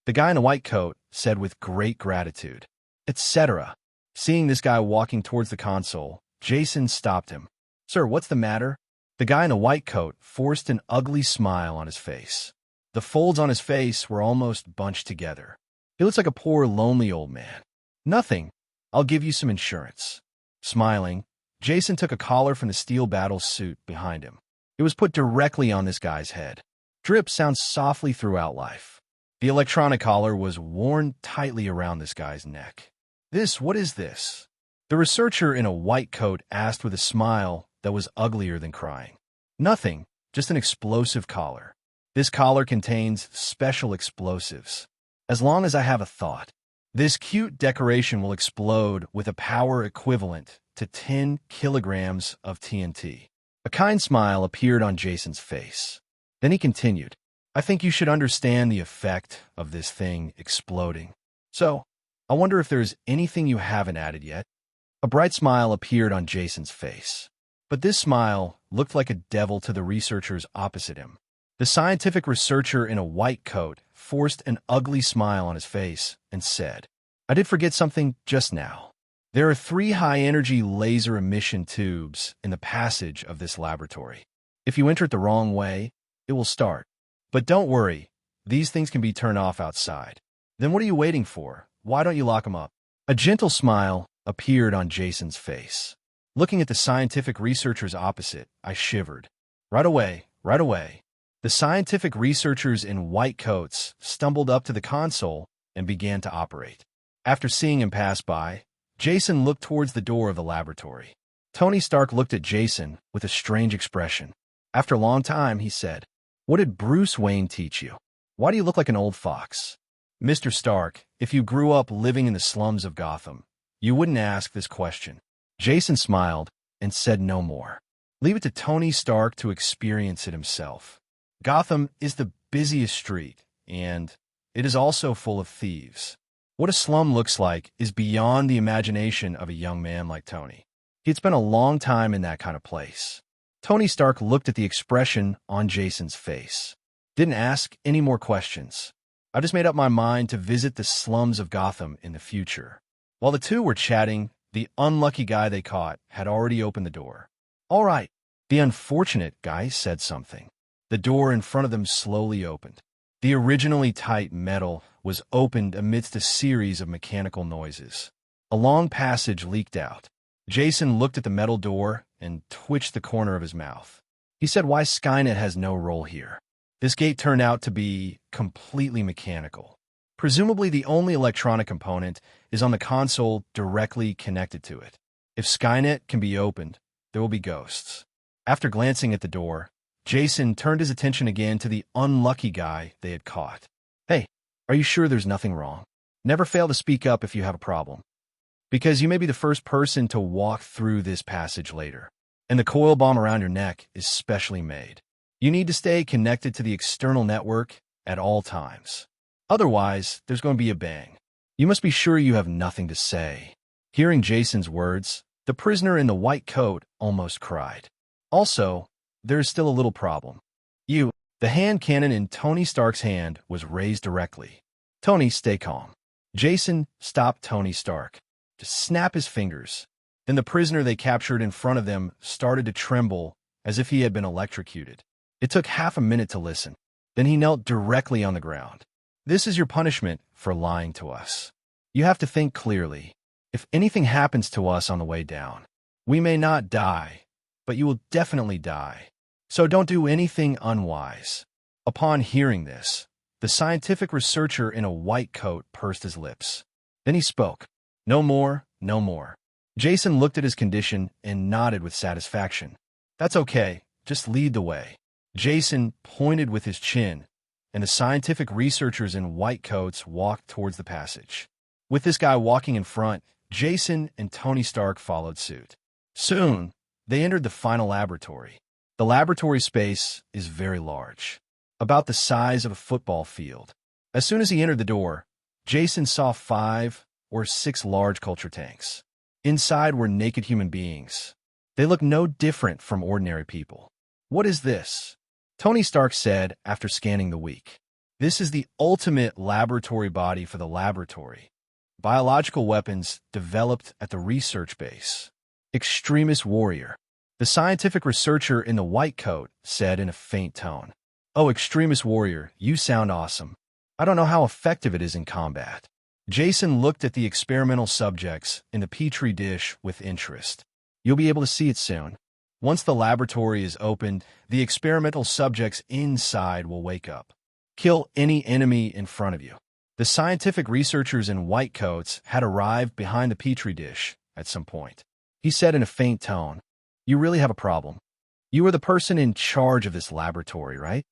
The guy in the white coat said with great gratitude, etc. Seeing this guy walking towards the console, Jason stopped him. "Sir, what's the matter?" The guy in the white coat forced an ugly smile on his face. The folds on his face were almost bunched together. He looks like a poor, lonely old man. "Nothing. I'll give you some insurance." Smiling, Jason took a collar from the steel battle suit behind him. It was put directly on this guy's head. Drip sounds softly throughout life. The electronic collar was worn tightly around this guy's neck. What is this?" The researcher in a white coat asked with a smile that was uglier than crying. "Nothing, just an explosive collar. This collar contains special explosives. As long as I have a thought, this cute decoration will explode with a power equivalent to 10 kilograms of TNT. A kind smile appeared on Jason's face. Then he continued, I think you should understand the effect of this thing exploding. So, I wonder if there's anything you haven't added yet. A bright smile appeared on Jason's face. But this smile looked like a devil to the researchers opposite him. The scientific researcher in a white coat forced an ugly smile on his face and said, I did forget something just now. There are 3 high-energy laser emission tubes in the passage of this laboratory. If you enter it the wrong way, it will start. But don't worry, these things can be turned off outside. Then what are you waiting for? Why don't you lock them up? A gentle smile appeared on Jason's face. Looking at the scientific researchers opposite, I shivered. Right away. The scientific researchers in white coats stumbled up to the console and began to operate. After seeing him pass by, Jason looked towards the door of the laboratory. Tony Stark looked at Jason with a strange expression. After a long time, he said, What did Bruce Wayne teach you? Why do you look like an old fox? Mr. Stark, if you grew up living in the slums of Gotham, you wouldn't ask this question. Jason smiled and said no more. Leave it to Tony Stark to experience it himself. Gotham is the busiest street, and it is also full of thieves. What a slum looks like is beyond the imagination of a young man like Tony. He had spent a long time in that kind of place. Tony Stark looked at the expression on Jason's face. Didn't ask any more questions. I just made up my mind to visit the slums of Gotham in the future. While the two were chatting, the unlucky guy they caught had already opened the door. All right, the unfortunate guy said something. The door in front of them slowly opened. The originally tight metal was opened amidst a series of mechanical noises. A long passage leaked out. Jason looked at the metal door and twitched the corner of his mouth. He said why Skynet has no role here. This gate turned out to be completely mechanical. Presumably the only electronic component is on the console directly connected to it. If Skynet can be opened, there will be ghosts. After glancing at the door, Jason turned his attention again to the unlucky guy they had caught. Hey, are you sure there's nothing wrong? Never fail to speak up if you have a problem. Because you may be the first person to walk through this passage later. And the coil bomb around your neck is specially made. You need to stay connected to the external network at all times. Otherwise, there's going to be a bang. You must be sure you have nothing to say. Hearing Jason's words, the prisoner in the white coat almost cried. Also, there is still a little problem. The hand cannon in Tony Stark's hand was raised directly. Tony, stay calm. Jason stopped Tony Stark. To snap his fingers. Then the prisoner they captured in front of them started to tremble as if he had been electrocuted. It took half a minute to listen. Then he knelt directly on the ground. This is your punishment for lying to us. You have to think clearly. If anything happens to us on the way down, we may not die, but you will definitely die. So don't do anything unwise. Upon hearing this, the scientific researcher in a white coat pursed his lips. Then he spoke. No more. Jason looked at his condition and nodded with satisfaction. That's okay. Just lead the way. Jason pointed with his chin, and the scientific researchers in white coats walked towards the passage. With this guy walking in front, Jason and Tony Stark followed suit. Soon, they entered the final laboratory. The laboratory space is very large, about the size of a football field. As soon as he entered the door, Jason saw 5 or 6 large culture tanks. Inside were naked human beings. They looked no different from ordinary people. What is this? Tony Stark said after scanning the week. This is the ultimate laboratory body for the laboratory. Biological weapons developed at the research base. Extremist warrior. The scientific researcher in the white coat said in a faint tone. Oh, extremist warrior, you sound awesome. I don't know how effective it is in combat. Jason looked at the experimental subjects in the petri dish with interest. You'll be able to see it soon. Once the laboratory is opened, the experimental subjects inside will wake up. Kill any enemy in front of you. The scientific researchers in white coats had arrived behind the petri dish at some point. He said in a faint tone, You really have a problem. You are the person in charge of this laboratory, right?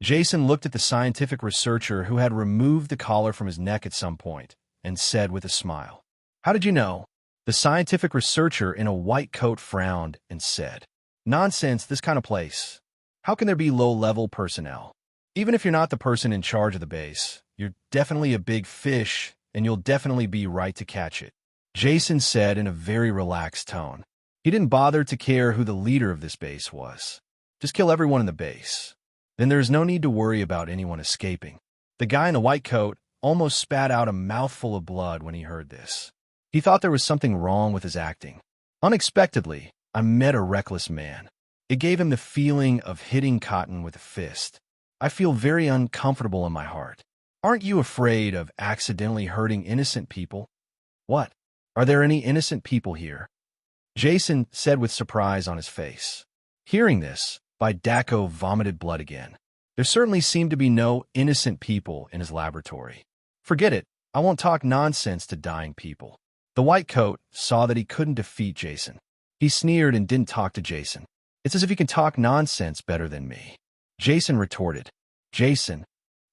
Jason looked at the scientific researcher who had removed the collar from his neck at some point and said with a smile, "How did you know?" The scientific researcher in a white coat frowned and said, "Nonsense, this kind of place. How can there be low-level personnel? Even if you're not the person in charge of the base, you're definitely a big fish, and you'll definitely be right to catch it," Jason said in a very relaxed tone. He didn't bother to care who the leader of this base was. Just kill everyone in the base. Then there's no need to worry about anyone escaping. The guy in the white coat almost spat out a mouthful of blood when he heard this. He thought there was something wrong with his acting. Unexpectedly, I met a reckless man. It gave him the feeling of hitting cotton with a fist. I feel very uncomfortable in my heart. Aren't you afraid of accidentally hurting innocent people? What? Are there any innocent people here? Jason said with surprise on his face. Hearing this, Daco vomited blood again. There certainly seemed to be no innocent people in his laboratory. Forget it. I won't talk nonsense to dying people. The white coat saw that he couldn't defeat Jason. He sneered and didn't talk to Jason. It's as if you can talk nonsense better than me. Jason retorted. Jason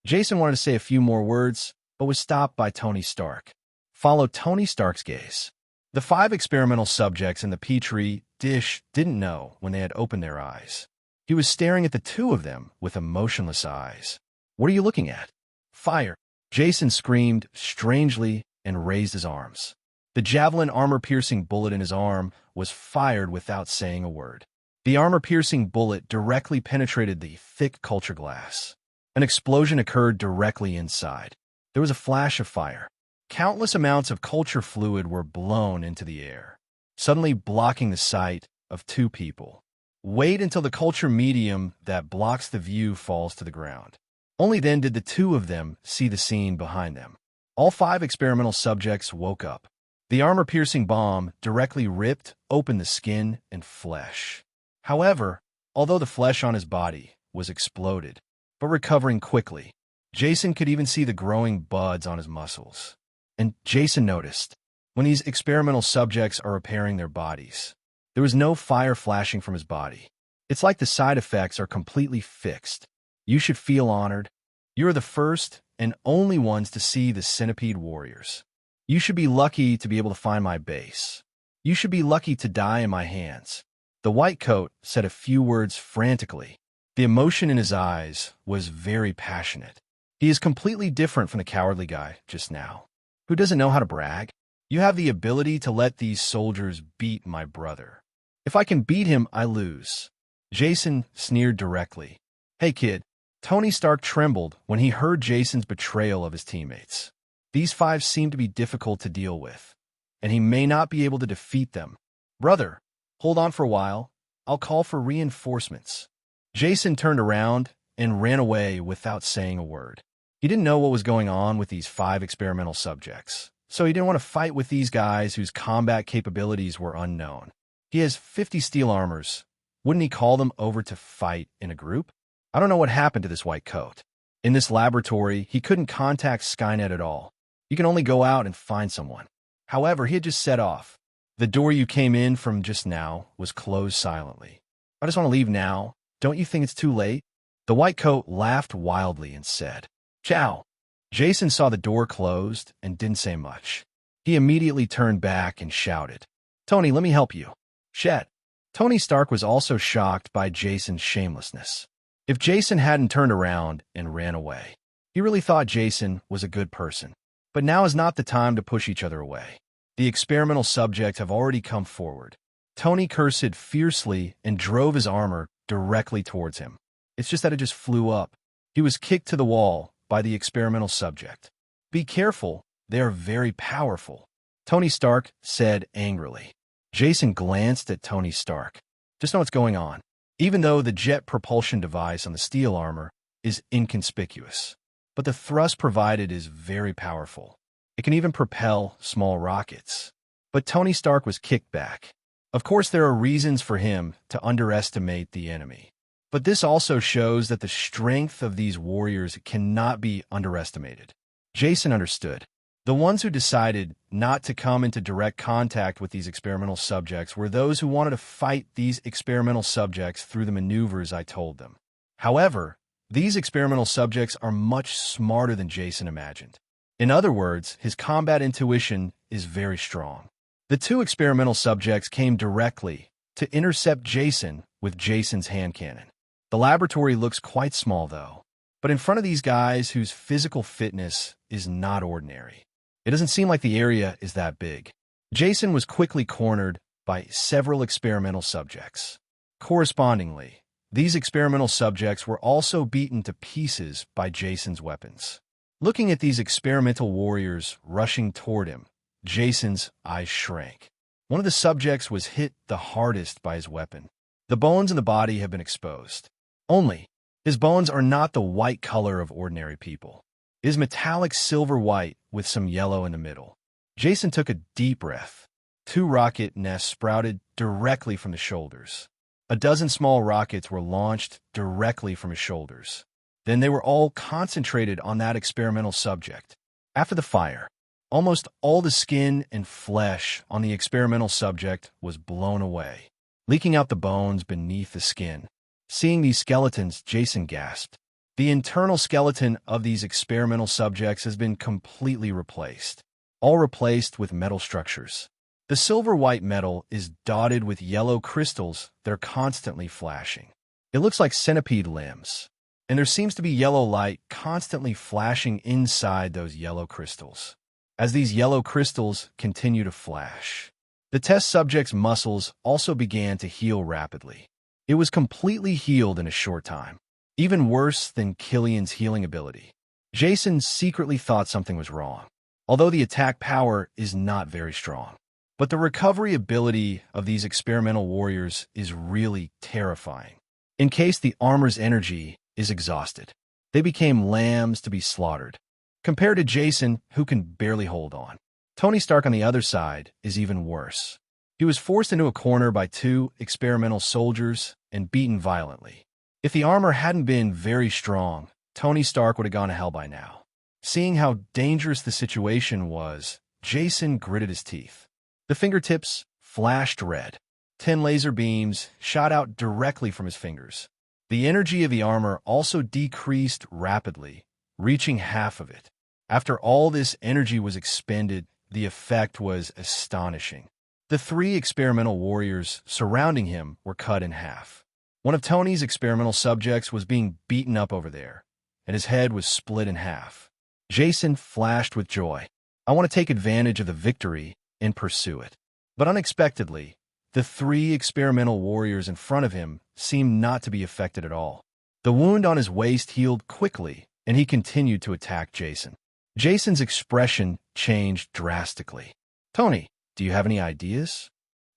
wanted to say a few more words, but was stopped by Tony Stark. Follow Tony Stark's gaze. The 5 experimental subjects in the Petri dish didn't know when they had opened their eyes. He was staring at the 2 of them with emotionless eyes. What are you looking at? Fire! Jason screamed strangely and raised his arms. The javelin armor-piercing bullet in his arm was fired without saying a word. The armor-piercing bullet directly penetrated the thick culture glass. An explosion occurred directly inside. There was a flash of fire. Countless amounts of culture fluid were blown into the air, suddenly blocking the sight of 2 people. Wait until the culture medium that blocks the view falls to the ground. Only then did the 2 of them see the scene behind them. All 5 experimental subjects woke up. The armor-piercing bomb directly ripped open the skin and flesh. However, although the flesh on his body was exploded, but recovering quickly, Jason could even see the growing buds on his muscles. And Jason noticed, when these experimental subjects are repairing their bodies, there was no fire flashing from his body. It's like the side effects are completely fixed. You should feel honored. You are the first and only ones to see the Centipede Warriors. You should be lucky to be able to find my base. You should be lucky to die in my hands. The white coat said a few words frantically. The emotion in his eyes was very passionate. He is completely different from the cowardly guy just now, who doesn't know how to brag. You have the ability to let these soldiers beat my brother. If I can beat him, I lose. Jason sneered directly. Hey kid, Tony Stark trembled when he heard Jason's betrayal of his teammates. These 5 seem to be difficult to deal with, and he may not be able to defeat them. Brother, hold on for a while. I'll call for reinforcements. Jason turned around and ran away without saying a word. He didn't know what was going on with these 5 experimental subjects, so he didn't want to fight with these guys whose combat capabilities were unknown. He has 50 steel armors. Wouldn't he call them over to fight in a group? I don't know what happened to this white coat. In this laboratory, he couldn't contact Skynet at all. You can only go out and find someone. However, he had just set off. The door you came in from just now was closed silently. I just want to leave now. Don't you think it's too late? The white coat laughed wildly and said, Ciao. Jason saw the door closed and didn't say much. He immediately turned back and shouted, Tony, let me help you. Shet. Tony Stark was also shocked by Jason's shamelessness. If Jason hadn't turned around and ran away, he really thought Jason was a good person. But now is not the time to push each other away. The experimental subjects have already come forward. Tony cursed fiercely and drove his armor directly towards him. It's just that it just flew up. He was kicked to the wall by the experimental subject. Be careful, they are very powerful, Tony Stark said angrily. Jason glanced at Tony Stark. Just know what's going on. Even though the jet propulsion device on the steel armor is inconspicuous, but the thrust provided is very powerful. It can even propel small rockets. But Tony Stark was kicked back. Of course, there are reasons for him to underestimate the enemy. But this also shows that the strength of these warriors cannot be underestimated. Jason understood. The ones who decided not to come into direct contact with these experimental subjects were those who wanted to fight these experimental subjects through the maneuvers I told them. However, These experimental subjects are much smarter than Jason imagined. In other words, his combat intuition is very strong. The two experimental subjects came directly to intercept Jason with Jason's hand cannon. The laboratory looks quite small, though, but in front of these guys whose physical fitness is not ordinary. It doesn't seem like the area is that big. Jason was quickly cornered by several experimental subjects. Correspondingly, these experimental subjects were also beaten to pieces by Jason's weapons. Looking at these experimental warriors rushing toward him, Jason's eyes shrank. One of the subjects was hit the hardest by his weapon. The bones in the body have been exposed. Only, his bones are not the white color of ordinary people. It is metallic silver white with some yellow in the middle. Jason took a deep breath. 2 rocket nests sprouted directly from the shoulders. A dozen small rockets were launched directly from his shoulders. Then they were all concentrated on that experimental subject. After the fire, almost all the skin and flesh on the experimental subject was blown away, leaking out the bones beneath the skin. Seeing these skeletons, Jason gasped. The internal skeleton of these experimental subjects has been completely replaced, all replaced with metal structures. The silver-white metal is dotted with yellow crystals that are constantly flashing. It looks like centipede limbs, and there seems to be yellow light constantly flashing inside those yellow crystals. As these yellow crystals continue to flash, the test subject's muscles also began to heal rapidly. It was completely healed in a short time, even worse than Killian's healing ability. Jason secretly thought something was wrong, although the attack power is not very strong. But the recovery ability of these experimental warriors is really terrifying. In case the armor's energy is exhausted, they became lambs to be slaughtered, compared to Jason, who can barely hold on. Tony Stark, on the other side, is even worse. He was forced into a corner by 2 experimental soldiers and beaten violently. If the armor hadn't been very strong, Tony Stark would have gone to hell by now. Seeing how dangerous the situation was, Jason gritted his teeth. The fingertips flashed red. 10 laser beams shot out directly from his fingers. The energy of the armor also decreased rapidly, reaching half of it. After all this energy was expended, the effect was astonishing. The 3 experimental warriors surrounding him were cut in half. One of Tony's experimental subjects was being beaten up over there, and his head was split in half. Jason flashed with joy. I want to take advantage of the victory and pursue it. But unexpectedly, the 3 experimental warriors in front of him seemed not to be affected at all. The wound on his waist healed quickly, and he continued to attack Jason. Jason's expression changed drastically. Tony, do you have any ideas?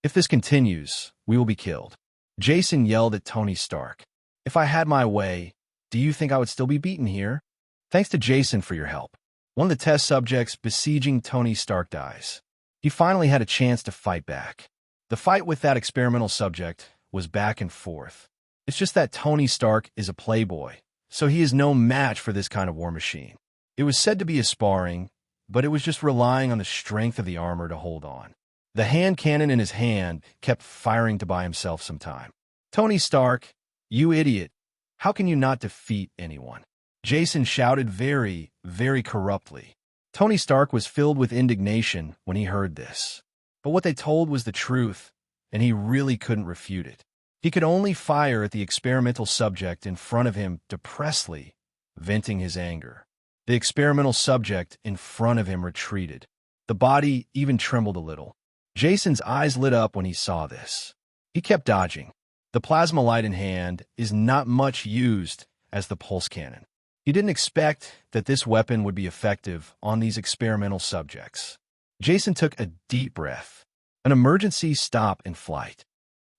If this continues, we will be killed. Jason yelled at Tony Stark. If I had my way, do you think I would still be beaten here? Thanks to Jason for your help. One of the test subjects besieging Tony Stark dies. He finally had a chance to fight back. The fight with that experimental subject was back and forth. It's just that Tony Stark is a playboy, so he is no match for this kind of war machine. It was said to be a sparring, but it was just relying on the strength of the armor to hold on. The hand cannon in his hand kept firing to buy himself some time. Tony Stark, you idiot. How can you not defeat anyone? Jason shouted very, very corruptly. Tony Stark was filled with indignation when he heard this. But what they told was the truth, and he really couldn't refute it. He could only fire at the experimental subject in front of him depressedly, venting his anger. The experimental subject in front of him retreated. The body even trembled a little. Jason's eyes lit up when he saw this. He kept dodging. The plasma light in hand is not much used as the pulse cannon. He didn't expect that this weapon would be effective on these experimental subjects. Jason took a deep breath. An emergency stop in flight.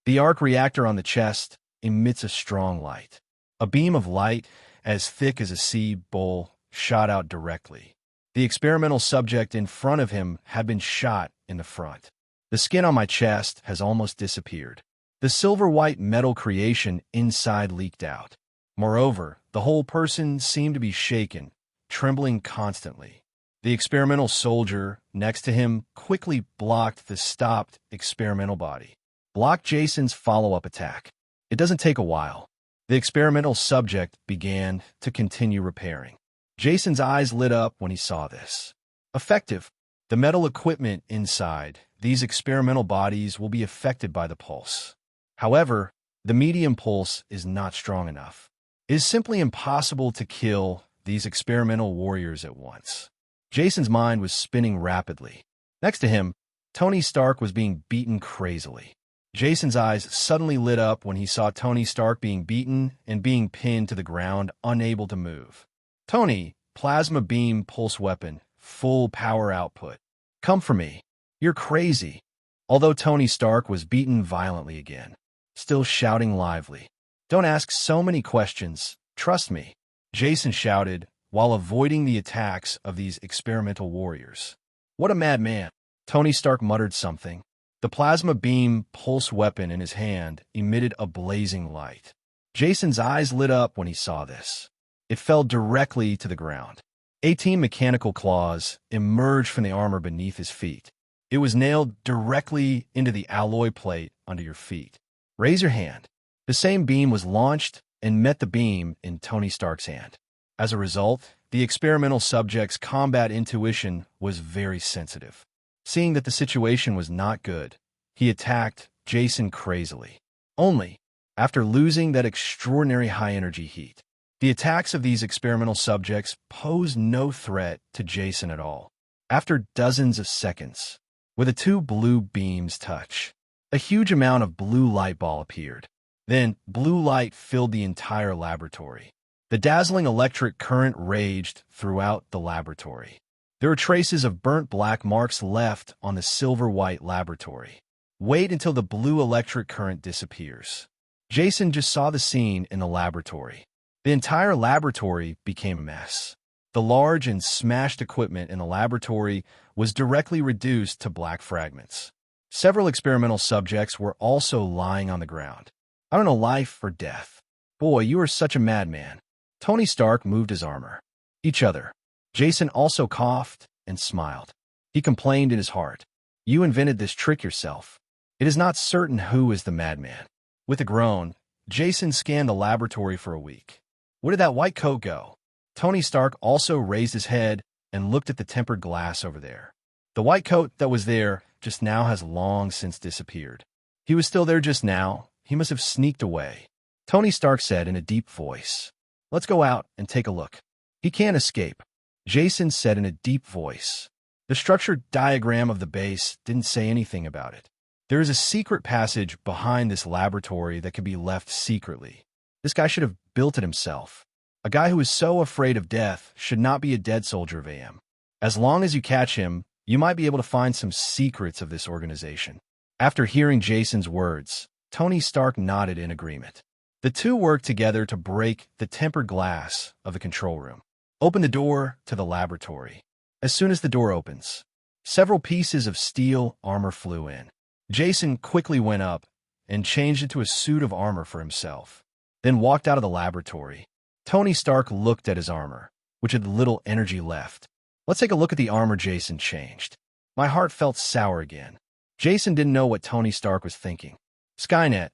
The arc reactor on the chest emits a strong light. A beam of light, as thick as a sea bowl, shot out directly. The experimental subject in front of him had been shot in the front. The skin on my chest has almost disappeared. The silver-white metal creation inside leaked out. Moreover, the whole person seemed to be shaken, trembling constantly. The experimental soldier next to him quickly blocked the stopped experimental body. Blocked Jason's follow-up attack. It doesn't take a while. The experimental subject began to continue repairing. Jason's eyes lit up when he saw this. Effective. The metal equipment inside these experimental bodies will be affected by the pulse. However, the medium pulse is not strong enough. It is simply impossible to kill these experimental warriors at once. Jason's mind was spinning rapidly. Next to him, Tony Stark was being beaten crazily. Jason's eyes suddenly lit up when he saw Tony Stark being beaten and being pinned to the ground, unable to move. Tony, plasma beam pulse weapon, full power output. Come for me. You're crazy. Although Tony Stark was beaten violently again, still shouting lively. Don't ask so many questions. Trust me, Jason shouted while avoiding the attacks of these experimental warriors. What a madman. Tony Stark muttered something. The plasma beam pulse weapon in his hand emitted a blazing light. Jason's eyes lit up when he saw this. It fell directly to the ground. 18 mechanical claws emerged from the armor beneath his feet. It was nailed directly into the alloy plate under your feet. Raise your hand. The same beam was launched and met the beam in Tony Stark's hand. As a result, the experimental subject's combat intuition was very sensitive. Seeing that the situation was not good, he attacked Jason crazily. Only, after losing that extraordinary high-energy heat, the attacks of these experimental subjects posed no threat to Jason at all. After dozens of seconds, with the two blue beams touch, a huge amount of blue light ball appeared. Then, blue light filled the entire laboratory. The dazzling electric current raged throughout the laboratory. There were traces of burnt black marks left on the silver-white laboratory. Wait until the blue electric current disappears. Jason just saw the scene in the laboratory. The entire laboratory became a mess. The large and smashed equipment in the laboratory was directly reduced to black fragments. Several experimental subjects were also lying on the ground. I don't know, life or death. Boy, you are such a madman. Tony Stark moved his armor. Each other. Jason also coughed and smiled. He complained in his heart. You invented this trick yourself. It is not certain who is the madman. With a groan, Jason scanned the laboratory for a week. Where did that white coat go? Tony Stark also raised his head and looked at the tempered glass over there. The white coat that was there just now has long since disappeared. He was still there just now. He must have sneaked away. Tony Stark said in a deep voice. Let's go out and take a look. He can't escape. Jason said in a deep voice. The structured diagram of the base didn't say anything about it. There is a secret passage behind this laboratory that can be left secretly. This guy should have built it himself. A guy who is so afraid of death should not be a dead soldier of AM. As long as you catch him, you might be able to find some secrets of this organization. After hearing Jason's words, Tony Stark nodded in agreement. The two worked together to break the tempered glass of the control room. Open the door to the laboratory. As soon as the door opens, several pieces of steel armor flew in. Jason quickly went up and changed into a suit of armor for himself, then walked out of the laboratory. Tony Stark looked at his armor, which had little energy left. Let's take a look at the armor Jason changed. My heart felt sour again. Jason didn't know what Tony Stark was thinking. Skynet,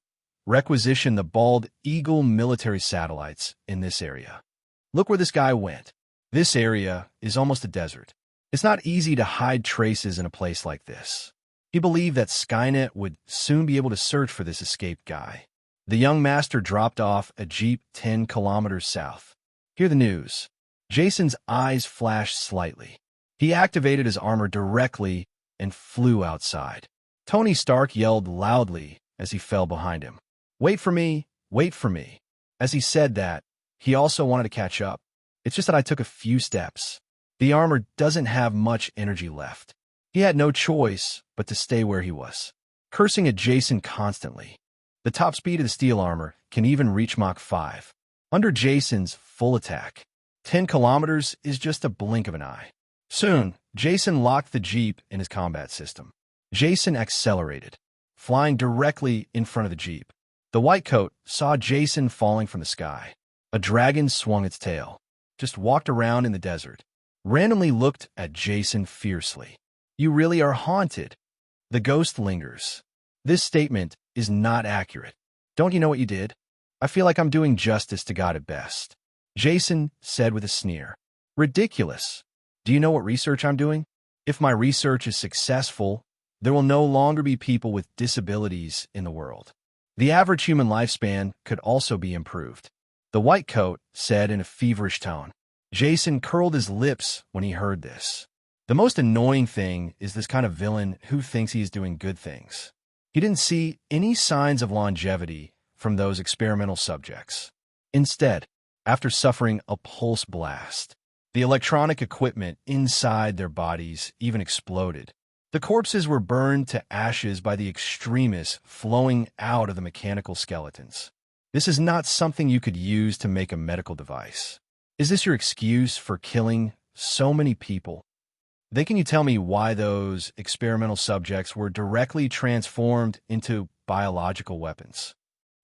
requisition the Bald Eagle military satellites in this area. Look where this guy went. This area is almost a desert. It's not easy to hide traces in a place like this. He believed that Skynet would soon be able to search for this escaped guy. The young master dropped off a jeep 10 kilometers south. Hear the news. Jason's eyes flashed slightly. He activated his armor directly and flew outside. Tony Stark yelled loudly as he fell behind him. Wait for me, wait for me. As he said that, he also wanted to catch up. It's just that I took a few steps. The armor doesn't have much energy left. He had no choice but to stay where he was, cursing at Jason constantly. The top speed of the steel armor can even reach Mach 5. Under Jason's full attack, 10 kilometers is just a blink of an eye. Soon, Jason locked the Jeep in his combat system. Jason accelerated, flying directly in front of the Jeep. The white coat saw Jason falling from the sky. A dragon swung its tail, just walked around in the desert, randomly looked at Jason fiercely. You really are haunted. The ghost lingers. This statement is not accurate. Don't you know what you did? I feel like I'm doing justice to God at best. Jason said with a sneer. Ridiculous. Do you know what research I'm doing? If my research is successful, there will no longer be people with disabilities in the world. The average human lifespan could also be improved. The white coat said in a feverish tone. Jason curled his lips when he heard this. The most annoying thing is this kind of villain who thinks he is doing good things. He didn't see any signs of longevity from those experimental subjects. Instead, after suffering a pulse blast, the electronic equipment inside their bodies even exploded. The corpses were burned to ashes by the extremists flowing out of the mechanical skeletons. This is not something you could use to make a medical device. Is this your excuse for killing so many people? Then can you tell me why those experimental subjects were directly transformed into biological weapons?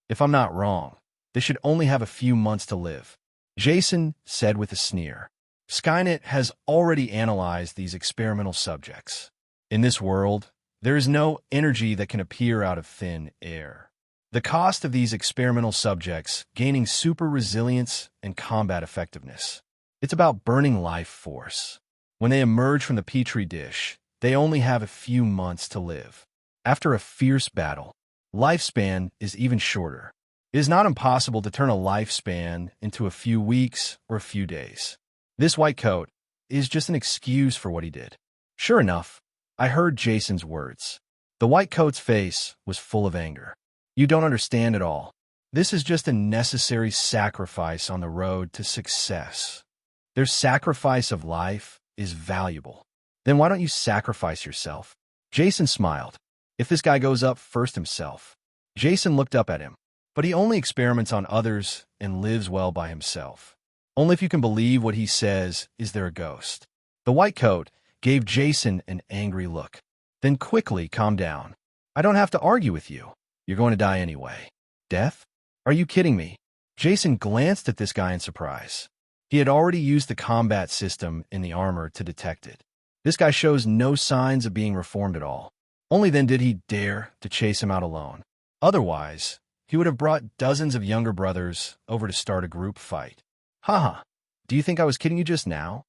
If I'm not wrong, they should only have a few months to live. Jason said with a sneer. Skynet has already analyzed these experimental subjects. In this world, there is no energy that can appear out of thin air. The cost of these experimental subjects gaining super resilience and combat effectiveness. It's about burning life force. When they emerge from the petri dish, they only have a few months to live. After a fierce battle, lifespan is even shorter. It is not impossible to turn a lifespan into a few weeks or a few days. This white coat is just an excuse for what he did. Sure enough, I heard Jason's words. The white coat's face was full of anger. You don't understand at all. This is just a necessary sacrifice on the road to success. Their sacrifice of life is valuable. Then why don't you sacrifice yourself? Jason smiled. If this guy goes up first himself. Jason looked up at him. But he only experiments on others and lives well by himself. Only if you can believe what he says is there a ghost. The white coat gave Jason an angry look. Then quickly calmed down. I don't have to argue with you. You're going to die anyway. Death? Are you kidding me? Jason glanced at this guy in surprise. He had already used the combat system in the armor to detect it. This guy shows no signs of being reformed at all. Only then did he dare to chase him out alone. Otherwise, he would have brought dozens of younger brothers over to start a group fight. Haha, do you think I was kidding you just now?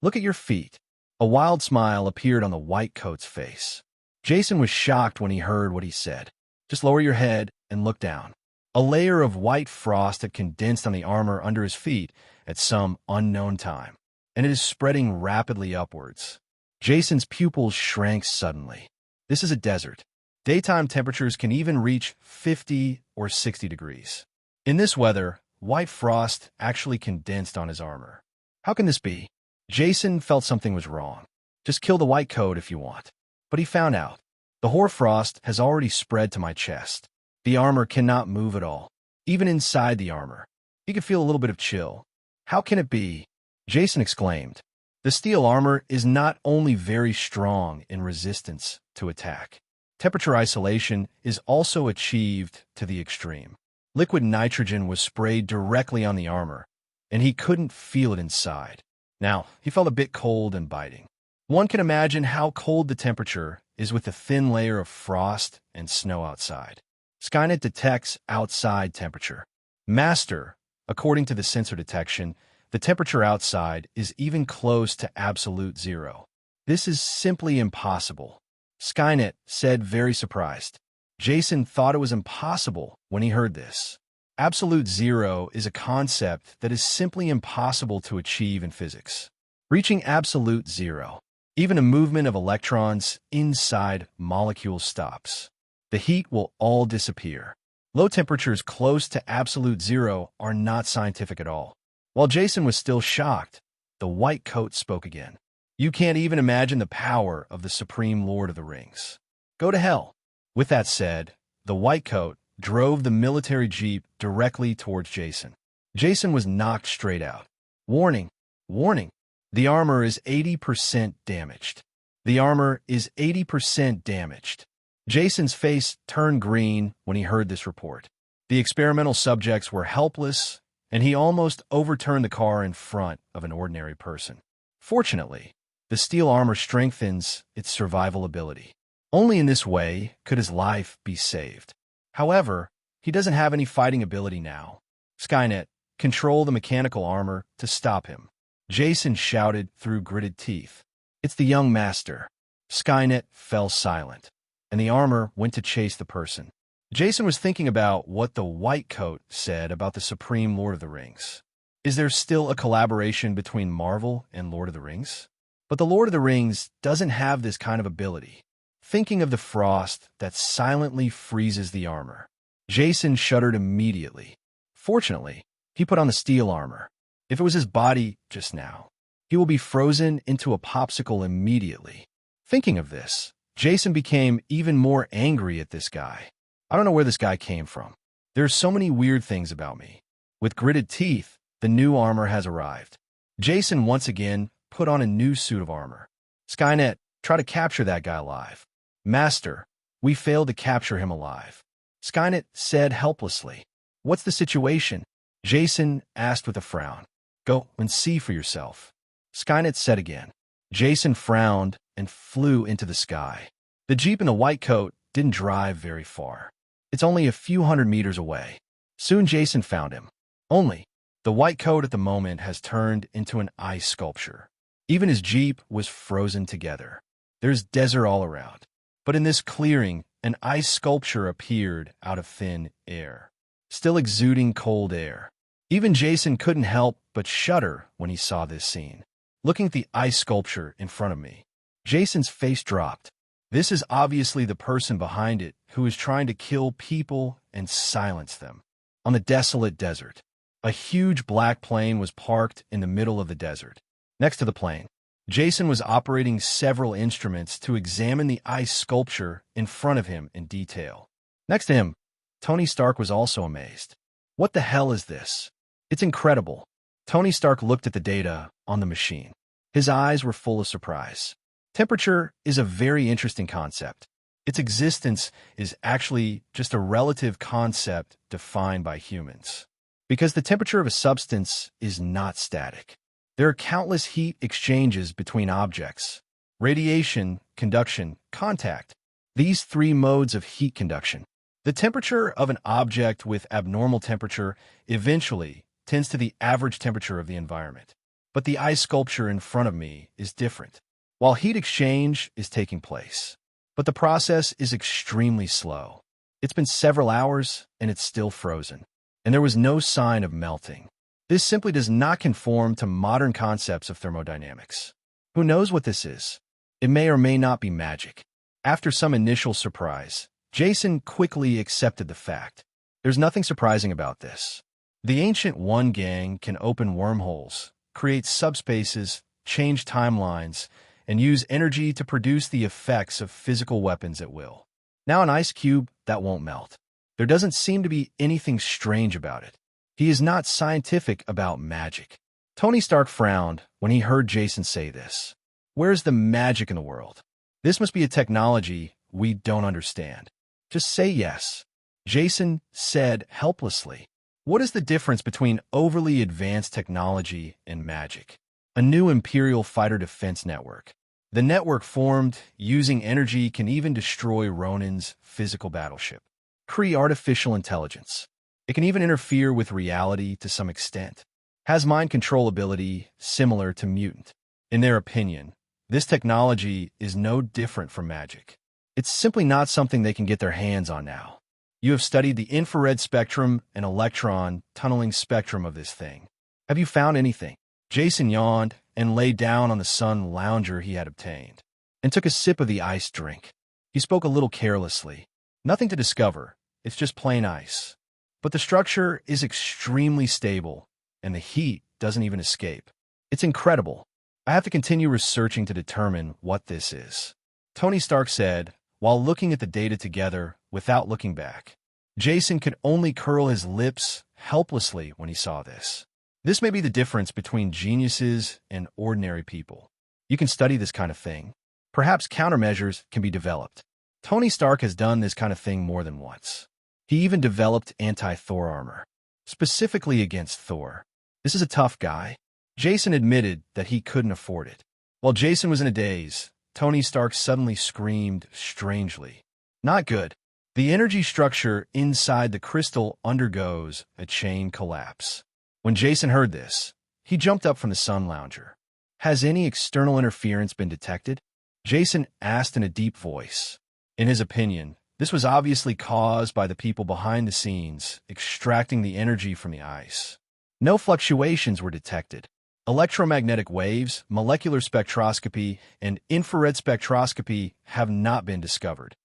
Look at your feet. A wild smile appeared on the white coat's face. Jason was shocked when he heard what he said. Just lower your head and look down. A layer of white frost had condensed on the armor under his feet at some unknown time, and it is spreading rapidly upwards. Jason's pupils shrank suddenly. This is a desert. Daytime temperatures can even reach 50 or 60 degrees. In this weather, white frost actually condensed on his armor. How can this be? Jason felt something was wrong. Just kill the white coat if you want. But he found out. The hoarfrost has already spread to my chest. The armor cannot move at all. Even inside the armor, he could feel a little bit of chill. How can it be? Jason exclaimed. The steel armor is not only very strong in resistance to attack. Temperature isolation is also achieved to the extreme. Liquid nitrogen was sprayed directly on the armor, and he couldn't feel it inside. Now, he felt a bit cold and biting. One can imagine how cold the temperature is with the thin layer of frost and snow outside. Skynet detects outside temperature. Master, according to the sensor detection, the temperature outside is even close to absolute zero. This is simply impossible. Skynet said, very surprised. Jason thought it was impossible when he heard this. Absolute zero is a concept that is simply impossible to achieve in physics. Reaching absolute zero, even a movement of electrons inside molecules stops. The heat will all disappear. Low temperatures close to absolute zero are not scientific at all. While Jason was still shocked, the white coat spoke again. You can't even imagine the power of the Supreme Lord of the Rings. Go to hell. With that said, the white coat drove the military jeep directly towards Jason. Jason was knocked straight out. Warning, warning. The armor is 80% damaged. The armor is 80% damaged. Jason's face turned green when he heard this report. The experimental subjects were helpless, and he almost overturned the car in front of an ordinary person. Fortunately, the steel armor strengthens its survival ability. Only in this way could his life be saved. However, He doesn't have any fighting ability now. Skynet, control the mechanical armor to stop him. Jason shouted through gritted teeth. It's the young master. Skynet fell silent, and the armor went to chase the person. Jason was thinking about what the white coat said about the Supreme Lord of the Rings. Is there still a collaboration between Marvel and Lord of the Rings? But the Lord of the Rings doesn't have this kind of ability. Thinking of the frost that silently freezes the armor, Jason shuddered immediately. Fortunately, he put on the steel armor. If it was his body just now, he will be frozen into a popsicle immediately. Thinking of this, Jason became even more angry at this guy. I don't know where this guy came from. There's so many weird things about me. With gritted teeth, the new armor has arrived. Jason once again put on a new suit of armor. Skynet, try to capture that guy alive. Master, we failed to capture him alive. Skynet said helplessly. What's the situation? Jason asked with a frown. Go and see for yourself. Skynet said again. Jason frowned and flew into the sky. The Jeep in the white coat didn't drive very far. It's only a few hundred meters away. Soon Jason found him. Only, the white coat at the moment has turned into an ice sculpture. Even his Jeep was frozen together. There's desert all around. But in this clearing, an ice sculpture appeared out of thin air, still exuding cold air. Even Jason couldn't help but shudder when he saw this scene. Looking at the ice sculpture in front of me, Jason's face dropped. This is obviously the person behind it who is trying to kill people and silence them. On the desolate desert, a huge black plane was parked in the middle of the desert. Next to the plane, Jason was operating several instruments to examine the ice sculpture in front of him in detail. Next to him, Tony Stark was also amazed. What the hell is this? It's incredible. Tony Stark looked at the data on the machine. His eyes were full of surprise. Temperature is a very interesting concept. Its existence is actually just a relative concept defined by humans. Because the temperature of a substance is not static. There are countless heat exchanges between objects. Radiation, conduction, contact. These three modes of heat conduction. The temperature of an object with abnormal temperature eventually tends to the average temperature of the environment. But the ice sculpture in front of me is different. While heat exchange is taking place, but the process is extremely slow. It's been several hours and it's still frozen, and there was no sign of melting. This simply does not conform to modern concepts of thermodynamics. Who knows what this is? It may or may not be magic. After some initial surprise, Jason quickly accepted the fact. There's nothing surprising about this. The Ancient One gang can open wormholes, create subspaces, change timelines, and use energy to produce the effects of physical weapons at will. Now an ice cube that won't melt. There doesn't seem to be anything strange about it. He is not scientific about magic. Tony Stark frowned when he heard Jason say this. Where's the magic in the world? This must be a technology we don't understand. Just say yes. Jason said helplessly. What is the difference between overly advanced technology and magic? A new Imperial fighter defense network. The network formed using energy can even destroy Ronin's physical battleship. Kree artificial intelligence. It can even interfere with reality to some extent. Has mind control ability similar to mutant. In their opinion, this technology is no different from magic. It's simply not something they can get their hands on now. You have studied the infrared spectrum and electron tunneling spectrum of this thing. Have you found anything? Jason yawned and lay down on the sun lounger he had obtained, and took a sip of the iced drink. He spoke a little carelessly. Nothing to discover, it's just plain ice. But the structure is extremely stable, and the heat doesn't even escape. It's incredible. I have to continue researching to determine what this is. Tony Stark said, while looking at the data together without looking back. Jason could only curl his lips helplessly when he saw this. This may be the difference between geniuses and ordinary people. You can study this kind of thing. Perhaps countermeasures can be developed. Tony Stark has done this kind of thing more than once. He even developed anti-Thor armor, specifically against Thor. This is a tough guy. Jason admitted that he couldn't afford it. While Jason was in a daze, Tony Stark suddenly screamed strangely. Not good. The energy structure inside the crystal undergoes a chain collapse. When Jason heard this, he jumped up from the sun lounger. Has any external interference been detected? Jason asked in a deep voice. In his opinion, this was obviously caused by the people behind the scenes extracting the energy from the ice. No fluctuations were detected. Electromagnetic waves, molecular spectroscopy, and infrared spectroscopy have not been discovered.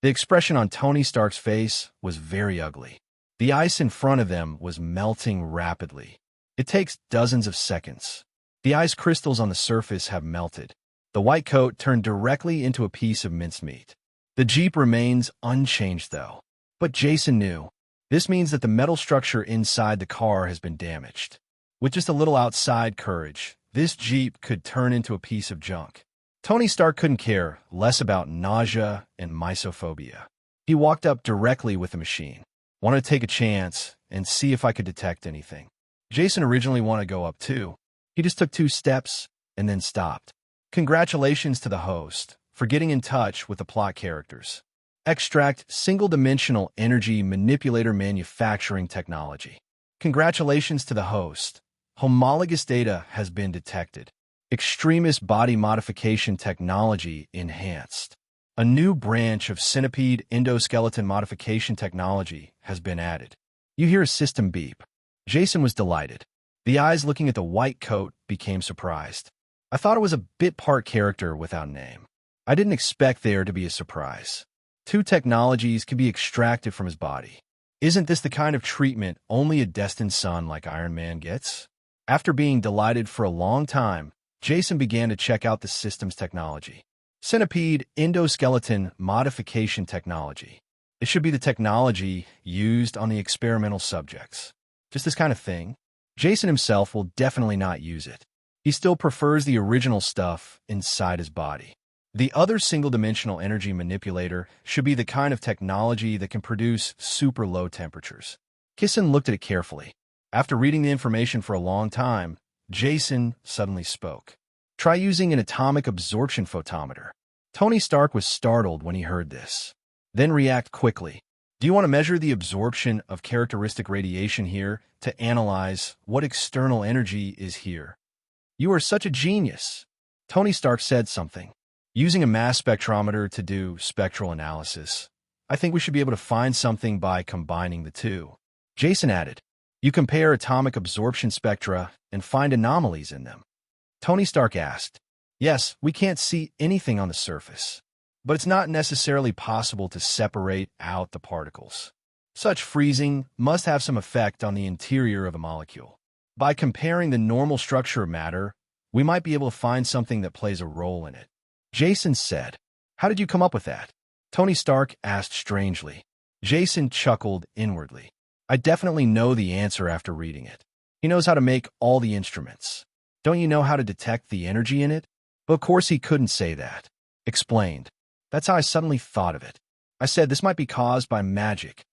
The expression on Tony Stark's face was very ugly. The ice in front of them was melting rapidly. It takes dozens of seconds. The ice crystals on the surface have melted. The white coat turned directly into a piece of mincemeat. The Jeep remains unchanged, though. But Jason knew. This means that the metal structure inside the car has been damaged. With just a little outside courage, this Jeep could turn into a piece of junk. Tony Stark couldn't care less about nausea and mysophobia. He walked up directly with the machine. Wanted to take a chance and see if I could detect anything. Jason originally wanted to go up too. He just took 2 steps and then stopped. Congratulations to the host for getting in touch with the plot characters. Extract single-dimensional energy manipulator manufacturing technology. Congratulations to the host. Homologous data has been detected. Extremist body modification technology enhanced. A new branch of centipede endoskeleton modification technology has been added. You hear a system beep. Jason was delighted. The eyes looking at the white coat became surprised. I thought it was a bit part character without name. I didn't expect there to be a surprise. 2 technologies can be extracted from his body. Isn't this the kind of treatment only a destined son like Iron Man gets? After being delighted for a long time, Jason began to check out the system's technology. Centipede endoskeleton modification technology. It should be the technology used on the experimental subjects. Just this kind of thing. Jason himself will definitely not use it. He still prefers the original stuff inside his body. The other single-dimensional energy manipulator should be the kind of technology that can produce super low temperatures. Kissin looked at it carefully. After reading the information for a long time, Jason suddenly spoke. Try using an atomic absorption photometer. Tony Stark was startled when he heard this. Then react quickly. Do you want to measure the absorption of characteristic radiation here to analyze what external energy is here? You are such a genius. Tony Stark said something. Using a mass spectrometer to do spectral analysis. I think we should be able to find something by combining the 2. Jason added, you compare atomic absorption spectra and find anomalies in them. Tony Stark asked, yes, we can't see anything on the surface, but it's not necessarily possible to separate out the particles. Such freezing must have some effect on the interior of a molecule. By comparing the normal structure of matter, we might be able to find something that plays a role in it. Jason said, how did you come up with that? Tony Stark asked strangely. Jason chuckled inwardly. I definitely know the answer after reading it. He knows how to make all the instruments. Don't you know how to detect the energy in it? But of course he couldn't say that. Explained. That's how I suddenly thought of it. I said this might be caused by magic.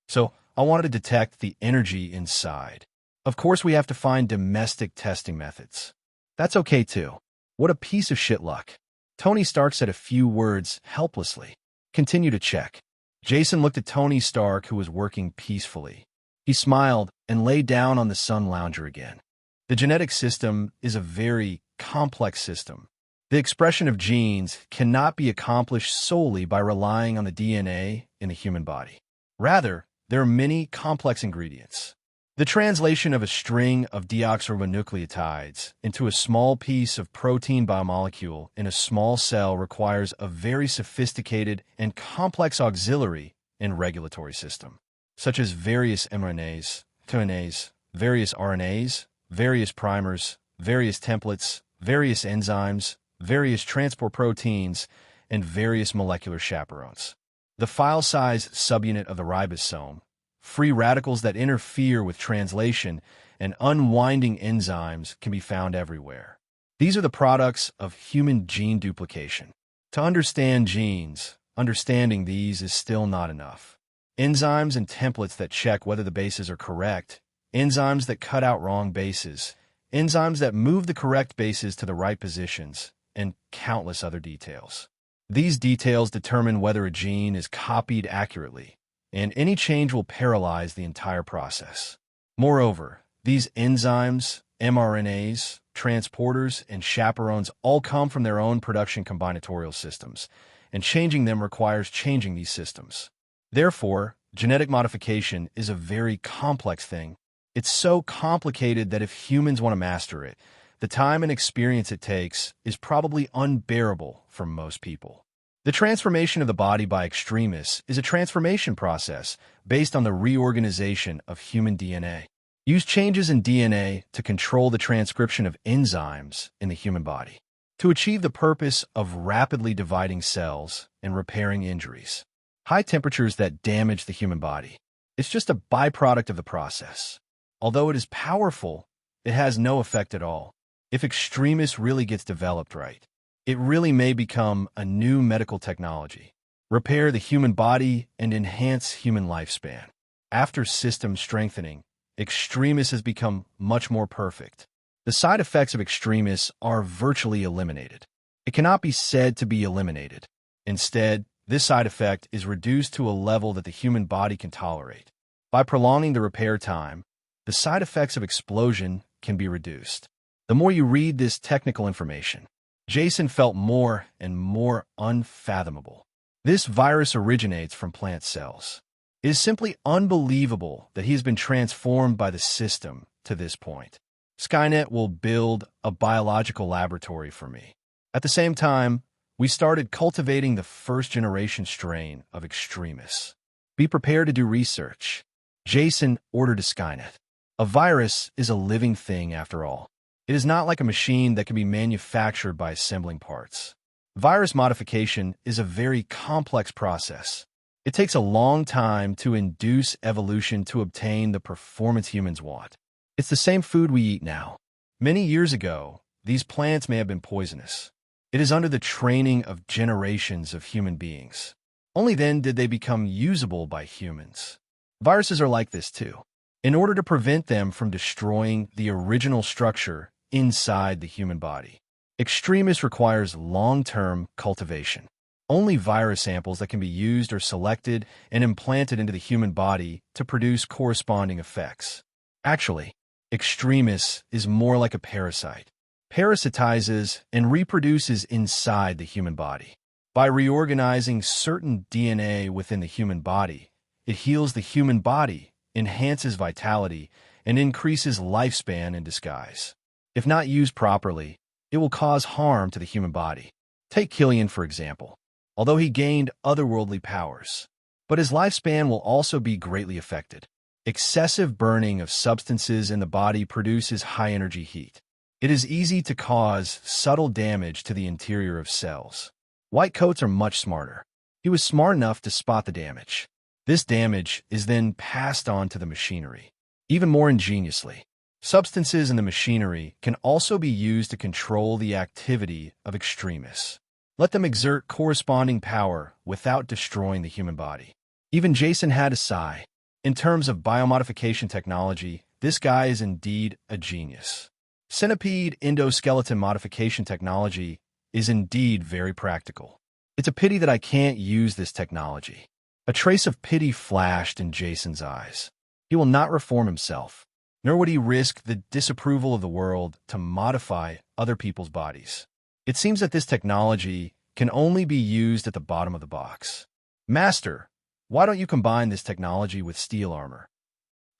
So I wanted to detect the energy inside. Of course we have to find domestic testing methods. That's okay too. What a piece of shit luck. Tony Stark said a few words helplessly. Continue to check. Jason looked at Tony Stark, who was working peacefully. He smiled and lay down on the sun lounger again. The genetic system is a very complex system. The expression of genes cannot be accomplished solely by relying on the DNA in the human body. Rather, there are many complex ingredients. The translation of a string of deoxyribonucleotides into a small piece of protein biomolecule in a small cell requires a very sophisticated and complex auxiliary and regulatory system, such as various mRNAs, RNAs, various RNAs, various primers, various templates, various enzymes, various transport proteins, and various molecular chaperones. The file size subunit of the ribosome, free radicals that interfere with translation, and unwinding enzymes can be found everywhere. These are the products of human gene duplication. To understand genes, understanding these is still not enough. Enzymes and templates that check whether the bases are correct, enzymes that cut out wrong bases, enzymes that move the correct bases to the right positions, and countless other details. These details determine whether a gene is copied accurately, and any change will paralyze the entire process. Moreover, these enzymes, mRNAs, transporters, and chaperones all come from their own production combinatorial systems, and changing them requires changing these systems. Therefore, genetic modification is a very complex thing. It's so complicated that if humans want to master it, the time and experience it takes is probably unbearable for most people. The transformation of the body by extremists is a transformation process based on the reorganization of human DNA. Use changes in DNA to control the transcription of enzymes in the human body, to achieve the purpose of rapidly dividing cells and repairing injuries. High temperatures that damage the human body. It's just a byproduct of the process. Although it is powerful, it has no effect at all. If extremists really gets developed right, it really may become a new medical technology, repair the human body and enhance human lifespan. After system strengthening, extremists has become much more perfect. The side effects of extremists are virtually eliminated. It cannot be said to be eliminated. Instead, this side effect is reduced to a level that the human body can tolerate. By prolonging the repair time, the side effects of explosion can be reduced. The more you read this technical information, Jason felt more and more unfathomable. This virus originates from plant cells. It is simply unbelievable that he has been transformed by the system to this point. Skynet will build a biological laboratory for me. At the same time, we started cultivating the first-generation strain of extremists. Be prepared to do research. Jason ordered to Skynet. A virus is a living thing after all. It is not like a machine that can be manufactured by assembling parts. Virus modification is a very complex process. It takes a long time to induce evolution to obtain the performance humans want. It's the same food we eat now. Many years ago, these plants may have been poisonous. It is under the training of generations of human beings. Only then did they become usable by humans. Viruses are like this too. In order to prevent them from destroying the original structure inside the human body, extremists requires long-term cultivation. Only virus samples that can be used are selected and implanted into the human body to produce corresponding effects. Actually, extremists is more like a parasite. Parasitizes and reproduces inside the human body. By reorganizing certain DNA within the human body, it heals the human body, enhances vitality, and increases lifespan in disguise. If not used properly, it will cause harm to the human body. Take Killian, for example. Although he gained otherworldly powers, but his lifespan will also be greatly affected. Excessive burning of substances in the body produces high-energy heat. It is easy to cause subtle damage to the interior of cells. White coats are much smarter. He was smart enough to spot the damage. This damage is then passed on to the machinery. Even more ingeniously, substances in the machinery can also be used to control the activity of extremists. Let them exert corresponding power without destroying the human body. Even Jason had a sigh. In terms of biomodification technology, this guy is indeed a genius. Centipede endoskeleton modification technology is indeed very practical. It's a pity that I can't use this technology. A trace of pity flashed in Jason's eyes. He will not reform himself, nor would he risk the disapproval of the world to modify other people's bodies. It seems that this technology can only be used at the bottom of the box. Master, why don't you combine this technology with steel armor?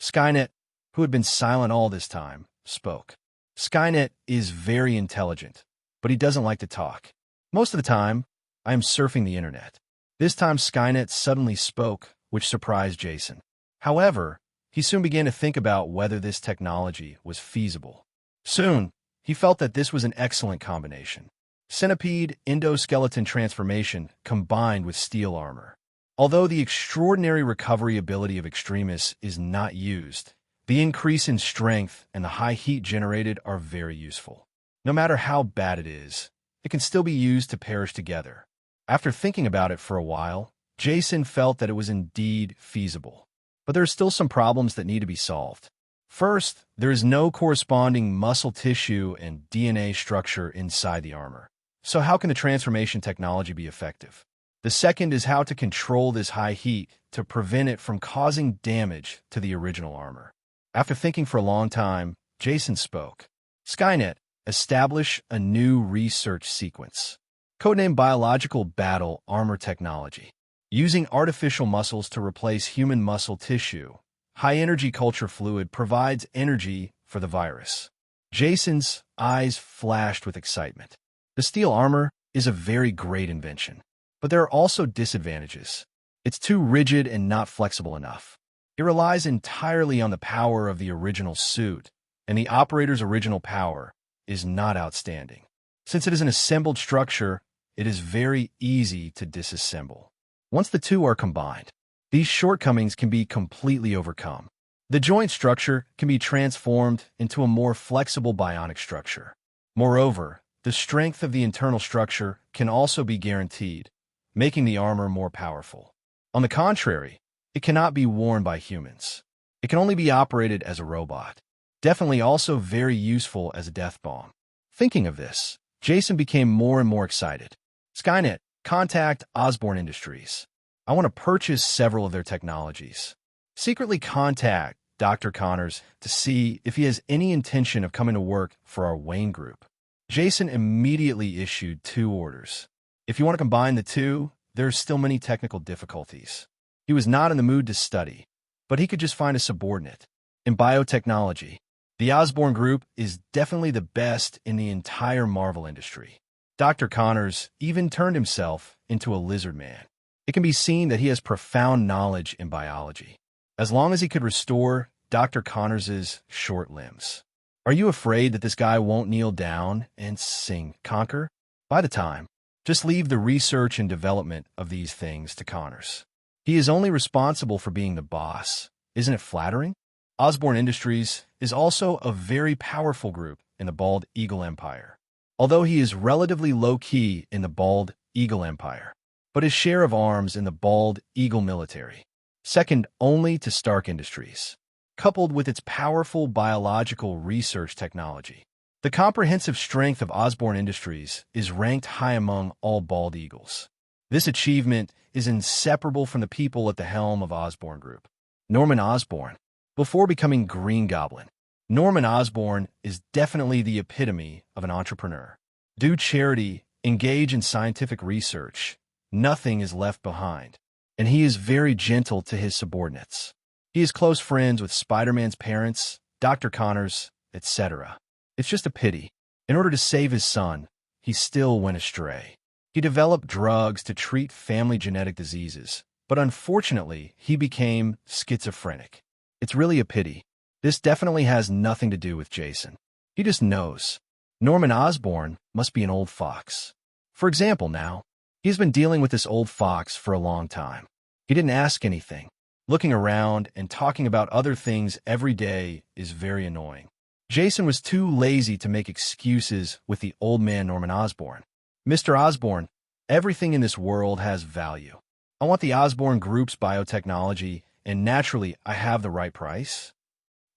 Skynet, who had been silent all this time, spoke. Skynet is very intelligent, but he doesn't like to talk. Most of the time, I am surfing the internet. This time Skynet suddenly spoke, which surprised Jason. However, he soon began to think about whether this technology was feasible. Soon, he felt that this was an excellent combination. Centipede endoskeleton transformation combined with steel armor. Although the extraordinary recovery ability of extremists is not used, the increase in strength and the high heat generated are very useful. No matter how bad it is, it can still be used to perish together. After thinking about it for a while, Jason felt that it was indeed feasible. But there are still some problems that need to be solved. First, there is no corresponding muscle tissue and DNA structure inside the armor. So how can the transformation technology be effective? The second is how to control this high heat to prevent it from causing damage to the original armor. After thinking for a long time, Jason spoke. Skynet, establish a new research sequence. Codenamed Biological Battle Armor Technology. Using artificial muscles to replace human muscle tissue, high-energy culture fluid provides energy for the virus. Jason's eyes flashed with excitement. The steel armor is a very great invention, but there are also disadvantages. It's too rigid and not flexible enough. It relies entirely on the power of the original suit, and the operator's original power is not outstanding. Since it is an assembled structure, it is very easy to disassemble. Once the two are combined, these shortcomings can be completely overcome. The joint structure can be transformed into a more flexible bionic structure. Moreover, the strength of the internal structure can also be guaranteed, making the armor more powerful. On the contrary, it cannot be worn by humans. It can only be operated as a robot. Definitely also very useful as a death bomb. Thinking of this, Jason became more and more excited. Skynet, contact Osborn Industries. I want to purchase several of their technologies. Secretly contact Dr. Connors to see if he has any intention of coming to work for our Wayne Group. Jason immediately issued 2 orders. If you want to combine the two, there are still many technical difficulties. He was not in the mood to study, but he could just find a subordinate. In biotechnology, the Osborn Group is definitely the best in the entire Marvel industry. Dr. Connors even turned himself into a lizard man. It can be seen that he has profound knowledge in biology, as long as he could restore Dr. Connors's short limbs. Are you afraid that this guy won't kneel down and conquer? By the time, just leave the research and development of these things to Connors. He is only responsible for being the boss. Isn't it flattering? Osborn Industries is also a very powerful group in the Bald Eagle Empire, although he is relatively low-key in the Bald Eagle Empire, but his share of arms in the Bald Eagle military, second only to Stark Industries, coupled with its powerful biological research technology. The comprehensive strength of Osborn Industries is ranked high among all bald eagles. This achievement is inseparable from the people at the helm of Osborn Group. Norman Osborn. Before becoming Green Goblin, Norman Osborn is definitely the epitome of an entrepreneur. Do charity, engage in scientific research, nothing is left behind, and he is very gentle to his subordinates. He is close friends with Spider-Man's parents, Dr. Connors, etc. It's just a pity. In order to save his son, he still went astray. He developed drugs to treat family genetic diseases, but unfortunately, he became schizophrenic. It's really a pity. This definitely has nothing to do with Jason. He just knows. Norman Osborn must be an old fox. For example now, he's been dealing with this old fox for a long time. He didn't ask anything. Looking around and talking about other things every day is very annoying. Jason was too lazy to make excuses with the old man Norman Osborn. Mr. Osborn, everything in this world has value. I want the Osborn Group's biotechnology, and naturally, I have the right price.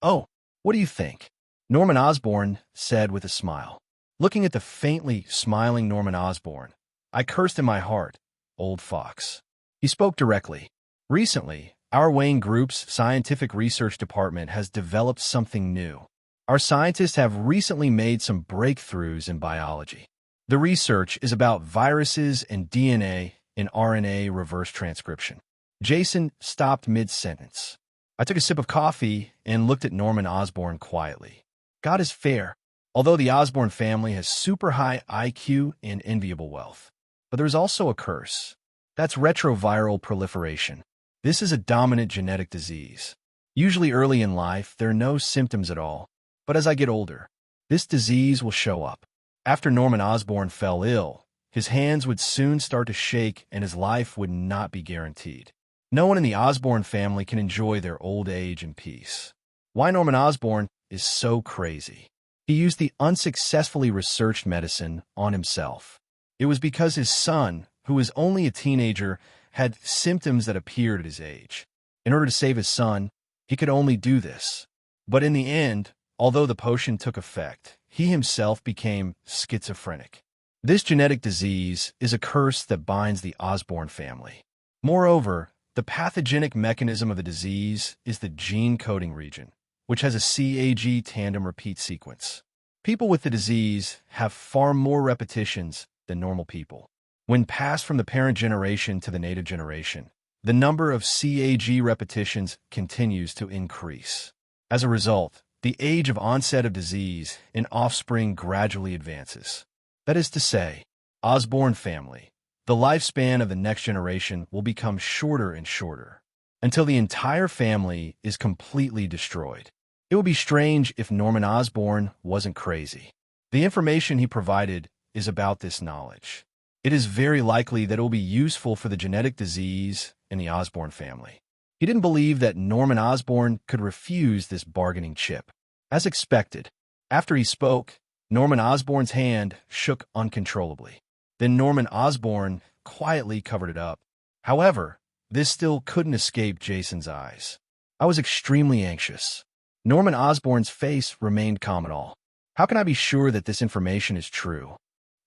Oh, what do you think? Norman Osborn said with a smile. Looking at the faintly smiling Norman Osborn, I cursed in my heart, old fox. He spoke directly. Recently, our Wayne Group's scientific research department has developed something new. Our scientists have recently made some breakthroughs in biology. The research is about viruses and DNA and RNA reverse transcription. Jason stopped mid-sentence. I took a sip of coffee and looked at Norman Osborn quietly. God is fair, although the Osborn family has super high IQ and enviable wealth. But there is also a curse. That's retroviral proliferation. This is a dominant genetic disease. Usually early in life, there are no symptoms at all. But as I get older, this disease will show up. After Norman Osborn fell ill, his hands would soon start to shake and his life would not be guaranteed. No one in the Osborn family can enjoy their old age in peace. Why Norman Osborn is so crazy. He used the unsuccessfully researched medicine on himself. It was because his son, who was only a teenager, had symptoms that appeared at his age. In order to save his son, he could only do this. But in the end, although the potion took effect, he himself became schizophrenic. This genetic disease is a curse that binds the Osborn family. Moreover, the pathogenic mechanism of the disease is the gene coding region, which has a CAG tandem repeat sequence. People with the disease have far more repetitions than normal people. When passed from the parent generation to the native generation, the number of CAG repetitions continues to increase. As a result, the age of onset of disease in offspring gradually advances. That is to say, Osborn family, the lifespan of the next generation will become shorter and shorter, until the entire family is completely destroyed. It would be strange if Norman Osborn wasn't crazy. The information he provided is about this knowledge. It is very likely that it will be useful for the genetic disease in the Osborn family. He didn't believe that Norman Osborn could refuse this bargaining chip. As expected, after he spoke, Norman Osborn's hand shook uncontrollably. Then Norman Osborn quietly covered it up. However, this still couldn't escape Jason's eyes. I was extremely anxious. Norman Osborn's face remained calm at all. How can I be sure that this information is true?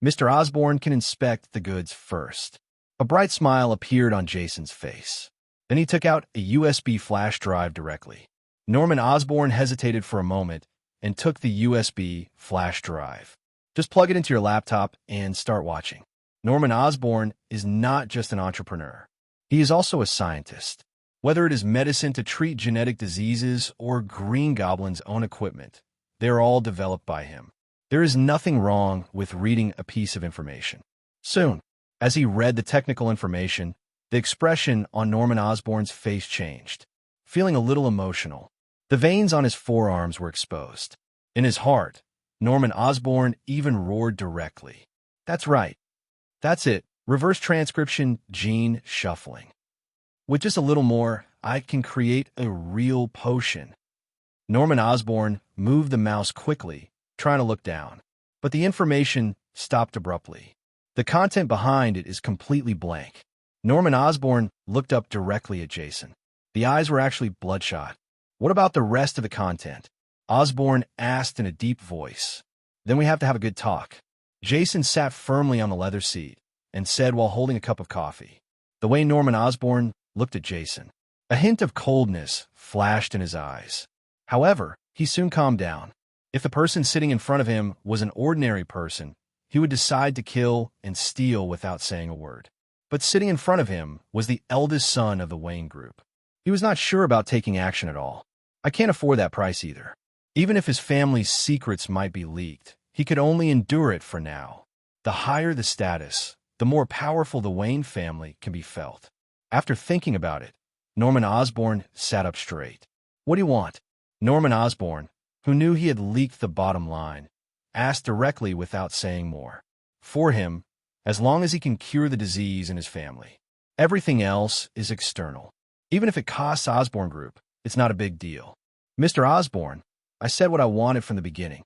Mr. Osborn can inspect the goods first. A bright smile appeared on Jason's face. Then he took out a USB flash drive directly. Norman Osborn hesitated for a moment and took the USB flash drive. Just plug it into your laptop and start watching. Norman Osborn is not just an entrepreneur. He is also a scientist. Whether it is medicine to treat genetic diseases or Green Goblin's own equipment, they're all developed by him. There is nothing wrong with reading a piece of information. Soon, as he read the technical information, the expression on Norman Osborn's face changed. Feeling a little emotional, the veins on his forearms were exposed. In his heart, Norman Osborn even roared directly. That's right. That's it. Reverse transcription gene shuffling. With just a little more, I can create a real potion. Norman Osborn moved the mouse quickly, trying to look down. But the information stopped abruptly. The content behind it is completely blank. Norman Osborn looked up directly at Jason. The eyes were actually bloodshot. What about the rest of the content? Osborn asked in a deep voice. Then we have to have a good talk. Jason sat firmly on the leather seat and said while holding a cup of coffee. The way Norman Osborn looked at Jason, a hint of coldness flashed in his eyes. However, he soon calmed down. If the person sitting in front of him was an ordinary person, he would decide to kill and steal without saying a word. But sitting in front of him was the eldest son of the Wayne Group. He was not sure about taking action at all. I can't afford that price either. Even if his family's secrets might be leaked, he could only endure it for now. The higher the status, the more powerful the Wayne family can be felt. After thinking about it, Norman Osborn sat up straight. What do you want? Norman Osborn, who knew he had leaked the bottom line, asked directly without saying more. For him, as long as he can cure the disease in his family, everything else is external. Even if it costs Osborn Group, it's not a big deal. Mr. Osborn, I said what I wanted from the beginning.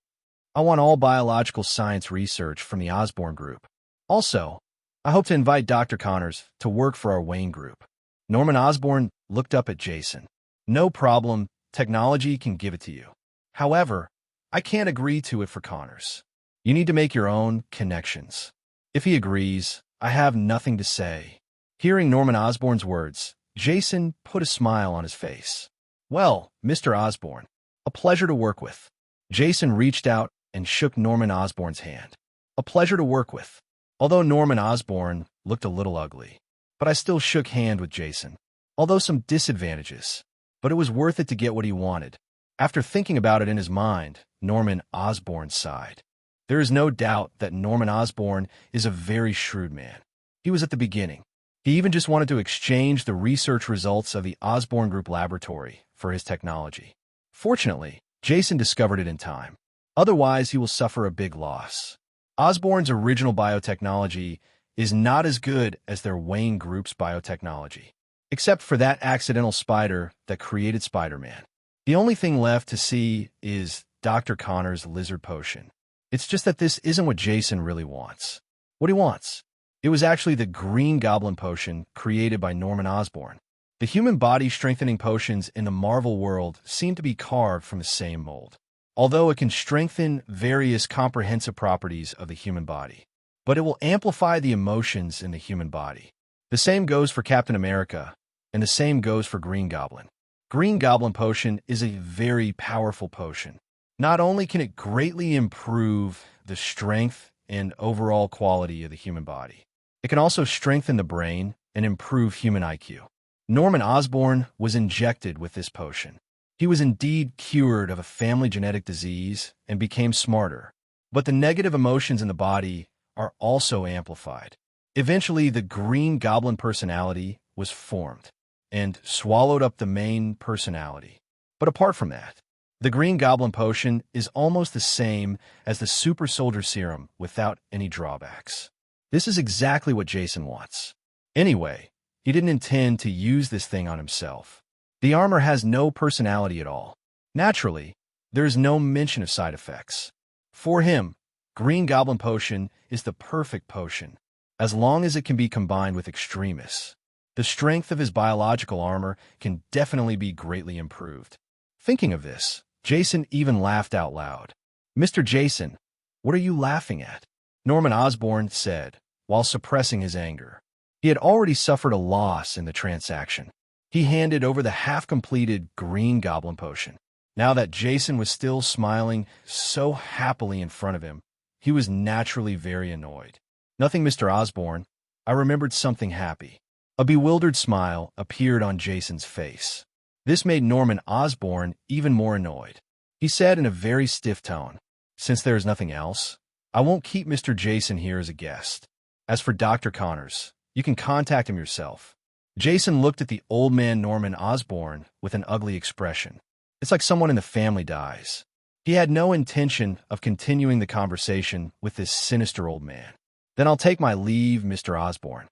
I want all biological science research from the Osborn Group. Also, I hope to invite Dr. Connors to work for our Wayne Group. Norman Osborn looked up at Jason. No problem, technology can give it to you. However, I can't agree to it for Connors. You need to make your own connections. If he agrees, I have nothing to say. Hearing Norman Osborn's words, Jason put a smile on his face. Well, Mr. Osborn, a pleasure to work with. Jason reached out and shook Norman Osborn's hand. A pleasure to work with. Although Norman Osborn looked a little ugly, but I still shook hand with Jason. Although some disadvantages, but it was worth it to get what he wanted. After thinking about it in his mind, Norman Osborn sighed. There is no doubt that Norman Osborn is a very shrewd man. He was at the beginning. He even just wanted to exchange the research results of the Osborn Group laboratory for his technology. Fortunately, Jason discovered it in time. Otherwise, he will suffer a big loss. Osborn's original biotechnology is not as good as their Wayne Group's biotechnology, except for that accidental spider that created Spider-Man. The only thing left to see is Dr. Connors' lizard potion. It's just that this isn't what Jason really wants. What he wants? It was actually the Green Goblin potion created by Norman Osborn. The human body strengthening potions in the Marvel world seem to be carved from the same mold, although it can strengthen various comprehensive properties of the human body. but it will amplify the emotions in the human body. The same goes for Captain America, and the same goes for Green Goblin. Green Goblin Potion is a very powerful potion. Not only can it greatly improve the strength and overall quality of the human body, it can also strengthen the brain and improve human IQ. Norman Osborn was injected with this potion. He was indeed cured of a family genetic disease and became smarter, but the negative emotions in the body are also amplified. Eventually, the Green Goblin personality was formed and swallowed up the main personality. But apart from that, the Green Goblin Potion is almost the same as the Super Soldier Serum without any drawbacks. This is exactly what Jason wants. Anyway, he didn't intend to use this thing on himself. The armor has no personality at all. Naturally, there is no mention of side effects. For him, Green Goblin Potion is the perfect potion, as long as it can be combined with extremists. The strength of his biological armor can definitely be greatly improved. Thinking of this, Jason even laughed out loud. "Mr. Jason, what are you laughing at?" Norman Osborn said, while suppressing his anger. He had already suffered a loss in the transaction. He handed over the half-completed Green Goblin Potion. Now that Jason was still smiling so happily in front of him, he was naturally very annoyed. "Nothing, Mr. Osborn. I remembered something happy." A bewildered smile appeared on Jason's face. This made Norman Osborn even more annoyed. He said in a very stiff tone, "Since there is nothing else, I won't keep Mr. Jason here as a guest. As for Dr. Connors, you can contact him yourself." Jason looked at the old man Norman Osborn with an ugly expression. It's like someone in the family dies. He had no intention of continuing the conversation with this sinister old man. "Then I'll take my leave, Mr. Osborn.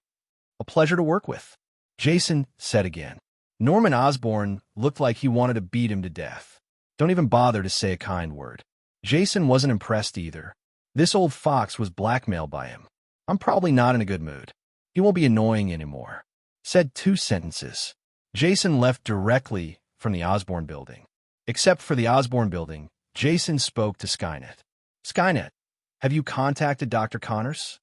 A pleasure to work with," Jason said again. Norman Osborn looked like he wanted to beat him to death. Don't even bother to say a kind word. Jason wasn't impressed either. This old fox was blackmailed by him. "I'm probably not in a good mood. He won't be annoying anymore." Said 2 sentences. Jason left directly from the Osborn building. Except for the Osborn building, Jason spoke to Skynet. "Skynet, have you contacted Dr. Connors?"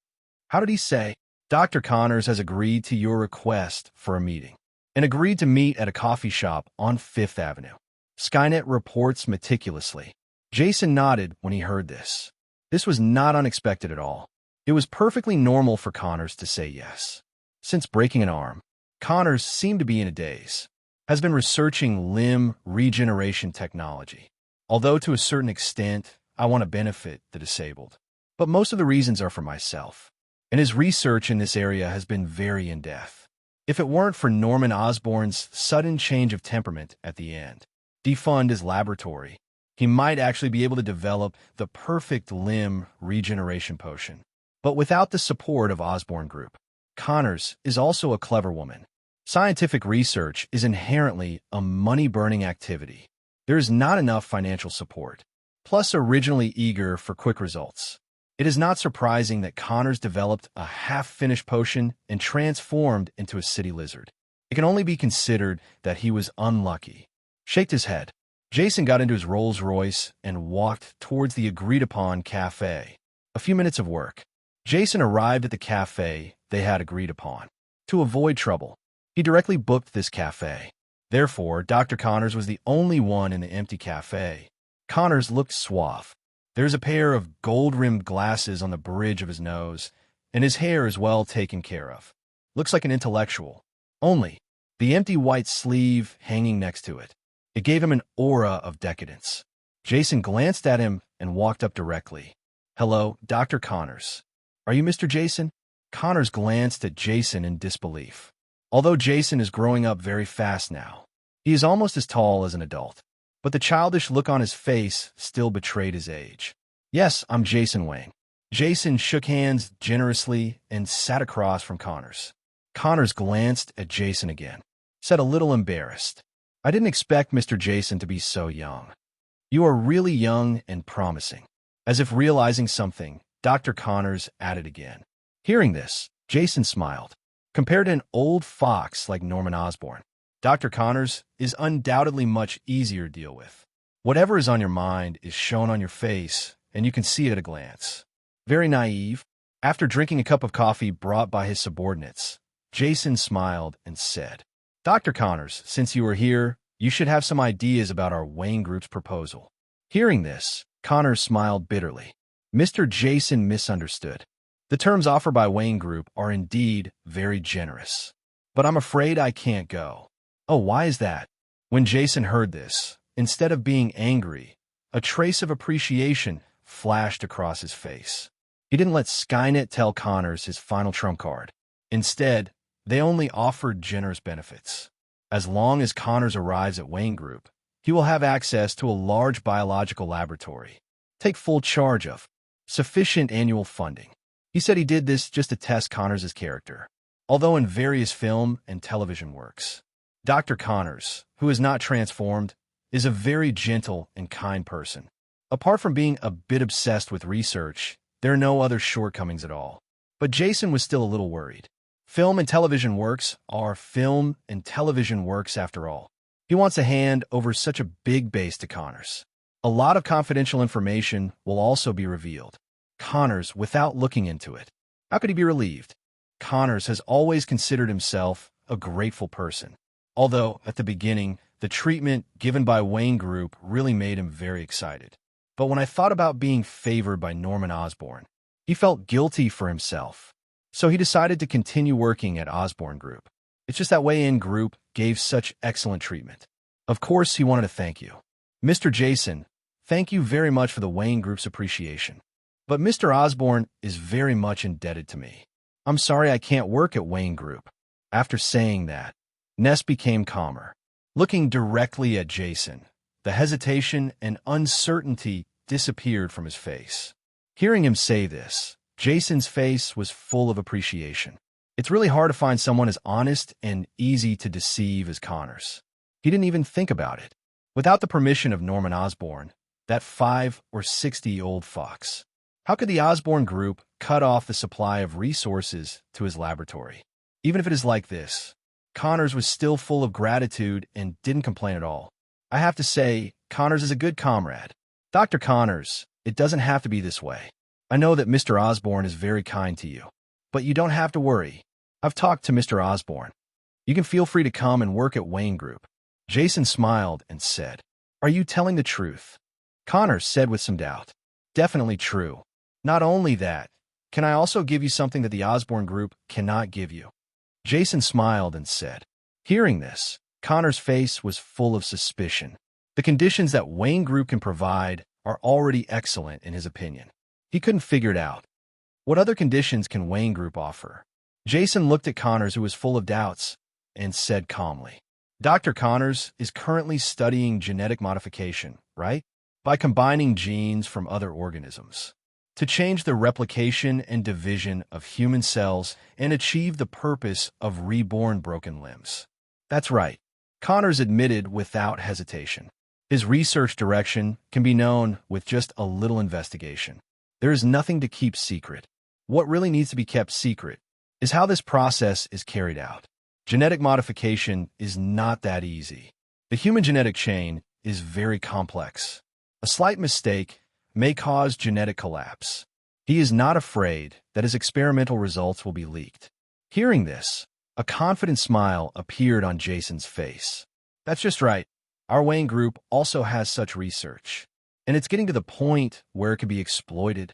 "How did he say?" "Dr. Connors has agreed to your request for a meeting and agreed to meet at a coffee shop on 5th Avenue. Skynet reports meticulously. Jason nodded when he heard this. This was not unexpected at all. It was perfectly normal for Connors to say yes. Since breaking an arm, Connors seemed to be in a daze. Has been researching limb regeneration technology. Although to a certain extent, I want to benefit the disabled. But most of the reasons are for myself. And his research in this area has been very in-depth. If it weren't for Norman Osborn's sudden change of temperament at the end, defund his laboratory, he might actually be able to develop the perfect limb regeneration potion. But without the support of Osborn Group, Connors is also a clever woman. Scientific research is inherently a money-burning activity. There is not enough financial support. Plus, originally eager for quick results. It is not surprising that Connors developed a half-finished potion and transformed into a city lizard. It can only be considered that he was unlucky. Shaked his head. Jason got into his Rolls-Royce and walked towards the agreed-upon cafe. A few minutes of work. Jason arrived at the cafe they had agreed upon. To avoid trouble, he directly booked this cafe. Therefore, Dr. Connors was the only one in the empty cafe. Connors looked suave. There's a pair of gold-rimmed glasses on the bridge of his nose, and his hair is well taken care of. Looks like an intellectual. Only, the empty white sleeve hanging next to it. It gave him an aura of decadence. Jason glanced at him and walked up directly. "Hello, Dr. Connors. Are you Mr. Jason?" Connors glanced at Jason in disbelief. Although Jason is growing up very fast now, he is almost as tall as an adult. But the childish look on his face still betrayed his age. "Yes, I'm Jason Wayne." Jason shook hands generously and sat across from Connors. Connors glanced at Jason again, said a little embarrassed. "I didn't expect Mr. Jason to be so young. You are really young and promising." As if realizing something, Dr. Connors added again. Hearing this, Jason smiled. Compared to an old fox like Norman Osborn, Dr. Connors is undoubtedly much easier to deal with. Whatever is on your mind is shown on your face, and you can see it at a glance. Very naive. After drinking a cup of coffee brought by his subordinates, Jason smiled and said, "Dr. Connors, since you are here, you should have some ideas about our Wayne Group's proposal." Hearing this, Connors smiled bitterly. Mr. Jason misunderstood. The terms offered by Wayne Group are indeed very generous. But I'm afraid I can't go. Oh, why is that? When Jason heard this, instead of being angry, a trace of appreciation flashed across his face. He didn't let Skynet tell Connors his final trump card. Instead, they only offered generous benefits. As long as Connors arrives at Wayne Group, he will have access to a large biological laboratory, take full charge of, sufficient annual funding. He said he did this just to test Connors' character. Although in various film and television works, Dr. Connors, who is not transformed, is a very gentle and kind person. Apart from being a bit obsessed with research, there are no other shortcomings at all. But Jason was still a little worried. Film and television works are film and television works after all. He wants to hand over such a big base to Connors. A lot of confidential information will also be revealed. Connors, without looking into it, how could he be relieved? Connors has always considered himself a grateful person. Although, at the beginning, the treatment given by Wayne Group really made him very excited. But when I thought about being favored by Norman Osborn, he felt guilty for himself. So he decided to continue working at Osborn Group. It's just that Wayne Group gave such excellent treatment. Of course, he wanted to thank you. Mr. Jason, thank you very much for the Wayne Group's appreciation. But Mr. Osborn is very much indebted to me. I'm sorry I can't work at Wayne Group. After saying that, Ness became calmer. Looking directly at Jason, the hesitation and uncertainty disappeared from his face. Hearing him say this, Jason's face was full of appreciation. It's really hard to find someone as honest and easy to deceive as Connors. He didn't even think about it. Without the permission of Norman Osborn, that 5 or 60-year-old fox, how could the Osborn Group cut off the supply of resources to his laboratory? Even if it is like this, Connors was still full of gratitude and didn't complain at all. I have to say, Connors is a good comrade. Dr. Connors, it doesn't have to be this way. I know that Mr. Osborn is very kind to you, but you don't have to worry. I've talked to Mr. Osborn. You can feel free to come and work at Wayne Group. Jason smiled and said, "Are you telling the truth?" Connors said with some doubt, "Definitely true. Not only that, can I also give you something that the Osborn Group cannot give you?" Jason smiled and said. Hearing this, Connors' face was full of suspicion. The conditions that Wayne Group can provide are already excellent in his opinion. He couldn't figure it out. What other conditions can Wayne Group offer? Jason looked at Connors, who was full of doubts, and said calmly, "Dr. Connors is currently studying genetic modification, right? By combining genes from other organisms, to change the replication and division of human cells and achieve the purpose of reborn broken limbs." That's right. Connors admitted without hesitation. His research direction can be known with just a little investigation. There is nothing to keep secret. What really needs to be kept secret is how this process is carried out. Genetic modification is not that easy. The human genetic chain is very complex. A slight mistake may cause genetic collapse. He is not afraid that his experimental results will be leaked. Hearing this, a confident smile appeared on Jason's face. That's just right. Our Wayne Group also has such research, and it's getting to the point where it can be exploited.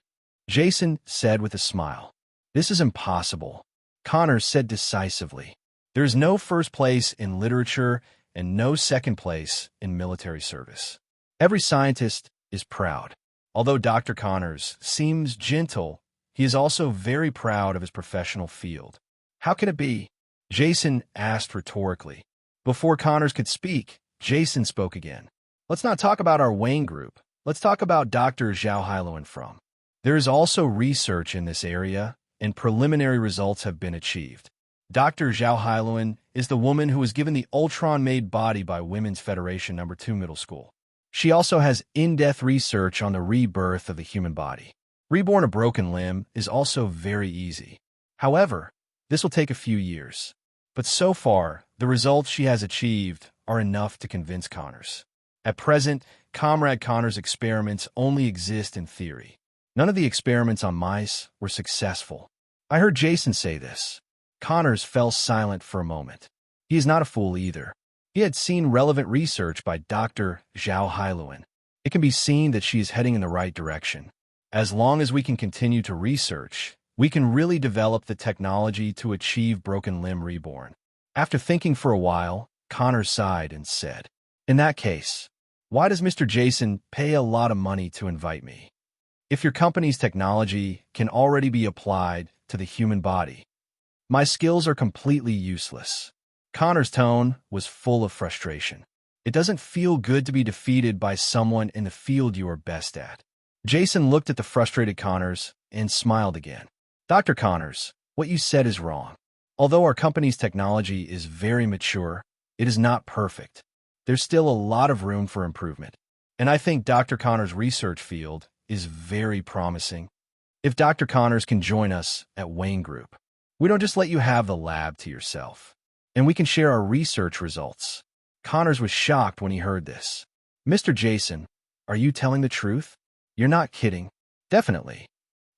Jason said with a smile. This is impossible. Connors said decisively. There is no first place in literature and no second place in military service. Every scientist is proud. Although Dr. Connors seems gentle, he is also very proud of his professional field. How can it be? Jason asked rhetorically. Before Connors could speak, Jason spoke again. Let's not talk about our Wayne Group. Let's talk about Dr. Zhao Hailuan from. There is also research in this area, and preliminary results have been achieved. Dr. Zhao Hailuan is the woman who was given the Ultron-made body by Women's Federation No. 2 Middle School. She also has in-depth research on the rebirth of the human body. Reborn a broken limb is also very easy. However, this will take a few years. But so far, the results she has achieved are enough to convince Connors. At present, Comrade Connors' experiments only exist in theory. None of the experiments on mice were successful. I heard Jason say this. Connors fell silent for a moment. He is not a fool either. He had seen relevant research by Dr. Zhao Hailuan. It can be seen that she is heading in the right direction. As long as we can continue to research, we can really develop the technology to achieve broken limb reborn. After thinking for a while, Connors sighed and said, "In that case, why does Mr. Jason pay a lot of money to invite me? If your company's technology can already be applied to the human body, my skills are completely useless." Connor's tone was full of frustration. It doesn't feel good to be defeated by someone in the field you are best at. Jason looked at the frustrated Connors and smiled again. "Dr. Connors, what you said is wrong. Although our company's technology is very mature, it is not perfect. There's still a lot of room for improvement. And I think Dr. Connors' research field is very promising. If Dr. Connors can join us at Wayne Group, we don't just let you have the lab to yourself, and we can share our research results." Connors was shocked when he heard this. "Mr. Jason, are you telling the truth? You're not kidding." "Definitely,"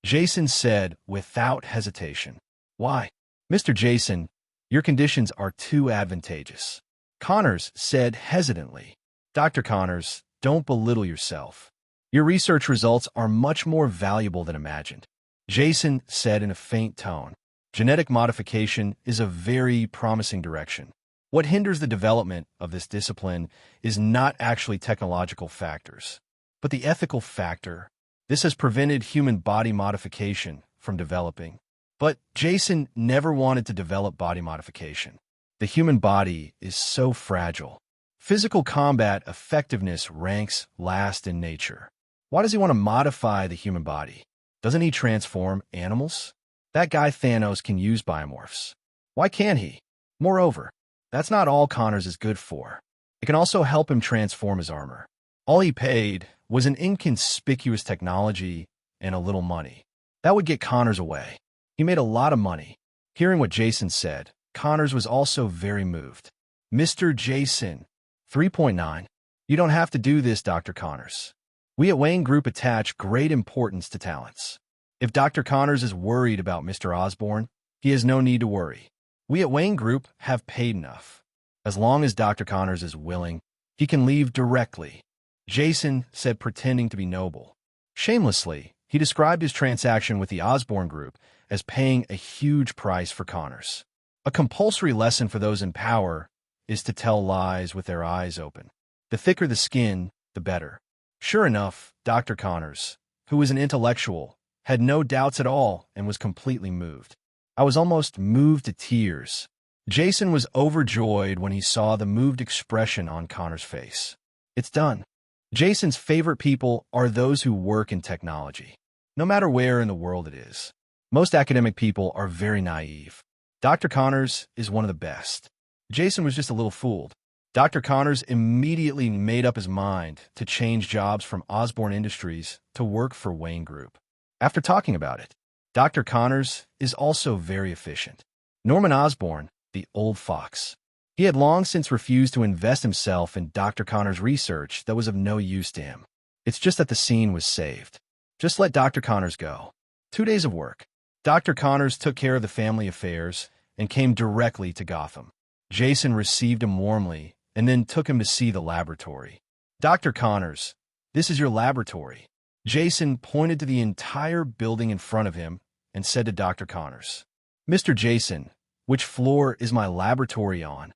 Jason said without hesitation. "Why?" "Mr. Jason, your conditions are too advantageous." Connors said hesitantly. "Dr. Connors, don't belittle yourself. Your research results are much more valuable than imagined." Jason said in a faint tone. "Genetic modification is a very promising direction. What hinders the development of this discipline is not actually technological factors, but the ethical factor. This has prevented human body modification from developing." But Jason never wanted to develop body modification. The human body is so fragile. Physical combat effectiveness ranks last in nature. Why does he want to modify the human body? Doesn't he transform animals? That guy Thanos can use biomorphs. Why can't he? Moreover, that's not all Connors is good for. It can also help him transform his armor. All he paid was an inconspicuous technology and a little money. That would get Connors away. He made a lot of money. Hearing what Jason said, Connors was also very moved. "Mr. Jason, 3.9. You don't have to do this, Dr. Connors. We at Wayne Group attach great importance to talents. If Dr. Connors is worried about Mr. Osborn, he has no need to worry. We at Wayne Group have paid enough. As long as Dr. Connors is willing, he can leave directly," Jason said, pretending to be noble. Shamelessly, he described his transaction with the Osborn Group as paying a huge price for Connors. A compulsory lesson for those in power is to tell lies with their eyes open. The thicker the skin, the better. Sure enough, Dr. Connors, who was an intellectual, had no doubts at all and was completely moved. "I was almost moved to tears." Jason was overjoyed when he saw the moved expression on Connor's face. It's done. Jason's favorite people are those who work in technology, no matter where in the world it is. Most academic people are very naive. Dr. Connors is one of the best. Jason was just a little fooled. Dr. Connors immediately made up his mind to change jobs from Osborn Industries to work for Wayne Group. After talking about it, Dr. Connors is also very efficient. Norman Osborn, the old fox. He had long since refused to invest himself in Dr. Connors' research that was of no use to him. It's just that the scene was saved. Just let Dr. Connors go. 2 days of work. Dr. Connors took care of the family affairs and came directly to Gotham. Jason received him warmly and then took him to see the laboratory. "Dr. Connors, this is your laboratory." Jason pointed to the entire building in front of him and said to Dr. Connors, "Mr. Jason, which floor is my laboratory on?"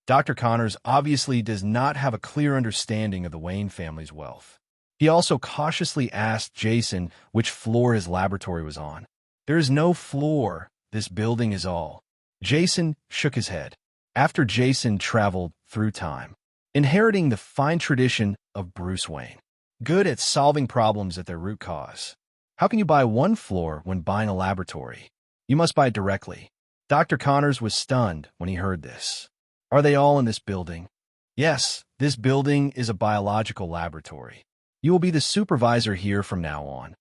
Dr. Connors obviously does not have a clear understanding of the Wayne family's wealth. He also cautiously asked Jason which floor his laboratory was on. "There is no floor. This building is all." Jason shook his head. After Jason traveled through time, inheriting the fine tradition of Bruce Wayne, good at solving problems at their root cause. How can you buy one floor when buying a laboratory? You must buy it directly. Dr. Connors was stunned when he heard this. "Are they all in this building?" "Yes, this building is a biological laboratory. You will be the supervisor here from now on."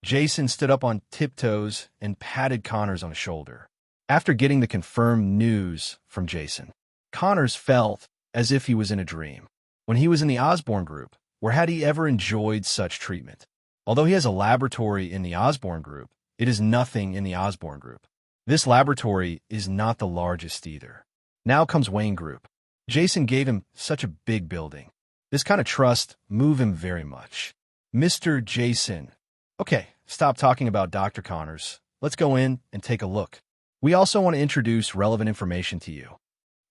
Jason stood up on tiptoes and patted Connors on the shoulder. After getting the confirmed news from Jason, Connors felt as if he was in a dream. When he was in the Osborn Group, where had he ever enjoyed such treatment? Although he has a laboratory in the Osborn group, it is nothing in the Osborn group. This laboratory is not the largest either. Now comes Wayne Group. Jason gave him such a big building. This kind of trust moved him very much. Mr. Jason. Okay, stop talking about Dr. Connors. Let's go in and take a look. We also want to introduce relevant information to you.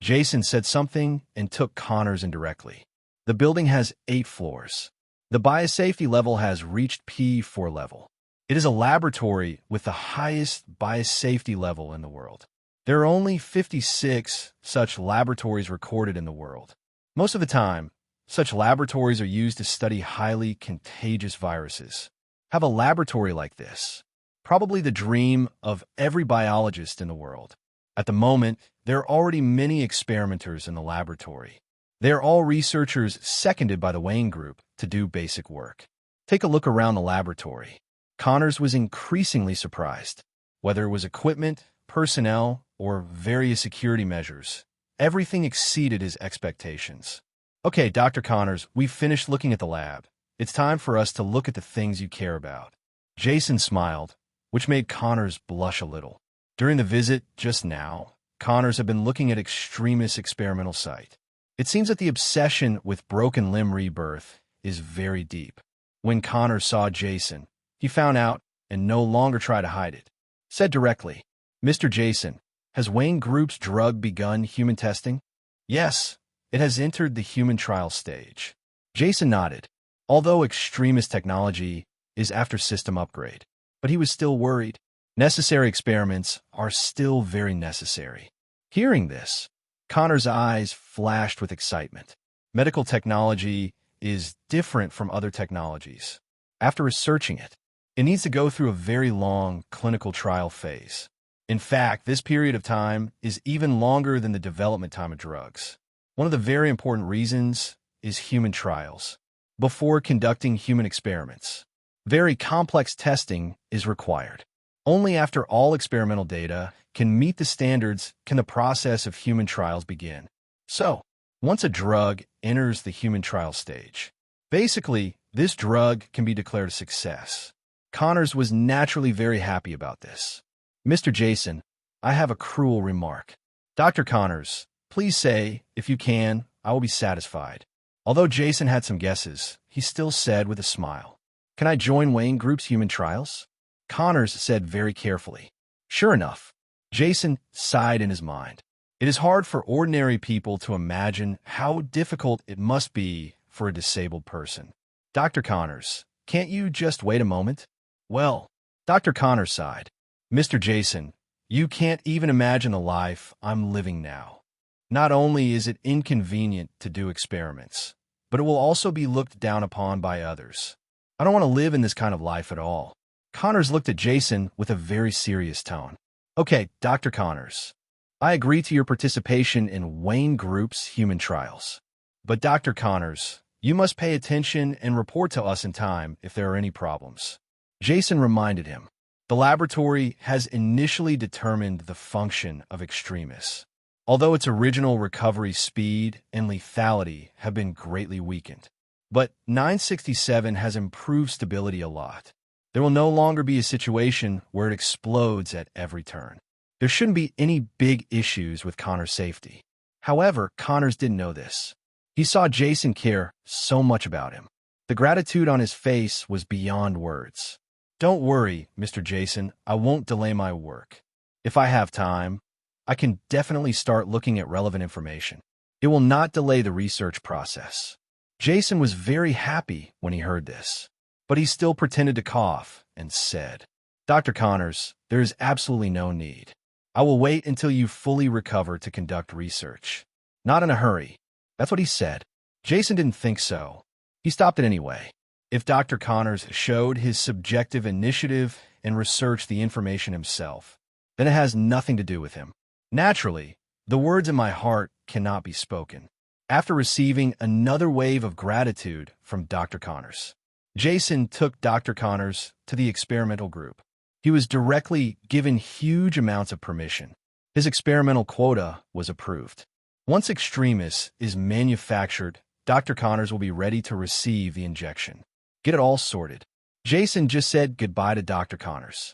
Jason said something and took Connors in directly. The building has 8 floors. The biosafety level has reached P4 level. It is a laboratory with the highest biosafety level in the world. There are only 56 such laboratories recorded in the world. Most of the time, such laboratories are used to study highly contagious viruses. Have a laboratory like this. Probably the dream of every biologist in the world. At the moment, there are already many experimenters in the laboratory. They are all researchers seconded by the Wayne Group to do basic work. Take a look around the laboratory. Connors was increasingly surprised. Whether it was equipment, personnel, or various security measures, everything exceeded his expectations. Okay, Dr. Connors, we've finished looking at the lab. It's time for us to look at the things you care about. Jason smiled, which made Connors blush a little. During the visit just now, Connors had been looking at Extremis' experimental site. It seems that the obsession with broken limb rebirth is very deep. When Connors saw Jason, he found out and no longer tried to hide it. Said directly, Mr. Jason, has Wayne Group's drug begun human testing? Yes, it has entered the human trial stage. Jason nodded, although Extremis technology is after system upgrade. But he was still worried. Necessary experiments are still very necessary. Hearing this, Connor's eyes flashed with excitement. Medical technology is different from other technologies. After researching it, it needs to go through a very long clinical trial phase. In fact, this period of time is even longer than the development time of drugs. One of the very important reasons is human trials. Before conducting human experiments, very complex testing is required. Only after all experimental data can meet the standards can the process of human trials begin. So, once a drug enters the human trial stage, basically, this drug can be declared a success. Connors was naturally very happy about this. Mr. Jason, I have a cruel remark. Dr. Connors, please say, if you can, I will be satisfied. Although Jason had some guesses, he still said with a smile, Can I join Wayne Group's human trials? Connors said very carefully. Sure enough, Jason sighed in his mind. It is hard for ordinary people to imagine how difficult it must be for a disabled person. Dr. Connors, can't you just wait a moment? Well, Dr. Connors sighed. Mr. Jason, you can't even imagine the life I'm living now. Not only is it inconvenient to do experiments, but it will also be looked down upon by others. I don't want to live in this kind of life at all. Connors looked at Jason with a very serious tone. Okay, Dr. Connors, I agree to your participation in Wayne Group's human trials. But Dr. Connors, you must pay attention and report to us in time if there are any problems. Jason reminded him. The laboratory has initially determined the function of Extremis, although its original recovery speed and lethality have been greatly weakened. But 967 has improved stability a lot. There will no longer be a situation where it explodes at every turn. There shouldn't be any big issues with Connor's safety. However, Connors didn't know this. He saw Jason care so much about him. The gratitude on his face was beyond words. Don't worry, Mr. Jason, I won't delay my work. If I have time, I can definitely start looking at relevant information. It will not delay the research process. Jason was very happy when he heard this, but he still pretended to cough and said, Dr. Connors, there is absolutely no need. I will wait until you fully recover to conduct research. Not in a hurry. That's what he said. Jason didn't think so. He stopped it anyway. If Dr. Connors showed his subjective initiative and researched the information himself, then it has nothing to do with him. Naturally, the words in my heart cannot be spoken. After receiving another wave of gratitude from Dr. Connors, Jason took Dr. Connors to the experimental group. He was directly given huge amounts of permission. His experimental quota was approved. Once Extremis is manufactured, Dr. Connors will be ready to receive the injection. Get it all sorted. Jason just said goodbye to Dr. Connors.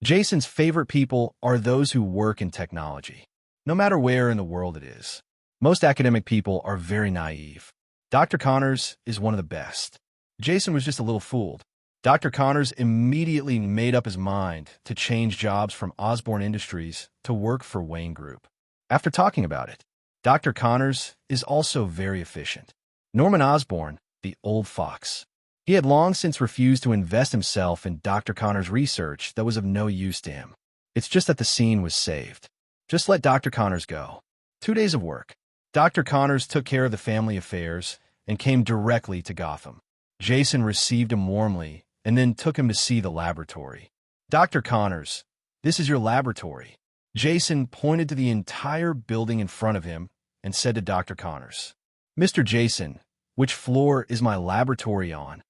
Jason's favorite people are those who work in technology, no matter where in the world it is. Most academic people are very naive. Dr. Connors is one of the best. Jason was just a little fooled. Dr. Connors immediately made up his mind to change jobs from Osborne Industries to work for Wayne Group. After talking about it, Dr. Connors is also very efficient. Norman Osborne, the old fox. He had long since refused to invest himself in Dr. Connors' research that was of no use to him. It's just that the scene was saved. Just let Dr. Connors go. 2 days of work. Dr. Connors took care of the family affairs and came directly to Gotham. Jason received him warmly and then took him to see the laboratory. Dr. Connors, this is your laboratory. Jason pointed to the entire building in front of him and said to Dr. Connors, Mr. Jason, which floor is my laboratory on?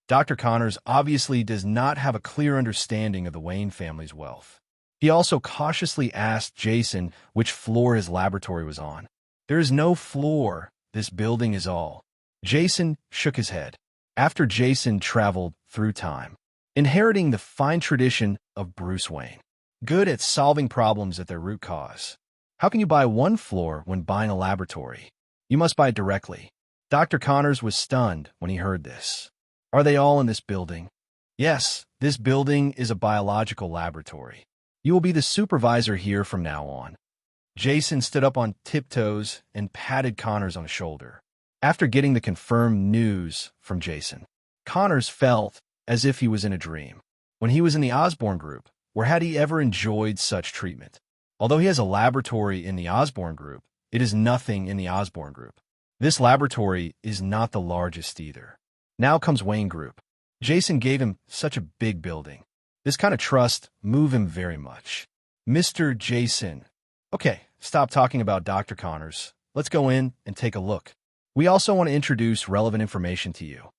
Dr. Connors obviously does not have a clear understanding of the Wayne family's wealth. He also cautiously asked Jason which floor his laboratory was on. There is no floor, this building is all. Jason shook his head. After Jason traveled through time, inheriting the fine tradition of Bruce Wayne, good at solving problems at their root cause. How can you buy one floor when buying a laboratory? You must buy it directly. Dr. Connors was stunned when he heard this. Are they all in this building? Yes, this building is a biological laboratory. You will be the supervisor here from now on. Jason stood up on tiptoes and patted Connors on the shoulder. After getting the confirmed news from Jason, Connors felt as if he was in a dream. When he was in the Osborne Group, where had he ever enjoyed such treatment? Although he has a laboratory in the Osborne Group, it is nothing in the Osborne Group. This laboratory is not the largest either. Now comes Wayne Group. Jason gave him such a big building. This kind of trust moved him very much. Mr. Jason. Okay, stop talking about Dr. Connors. Let's go in and take a look. We also want to introduce relevant information to you.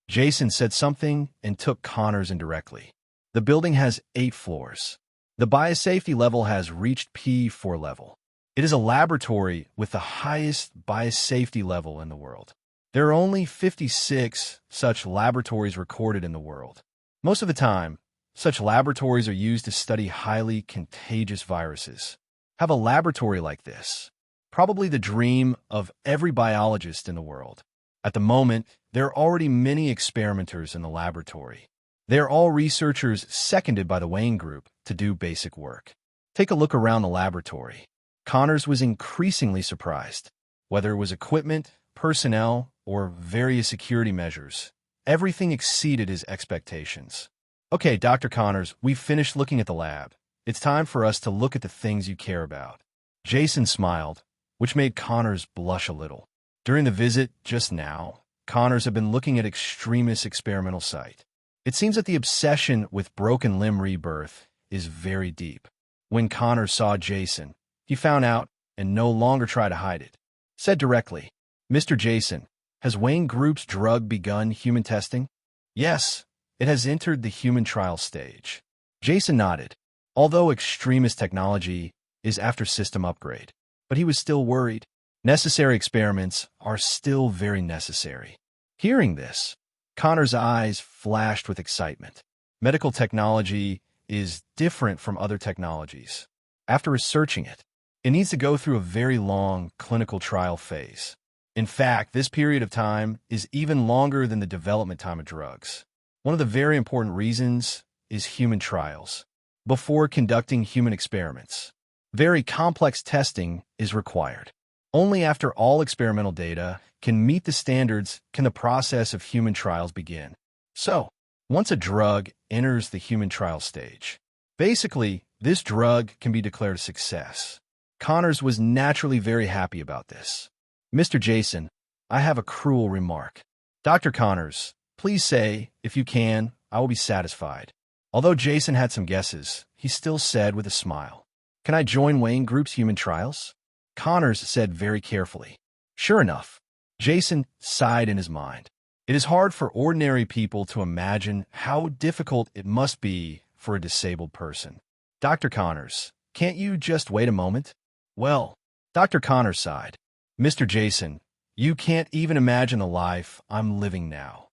Jason said something and took Connors indirectly. The building has 8 floors. The biosafety level has reached P4 level. It is a laboratory with the highest biosafety level in the world. There are only 56 such laboratories recorded in the world. Most of the time, such laboratories are used to study highly contagious viruses. Have a laboratory like this. Probably the dream of every biologist in the world. At the moment, there are already many experimenters in the laboratory. They are all researchers seconded by the Wayne Group to do basic work. Take a look around the laboratory. Connors was increasingly surprised. Whether it was equipment, personnel, or various security measures, everything exceeded his expectations. Okay, Dr. Connors, we've finished looking at the lab. It's time for us to look at the things you care about. Jason smiled, which made Connors blush a little. During the visit just now, Connors had been looking at Extremis experimental site. It seems that the obsession with broken limb rebirth is very deep. When Connors saw Jason, he found out and no longer tried to hide it. Said directly, Mr. Jason, has Wayne Group's drug begun human testing? Yes, it has entered the human trial stage. Jason nodded, although Extremis technology is after system upgrade. But he was still worried. Necessary experiments are still very necessary. Hearing this, Connor's eyes flashed with excitement. Medical technology is different from other technologies. After researching it, it needs to go through a very long clinical trial phase. In fact, this period of time is even longer than the development time of drugs. One of the very important reasons is human trials. Before conducting human experiments, very complex testing is required. Only after all experimental data can meet the standards can the process of human trials begin. So, once a drug enters the human trial stage, basically, this drug can be declared a success. Connors was naturally very happy about this. Mr. Jason, I have a cruel remark. Dr. Connors, please say, if you can, I will be satisfied. Although Jason had some guesses, he still said with a smile, Can I join Wayne Group's human trials? Connors said very carefully. Sure enough, Jason sighed in his mind. It is hard for ordinary people to imagine how difficult it must be for a disabled person. Dr. Connors, can't you just wait a moment? Well, Dr. Connors sighed. Mr. Jason, you can't even imagine the life I'm living now.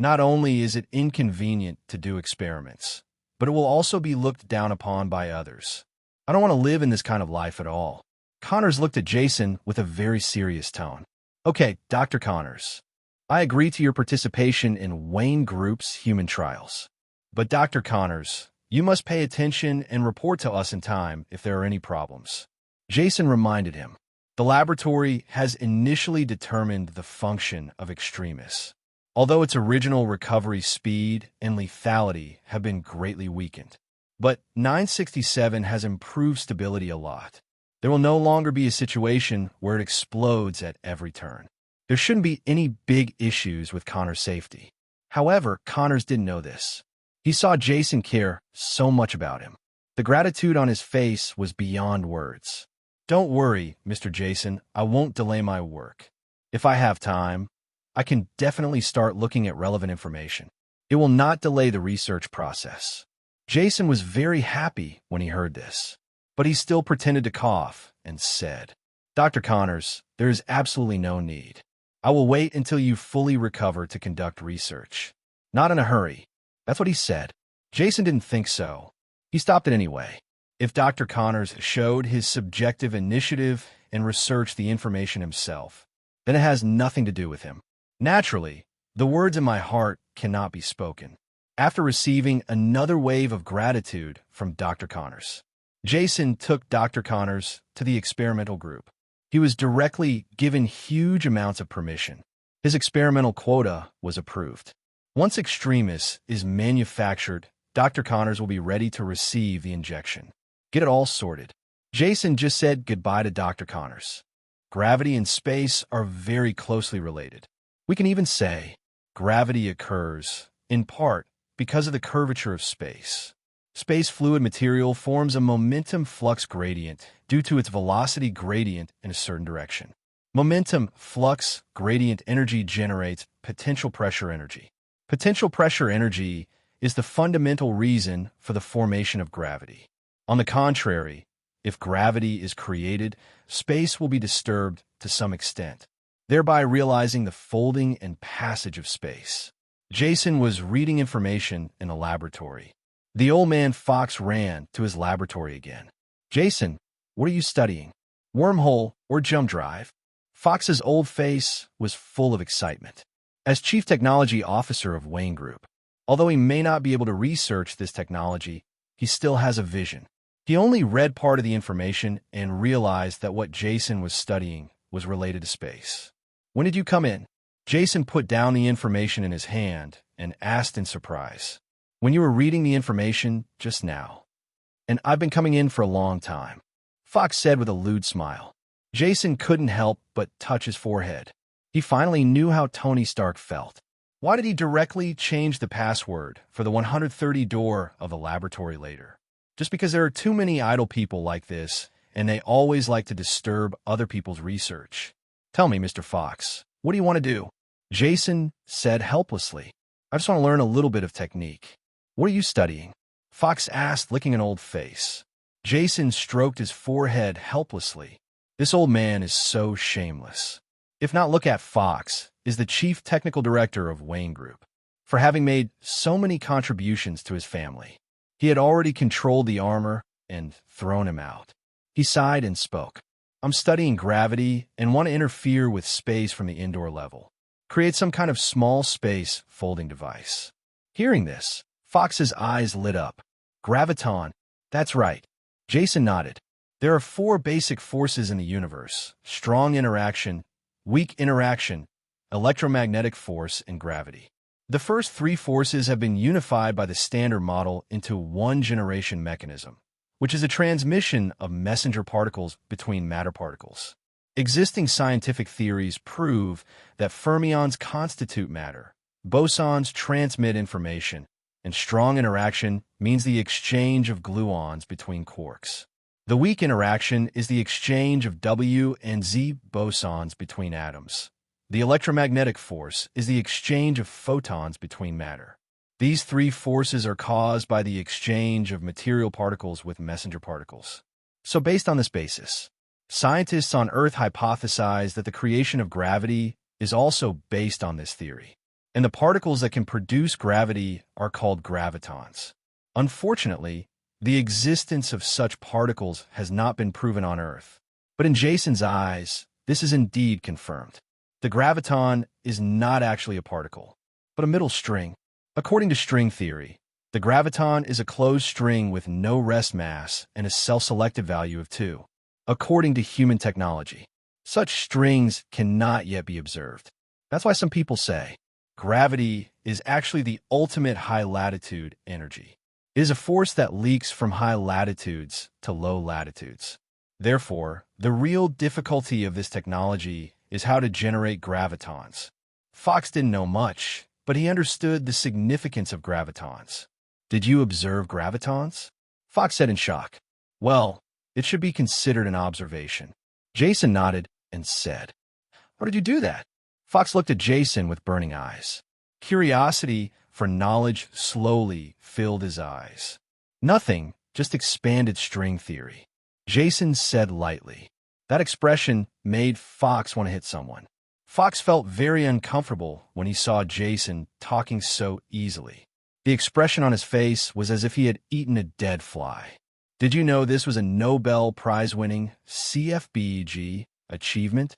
Not only is it inconvenient to do experiments, but it will also be looked down upon by others. I don't want to live in this kind of life at all. Connors looked at Jason with a very serious tone. Okay, Dr. Connors, I agree to your participation in Wayne Group's human trials. But Dr. Connors, you must pay attention and report to us in time if there are any problems. Jason reminded him. The laboratory has initially determined the function of extremis, although its original recovery speed and lethality have been greatly weakened. But 967 has improved stability a lot. There will no longer be a situation where it explodes at every turn. There shouldn't be any big issues with Connor's safety. However, Connors didn't know this. He saw Jason care so much about him. The gratitude on his face was beyond words. Don't worry, Mr. Jason, I won't delay my work. If I have time, I can definitely start looking at relevant information. It will not delay the research process. Jason was very happy when he heard this, but he still pretended to cough and said, Dr. Connors, there is absolutely no need. I will wait until you fully recover to conduct research. Not in a hurry. That's what he said. Jason didn't think so. He stopped it anyway. If Dr. Connors showed his subjective initiative and researched the information himself, then it has nothing to do with him. Naturally, the words in my heart cannot be spoken. After receiving another wave of gratitude from Dr. Connors, Jason took Dr. Connors to the experimental group. He was directly given huge amounts of permission. His experimental quota was approved. Once extremis is manufactured, Dr. Connors will be ready to receive the injection. Get it all sorted. Jason just said goodbye to Dr. Connors. Gravity and space are very closely related. We can even say gravity occurs, in part, because of the curvature of space. Space fluid material forms a momentum flux gradient due to its velocity gradient in a certain direction. Momentum flux gradient energy generates potential pressure energy. Potential pressure energy is the fundamental reason for the formation of gravity. On the contrary, if gravity is created, space will be disturbed to some extent, thereby realizing the folding and passage of space. Jason was reading information in a laboratory. The old man Fox ran to his laboratory again. Jason, what are you studying? Wormhole or jump drive? Fox's old face was full of excitement. As Chief Technology Officer of Wayne Group, although he may not be able to research this technology, he still has a vision. He only read part of the information and realized that what Jason was studying was related to space. When did you come in? Jason put down the information in his hand and asked in surprise. When you were reading the information just now. And I've been coming in for a long time, Fox said with a lewd smile. Jason couldn't help but touch his forehead. He finally knew how Tony Stark felt. Why did he directly change the password for the 130 door of the laboratory later? Just because there are too many idle people like this, and they always like to disturb other people's research. Tell me, Mr. Fox, what do you want to do? Jason said helplessly. I just want to learn a little bit of technique. What are you studying? Fox asked, licking an old face. Jason stroked his forehead helplessly. This old man is so shameless. If not, look at Fox, is the chief technical director of Wayne Group, for having made so many contributions to his family. He had already controlled the armor and thrown him out. He sighed and spoke. I'm studying gravity and want to interfere with space from the indoor level. Create some kind of small space folding device. Hearing this, Fox's eyes lit up. Graviton. That's right. Jason nodded. There are 4 basic forces in the universe: strong interaction, weak interaction, electromagnetic force, and gravity. The first 3 forces have been unified by the Standard Model into one generation mechanism, which is the transmission of messenger particles between matter particles. Existing scientific theories prove that fermions constitute matter, bosons transmit information, and strong interaction means the exchange of gluons between quarks. The weak interaction is the exchange of W and Z bosons between atoms. The electromagnetic force is the exchange of photons between matter. These 3 forces are caused by the exchange of material particles with messenger particles. So based on this basis, scientists on Earth hypothesize that the creation of gravity is also based on this theory. and the particles that can produce gravity are called gravitons. Unfortunately, the existence of such particles has not been proven on Earth. But in Jason's eyes, this is indeed confirmed. The graviton is not actually a particle, but a middle string. According to string theory, the graviton is a closed string with no rest mass and a self-selective value of 2. According to human technology, such strings cannot yet be observed. That's why some people say gravity is actually the ultimate high-latitude energy. It is a force that leaks from high latitudes to low latitudes. Therefore, the real difficulty of this technology is how to generate gravitons. Fox didn't know much, but he understood the significance of gravitons. Did you observe gravitons? Fox said in shock. Well, it should be considered an observation. Jason nodded and said, How did you do that? Fox looked at Jason with burning eyes. Curiosity for knowledge slowly filled his eyes. Nothing, just expanded string theory. Jason said lightly. That expression made Fox want to hit someone. Fox felt very uncomfortable when he saw Jason talking so easily. The expression on his face was as if he had eaten a dead fly. Did you know this was a Nobel Prize-winning CFBG achievement?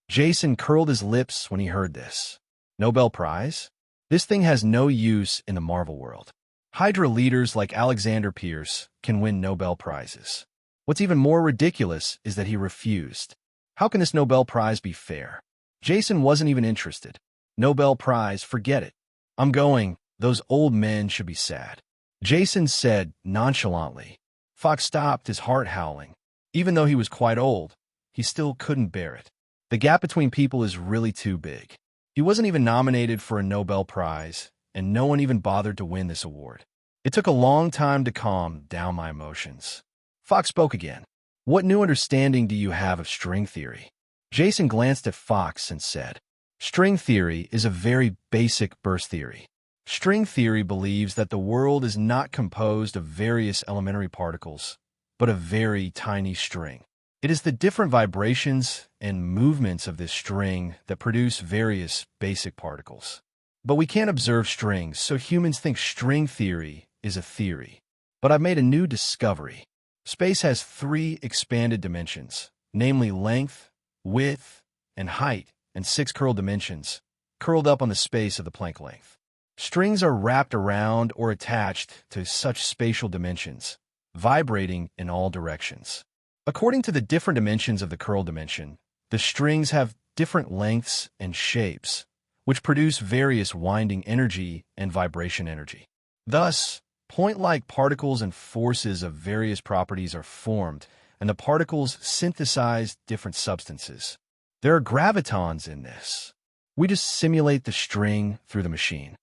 Jason curled his lips when he heard this. Nobel Prize? This thing has no use in the Marvel world. Hydra leaders like Alexander Pierce can win Nobel Prizes. What's even more ridiculous is that he refused. How can this Nobel Prize be fair? Jason wasn't even interested. Nobel Prize, forget it. I'm going. Those old men should be sad. Jason said nonchalantly. Fox stopped, his heart howling. Even though he was quite old, he still couldn't bear it. The gap between people is really too big. He wasn't even nominated for a Nobel Prize, and no one even bothered to win this award. It took a long time to calm down my emotions. Fox spoke again. What new understanding do you have of string theory? Jason glanced at Fox and said, String theory is a very basic burst theory. String theory believes that the world is not composed of various elementary particles, but a very tiny string. It is the different vibrations and movements of this string that produce various basic particles. But we can't observe strings, so humans think string theory is a theory. But I've made a new discovery. Space has 3 expanded dimensions, namely length, width, and height, and 6 curled dimensions, curled up on the space of the Planck length. Strings are wrapped around or attached to such spatial dimensions, vibrating in all directions. According to the different dimensions of the curl dimension, the strings have different lengths and shapes, which produce various winding energy and vibration energy. Thus, point-like particles and forces of various properties are formed, and the particles synthesize different substances. There are gravitons in this. We just simulate the string through the machine.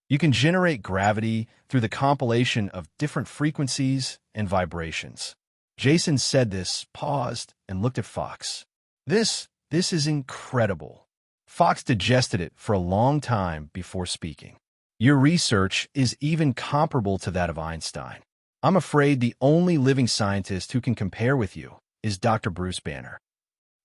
You can generate gravity through the compilation of different frequencies and vibrations. Jason said this, paused, and looked at Fox. This is incredible. Fox digested it for a long time before speaking. Your research is even comparable to that of Einstein. I'm afraid the only living scientist who can compare with you is Dr. Bruce Banner.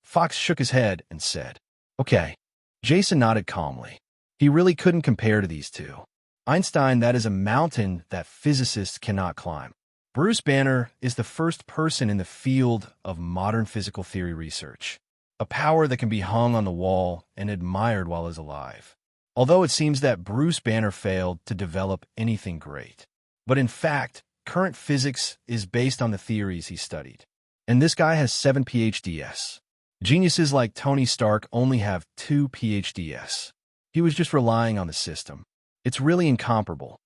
Fox shook his head and said, Okay. Jason nodded calmly. He really couldn't compare to these two. Einstein, that is a mountain that physicists cannot climb. Bruce Banner is the first person in the field of modern physical theory research, a power that can be hung on the wall and admired while is alive. Although it seems that Bruce Banner failed to develop anything great. But in fact, current physics is based on the theories he studied. And this guy has 7 PhDs. Geniuses like Tony Stark only have 2 PhDs. He was just relying on the system. It's really incomparable.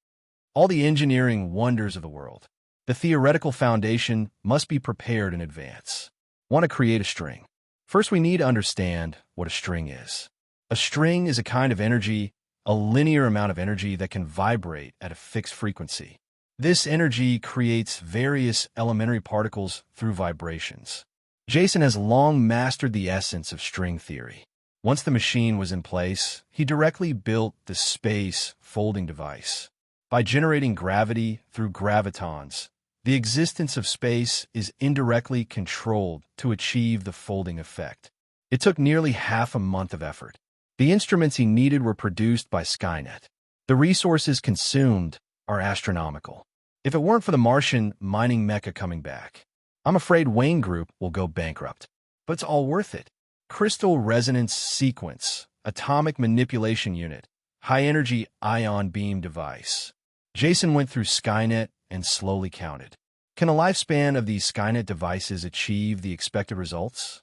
All the engineering wonders of the world. The theoretical foundation must be prepared in advance. Want to create a string? First, we need to understand what a string is. A string is a kind of energy, a linear amount of energy that can vibrate at a fixed frequency. This energy creates various elementary particles through vibrations. Jason has long mastered the essence of string theory. Once the machine was in place, he directly built the space folding device. By generating gravity through gravitons, the existence of space is indirectly controlled to achieve the folding effect. It took nearly half a month of effort. The instruments he needed were produced by Skynet. The resources consumed are astronomical. If it weren't for the Martian mining mecca coming back, I'm afraid Wayne Group will go bankrupt. But it's all worth it. Crystal resonance sequence, atomic manipulation unit, high-energy ion beam device. Jason went through Skynet and slowly counted. Can the lifespan of these Skynet devices achieve the expected results?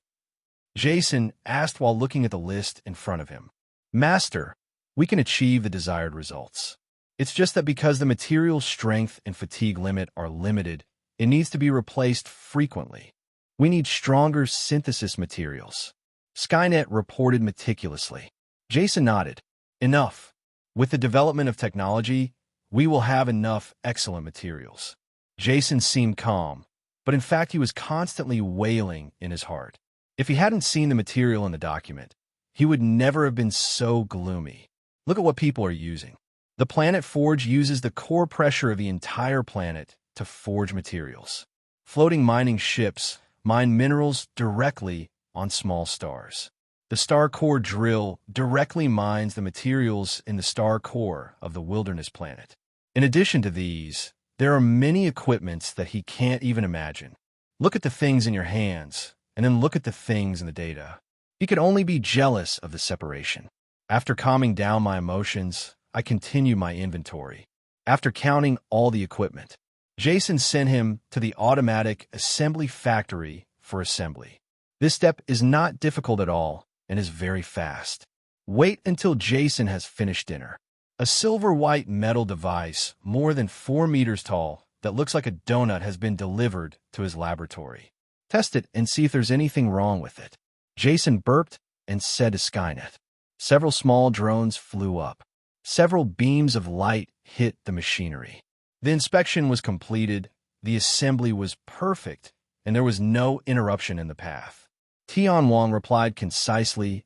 Jason asked while looking at the list in front of him. Master, we can achieve the desired results. It's just that because the material strength and fatigue limit are limited, it needs to be replaced frequently. We need stronger synthesis materials. Skynet reported meticulously. Jason nodded. Enough. With the development of technology, we will have enough excellent materials. Jason seemed calm, but in fact he was constantly wailing in his heart. If he hadn't seen the material in the document, he would never have been so gloomy. Look at what people are using. The Planet Forge uses the core pressure of the entire planet to forge materials. Floating mining ships mine minerals directly on small stars. The star core drill directly mines the materials in the star core of the wilderness planet. In addition to these, there are many equipments that he can't even imagine. Look at the things in your hands, and then look at the things in the data. He could only be jealous of the separation. After calming down my emotions, I continue my inventory. After counting all the equipment, Jason sent him to the automatic assembly factory for assembly. This step is not difficult at all and is very fast. Wait until Jason has finished dinner. A silver-white metal device more than 4 meters tall that looks like a donut has been delivered to his laboratory. Test it and see if there's anything wrong with it. Jason burped and said to Skynet. Several small drones flew up. Several beams of light hit the machinery. The inspection was completed, the assembly was perfect, and there was no interruption in the path. Tian Wang replied concisely.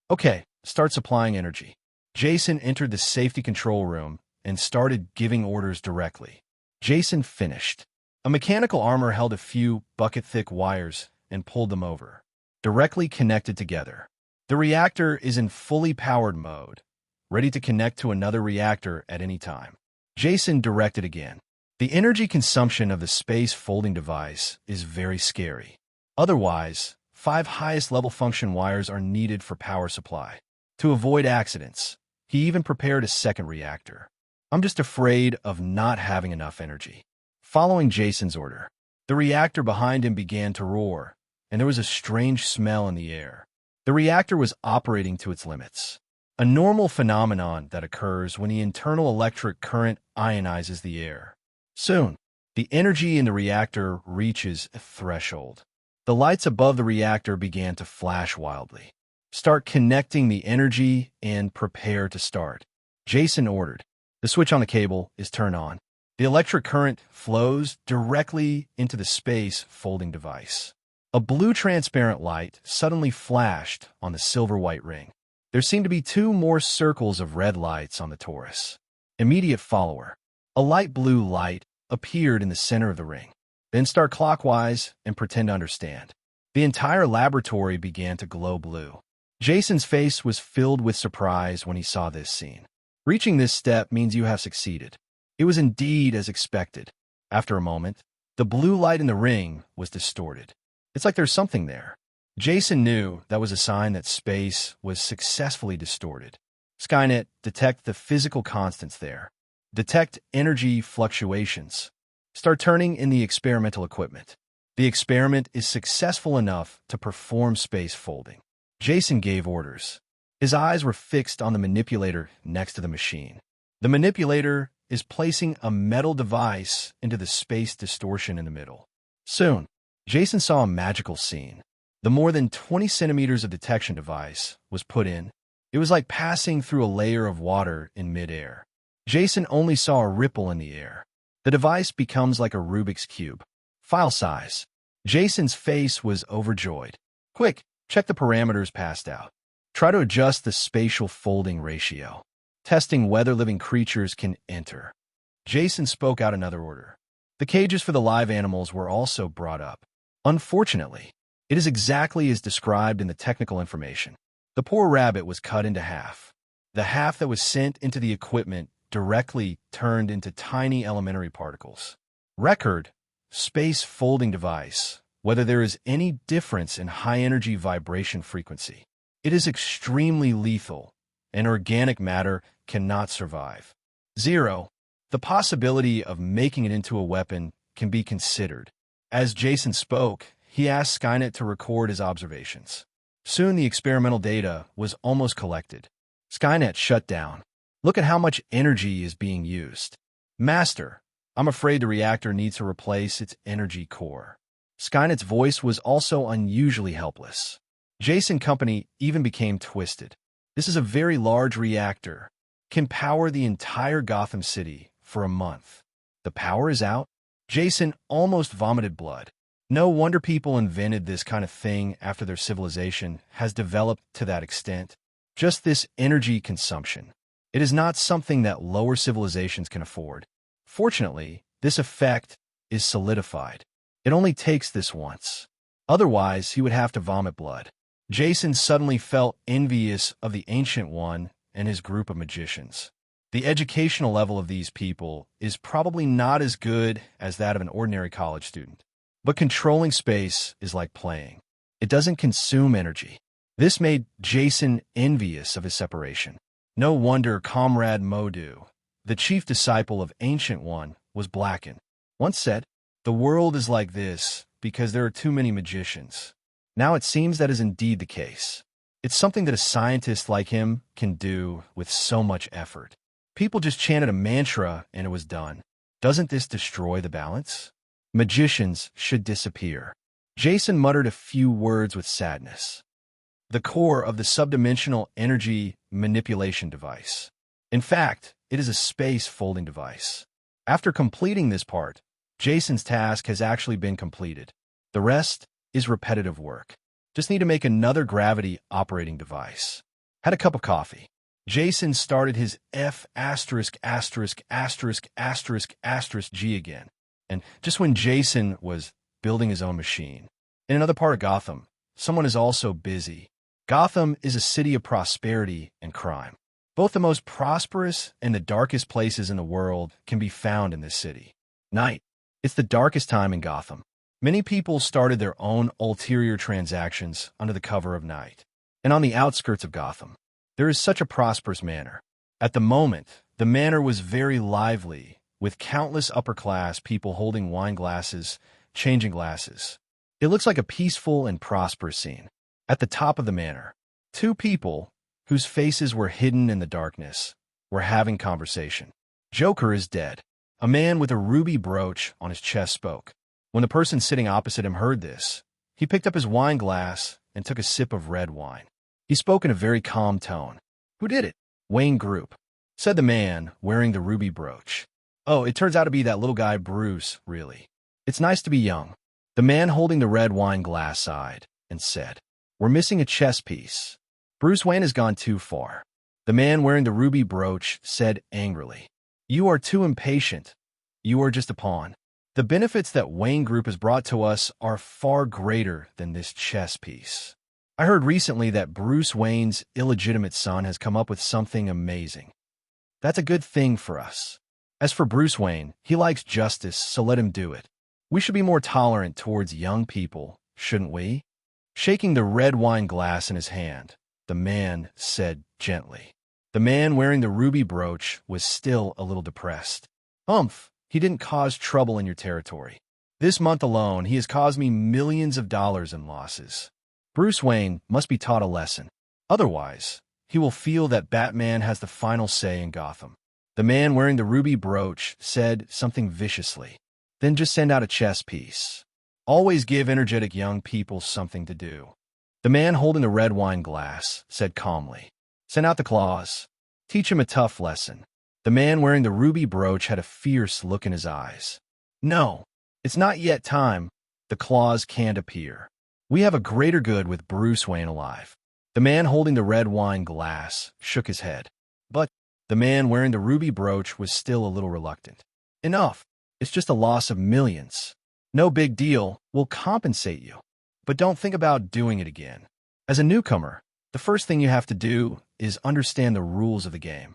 Okay, start supplying energy. Jason entered the safety control room and started giving orders directly. Jason finished. A mechanical armor held a few bucket-thick wires and pulled them over, directly connected together. The reactor is in fully powered mode, ready to connect to another reactor at any time. Jason directed again. The energy consumption of the space folding device is very scary. Otherwise, 5 highest-level function wires are needed for power supply. To avoid accidents, he even prepared a second reactor. I'm just afraid of not having enough energy. Following Jason's order, the reactor behind him began to roar, and there was a strange smell in the air. The reactor was operating to its limits, a normal phenomenon that occurs when the internal electric current ionizes the air. Soon, the energy in the reactor reaches a threshold. The lights above the reactor began to flash wildly. Start connecting the energy and prepare to start. Jason ordered. The switch on the cable is turned on. The electric current flows directly into the space folding device. A blue transparent light suddenly flashed on the silver-white ring. There seemed to be 2 more circles of red lights on the torus. Immediate follower. A light blue light appeared in the center of the ring. Then start clockwise and pretend to understand. The entire laboratory began to glow blue. Jason's face was filled with surprise when he saw this scene. Reaching this step means you have succeeded. It was indeed as expected. After a moment, the blue light in the ring was distorted. It's like there's something there. Jason knew that was a sign that space was successfully distorted. Skynet, detect the physical constants there. Detect energy fluctuations. Start turning in the experimental equipment. The experiment is successful enough to perform space folding. Jason gave orders. His eyes were fixed on the manipulator next to the machine. The manipulator is placing a metal device into the space distortion in the middle. Soon, Jason saw a magical scene. The more than 20 centimeters of detection device was put in. It was like passing through a layer of water in midair. Jason only saw a ripple in the air. The device becomes like a Rubik's Cube. File size. Jason's face was overjoyed. Quick, check the parameters passed out. Try to adjust the spatial folding ratio. Testing whether living creatures can enter. Jason spoke out another order. The cages for the live animals were also brought up. Unfortunately, it is exactly as described in the technical information. The poor rabbit was cut into half. The half that was sent into the equipment directly turned into tiny elementary particles. Record, space folding device, whether there is any difference in high-energy vibration frequency. It is extremely lethal, and organic matter cannot survive. 0. The possibility of making it into a weapon can be considered. As Jason spoke, he asked Skynet to record his observations. Soon the experimental data was almost collected. Skynet shut down. Look at how much energy is being used. Master, I'm afraid the reactor needs to replace its energy core. Skynet's voice was also unusually helpless. Jason Company even became twisted. This is a very large reactor. Can power the entire Gotham City for a month. The power is out. Jason almost vomited blood. No wonder people invented this kind of thing after their civilization has developed to that extent. Just this energy consumption. It is not something that lower civilizations can afford. Fortunately, this effect is solidified. It only takes this once. Otherwise, he would have to vomit blood. Jason suddenly felt envious of the Ancient One and his group of magicians. The educational level of these people is probably not as good as that of an ordinary college student. But controlling space is like playing. It doesn't consume energy. This made Jason envious of his separation. No wonder Comrade Modu, the chief disciple of Ancient One, was blackened. Once said, "The world is like this because there are too many magicians." Now it seems that is indeed the case. It's something that a scientist like him can do with so much effort. People just chanted a mantra and it was done. Doesn't this destroy the balance? Magicians should disappear. Jason muttered a few words with sadness. The core of the subdimensional energy manipulation device. In fact, it is a space folding device. After completing this part, Jason's task has actually been completed. The rest is repetitive work. Just need to make another gravity operating device. Had a cup of coffee. Jason started his G again. And just when Jason was building his own machine. In another part of Gotham, someone is also busy. Gotham is a city of prosperity and crime. Both the most prosperous and the darkest places in the world can be found in this city. Night. It's the darkest time in Gotham. Many people started their own ulterior transactions under the cover of night. And on the outskirts of Gotham, there is such a prosperous manor. At the moment, the manor was very lively, with countless upper-class people holding wine glasses, changing glasses. It looks like a peaceful and prosperous scene. At the top of the manor, two people, whose faces were hidden in the darkness, were having conversation. Joker is dead. A man with a ruby brooch on his chest spoke. When the person sitting opposite him heard this, he picked up his wine glass and took a sip of red wine. He spoke in a very calm tone. "Who did it?" "Wayne Group," said the man wearing the ruby brooch. "Oh, it turns out to be that little guy Bruce, really. It's nice to be young." The man holding the red wine glass sighed and said, "We're missing a chess piece. Bruce Wayne has gone too far." The man wearing the ruby brooch said angrily, "You are too impatient. You are just a pawn. The benefits that Wayne Group has brought to us are far greater than this chess piece. I heard recently that Bruce Wayne's illegitimate son has come up with something amazing. That's a good thing for us. As for Bruce Wayne, he likes justice, so let him do it. We should be more tolerant towards young people, shouldn't we?" Shaking the red wine glass in his hand, the man said gently. The man wearing the ruby brooch was still a little depressed. "Humph, he didn't cause trouble in your territory. This month alone, he has caused me millions of dollars in losses. Bruce Wayne must be taught a lesson. Otherwise, he will feel that Batman has the final say in Gotham." The man wearing the ruby brooch said something viciously. "Then just send out a chess piece. Always give energetic young people something to do." The man holding the red wine glass said calmly, "Send out the claws. Teach him a tough lesson." The man wearing the ruby brooch had a fierce look in his eyes. "No, it's not yet time. The claws can't appear. We have a greater good with Bruce Wayne alive." The man holding the red wine glass shook his head. But the man wearing the ruby brooch was still a little reluctant. "Enough. It's just a loss of millions. No big deal. We'll compensate you. But don't think about doing it again. As a newcomer, The first thing you have to do is understand the rules of the game.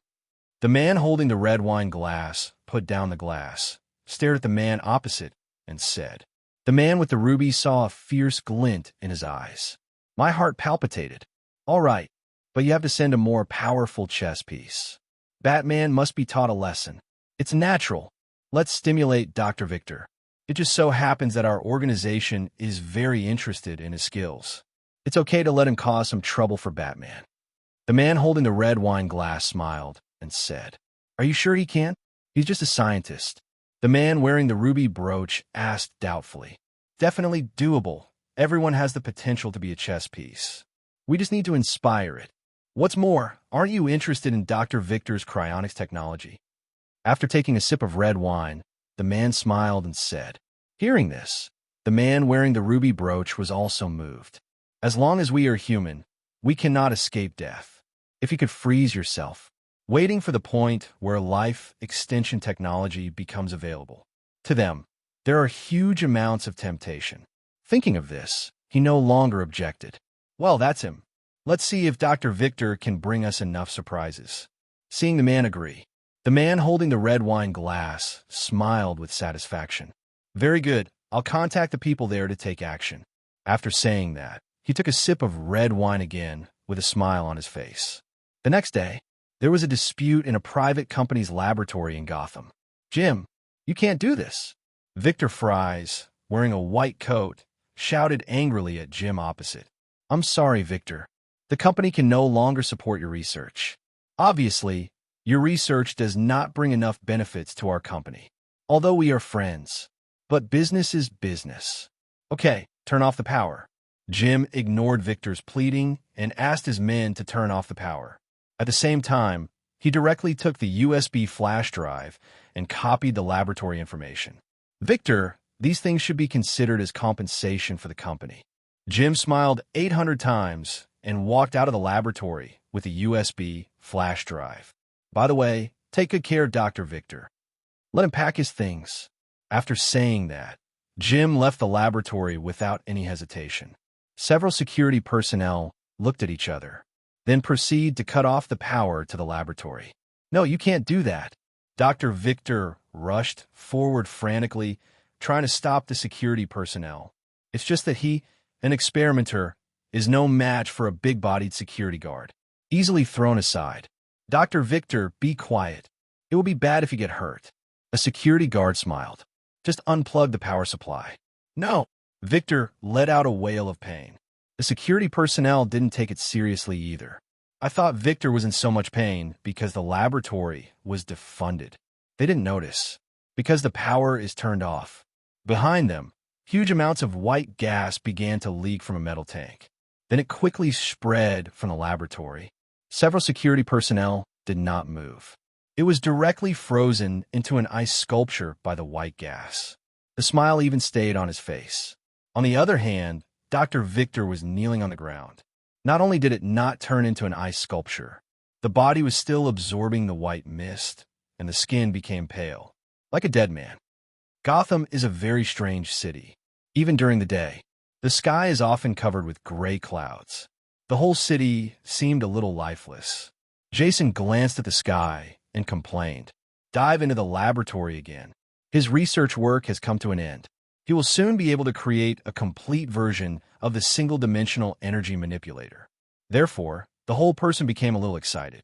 The man holding the red wine glass put down the glass, stared at the man opposite, and said. The man with the ruby saw a fierce glint in his eyes. My heart palpitated. All right, but you have to send a more powerful chess piece. Batman must be taught a lesson. It's natural. Let's stimulate Dr. Victor. It just so happens that our organization is very interested in his skills. It's okay to let him cause some trouble for Batman. The man holding the red wine glass smiled and said, Are you sure he can't? He's just a scientist. The man wearing the ruby brooch asked doubtfully. Definitely doable. Everyone has the potential to be a chess piece. We just need to inspire it. What's more, aren't you interested in Dr. Victor's cryonics technology? After taking a sip of red wine, the man smiled and said. Hearing this, the man wearing the ruby brooch was also moved. As long as we are human, we cannot escape death. If you could freeze yourself, waiting for the point where life extension technology becomes available. To them, there are huge amounts of temptation. Thinking of this, he no longer objected. Well, that's him. Let's see if Dr. Victor can bring us enough surprises. Seeing the man agree, the man holding the red wine glass smiled with satisfaction. Very good. I'll contact the people there to take action. After saying that, he took a sip of red wine again with a smile on his face. The next day, there was a dispute in a private company's laboratory in Gotham. Jim, you can't do this. Victor Fries, wearing a white coat, shouted angrily at Jim opposite. I'm sorry, Victor. The company can no longer support your research. Obviously, your research does not bring enough benefits to our company. Although we are friends. But business is business. Okay, turn off the power. Jim ignored Victor's pleading and asked his men to turn off the power. At the same time, he directly took the USB flash drive and copied the laboratory information. Victor, these things should be considered as compensation for the company. Jim smiled 800 times and walked out of the laboratory with a USB flash drive. By the way, take good care of Dr. Victor. Let him pack his things. After saying that, Jim left the laboratory without any hesitation. Several security personnel looked at each other, then proceeded to cut off the power to the laboratory. No, you can't do that. Dr. Victor rushed forward frantically, trying to stop the security personnel. It's just that he, an experimenter, is no match for a big-bodied security guard. Easily thrown aside. Dr. Victor, be quiet. It will be bad if you get hurt. A security guard smiled. Just unplug the power supply. No. Victor let out a wail of pain. The security personnel didn't take it seriously either. I thought Victor was in so much pain because the laboratory was defunded. They didn't notice. Because the power is turned off. Behind them, huge amounts of white gas began to leak from a metal tank. Then it quickly spread from the laboratory. Several security personnel did not move. It was directly frozen into an ice sculpture by the white gas. The smile even stayed on his face. On the other hand, Dr. Victor was kneeling on the ground. Not only did it not turn into an ice sculpture, the body was still absorbing the white mist, and the skin became pale, like a dead man. Gotham is a very strange city. Even during the day, the sky is often covered with gray clouds. The whole city seemed a little lifeless. Jason glanced at the sky and complained. Dive into the laboratory again. His research work has come to an end. He will soon be able to create a complete version of the single-dimensional energy manipulator. Therefore, the whole person became a little excited.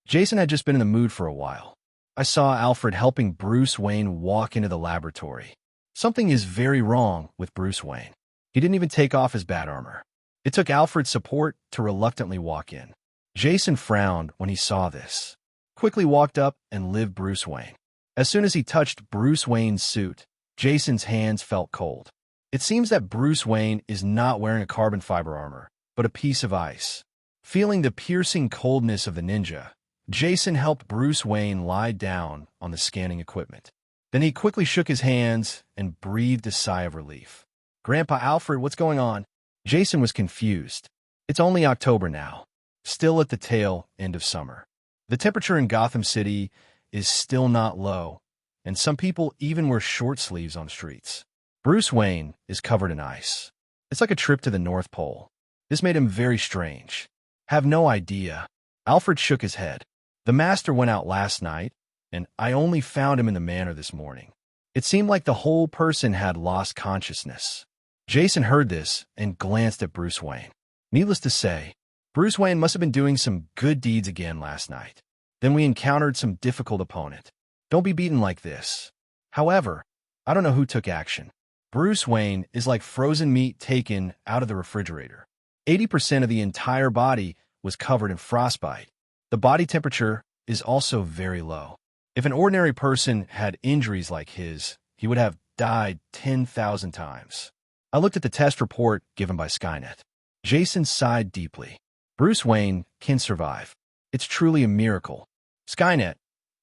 Jason had just been in the mood for a while. I saw Alfred helping Bruce Wayne walk into the laboratory. Something is very wrong with Bruce Wayne. He didn't even take off his bat armor. It took Alfred's support to reluctantly walk in. Jason frowned when he saw this. Quickly walked up and lived Bruce Wayne. As soon as he touched Bruce Wayne's suit, Jason's hands felt cold. It seems that Bruce Wayne is not wearing a carbon fiber armor, but a piece of ice. Feeling the piercing coldness of the ninja, Jason helped Bruce Wayne lie down on the scanning equipment. Then he quickly shook his hands and breathed a sigh of relief. Grandpa Alfred, what's going on? Jason was confused. It's only October now, still at the tail end of summer. The temperature in Gotham City is still not low, and some people even wear short sleeves on streets. Bruce Wayne is covered in ice. It's like a trip to the North Pole. This made him very strange. Have no idea. Alfred shook his head. The master went out last night, and I only found him in the manor this morning. It seemed like the whole person had lost consciousness. Jason heard this and glanced at Bruce Wayne. Needless to say, Bruce Wayne must have been doing some good deeds again last night. Then we encountered some difficult opponent. Don't be beaten like this. However, I don't know who took action. Bruce Wayne is like frozen meat taken out of the refrigerator. 80% of the entire body was covered in frostbite. The body temperature is also very low. If an ordinary person had injuries like his, he would have died 10,000 times. I looked at the test report given by Skynet. Jason sighed deeply. Bruce Wayne can survive. It's truly a miracle. Skynet,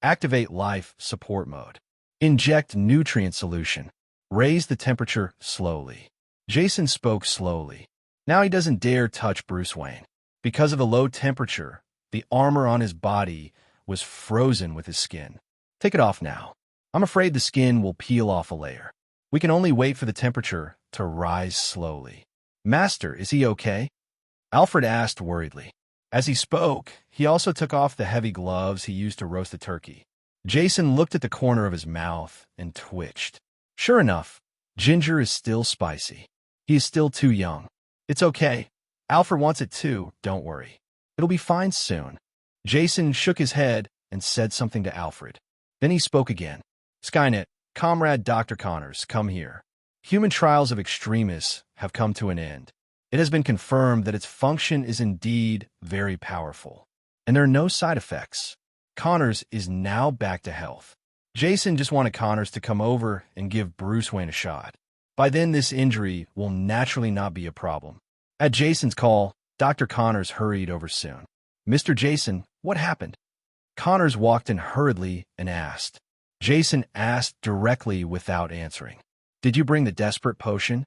activate life support mode. Inject nutrient solution. Raise the temperature slowly. Jason spoke slowly. Now he doesn't dare touch Bruce Wayne. Because of the low temperature, the armor on his body was frozen with his skin. Take it off now. I'm afraid the skin will peel off a layer. We can only wait for the temperature to rise slowly. Master, is he okay? Alfred asked worriedly. As he spoke, he also took off the heavy gloves he used to roast the turkey. Jason looked at the corner of his mouth and twitched. Sure enough, Ginger is still spicy. He is still too young. It's okay. Alfred wants it too, don't worry. It'll be fine soon. Jason shook his head and said something to Alfred. Then he spoke again. Skynet, Comrade Dr. Connors, come here. Human trials of extremists have come to an end. It has been confirmed that its function is indeed very powerful, and there are no side effects. Connors is now back to health. Jason just wanted Connors to come over and give Bruce Wayne a shot. By then, this injury will naturally not be a problem. At Jason's call, Dr. Connors hurried over soon. Mr. Jason, what happened? Connors walked in hurriedly and asked. Jason asked directly without answering. Did you bring the desperate potion?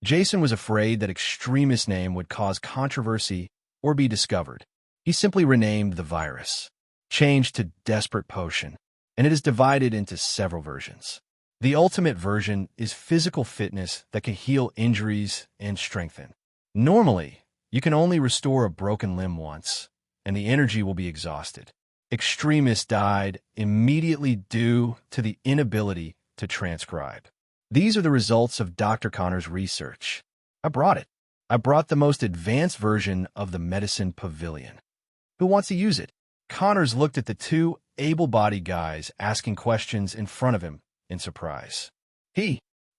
Jason was afraid that extremist name would cause controversy or be discovered. He simply renamed the virus, changed to desperate potion, and it is divided into several versions. The ultimate version is physical fitness that can heal injuries and strengthen. Normally, you can only restore a broken limb once, and the energy will be exhausted. Extremists died immediately due to the inability to transcribe. These are the results of Dr. Connor's research. I brought it. I brought the most advanced version of the medicine pavilion. Who wants to use it? Connors looked at the two able-bodied guys asking questions in front of him in surprise.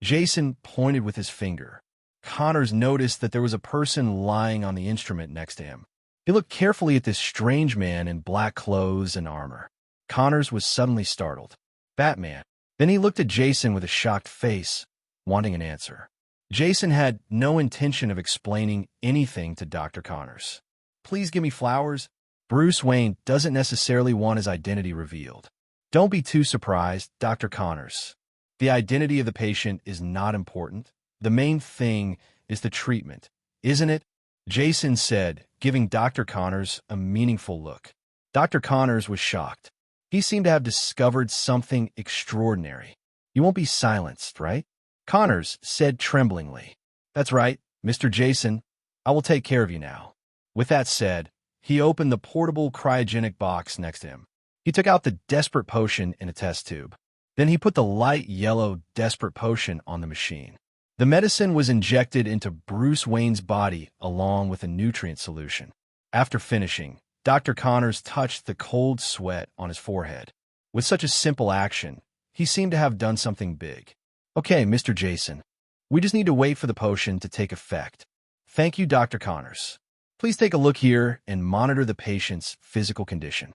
Jason pointed with his finger. Connors noticed that there was a person lying on the instrument next to him. He looked carefully at this strange man in black clothes and armor. Connors was suddenly startled. Batman. Then he looked at Jason with a shocked face, wanting an answer. Jason had no intention of explaining anything to Dr. Connors. Please give me flowers. Bruce Wayne doesn't necessarily want his identity revealed. Don't be too surprised, Dr. Connors. The identity of the patient is not important. The main thing is the treatment, isn't it? Jason said, giving Dr. Connors a meaningful look. Dr. Connors was shocked. He seemed to have discovered something extraordinary. You won't be silenced, right? Connors said tremblingly. That's right, Mr. Jason. I will take care of you now. With that said, he opened the portable cryogenic box next to him. He took out the desperate potion in a test tube. Then he put the light yellow desperate potion on the machine. The medicine was injected into Bruce Wayne's body along with a nutrient solution. After finishing, Dr. Connors touched the cold sweat on his forehead. With such a simple action, he seemed to have done something big. Okay, Mr. Jason, we just need to wait for the potion to take effect. Thank you, Dr. Connors. Please take a look here and monitor the patient's physical condition.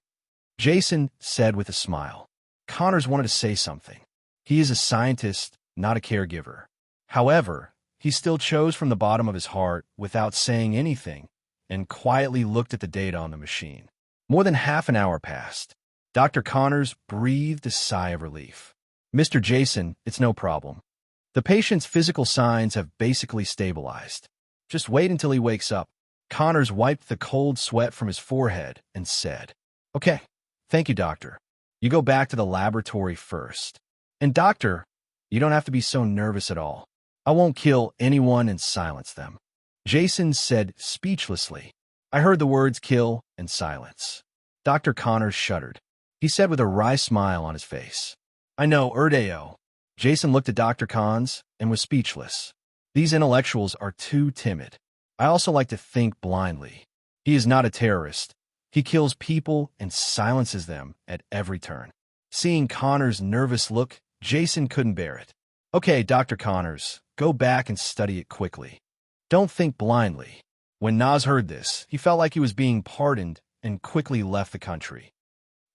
Jason said with a smile. Connors wanted to say something. He is a scientist, not a caregiver. However, he still chose from the bottom of his heart without saying anything and quietly looked at the data on the machine. More than half an hour passed. Dr. Connors breathed a sigh of relief. Mr. Jason, it's no problem. The patient's physical signs have basically stabilized. Just wait until he wakes up. Connors wiped the cold sweat from his forehead and said, Okay, thank you, doctor. You go back to the laboratory first. And doctor, you don't have to be so nervous at all. I won't kill anyone and silence them. Jason said speechlessly. I heard the words kill and silence. Dr. Connors shuddered. He said with a wry smile on his face, I know, Erdeo. Jason looked at Dr. Cons and was speechless. These intellectuals are too timid. I also like to think blindly. He is not a terrorist. He kills people and silences them at every turn. Seeing Connors' nervous look, Jason couldn't bear it. Okay, Dr. Connors, go back and study it quickly. Don't think blindly. When Nas heard this, he felt like he was being pardoned and quickly left the country.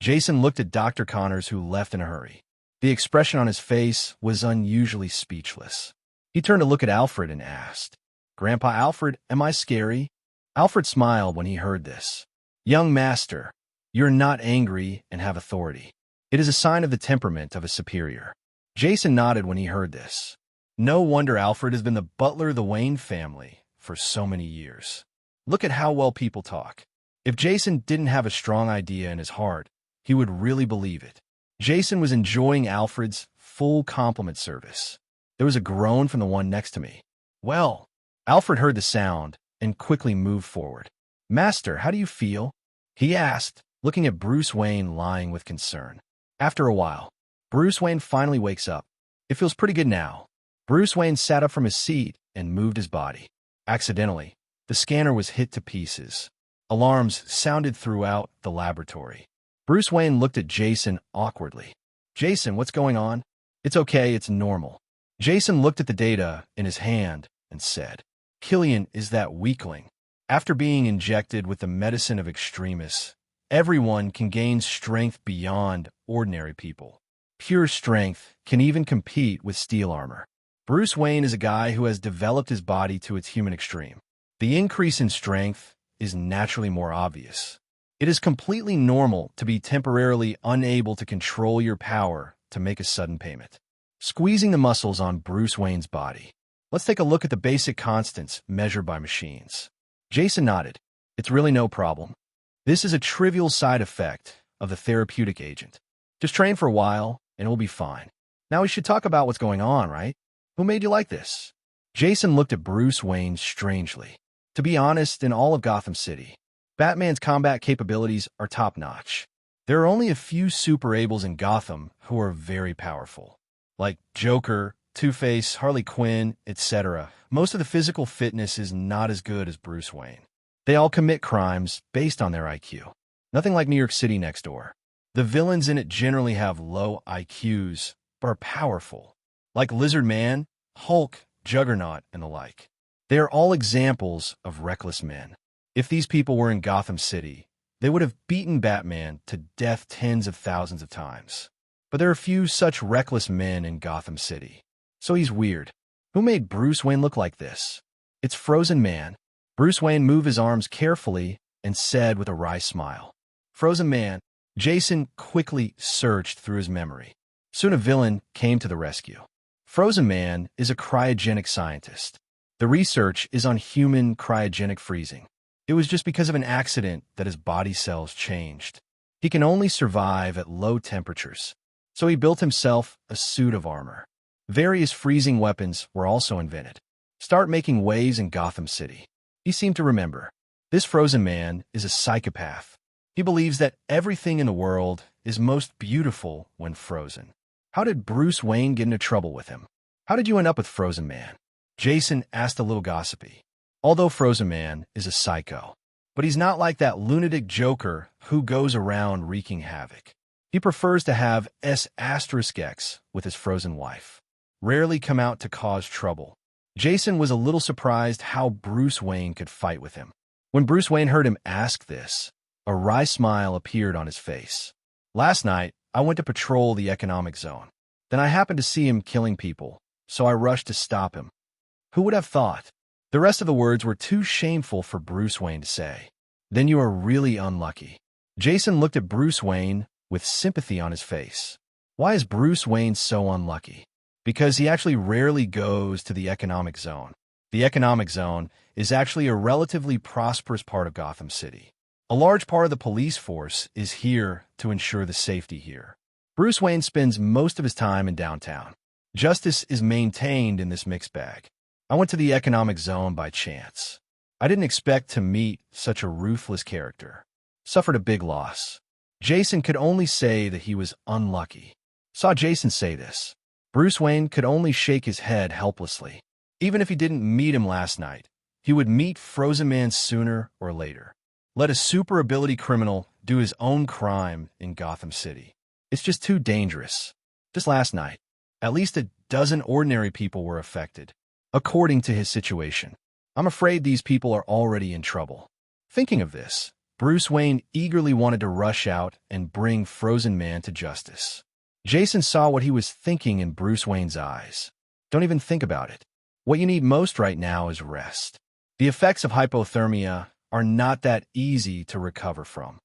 Jason looked at Dr. Connors, who left in a hurry. The expression on his face was unusually speechless. He turned to look at Alfred and asked, Grandpa Alfred, am I scary? Alfred smiled when he heard this. Young master, you're not angry and have authority. It is a sign of the temperament of a superior. Jason nodded when he heard this. No wonder Alfred has been the butler of the Wayne family for so many years. Look at how well people talk. If Jason didn't have a strong idea in his heart, he would really believe it. Jason was enjoying Alfred's full compliment service. There was a groan from the one next to me. Well, Alfred heard the sound and quickly moved forward. Master, how do you feel? He asked, looking at Bruce Wayne lying with concern. After a while, Bruce Wayne finally wakes up. It feels pretty good now. Bruce Wayne sat up from his seat and moved his body. Accidentally, the scanner was hit to pieces. Alarms sounded throughout the laboratory. Bruce Wayne looked at Jason awkwardly. Jason, what's going on? It's okay, it's normal. Jason looked at the data in his hand and said, Killian is that weakling. After being injected with the medicine of extremists, everyone can gain strength beyond ordinary people. Pure strength can even compete with steel armor. Bruce Wayne is a guy who has developed his body to its human extreme. The increase in strength is naturally more obvious. It is completely normal to be temporarily unable to control your power to make a sudden payment. Squeezing the muscles on Bruce Wayne's body. Let's take a look at the basic constants measured by machines. Jason nodded. It's really no problem. This is a trivial side effect of the therapeutic agent. Just train for a while and it will be fine. Now we should talk about what's going on, right? Who made you like this? Jason looked at Bruce Wayne strangely. To be honest, in all of Gotham City, Batman's combat capabilities are top-notch. There are only a few super-ables in Gotham who are very powerful. Like Joker, Two-Face, Harley Quinn, etc. Most of the physical fitness is not as good as Bruce Wayne. They all commit crimes based on their IQ. Nothing like New York City next door. The villains in it generally have low IQs, but are powerful. Like Lizard Man, Hulk, Juggernaut, and the like. They are all examples of reckless men. If these people were in Gotham City, they would have beaten Batman to death tens of thousands of times. But there are few such reckless men in Gotham City. So he's weird. Who made Bruce Wayne look like this? It's Frozen Man. Bruce Wayne moved his arms carefully and said with a wry smile. Frozen Man. Jason quickly searched through his memory. Soon a villain came to the rescue. Frozen Man is a cryogenic scientist. The research is on human cryogenic freezing. It was just because of an accident that his body cells changed. He can only survive at low temperatures, so he built himself a suit of armor. Various freezing weapons were also invented. Start making waves in Gotham City. He seemed to remember. This Frozen Man is a psychopath. He believes that everything in the world is most beautiful when frozen. How did Bruce Wayne get into trouble with him? How did you end up with Frozen Man? Jason asked a little gossipy. Although Frozen Man is a psycho, but he's not like that lunatic Joker who goes around wreaking havoc. He prefers to have S*X with his frozen wife. Rarely come out to cause trouble. Jason was a little surprised how Bruce Wayne could fight with him. When Bruce Wayne heard him ask this, a wry smile appeared on his face. Last night, I went to patrol the economic zone. Then I happened to see him killing people, so I rushed to stop him. Who would have thought? The rest of the words were too shameful for Bruce Wayne to say. Then you are really unlucky. Jason looked at Bruce Wayne with sympathy on his face. Why is Bruce Wayne so unlucky? Because he actually rarely goes to the economic zone. The economic zone is actually a relatively prosperous part of Gotham City. A large part of the police force is here to ensure the safety here. Bruce Wayne spends most of his time in downtown. Justice is maintained in this mixed bag. I went to the economic zone by chance. I didn't expect to meet such a ruthless character. Suffered a big loss. Jason could only say that he was unlucky. Saw Jason say this. Bruce Wayne could only shake his head helplessly. Even if he didn't meet him last night, he would meet Frozen Man sooner or later. Let a super ability criminal do his own crime in Gotham City. It's just too dangerous. Just last night, at least a dozen ordinary people were affected, according to his situation. I'm afraid these people are already in trouble. Thinking of this, Bruce Wayne eagerly wanted to rush out and bring Frozen Man to justice. Jason saw what he was thinking in Bruce Wayne's eyes. Don't even think about it. What you need most right now is rest. The effects of hypothermia are not that easy to recover from.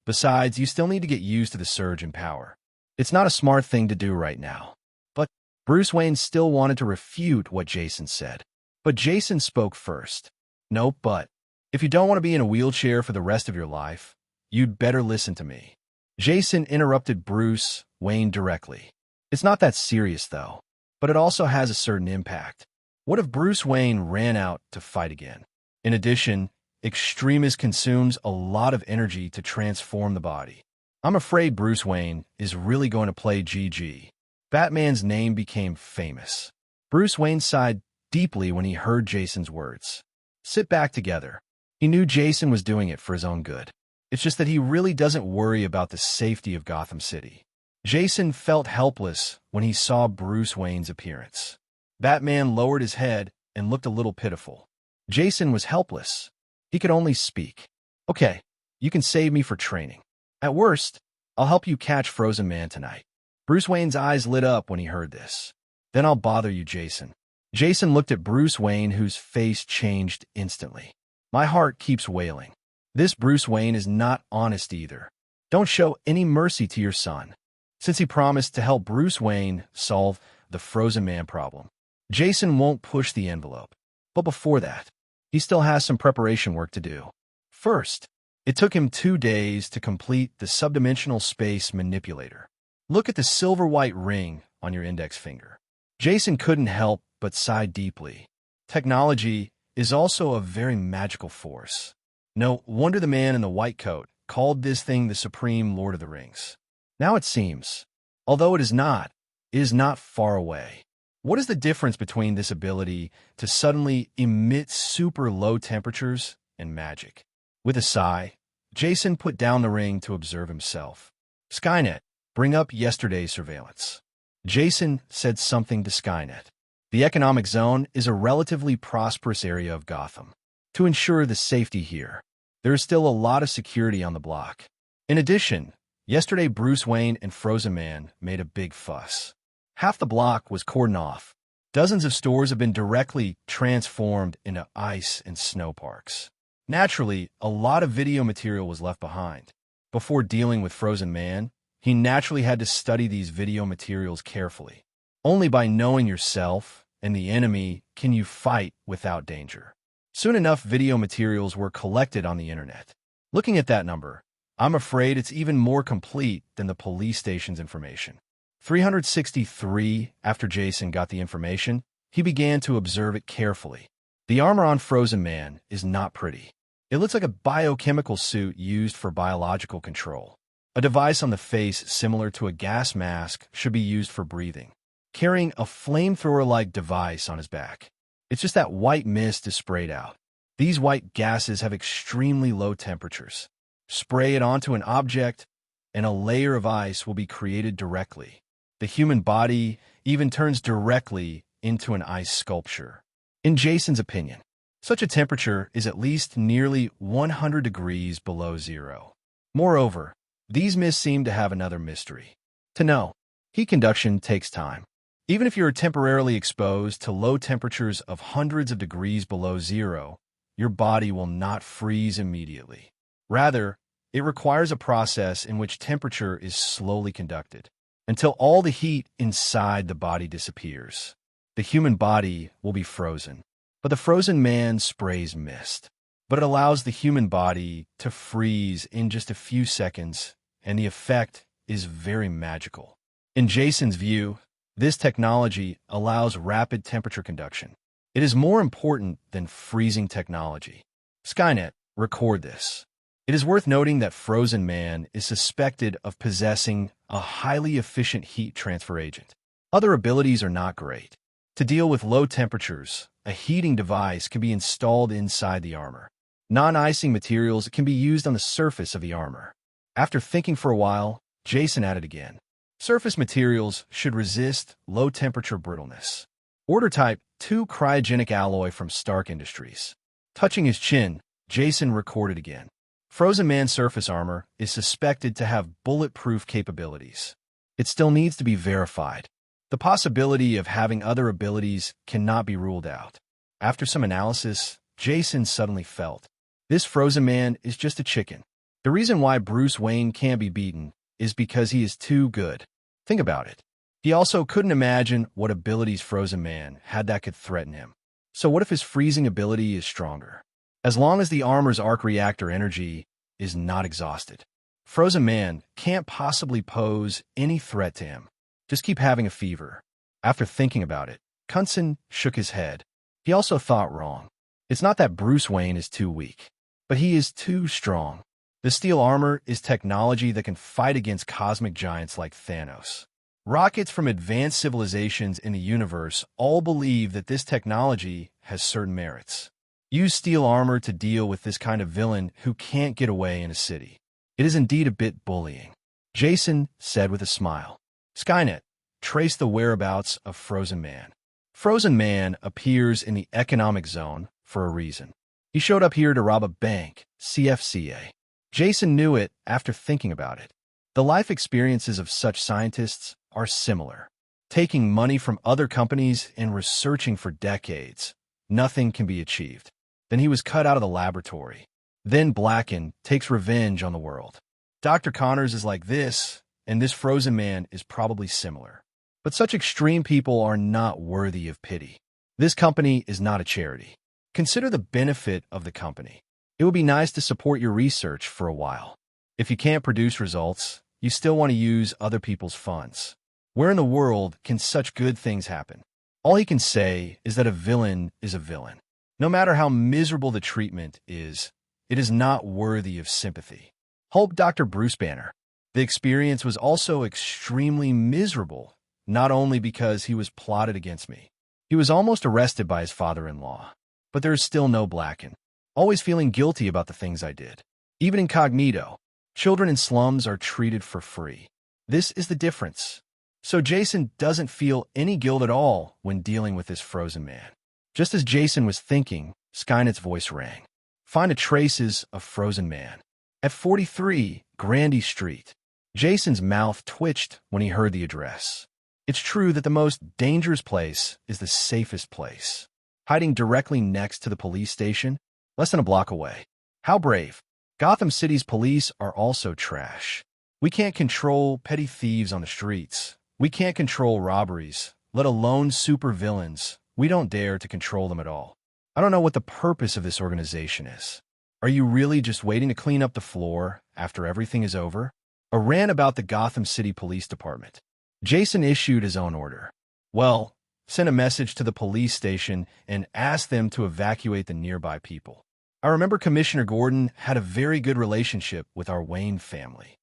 Besides, you still need to get used to the surge in power. It's not a smart thing to do right now. But Bruce Wayne still wanted to refute what Jason said. But Jason spoke first. No, but if you don't want to be in a wheelchair for the rest of your life, you'd better listen to me. Jason interrupted Bruce Wayne directly. It's not that serious, though, but it also has a certain impact. What if Bruce Wayne ran out to fight again? In addition, Extremis consumes a lot of energy to transform the body. I'm afraid Bruce Wayne is really going to play GG. Batman's name became famous. Bruce Wayne sighed deeply when he heard Jason's words. Sit back together. He knew Jason was doing it for his own good. It's just that he really doesn't worry about the safety of Gotham City. Jason felt helpless when he saw Bruce Wayne's appearance. Batman lowered his head and looked a little pitiful. Jason was helpless. He could only speak. Okay, you can save me for training. At worst, I'll help you catch Frozen Man tonight. Bruce Wayne's eyes lit up when he heard this. Then I'll bother you, Jason. Jason looked at Bruce Wayne, whose face changed instantly. My heart keeps wailing. This Bruce Wayne is not honest either. Don't show any mercy to your son, since he promised to help Bruce Wayne solve the Frozen Man problem. Jason won't push the envelope. But before that, he still has some preparation work to do. First, it took him 2 days to complete the subdimensional space manipulator. Look at the silver-white ring on your index finger. Jason couldn't help but sigh deeply. Technology is also a very magical force. No wonder the man in the white coat called this thing the Supreme Lord of the Rings. Now it seems, although it is not far away. What is the difference between this ability to suddenly emit super low temperatures and magic? With a sigh, Jason put down the ring to observe himself. Skynet, bring up yesterday's surveillance. Jason said something to Skynet. The economic zone is a relatively prosperous area of Gotham. To ensure the safety here, there is still a lot of security on the block. In addition, yesterday Bruce Wayne and Frozen Man made a big fuss. Half the block was cordoned off. Dozens of stores have been directly transformed into ice and snow parks. Naturally, a lot of video material was left behind. Before dealing with Frozen Man, he naturally had to study these video materials carefully. Only by knowing yourself and the enemy can you fight without danger. Soon enough, video materials were collected on the internet. Looking at that number, I'm afraid it's even more complete than the police station's information. 363, after Jason got the information, he began to observe it carefully. The armor on Frozen Man is not pretty. It looks like a biochemical suit used for biological control. A device on the face similar to a gas mask should be used for breathing. Carrying a flamethrower-like device on his back. It's just that white mist is sprayed out. These white gases have extremely low temperatures. Spray it onto an object, and a layer of ice will be created directly. The human body even turns directly into an ice sculpture. In Jason's opinion, such a temperature is at least nearly 100 degrees below zero. Moreover, these mists seem to have another mystery. To know, heat conduction takes time. Even if you are temporarily exposed to low temperatures of hundreds of degrees below zero, your body will not freeze immediately. Rather, it requires a process in which temperature is slowly conducted, until all the heat inside the body disappears. The human body will be frozen, but the Frozen Man sprays mist. But it allows the human body to freeze in just a few seconds, and the effect is very magical. In Jason's view, this technology allows rapid temperature conduction. It is more important than freezing technology. Skynet, record this. It is worth noting that Frozen Man is suspected of possessing a highly efficient heat transfer agent. Other abilities are not great. To deal with low temperatures, a heating device can be installed inside the armor. Non-icing materials can be used on the surface of the armor. After thinking for a while, Jason added again. Surface materials should resist low-temperature brittleness. Order type 2 cryogenic alloy from Stark Industries. Touching his chin, Jason recorded again. Frozen Man surface armor is suspected to have bulletproof capabilities. It still needs to be verified. The possibility of having other abilities cannot be ruled out. After some analysis, Jason suddenly felt, this Frozen Man is just a chicken. The reason why Bruce Wayne can't be beaten is because he is too good. Think about it. He also couldn't imagine what abilities Frozen Man had that could threaten him. So what if his freezing ability is stronger? As long as the armor's arc reactor energy is not exhausted, Frozen Man can't possibly pose any threat to him. Just keep having a fever. After thinking about it, Cunson shook his head. He also thought wrong. It's not that Bruce Wayne is too weak, but he is too strong. The steel armor is technology that can fight against cosmic giants like Thanos. Rockets from advanced civilizations in the universe all believe that this technology has certain merits. Use steel armor to deal with this kind of villain who can't get away in a city. It is indeed a bit bullying. Jason said with a smile. Skynet, trace the whereabouts of Frozen Man. Frozen Man appears in the economic zone for a reason. He showed up here to rob a bank, CFCA. Jason knew it after thinking about it. The life experiences of such scientists are similar. Taking money from other companies and researching for decades, nothing can be achieved. Then he was cut out of the laboratory. Then Blacken takes revenge on the world. Dr. Connors is like this, and this Frozen Man is probably similar. But such extreme people are not worthy of pity. This company is not a charity. Consider the benefit of the company. It would be nice to support your research for a while. If you can't produce results, you still want to use other people's funds. Where in the world can such good things happen? All he can say is that a villain is a villain. No matter how miserable the treatment is, it is not worthy of sympathy. Hope Dr. Bruce Banner. The experience was also extremely miserable, not only because he was plotted against me. He was almost arrested by his father-in-law. But there is still no Blacken. Always feeling guilty about the things I did. Even incognito, children in slums are treated for free. This is the difference. So Jason doesn't feel any guilt at all when dealing with this Frozen Man. Just as Jason was thinking, Skynet's voice rang. Find the traces of Frozen Man. At 43 Grandy Street. Jason's mouth twitched when he heard the address. It's true that the most dangerous place is the safest place. Hiding directly next to the police station, less than a block away. How brave. Gotham City's police are also trash. We can't control petty thieves on the streets. We can't control robberies, let alone supervillains. We don't dare to control them at all. I don't know what the purpose of this organization is. Are you really just waiting to clean up the floor after everything is over? A rant about the Gotham City Police Department. Jason issued his own order. Well, send a message to the police station and ask them to evacuate the nearby people. I remember Commissioner Gordon had a very good relationship with our Wayne family.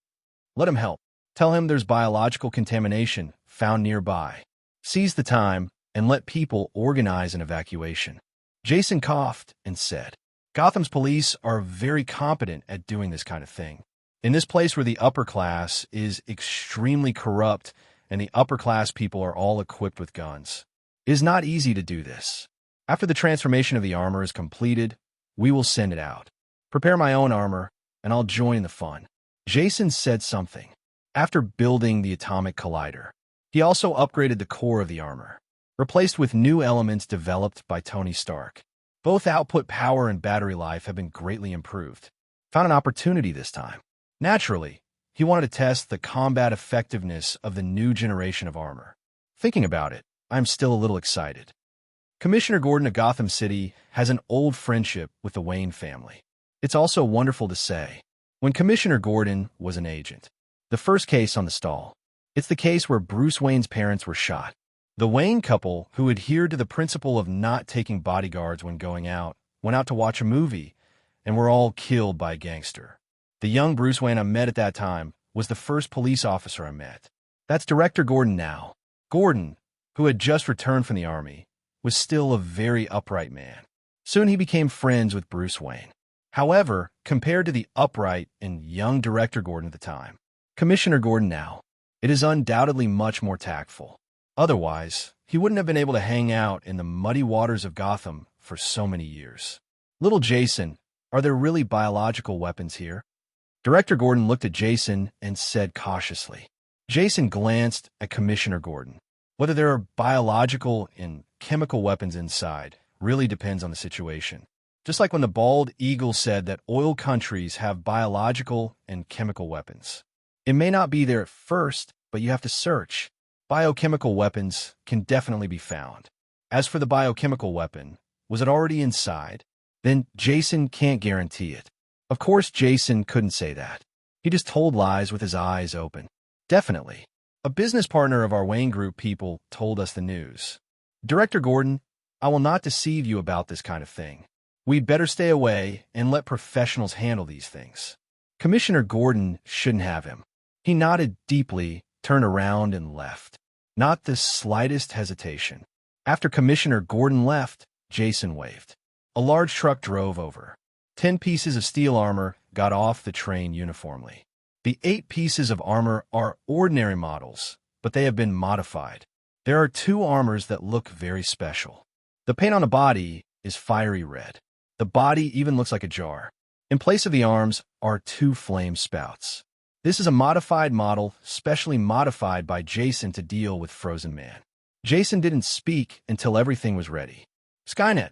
Let him help. Tell him there's biological contamination found nearby. Seize the time and let people organize an evacuation. Jason coughed and said, Gotham's police are very competent at doing this kind of thing. In this place where the upper class is extremely corrupt and the upper class people are all equipped with guns, it is not easy to do this. After the transformation of the armor is completed, we will send it out. Prepare my own armor, and I'll join the fun. Jason said something. After building the atomic collider, he also upgraded the core of the armor, replaced with new elements developed by Tony Stark. Both output power and battery life have been greatly improved. Found an opportunity this time. Naturally, he wanted to test the combat effectiveness of the new generation of armor. Thinking about it, I'm still a little excited. Commissioner Gordon of Gotham City has an old friendship with the Wayne family. It's also wonderful to say, when Commissioner Gordon was an agent. The first case on the stall. It's the case where Bruce Wayne's parents were shot. The Wayne couple, who adhered to the principle of not taking bodyguards when going out, went out to watch a movie, and were all killed by a gangster. The young Bruce Wayne I met at that time was the first police officer I met. That's Director Gordon now. Gordon, who had just returned from the army, was still a very upright man. Soon he became friends with Bruce Wayne. However, compared to the upright and young Director Gordon at the time, Commissioner Gordon now, it is undoubtedly much more tactful. Otherwise, he wouldn't have been able to hang out in the muddy waters of Gotham for so many years. Little Jason, are there really biological weapons here? Director Gordon looked at Jason and said cautiously. Jason glanced at Commissioner Gordon. Whether there are biological and chemical weapons inside really depends on the situation. Just like when the bald eagle said that oil countries have biological and chemical weapons. It may not be there at first, but you have to search. Biochemical weapons can definitely be found. As for the biochemical weapon, was it already inside? Then Jason can't guarantee it. Of course, Jason couldn't say that. He just told lies with his eyes open. Definitely. A business partner of our Wayne Group people told us the news. Director Gordon, I will not deceive you about this kind of thing. We'd better stay away and let professionals handle these things. Commissioner Gordon shouldn't have him. He nodded deeply, turned around, and left. Not the slightest hesitation. After Commissioner Gordon left, Jason waved. A large truck drove over. 10 pieces of steel armor got off the train uniformly. The 8 pieces of armor are ordinary models, but they have been modified. There are 2 armors that look very special. The paint on the body is fiery red. The body even looks like a jar. In place of the arms are 2 flame spouts. This is a modified model, specially modified by Jason to deal with Frozen Man. Jason didn't speak until everything was ready. Skynet,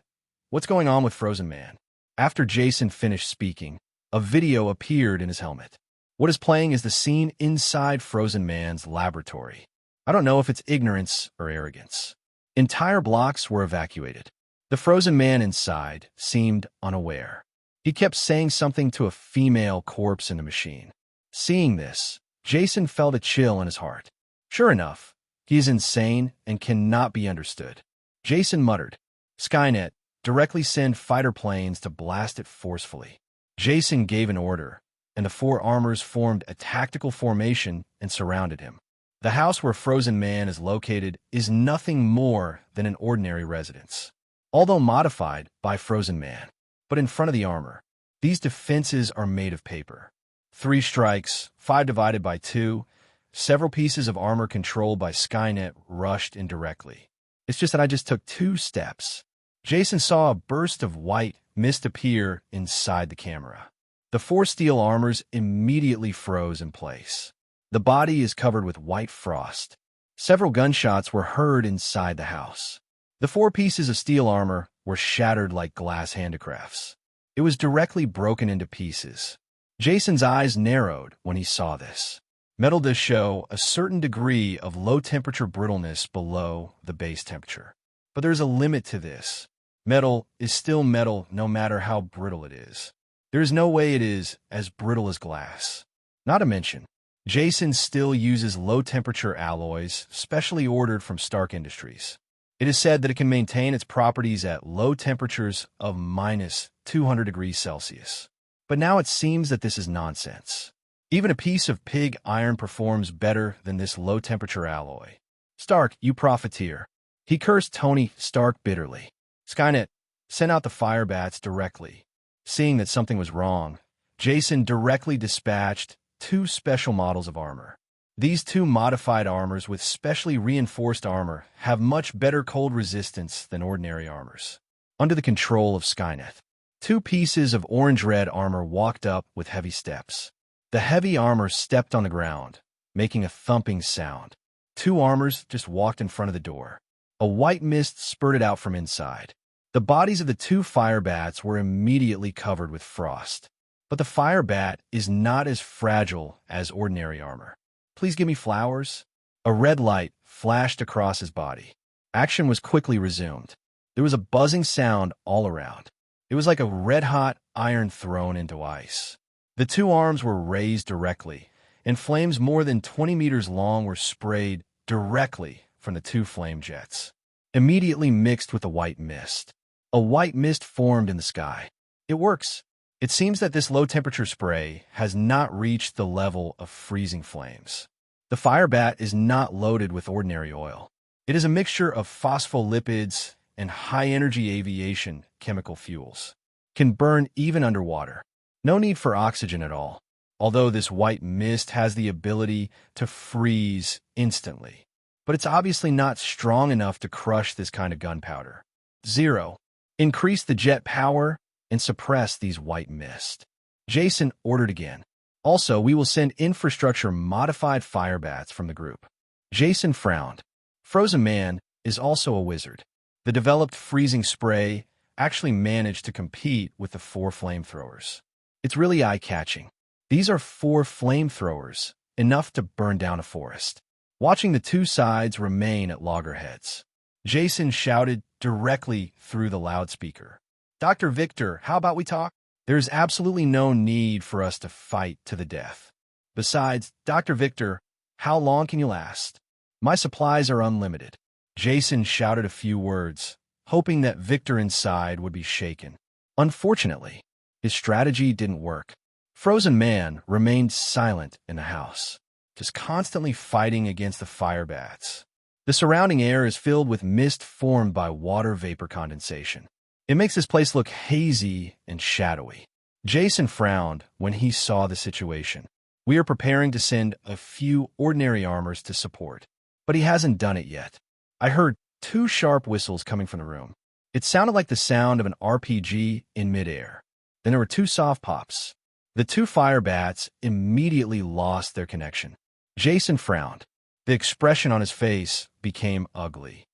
what's going on with Frozen Man? After Jason finished speaking, a video appeared in his helmet. What is playing is the scene inside Frozen Man's laboratory. I don't know if it's ignorance or arrogance. Entire blocks were evacuated. The Frozen Man inside seemed unaware. He kept saying something to a female corpse in the machine. Seeing this, Jason felt a chill in his heart. Sure enough, he is insane and cannot be understood. Jason muttered, Skynet, directly send fighter planes to blast it forcefully. Jason gave an order, and the 4 armors formed a tactical formation and surrounded him. The house where Frozen Man is located is nothing more than an ordinary residence, although modified by Frozen Man. But in front of the armor, these defenses are made of paper. 3 strikes, 5 divided by 2, several pieces of armor controlled by Skynet rushed in directly. It's just that I just took 2 steps. Jason saw a burst of white mist appear inside the camera. The 4 steel armors immediately froze in place. The body is covered with white frost. Several gunshots were heard inside the house. The 4 pieces of steel armor were shattered like glass handicrafts. It was directly broken into pieces. Jason's eyes narrowed when he saw this. Metal does show a certain degree of low-temperature brittleness below the base temperature. But there's a limit to this. Metal is still metal no matter how brittle it is. There is no way it is as brittle as glass. Not to mention, Jason still uses low-temperature alloys, specially ordered from Stark Industries. It is said that it can maintain its properties at low temperatures of minus 200 degrees Celsius. But now it seems that this is nonsense. Even a piece of pig iron performs better than this low-temperature alloy. Stark, you profiteer. He cursed Tony Stark bitterly. Skynet, sent out the fire bats directly. Seeing that something was wrong, Jason directly dispatched 2 special models of armor. These 2 modified armors with specially reinforced armor have much better cold resistance than ordinary armors. Under the control of Skynet, 2 pieces of orange-red armor walked up with heavy steps. The heavy armor stepped on the ground, making a thumping sound. 2 armors just walked in front of the door. A white mist spurted out from inside. The bodies of the 2 fire bats were immediately covered with frost. But the fire bat is not as fragile as ordinary armor. Please give me flowers. A red light flashed across his body. Action was quickly resumed. There was a buzzing sound all around. It was like a red-hot iron thrown into ice. The 2 arms were raised directly, and flames more than 20 meters long were sprayed directly from the 2 flame jets, immediately mixed with the white mist. A white mist formed in the sky. It works. It seems that this low-temperature spray has not reached the level of freezing flames. The fire bat is not loaded with ordinary oil. It is a mixture of phospholipids and high-energy aviation chemical fuels. Can burn even underwater. No need for oxygen at all, although this white mist has the ability to freeze instantly. But it's obviously not strong enough to crush this kind of gunpowder. 0. Increase the jet power and suppress these white mist. Jason ordered again. Also, we will send infrastructure-modified fire bats from the group. Jason frowned. Frozen Man is also a wizard. The developed freezing spray actually managed to compete with the 4 flamethrowers. It's really eye-catching. These are 4 flamethrowers, enough to burn down a forest. Watching the 2 sides remain at loggerheads. Jason shouted directly through the loudspeaker. Dr. Victor, how about we talk? There's absolutely no need for us to fight to the death. Besides, Dr. Victor, how long can you last? My supplies are unlimited. Jason shouted a few words, hoping that Victor inside would be shaken. Unfortunately, his strategy didn't work. Frozen Man remained silent in the house, just constantly fighting against the fire bats. The surrounding air is filled with mist formed by water vapor condensation. It makes this place look hazy and shadowy. Jason frowned when he saw the situation. We are preparing to send a few ordinary armors to support, but he hasn't done it yet. I heard 2 sharp whistles coming from the room. It sounded like the sound of an RPG in midair. Then there were 2 soft pops. The 2 fire bats immediately lost their connection. Jason frowned. The expression on his face became ugly.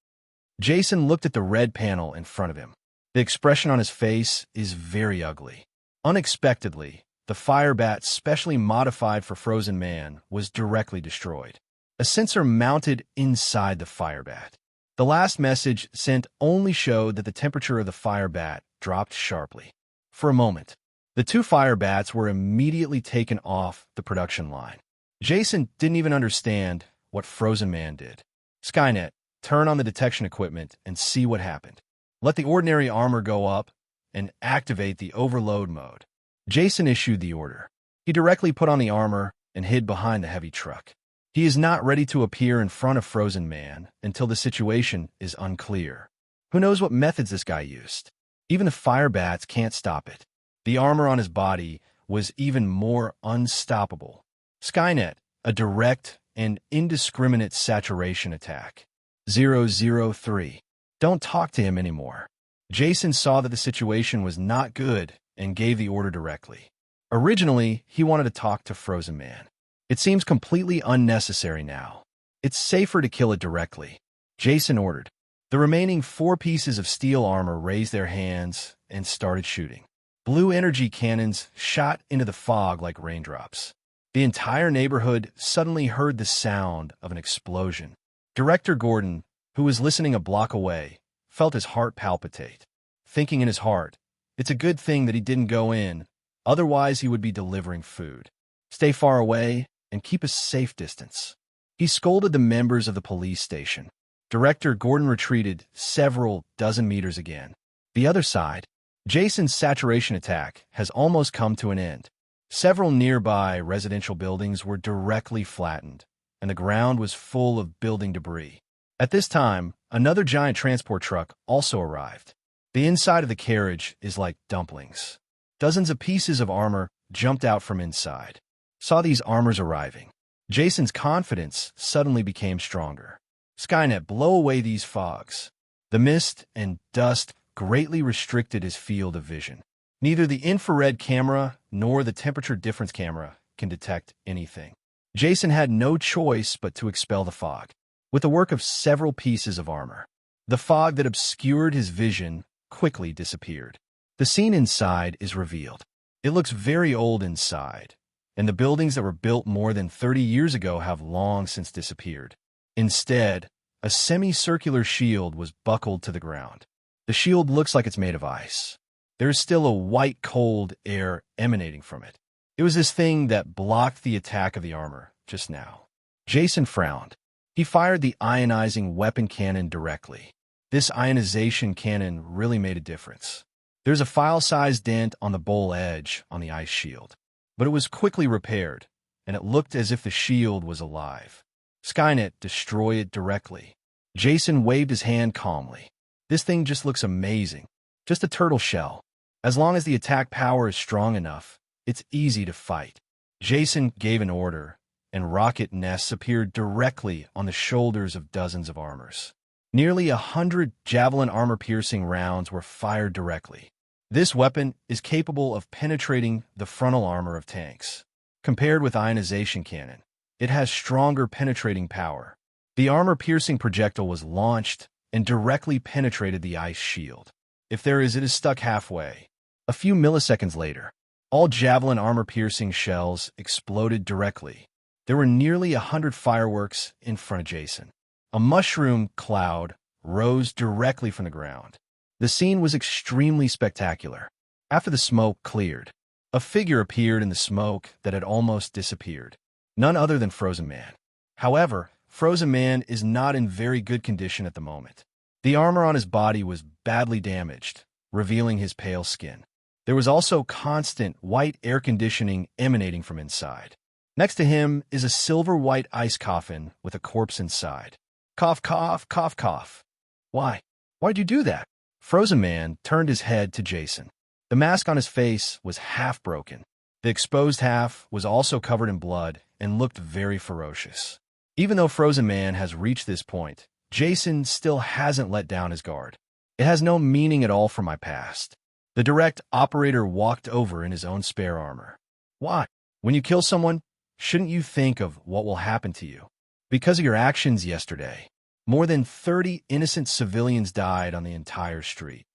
Jason looked at the red panel in front of him. The expression on his face is very ugly. Unexpectedly, the fire bat specially modified for Frozen Man was directly destroyed. A sensor mounted inside the fire bat. The last message sent only showed that the temperature of the fire bat dropped sharply. For a moment, the 2 fire bats were immediately taken off the production line. Jason didn't even understand what Frozen Man did. Skynet, turn on the detection equipment and see what happened. Let the ordinary armor go up and activate the overload mode. Jason issued the order. He directly put on the armor and hid behind the heavy truck. He is not ready to appear in front of Frozen Man until the situation is unclear. Who knows what methods this guy used? Even the fire bats can't stop it. The armor on his body was even more unstoppable. Skynet, a direct and indiscriminate saturation attack. 003. Don't talk to him anymore. Jason saw that the situation was not good and gave the order directly. Originally, he wanted to talk to Frozen Man. It seems completely unnecessary now. It's safer to kill it directly. Jason ordered. The remaining 4 pieces of steel armor raised their hands and started shooting. Blue energy cannons shot into the fog like raindrops. The entire neighborhood suddenly heard the sound of an explosion. Director Gordon, who was listening a block away, felt his heart palpitate, thinking in his heart, it's a good thing that he didn't go in, otherwise he would be delivering food. Stay far away and keep a safe distance. He scolded the members of the police station. Director Gordon retreated several dozen meters again. The other side, Jason's saturation attack has almost come to an end. Several nearby residential buildings were directly flattened, and the ground was full of building debris. At this time, another giant transport truck also arrived. The inside of the carriage is like dumplings. Dozens of pieces of armor jumped out from inside. Saw these armors arriving. Jason's confidence suddenly became stronger. Skynet, blow away these fogs. The mist and dust greatly restricted his field of vision. Neither the infrared camera nor the temperature difference camera can detect anything. Jason had no choice but to expel the fog. With the work of several pieces of armor, the fog that obscured his vision quickly disappeared. The scene inside is revealed. It looks very old inside, and the buildings that were built more than 30 years ago have long since disappeared. Instead, a semicircular shield was buckled to the ground. The shield looks like it's made of ice. There is still a white, cold air emanating from it. It was this thing that blocked the attack of the armor just now. Jason frowned. He fired the ionizing weapon cannon directly. This ionization cannon really made a difference. There's a file-sized dent on the bowl edge on the ice shield, but it was quickly repaired, and it looked as if the shield was alive. Skynet, destroy it directly. Jason waved his hand calmly. This thing just looks amazing. Just a turtle shell. As long as the attack power is strong enough, it's easy to fight. Jason gave an order, and rocket nests appeared directly on the shoulders of dozens of armors. Nearly 100 javelin armor-piercing rounds were fired directly. This weapon is capable of penetrating the frontal armor of tanks. Compared with ionization cannon, it has stronger penetrating power. The armor-piercing projectile was launched and directly penetrated the ice shield. If there is, it is stuck halfway. A few milliseconds later, all javelin armor-piercing shells exploded directly. There were nearly 100 fireworks in front of Jason. A mushroom cloud rose directly from the ground. The scene was extremely spectacular. After the smoke cleared, a figure appeared in the smoke that had almost disappeared. None other than Frozen Man. However, Frozen Man is not in very good condition at the moment. The armor on his body was badly damaged, revealing his pale skin. There was also constant white air conditioning emanating from inside. Next to him is a silver-white ice coffin with a corpse inside. Cough, cough, cough, cough. Why? Why'd you do that? Frozen Man turned his head to Jason. The mask on his face was half broken. The exposed half was also covered in blood and looked very ferocious. Even though Frozen Man has reached this point, Jason still hasn't let down his guard. It has no meaning at all for my past. The direct operator walked over in his own spare armor. Why? When you kill someone, shouldn't you think of what will happen to you? Because of your actions yesterday, more than 30 innocent civilians died on the entire street.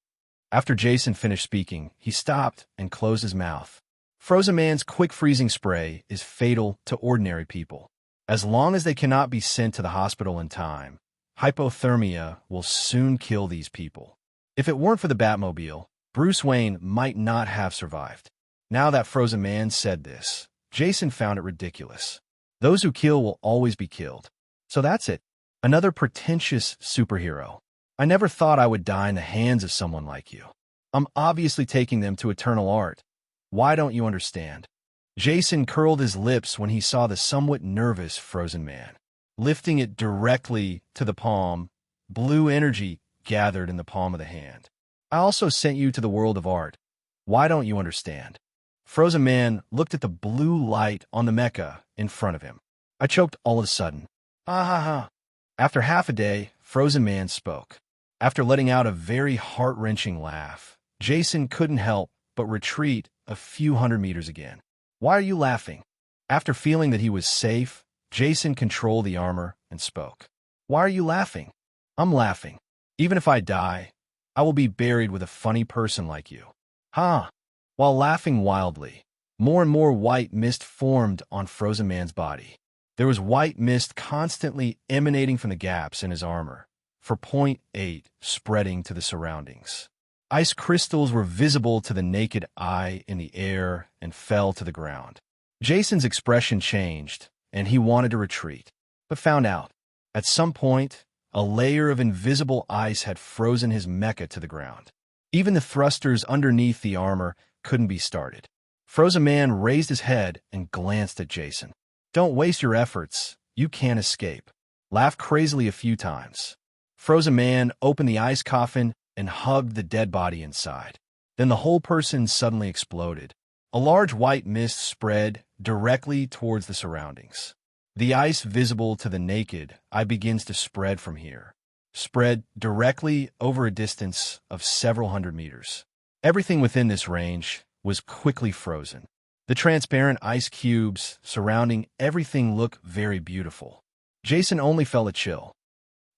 After Jason finished speaking, he stopped and closed his mouth. Frozen Man's quick freezing spray is fatal to ordinary people. As long as they cannot be sent to the hospital in time, hypothermia will soon kill these people. If it weren't for the Batmobile, Bruce Wayne might not have survived. Now that Frozen Man said this, Jason found it ridiculous. Those who kill will always be killed. So that's it. Another pretentious superhero. I never thought I would die in the hands of someone like you. I'm obviously taking them to eternal art. Why don't you understand? Jason curled his lips when he saw the somewhat nervous Frozen Man. Lifting it directly to the palm, blue energy gathered in the palm of the hand. I also sent you to the world of art. Why don't you understand? Frozen Man looked at the blue light on the mecha in front of him. I choked all of a sudden. Ah ha ha. After half a day, Frozen Man spoke. After letting out a very heart-wrenching laugh, Jason couldn't help but retreat a few hundred meters again. Why are you laughing? After feeling that he was safe, Jason controlled the armor and spoke. Why are you laughing? I'm laughing. Even if I die, I will be buried with a funny person like you. Ha! While laughing wildly, more and more white mist formed on Frozen Man's body. There was white mist constantly emanating from the gaps in his armor, for .8 spreading to the surroundings. Ice crystals were visible to the naked eye in the air and fell to the ground. Jason's expression changed, and he wanted to retreat, but found out. At some point, a layer of invisible ice had frozen his mecha to the ground. Even the thrusters underneath the armor couldn't be started. Frozen Man raised his head and glanced at Jason. Don't waste your efforts. You can't escape. Laugh crazily a few times. Frozen Man opened the ice coffin and hugged the dead body inside. Then the whole person suddenly exploded. A large white mist spread directly towards the surroundings. The ice visible to the naked eye begins to spread from here. Spread directly over a distance of several hundred meters. Everything within this range was quickly frozen. The transparent ice cubes surrounding everything looked very beautiful. Jason only felt a chill.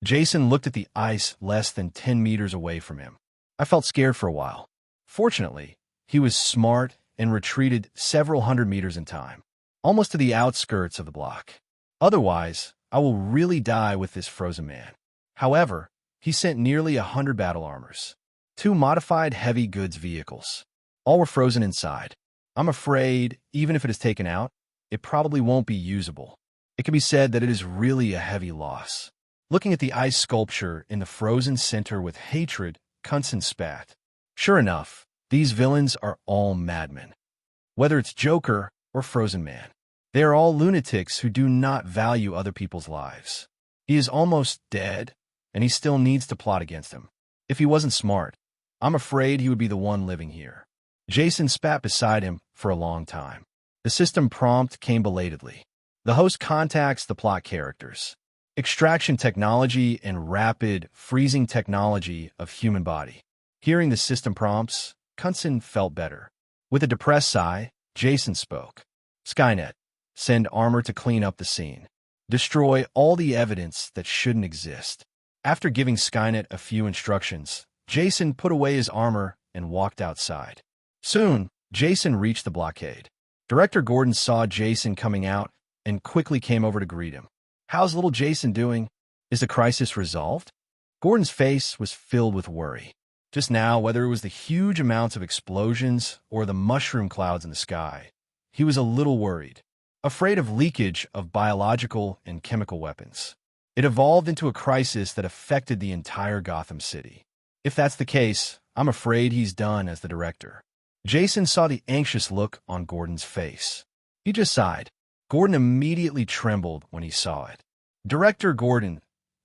Jason looked at the ice less than 10 meters away from him. I felt scared for a while. Fortunately, he was smart and retreated several hundred meters in time, almost to the outskirts of the block. Otherwise, I will really die with this Frozen Man. However, he sent nearly 100 battle armors. 2 modified heavy goods vehicles. All were frozen inside. I'm afraid, even if it is taken out, it probably won't be usable. It can be said that it is really a heavy loss. Looking at the ice sculpture in the frozen center with hatred, Kunsen spat. Sure enough, These villains are all madmen. Whether it's Joker or Frozen Man, they are all lunatics who do not value other people's lives. He is almost dead, and he still needs to plot against him. If he wasn't smart, I'm afraid he would be the one living here. Jason spat beside him for a long time. The system prompt came belatedly. The host contacts the plot characters. Extraction technology and rapid freezing technology of human body. Hearing the system prompts, Kunson felt better. With a depressed sigh, Jason spoke. Skynet, send armor to clean up the scene. Destroy all the evidence that shouldn't exist. After giving Skynet a few instructions, Jason put away his armor and walked outside. Soon, Jason reached the blockade. Director Gordon saw Jason coming out and quickly came over to greet him. How's little Jason doing? Is the crisis resolved? Gordon's face was filled with worry. Just now, whether it was the huge amounts of explosions or the mushroom clouds in the sky, he was a little worried, afraid of leakage of biological and chemical weapons. It evolved into a crisis that affected the entire Gotham City. If that's the case, I'm afraid he's done as the director. Jason saw the anxious look on Gordon's face. He just sighed. Gordon immediately trembled when he saw it. Director Gordon,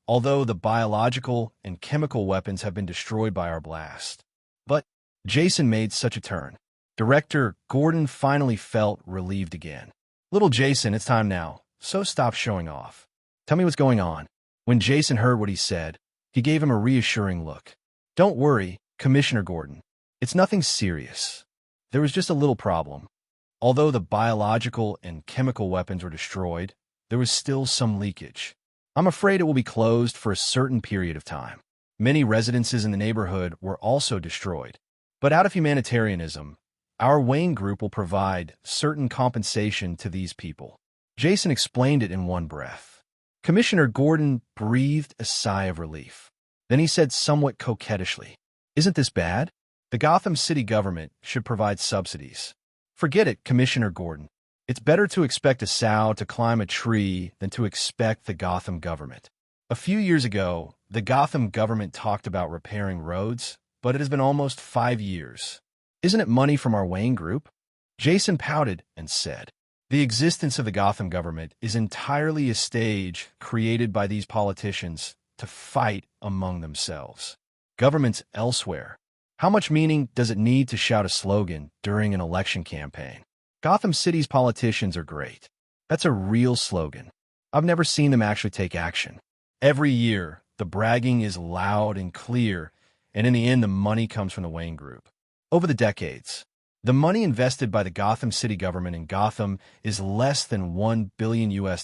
although the biological and chemical weapons have been destroyed by our blast. But Jason made such a turn. Director Gordon finally felt relieved again. Little Jason, it's time now, so stop showing off. Tell me what's going on. When Jason heard what he said, he gave him a reassuring look. Don't worry, Commissioner Gordon. It's nothing serious. There was just a little problem. Although the biological and chemical weapons were destroyed, there was still some leakage. I'm afraid it will be closed for a certain period of time. Many residences in the neighborhood were also destroyed. But out of humanitarianism, our Wayne Group will provide certain compensation to these people. Jason explained it in one breath. Commissioner Gordon breathed a sigh of relief. Then he said somewhat coquettishly, "Isn't this bad? The Gotham City government should provide subsidies." Forget it, Commissioner Gordon. It's better to expect a sow to climb a tree than to expect the Gotham government. A few years ago, the Gotham government talked about repairing roads, but it has been almost 5 years. Isn't it money from our Wayne Group? Jason pouted and said, the existence of the Gotham government is entirely a stage created by these politicians to fight among themselves. Governments elsewhere. How much meaning does it need to shout a slogan during an election campaign? Gotham City's politicians are great. That's a real slogan. I've never seen them actually take action. Every year, the bragging is loud and clear, and in the end, the money comes from the Wayne Group. Over the decades, the money invested by the Gotham City government in Gotham is less than $1 billion US.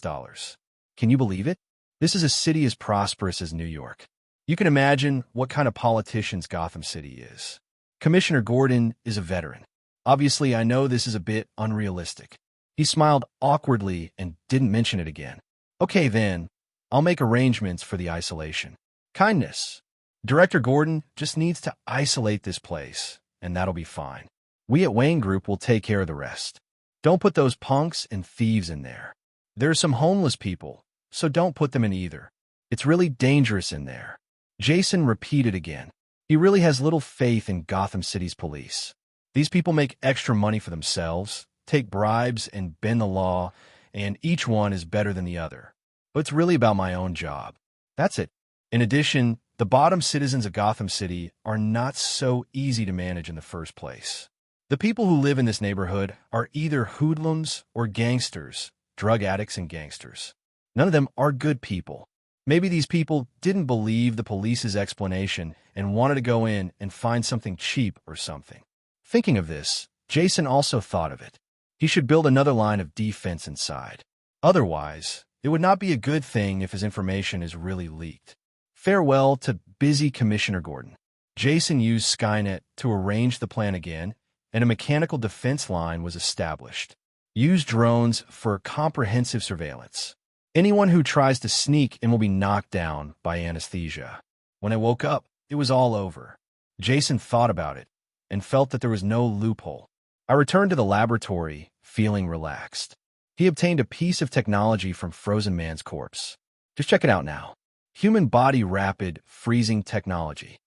Can you believe it? This is a city as prosperous as New York. You can imagine what kind of politicians Gotham City is. Commissioner Gordon is a veteran. Obviously, I know this is a bit unrealistic. He smiled awkwardly and didn't mention it again. Okay then, I'll make arrangements for the isolation. Kindness. Director Gordon just needs to isolate this place, and that'll be fine. We at Wayne Group will take care of the rest. Don't put those punks and thieves in there. There are some homeless people, so don't put them in either. It's really dangerous in there. Jason repeated again. He really has little faith in Gotham City's police. These people make extra money for themselves, take bribes, and bend the law, and each one is better than the other. But it's really about my own job. That's it. In addition, the bottom citizens of Gotham City are not so easy to manage in the first place. The people who live in this neighborhood are either hoodlums or gangsters, drug addicts and gangsters. None of them are good people. Maybe these people didn't believe the police's explanation and wanted to go in and find something cheap or something. Thinking of this, Jason also thought of it. He should build another line of defense inside. Otherwise, it would not be a good thing if his information is really leaked. Farewell to busy Commissioner Gordon. Jason used Skynet to arrange the plan again, and a mechanical defense line was established. Use drones for comprehensive surveillance. Anyone who tries to sneak in will be knocked down by anesthesia. When I woke up, it was all over. Jason thought about it and felt that there was no loophole. I returned to the laboratory, feeling relaxed. He obtained a piece of technology from Frozen Man's corpse. Just check it out now. Human body rapid freezing technology.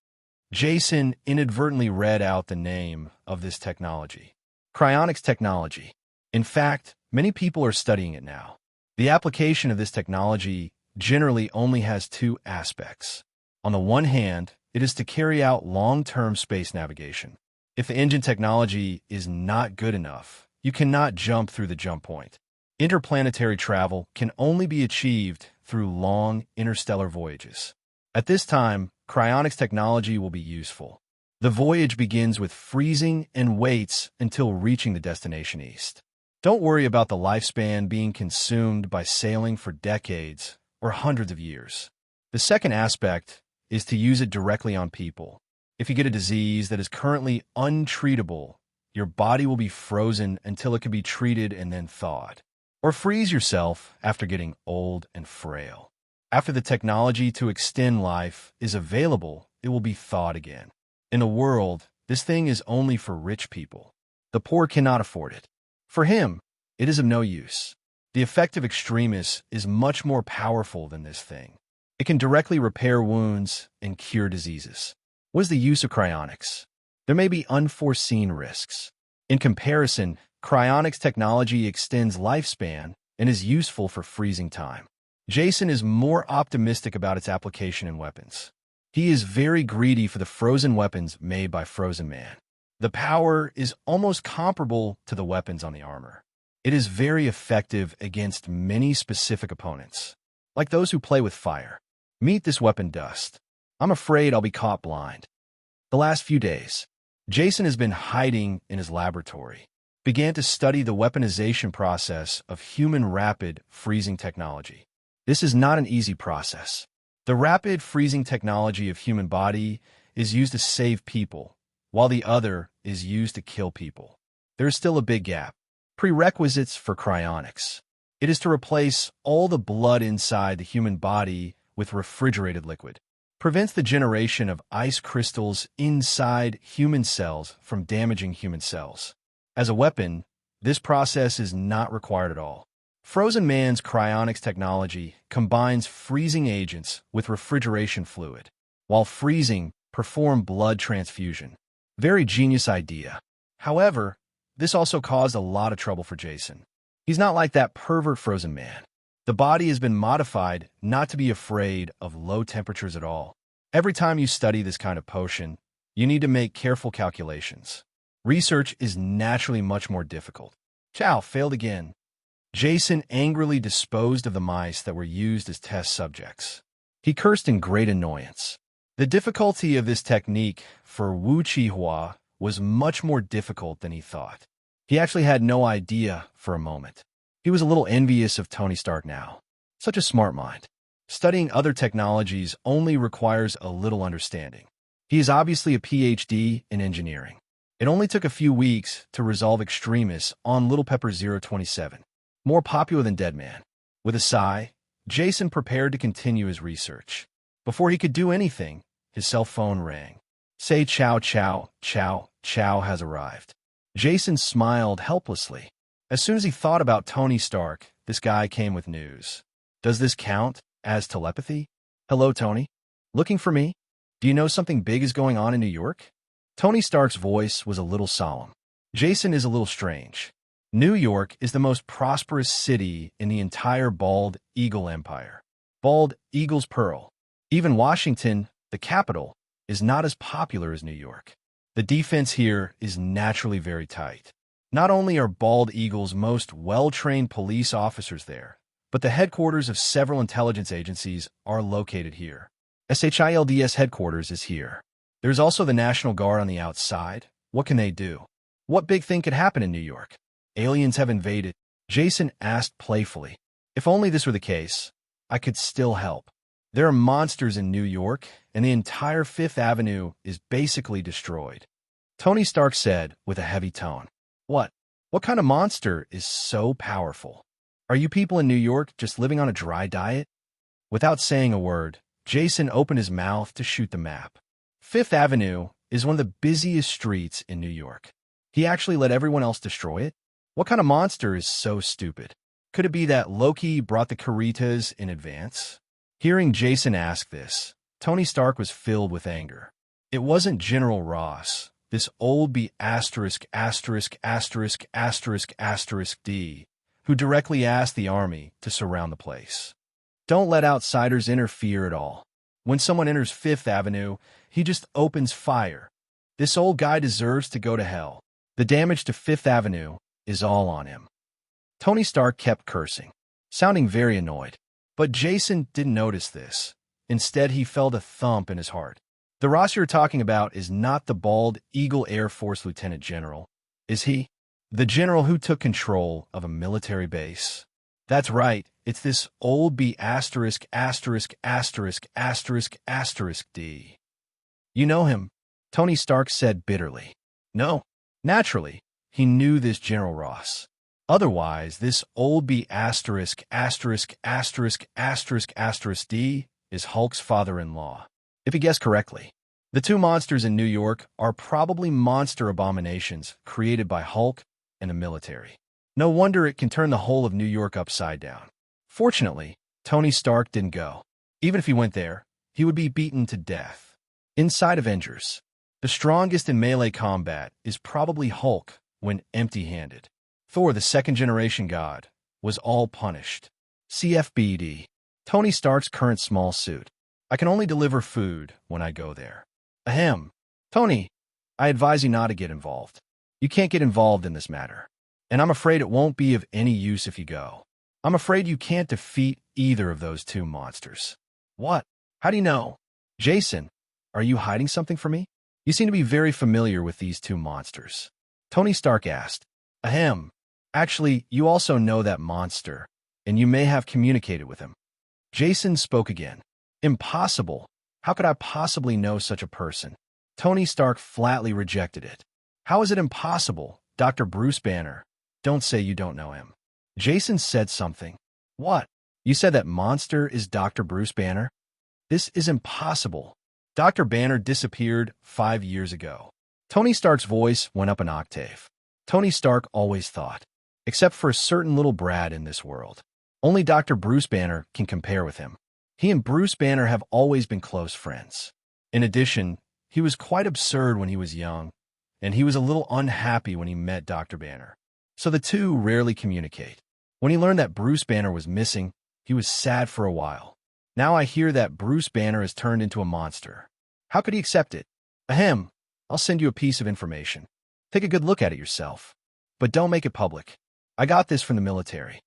Jason inadvertently read out the name of this technology. Cryonics technology. In fact, many people are studying it now. The application of this technology generally only has two aspects. On the one hand, it is to carry out long-term space navigation. If the engine technology is not good enough, you cannot jump through the jump point. Interplanetary travel can only be achieved through long interstellar voyages. At this time, cryonics technology will be useful. The voyage begins with freezing and waits until reaching the destination east. Don't worry about the lifespan being consumed by sailing for decades or hundreds of years. The second aspect is to use it directly on people. If you get a disease that is currently untreatable, your body will be frozen until it can be treated and then thawed. Or freeze yourself after getting old and frail. After the technology to extend life is available, it will be thawed again. In the world, this thing is only for rich people. The poor cannot afford it. For him, it is of no use. The effect of extremis is much more powerful than this thing. It can directly repair wounds and cure diseases. What is the use of cryonics? There may be unforeseen risks. In comparison, cryonics technology extends lifespan and is useful for freezing time. Jason is more optimistic about its application in weapons. He is very greedy for the frozen weapons made by Frozen Man. The power is almost comparable to the weapons on the armor. It is very effective against many specific opponents, like those who play with fire. Meet this weapon Dust. I'm afraid I'll be caught blind. The last few days, Jason has been hiding in his laboratory, began to study the weaponization process of human rapid freezing technology. This is not an easy process. The rapid freezing technology of human body is used to save people, while the other is used to kill people. There is still a big gap. Prerequisites for cryonics. It is to replace all the blood inside the human body with refrigerated liquid. Prevents the generation of ice crystals inside human cells from damaging human cells. As a weapon, this process is not required at all. Frozen Man's cryonics technology combines freezing agents with refrigeration fluid. While freezing, perform blood transfusion. Very genius idea. However, this also caused a lot of trouble for Jason. He's not like that pervert Frozen Man. The body has been modified not to be afraid of low temperatures at all. Every time you study this kind of potion, you need to make careful calculations. Research is naturally much more difficult. Chow failed again. Jason angrily disposed of the mice that were used as test subjects. He cursed in great annoyance. The difficulty of this technique for Wu Qihua was much more difficult than he thought. He actually had no idea for a moment. He was a little envious of Tony Stark now. Such a smart mind. Studying other technologies only requires a little understanding. He is obviously a PhD in engineering. It only took a few weeks to resolve extremis on Little Pepper 027, more popular than Dead Man. With a sigh, Jason prepared to continue his research. Before he could do anything, his cell phone rang. Say Chow Chow, Chow, Chow has arrived. Jason smiled helplessly. As soon as he thought about Tony Stark, this guy came with news. Does this count as telepathy? Hello, Tony. Looking for me? Do you know something big is going on in New York? Tony Stark's voice was a little solemn. Jason is a little strange. New York is the most prosperous city in the entire Bald Eagle Empire. Bald Eagle's Pearl. Even Washington, the capital, is not as popular as New York. The defense here is naturally very tight. Not only are Bald Eagle's most well-trained police officers there, but the headquarters of several intelligence agencies are located here. SHILD's headquarters is here. There's also the National Guard on the outside. What can they do? What big thing could happen in New York? Aliens have invaded. Jason asked playfully. If only this were the case, I could still help. There are monsters in New York, and the entire Fifth Avenue is basically destroyed. Tony Stark said with a heavy tone. What? What kind of monster is so powerful? Are you people in New York just living on a dry diet? Without saying a word, Jason opened his mouth to shoot the map. Fifth Avenue is one of the busiest streets in New York. He actually let everyone else destroy it? What kind of monster is so stupid? Could it be that Loki brought the Caritas in advance? Hearing Jason ask this, Tony Stark was filled with anger. It wasn't General Ross, this old B asterisk asterisk asterisk asterisk asterisk D, who directly asked the army to surround the place. Don't let outsiders interfere at all. When someone enters Fifth Avenue, he just opens fire. This old guy deserves to go to hell. The damage to Fifth Avenue is all on him. Tony Stark kept cursing, sounding very annoyed. But Jason didn't notice this. Instead, he felt a thump in his heart. The Ross you're talking about is not the bald Eagle Air Force Lieutenant General, is he? The general who took control of a military base. That's right, it's this old B asterisk asterisk asterisk asterisk asterisk D. You know him, Tony Stark said bitterly. No, naturally, he knew this General Ross. Otherwise, this old B asterisk asterisk asterisk asterisk asterisk D is Hulk's father-in-law. If he guessed correctly, the two monsters in New York are probably monster abominations created by Hulk and the military. No wonder it can turn the whole of New York upside down. Fortunately, Tony Stark didn't go. Even if he went there, he would be beaten to death. Inside Avengers, the strongest in melee combat is probably Hulk when empty-handed. Thor, the second-generation god, was all punished. CFBD. Tony Stark's current small suit. I can only deliver food when I go there. Ahem. Tony, I advise you not to get involved. You can't get involved in this matter. And I'm afraid it won't be of any use if you go. I'm afraid you can't defeat either of those two monsters. What? How do you know? Jason, are you hiding something from me? You seem to be very familiar with these two monsters. Tony Stark asked. Ahem. Actually, you also know that monster, and you may have communicated with him. Jason spoke again. Impossible. How could I possibly know such a person? Tony Stark flatly rejected it. How is it impossible, Dr. Bruce Banner? Don't say you don't know him. Jason said something. What? You said that monster is Dr. Bruce Banner? This is impossible. Dr. Banner disappeared 5 years ago. Tony Stark's voice went up an octave. Tony Stark always thought, except for a certain little brat in this world, only Dr. Bruce Banner can compare with him. He and Bruce Banner have always been close friends. In addition, he was quite absurd when he was young, and he was a little unhappy when he met Dr. Banner. So the two rarely communicate. When he learned that Bruce Banner was missing, he was sad for a while. Now I hear that Bruce Banner has turned into a monster. How could he accept it? Ahem, I'll send you a piece of information. Take a good look at it yourself. But don't make it public. I got this from the military.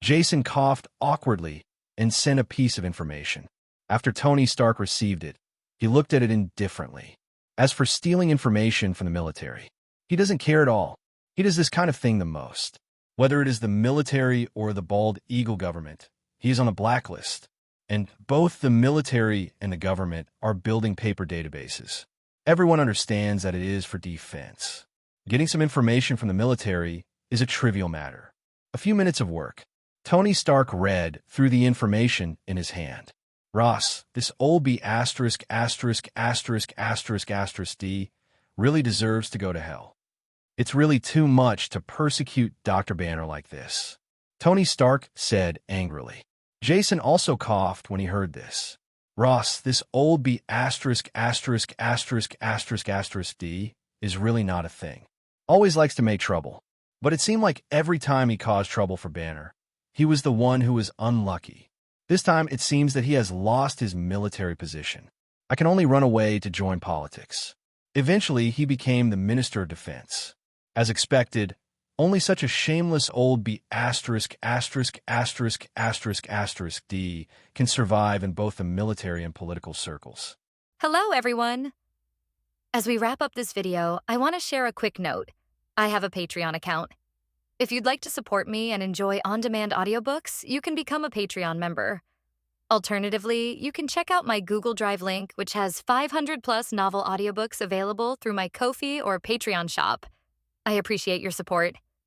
Jason coughed awkwardly and sent a piece of information. After Tony Stark received it, he looked at it indifferently. As for stealing information from the military, he doesn't care at all. He does this kind of thing the most. Whether it is the military or the bald eagle government, he is on a blacklist. And both the military and the government are building paper databases. Everyone understands that it is for defense. Getting some information from the military is a trivial matter. A few minutes of work. Tony Stark read through the information in his hand. Ross, this old B asterisk asterisk asterisk asterisk asterisk D really deserves to go to hell. It's really too much to persecute Dr. Banner like this, Tony Stark said angrily. Jason also coughed when he heard this. Ross, this old B asterisk asterisk asterisk asterisk asterisk D is really not a thing. Always likes to make trouble. But it seemed like every time he caused trouble for Banner, he was the one who was unlucky. This time it seems that he has lost his military position. I can only run away to join politics. Eventually, he became the Minister of Defense. As expected, only such a shameless old B asterisk asterisk asterisk asterisk asterisk D can survive in both the military and political circles. Hello, everyone. As we wrap up this video, I want to share a quick note. I have a Patreon account. If you'd like to support me and enjoy on-demand audiobooks, you can become a Patreon member. Alternatively, you can check out my Google Drive link, which has 500+ novel audiobooks available through my Ko-fi or Patreon shop. I appreciate your support.